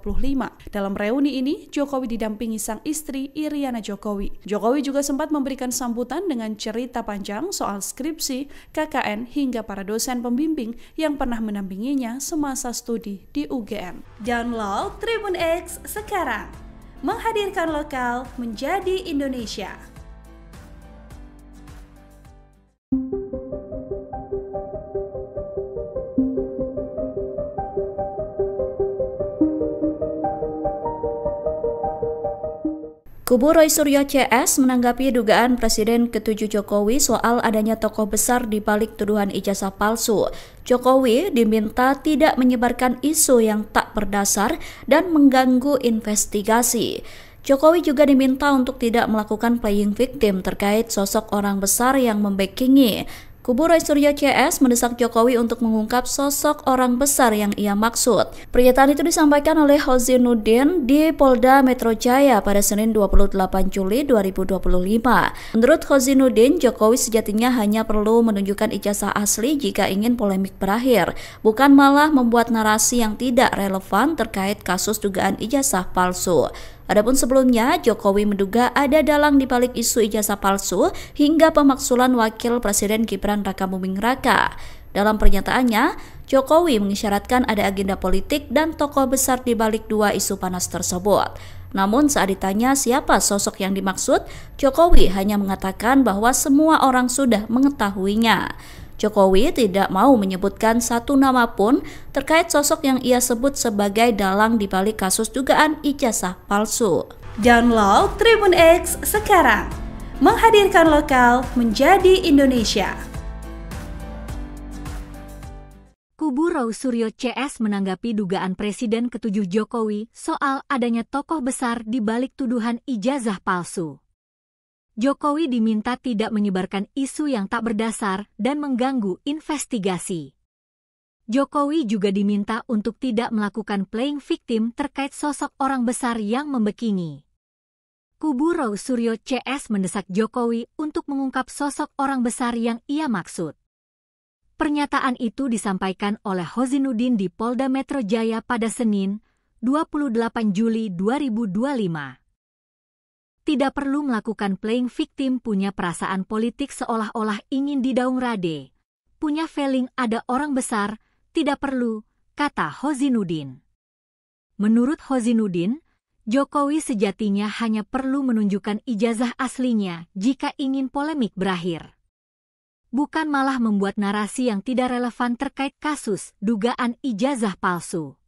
Dalam reuni ini, Jokowi didampingi sang istri Iriana Jokowi. Jokowi juga sempat memberikan sambutan dengan cerita panjang soal skripsi, KKN, hingga para dosen pembimbing yang pernah mendampinginya semasa studi di UGM. Download Tribun X sekarang. Menghadirkan lokal menjadi Indonesia. Kubu Roy Suryo CS menanggapi dugaan Presiden ke-7 Jokowi soal adanya tokoh besar di balik tuduhan ijazah palsu. Jokowi diminta tidak menyebarkan isu yang tak berdasar dan mengganggu investigasi. Jokowi juga diminta untuk tidak melakukan playing victim terkait sosok orang besar yang membackingi. Kubu Roy Suryo CS mendesak Jokowi untuk mengungkap sosok orang besar yang ia maksud. Pernyataan itu disampaikan oleh Kozinudin di Polda Metro Jaya pada Senin 28 Juli 2025. Menurut Kozinudin, Jokowi sejatinya hanya perlu menunjukkan ijazah asli jika ingin polemik berakhir, bukan malah membuat narasi yang tidak relevan terkait kasus dugaan ijazah palsu. Adapun sebelumnya, Jokowi menduga ada dalang di balik isu ijazah palsu hingga pemakzulan Wakil Presiden Gibran Rakabuming Raka. Dalam pernyataannya, Jokowi mengisyaratkan ada agenda politik dan tokoh besar di balik dua isu panas tersebut. Namun saat ditanya siapa sosok yang dimaksud, Jokowi hanya mengatakan bahwa semua orang sudah mengetahuinya. Jokowi tidak mau menyebutkan satu nama pun terkait sosok yang ia sebut sebagai dalang di balik kasus dugaan ijazah palsu. Download Tribun X sekarang, menghadirkan lokal menjadi Indonesia. Kubu Roy Suryo CS menanggapi dugaan Presiden ke-7 Jokowi soal adanya tokoh besar di balik tuduhan ijazah palsu. Jokowi diminta tidak menyebarkan isu yang tak berdasar dan mengganggu investigasi. Jokowi juga diminta untuk tidak melakukan playing victim terkait sosok orang besar yang membekini. Kubu Roy Suryo CS mendesak Jokowi untuk mengungkap sosok orang besar yang ia maksud. Pernyataan itu disampaikan oleh Hozinuddin di Polda Metro Jaya pada Senin, 28 Juli 2025. Tidak perlu melakukan playing victim, punya perasaan politik seolah-olah ingin didaung rade. Punya feeling ada orang besar, tidak perlu, kata Hozinuddin. Menurut Hozinuddin, Jokowi sejatinya hanya perlu menunjukkan ijazah aslinya jika ingin polemik berakhir. Bukan malah membuat narasi yang tidak relevan terkait kasus dugaan ijazah palsu.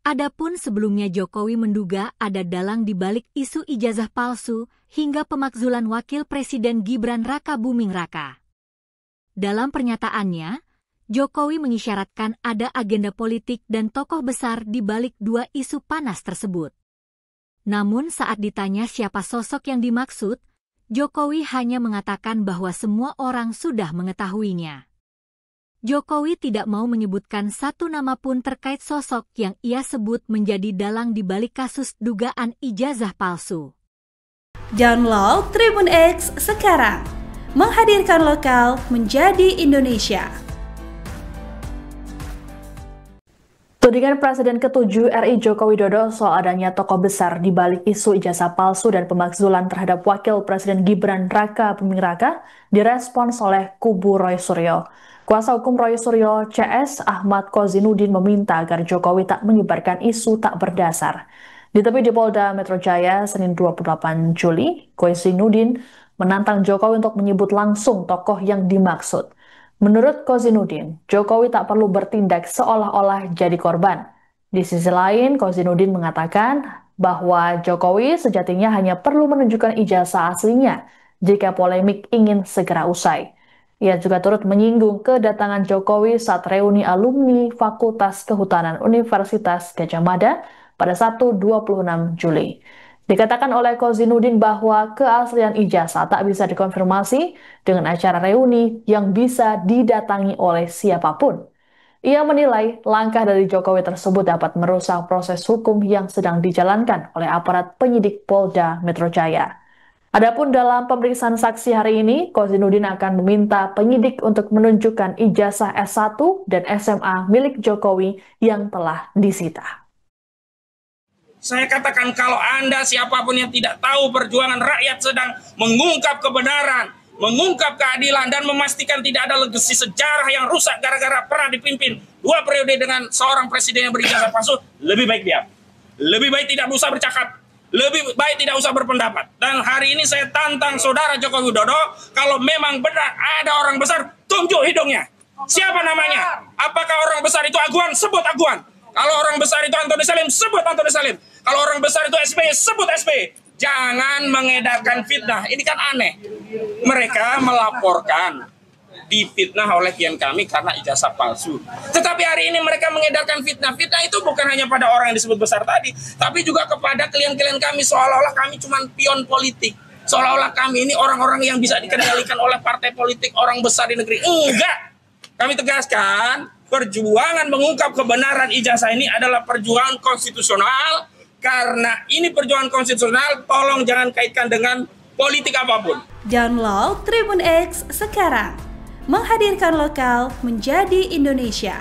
Adapun sebelumnya Jokowi menduga ada dalang di balik isu ijazah palsu hingga pemakzulan Wakil Presiden Gibran Raka Buming Raka. Dalam pernyataannya, Jokowi mengisyaratkan ada agenda politik dan tokoh besar di balik dua isu panas tersebut. Namun saat ditanya siapa sosok yang dimaksud, Jokowi hanya mengatakan bahwa semua orang sudah mengetahuinya. Jokowi tidak mau menyebutkan satu nama pun terkait sosok yang ia sebut menjadi dalang di balik kasus dugaan ijazah palsu. Download Tribun X sekarang, menghadirkan lokal menjadi Indonesia. Tudingan Presiden ke-7 RI Joko Widodo soal adanya tokoh besar di balik isu ijazah palsu dan pemakzulan terhadap Wakil Presiden Gibran Raka Buming Raka direspons oleh kubu Roy Suryo. Kuasa hukum Roy Suryo CS Ahmad Kozinuddin meminta agar Jokowi tak menyebarkan isu tak berdasar. Ditemui di Polda Metro Jaya Senin 28 Juli, Kozinuddin menantang Jokowi untuk menyebut langsung tokoh yang dimaksud. Menurut Kozinuddin, Jokowi tak perlu bertindak seolah-olah jadi korban. Di sisi lain, Kozinuddin mengatakan bahwa Jokowi sejatinya hanya perlu menunjukkan ijazah aslinya jika polemik ingin segera usai. Ia juga turut menyinggung kedatangan Jokowi saat reuni alumni Fakultas Kehutanan Universitas Gadjah Mada pada Sabtu 26 Juli. Dikatakan oleh Kozinuddin bahwa keaslian ijazah tak bisa dikonfirmasi dengan acara reuni yang bisa didatangi oleh siapapun. Ia menilai langkah dari Jokowi tersebut dapat merusak proses hukum yang sedang dijalankan oleh aparat penyidik Polda Metro Jaya. Adapun dalam pemeriksaan saksi hari ini, Kozinuddin akan meminta penyidik untuk menunjukkan ijazah S1 dan SMA milik Jokowi yang telah disita. Saya katakan kalau Anda siapapun yang tidak tahu perjuangan rakyat sedang mengungkap kebenaran, mengungkap keadilan, dan memastikan tidak ada legasi sejarah yang rusak gara-gara pernah dipimpin 2 periode dengan seorang presiden yang berijazah palsu, lebih baik diam. Lebih baik tidak usah bercakap. Lebih baik tidak usah berpendapat. Dan hari ini saya tantang saudara Joko Widodo, kalau memang benar ada orang besar, tunjuk hidungnya. Siapa namanya? Apakah orang besar itu Aguan? Sebut Aguan. Kalau orang besar itu Antoni Salim, sebut Antoni Salim. Kalau orang besar itu SBY, sebut SBY. Jangan mengedarkan fitnah. Ini kan aneh. Mereka melaporkan difitnah oleh klien kami karena ijazah palsu. Tetapi hari ini mereka mengedarkan fitnah. Fitnah itu bukan hanya pada orang yang disebut besar tadi, tapi juga kepada klien-klien kami, seolah-olah kami cuma pion politik. Seolah-olah kami ini orang-orang yang bisa dikendalikan oleh partai politik, orang besar di negeri. Enggak. Kami tegaskan, perjuangan mengungkap kebenaran ijazah ini adalah perjuangan konstitusional. Karena ini perjuangan konstitusional, tolong jangan kaitkan dengan politik apapun. Download Tribun X sekarang, menghadirkan lokal menjadi Indonesia.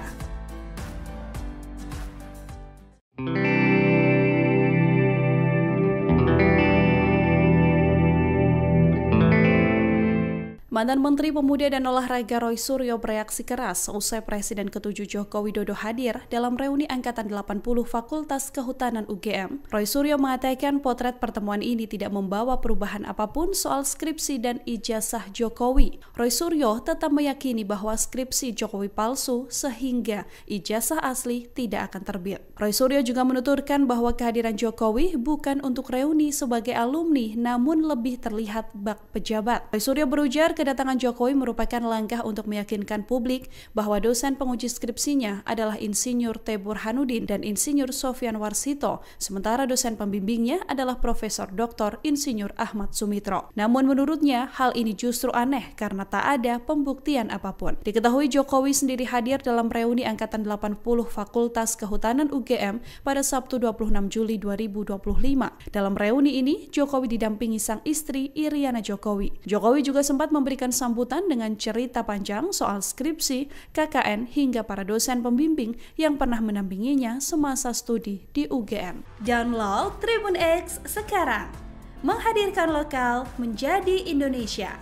Mantan Menteri Pemuda dan Olahraga Roy Suryo bereaksi keras usai Presiden ke-7 Joko Widodo hadir dalam reuni Angkatan 80 Fakultas Kehutanan UGM. Roy Suryo mengatakan potret pertemuan ini tidak membawa perubahan apapun soal skripsi dan ijazah Jokowi. Roy Suryo tetap meyakini bahwa skripsi Jokowi palsu sehingga ijazah asli tidak akan terbit. Roy Suryo juga menuturkan bahwa kehadiran Jokowi bukan untuk reuni sebagai alumni namun lebih terlihat bak pejabat. Roy Suryo berujar kedatangan Jokowi merupakan langkah untuk meyakinkan publik bahwa dosen penguji skripsinya adalah Insinyur T. Burhanuddin dan Insinyur Sofyan Warsito, sementara dosen pembimbingnya adalah Profesor Dr. Insinyur Ahmad Sumitro. Namun menurutnya hal ini justru aneh karena tak ada pembuktian apapun. Diketahui Jokowi sendiri hadir dalam reuni Angkatan 80 Fakultas Kehutanan UGM pada Sabtu 26 Juli 2025. Dalam reuni ini, Jokowi didampingi sang istri Iriana Jokowi. Jokowi juga sempat memberikan sambutan dengan cerita panjang soal skripsi, KKN, hingga para dosen pembimbing yang pernah mendampinginya semasa studi di UGM. Download Tribun X sekarang, menghadirkan lokal menjadi Indonesia.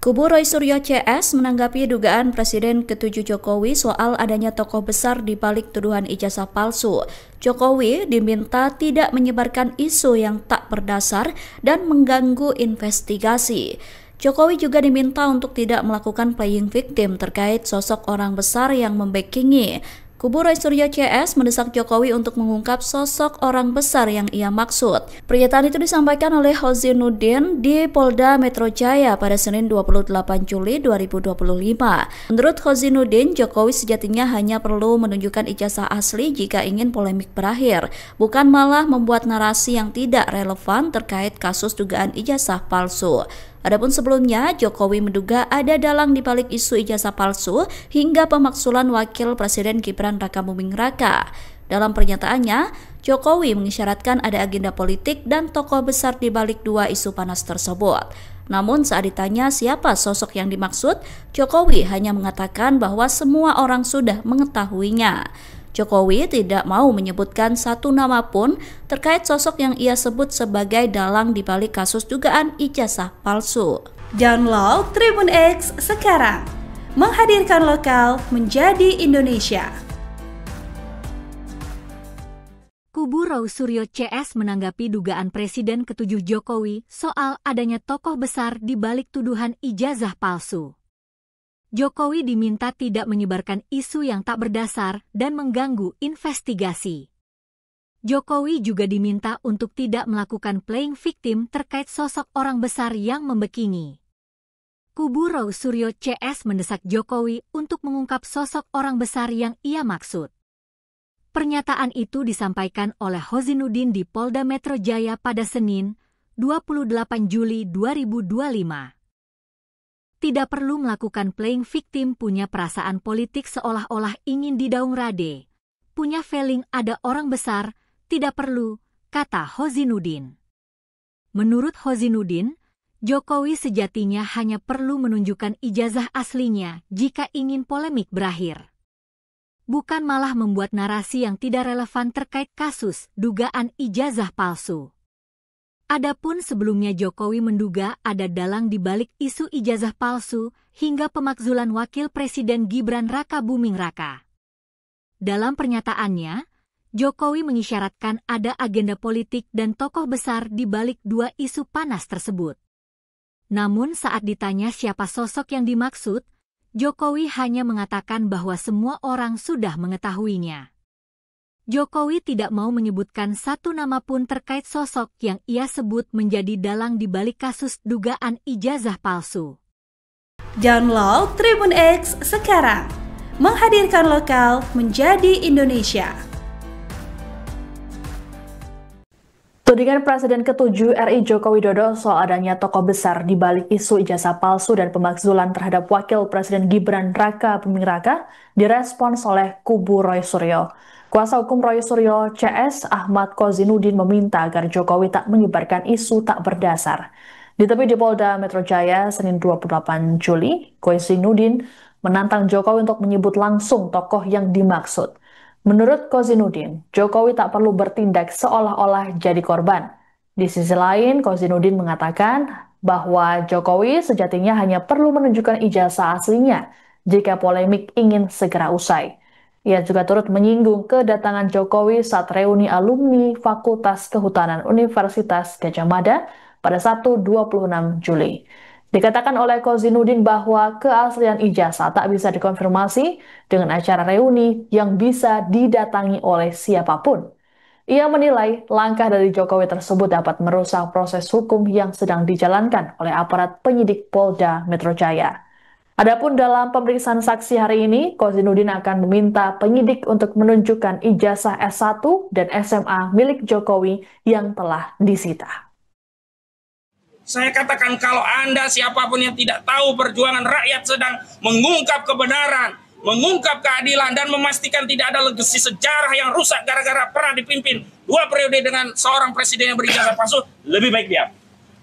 Kubu Roy Suryo CS menanggapi dugaan Presiden ke-7 Jokowi soal adanya tokoh besar di balik tuduhan ijazah palsu. Jokowi diminta tidak menyebarkan isu yang tak berdasar dan mengganggu investigasi. Jokowi juga diminta untuk tidak melakukan playing victim terkait sosok orang besar yang membackingi. Kubu Roy Suryo CS mendesak Jokowi untuk mengungkap sosok orang besar yang ia maksud. Pernyataan itu disampaikan oleh Hozinuddin di Polda Metro Jaya pada Senin 28 Juli 2025. Menurut Hozinuddin, Jokowi sejatinya hanya perlu menunjukkan ijazah asli jika ingin polemik berakhir, bukan malah membuat narasi yang tidak relevan terkait kasus dugaan ijazah palsu. Adapun sebelumnya, Jokowi menduga ada dalang di balik isu ijazah palsu hingga pemakzulan Wakil Presiden Gibran Rakabuming Raka. Dalam pernyataannya, Jokowi mengisyaratkan ada agenda politik dan tokoh besar di balik dua isu panas tersebut. Namun saat ditanya siapa sosok yang dimaksud, Jokowi hanya mengatakan bahwa semua orang sudah mengetahuinya. Jokowi tidak mau menyebutkan satu nama pun terkait sosok yang ia sebut sebagai dalang di balik kasus dugaan ijazah palsu. Download Tribun X sekarang, menghadirkan lokal menjadi Indonesia. Kubu Roy Suryo CS menanggapi dugaan Presiden ke-7 Jokowi soal adanya tokoh besar di balik tuduhan ijazah palsu. Jokowi diminta tidak menyebarkan isu yang tak berdasar dan mengganggu investigasi. Jokowi juga diminta untuk tidak melakukan playing victim terkait sosok orang besar yang membackingi. Kubu Roy Suryo CS mendesak Jokowi untuk mengungkap sosok orang besar yang ia maksud. Pernyataan itu disampaikan oleh Hozinuddin di Polda Metro Jaya pada Senin, 28 Juli 2025. Tidak perlu melakukan playing victim, punya perasaan politik seolah-olah ingin didaung rade. Punya feeling ada orang besar, tidak perlu, kata Hozinuddin. Menurut Hozinuddin, Jokowi sejatinya hanya perlu menunjukkan ijazah aslinya jika ingin polemik berakhir. Bukan malah membuat narasi yang tidak relevan terkait kasus dugaan ijazah palsu. Adapun sebelumnya Jokowi menduga ada dalang di balik isu ijazah palsu hingga pemakzulan Wakil Presiden Gibran Rakabuming Raka. Dalam pernyataannya, Jokowi mengisyaratkan ada agenda politik dan tokoh besar di balik dua isu panas tersebut. Namun saat ditanya siapa sosok yang dimaksud, Jokowi hanya mengatakan bahwa semua orang sudah mengetahuinya. Jokowi tidak mau menyebutkan satu nama pun terkait sosok yang ia sebut menjadi dalang di balik kasus dugaan ijazah palsu. Download Tribun X sekarang, menghadirkan lokal menjadi Indonesia. Tudingan Presiden ke-7 RI Joko Widodo soal adanya tokoh besar di balik isu ijazah palsu dan pemakzulan terhadap Wakil Presiden Gibran Rakabuming Raka direspons oleh kubu Roy Suryo. Kuasa hukum Roy Suryo CS Ahmad Hozinuddin meminta agar Jokowi tak menyebarkan isu tak berdasar. Ditemui di Polda Metro Jaya Senin 28 Juli, Hozinuddin menantang Jokowi untuk menyebut langsung tokoh yang dimaksud. Menurut Kozinudin, Jokowi tak perlu bertindak seolah-olah jadi korban. Di sisi lain, Kozinudin mengatakan bahwa Jokowi sejatinya hanya perlu menunjukkan ijazah aslinya jika polemik ingin segera usai. Ia juga turut menyinggung kedatangan Jokowi saat reuni alumni Fakultas Kehutanan Universitas Gadjah Mada pada Sabtu 26 Juli. Dikatakan oleh Kozinudin bahwa keaslian ijazah tak bisa dikonfirmasi dengan acara reuni yang bisa didatangi oleh siapapun. Ia menilai langkah dari Jokowi tersebut dapat merusak proses hukum yang sedang dijalankan oleh aparat penyidik Polda Metro Jaya. Adapun dalam pemeriksaan saksi hari ini, Kozinudin akan meminta penyidik untuk menunjukkan ijazah S1 dan SMA milik Jokowi yang telah disita. Saya katakan kalau Anda siapapun yang tidak tahu perjuangan rakyat sedang mengungkap kebenaran, mengungkap keadilan, dan memastikan tidak ada legasi sejarah yang rusak gara-gara pernah dipimpin 2 periode dengan seorang presiden yang berijazah palsu, lebih baik diam.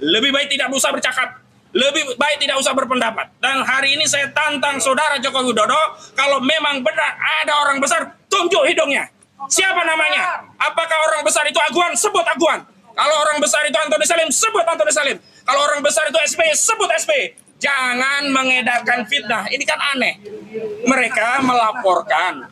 Lebih baik tidak usah bercakap. Lebih baik tidak usah berpendapat. Dan hari ini saya tantang saudara Joko Widodo, kalau memang benar ada orang besar, tunjuk hidungnya. Siapa namanya? Apakah orang besar itu Aguan? Sebut Aguan. Kalau orang besar itu Antoni Salim, sebut Antoni Salim. Kalau orang besar itu SBY, sebut SBY. Jangan mengedarkan fitnah. Ini kan aneh. Mereka melaporkan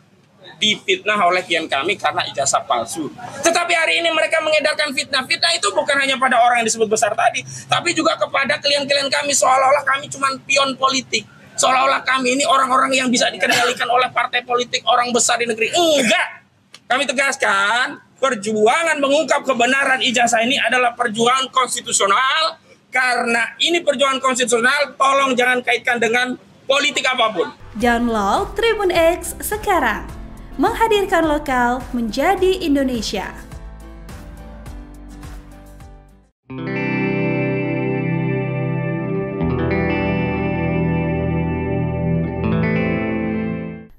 difitnah oleh klien kami karena ijazah palsu. Tetapi hari ini mereka mengedarkan fitnah. Fitnah itu bukan hanya pada orang yang disebut besar tadi, tapi juga kepada klien-klien kami, seolah-olah kami cuma pion politik. Seolah-olah kami ini orang-orang yang bisa dikendalikan oleh partai politik, orang besar di negeri. Enggak. Kami tegaskan, perjuangan mengungkap kebenaran ijazah ini adalah perjuangan konstitusional. Karena ini perjuangan konstitusional, tolong jangan kaitkan dengan politik apapun. Download Tribun X sekarang. Menghadirkan lokal menjadi Indonesia.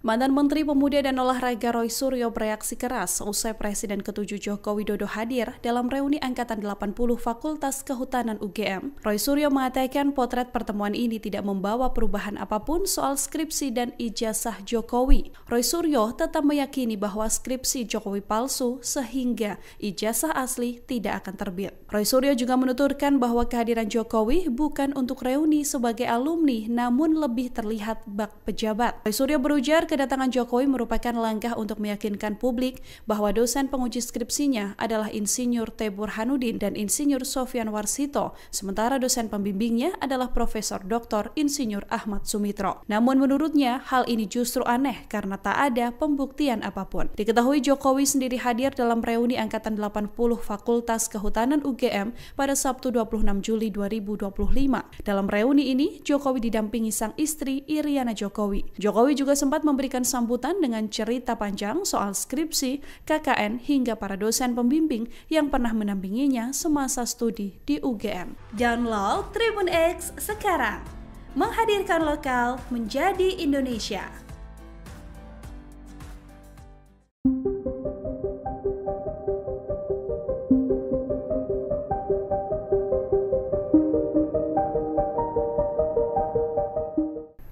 Mantan Menteri Pemuda dan Olahraga Roy Suryo bereaksi keras usai Presiden ke-7 Joko Widodo hadir dalam reuni Angkatan 80 Fakultas Kehutanan UGM. Roy Suryo mengatakan potret pertemuan ini tidak membawa perubahan apapun soal skripsi dan ijazah Jokowi. Roy Suryo tetap meyakini bahwa skripsi Jokowi palsu sehingga ijazah asli tidak akan terbit. Roy Suryo juga menuturkan bahwa kehadiran Jokowi bukan untuk reuni sebagai alumni namun lebih terlihat bak pejabat. Roy Suryo berujar kedatangan Jokowi merupakan langkah untuk meyakinkan publik bahwa dosen penguji skripsinya adalah Insinyur T. Burhanuddin dan Insinyur Sofyan Warsito, sementara dosen pembimbingnya adalah Profesor Dr. Insinyur Ahmad Sumitro. Namun menurutnya hal ini justru aneh karena tak ada pembuktian apapun. Diketahui Jokowi sendiri hadir dalam reuni Angkatan 80 Fakultas Kehutanan UGM pada Sabtu 26 Juli 2025. Dalam reuni ini, Jokowi didampingi sang istri Iriana Jokowi. Jokowi juga sempat memberikan sambutan dengan cerita panjang soal skripsi, KKN, hingga para dosen pembimbing yang pernah mendampinginya semasa studi di UGM. Download Tribun X sekarang. Menghadirkan lokal menjadi Indonesia.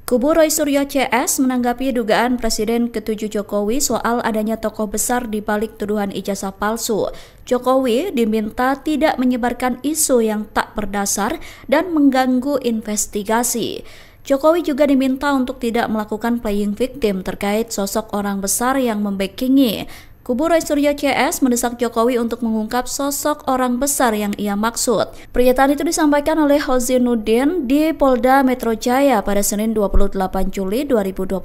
Kubu Roy Suryo CS menanggapi dugaan Presiden ke-7 Jokowi soal adanya tokoh besar di balik tuduhan ijazah palsu. Jokowi diminta tidak menyebarkan isu yang tak berdasar dan mengganggu investigasi. Jokowi juga diminta untuk tidak melakukan playing victim terkait sosok orang besar yang membackingi. Kubu Roy Suryo CS mendesak Jokowi untuk mengungkap sosok orang besar yang ia maksud. Pernyataan itu disampaikan oleh Kozinudin di Polda Metro Jaya pada Senin 28 Juli 2025.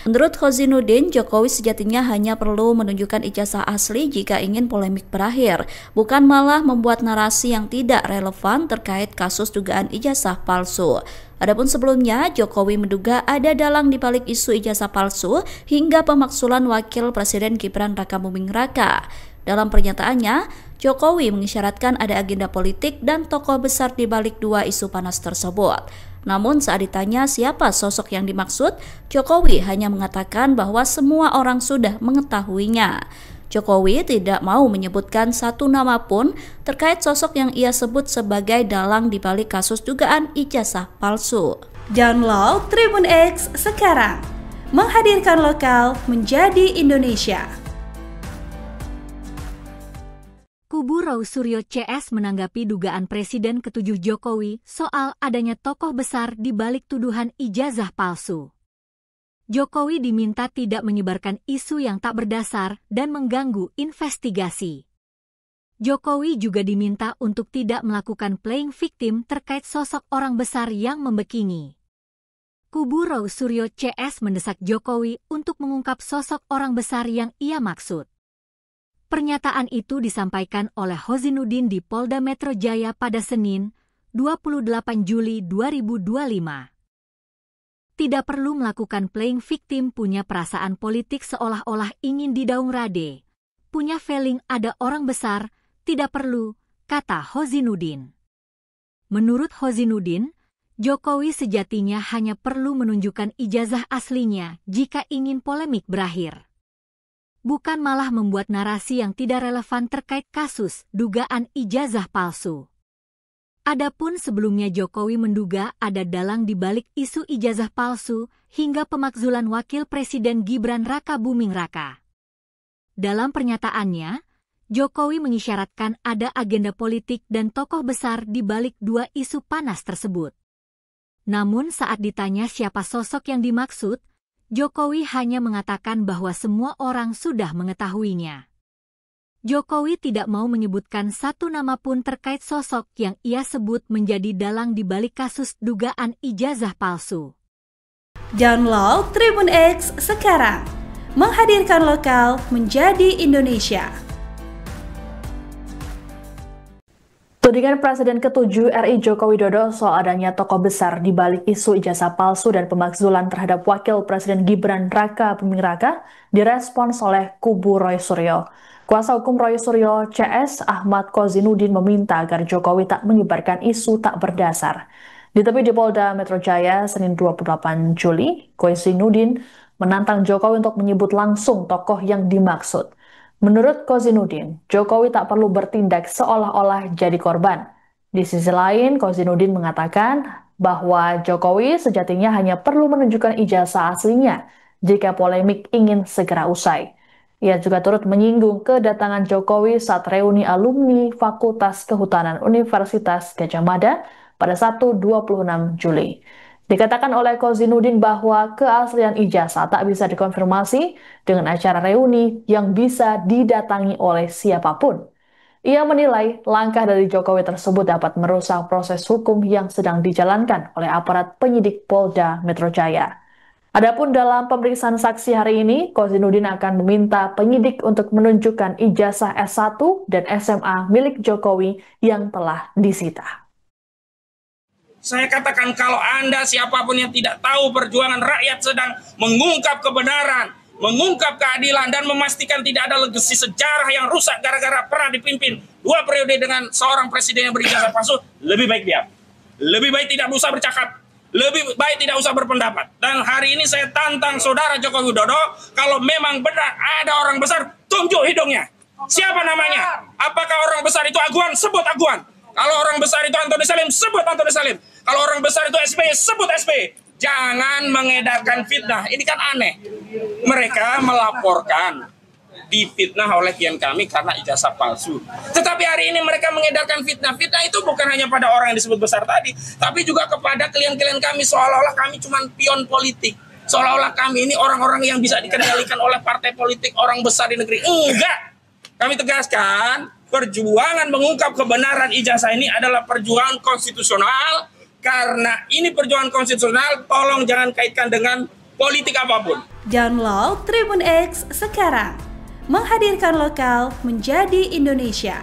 Menurut Kozinudin, Jokowi sejatinya hanya perlu menunjukkan ijazah asli jika ingin polemik berakhir, bukan malah membuat narasi yang tidak relevan terkait kasus dugaan ijazah palsu. Adapun sebelumnya, Jokowi menduga ada dalang di balik isu ijazah palsu hingga pemakzulan Wakil Presiden Gibran Rakabuming Raka. Dalam pernyataannya, Jokowi mengisyaratkan ada agenda politik dan tokoh besar di balik dua isu panas tersebut. Namun saat ditanya siapa sosok yang dimaksud, Jokowi hanya mengatakan bahwa semua orang sudah mengetahuinya. Jokowi tidak mau menyebutkan satu nama pun terkait sosok yang ia sebut sebagai dalang di balik kasus dugaan ijazah palsu. Download Tribun X sekarang, menghadirkan lokal menjadi Indonesia. Kubu Roy Suryo CS menanggapi dugaan Presiden ke-7 Jokowi soal adanya tokoh besar di balik tuduhan ijazah palsu. Jokowi diminta tidak menyebarkan isu yang tak berdasar dan mengganggu investigasi. Jokowi juga diminta untuk tidak melakukan playing victim terkait sosok orang besar yang membekini. Kubu Roy Suryo CS mendesak Jokowi untuk mengungkap sosok orang besar yang ia maksud. Pernyataan itu disampaikan oleh Hozinuddin di Polda Metro Jaya pada Senin, 28 Juli 2025. Tidak perlu melakukan playing victim, punya perasaan politik seolah-olah ingin didaung rade. Punya feeling ada orang besar, tidak perlu, kata Hozinuddin. Menurut Hozinuddin, Jokowi sejatinya hanya perlu menunjukkan ijazah aslinya jika ingin polemik berakhir. Bukan malah membuat narasi yang tidak relevan terkait kasus dugaan ijazah palsu. Adapun sebelumnya Jokowi menduga ada dalang di balik isu ijazah palsu hingga pemakzulan Wakil Presiden Gibran Raka Buming Raka. Dalam pernyataannya, Jokowi mengisyaratkan ada agenda politik dan tokoh besar di balik dua isu panas tersebut. Namun saat ditanya siapa sosok yang dimaksud, Jokowi hanya mengatakan bahwa semua orang sudah mengetahuinya. Jokowi tidak mau menyebutkan satu nama pun terkait sosok yang ia sebut menjadi dalang di balik kasus dugaan ijazah palsu. Download Tribun X sekarang, menghadirkan lokal menjadi Indonesia. Tudingan Presiden ke-7 RI Joko Widodo soal adanya tokoh besar di balik isu ijazah palsu dan pemakzulan terhadap Wakil Presiden Gibran Raka Buming Raka direspons oleh kubu Roy Suryo. Kuasa hukum Roy Suryo CS Ahmad Kozinuddin meminta agar Jokowi tak menyebarkan isu tak berdasar. Ditemui di Polda Metro Jaya Senin 28 Juli, Kozinuddin menantang Jokowi untuk menyebut langsung tokoh yang dimaksud. Menurut Kozinuddin, Jokowi tak perlu bertindak seolah-olah jadi korban. Di sisi lain, Kozinuddin mengatakan bahwa Jokowi sejatinya hanya perlu menunjukkan ijazah aslinya jika polemik ingin segera usai. Ia juga turut menyinggung kedatangan Jokowi saat reuni alumni Fakultas Kehutanan Universitas Gadjah Mada pada Sabtu 26 Juli. Dikatakan oleh Kozinuddin bahwa keaslian ijazah tak bisa dikonfirmasi dengan acara reuni yang bisa didatangi oleh siapapun. Ia menilai langkah dari Jokowi tersebut dapat merusak proses hukum yang sedang dijalankan oleh aparat penyidik Polda Metro Jaya. Adapun dalam pemeriksaan saksi hari ini, Kozinuddin akan meminta penyidik untuk menunjukkan ijazah S1 dan SMA milik Jokowi yang telah disita. Saya katakan kalau Anda siapapun yang tidak tahu perjuangan rakyat sedang mengungkap kebenaran, mengungkap keadilan, dan memastikan tidak ada legasi sejarah yang rusak gara-gara pernah dipimpin 2 periode dengan seorang presiden yang berijazah palsu, lebih baik diam. Lebih baik tidak usah bercakap. Lebih baik tidak usah berpendapat. Dan hari ini saya tantang saudara Joko Widodo, kalau memang benar ada orang besar, tunjuk hidungnya. Siapa namanya? Apakah orang besar itu Aguan? Sebut Aguan. Kalau orang besar itu Antoni Salim, sebut Antoni Salim. Kalau orang besar itu SBY, sebut SBY. Jangan mengedarkan fitnah. Ini kan aneh. Mereka melaporkan difitnah oleh klien kami karena ijazah palsu. Tetapi hari ini mereka mengedarkan fitnah. Fitnah itu bukan hanya pada orang yang disebut besar tadi, tapi juga kepada klien-klien kami, seolah-olah kami cuma pion politik. Seolah-olah kami ini orang-orang yang bisa dikendalikan oleh partai politik, orang besar di negeri. Enggak! Kami tegaskan, perjuangan mengungkap kebenaran ijazah ini adalah perjuangan konstitusional. Karena ini perjuangan konstitusional, tolong jangan kaitkan dengan politik apapun. Download Tribun X sekarang, menghadirkan lokal menjadi Indonesia.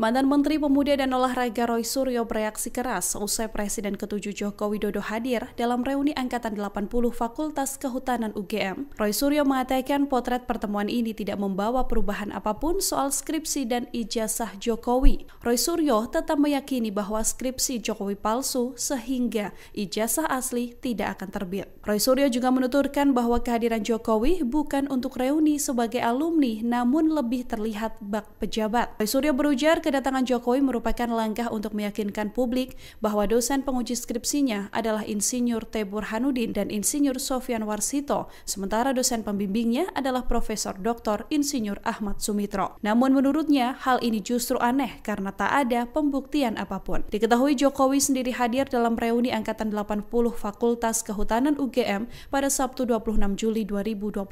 Mantan Menteri Pemuda dan Olahraga Roy Suryo bereaksi keras usai Presiden ke-7 Joko Widodo hadir dalam reuni Angkatan 80 Fakultas Kehutanan UGM. Roy Suryo mengatakan potret pertemuan ini tidak membawa perubahan apapun soal skripsi dan ijazah Jokowi. Roy Suryo tetap meyakini bahwa skripsi Jokowi palsu sehingga ijazah asli tidak akan terbit. Roy Suryo juga menuturkan bahwa kehadiran Jokowi bukan untuk reuni sebagai alumni namun lebih terlihat bak pejabat. Roy Suryo berujar kedatangan Jokowi merupakan langkah untuk meyakinkan publik bahwa dosen penguji skripsinya adalah Insinyur T. Burhanuddin dan Insinyur Sofyan Warsito, sementara dosen pembimbingnya adalah Profesor Dr. Insinyur Ahmad Sumitro. Namun menurutnya hal ini justru aneh karena tak ada pembuktian apapun. Diketahui Jokowi sendiri hadir dalam reuni Angkatan 80 Fakultas Kehutanan UGM pada Sabtu 26 Juli 2025.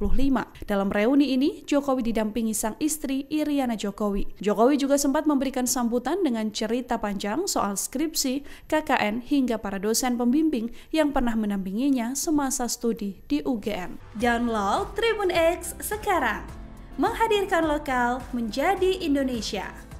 Dalam reuni ini, Jokowi didampingi sang istri Iriana Jokowi. Jokowi juga sempat memberikan sambutan dengan cerita panjang soal skripsi, KKN, hingga para dosen pembimbing yang pernah mendampinginya semasa studi di UGM. Download Tribun X sekarang, menghadirkan lokal menjadi Indonesia.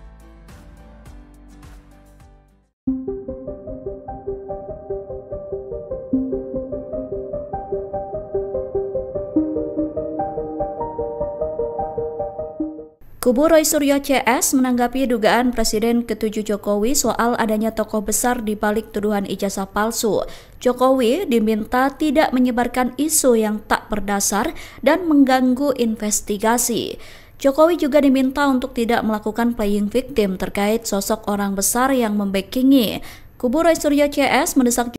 Kubu Roy Suryo CS menanggapi dugaan Presiden ke-7 Jokowi soal adanya tokoh besar di balik tuduhan ijazah palsu. Jokowi diminta tidak menyebarkan isu yang tak berdasar dan mengganggu investigasi. Jokowi juga diminta untuk tidak melakukan playing victim terkait sosok orang besar yang membackingi. Kubu Roy Suryo CS mendesak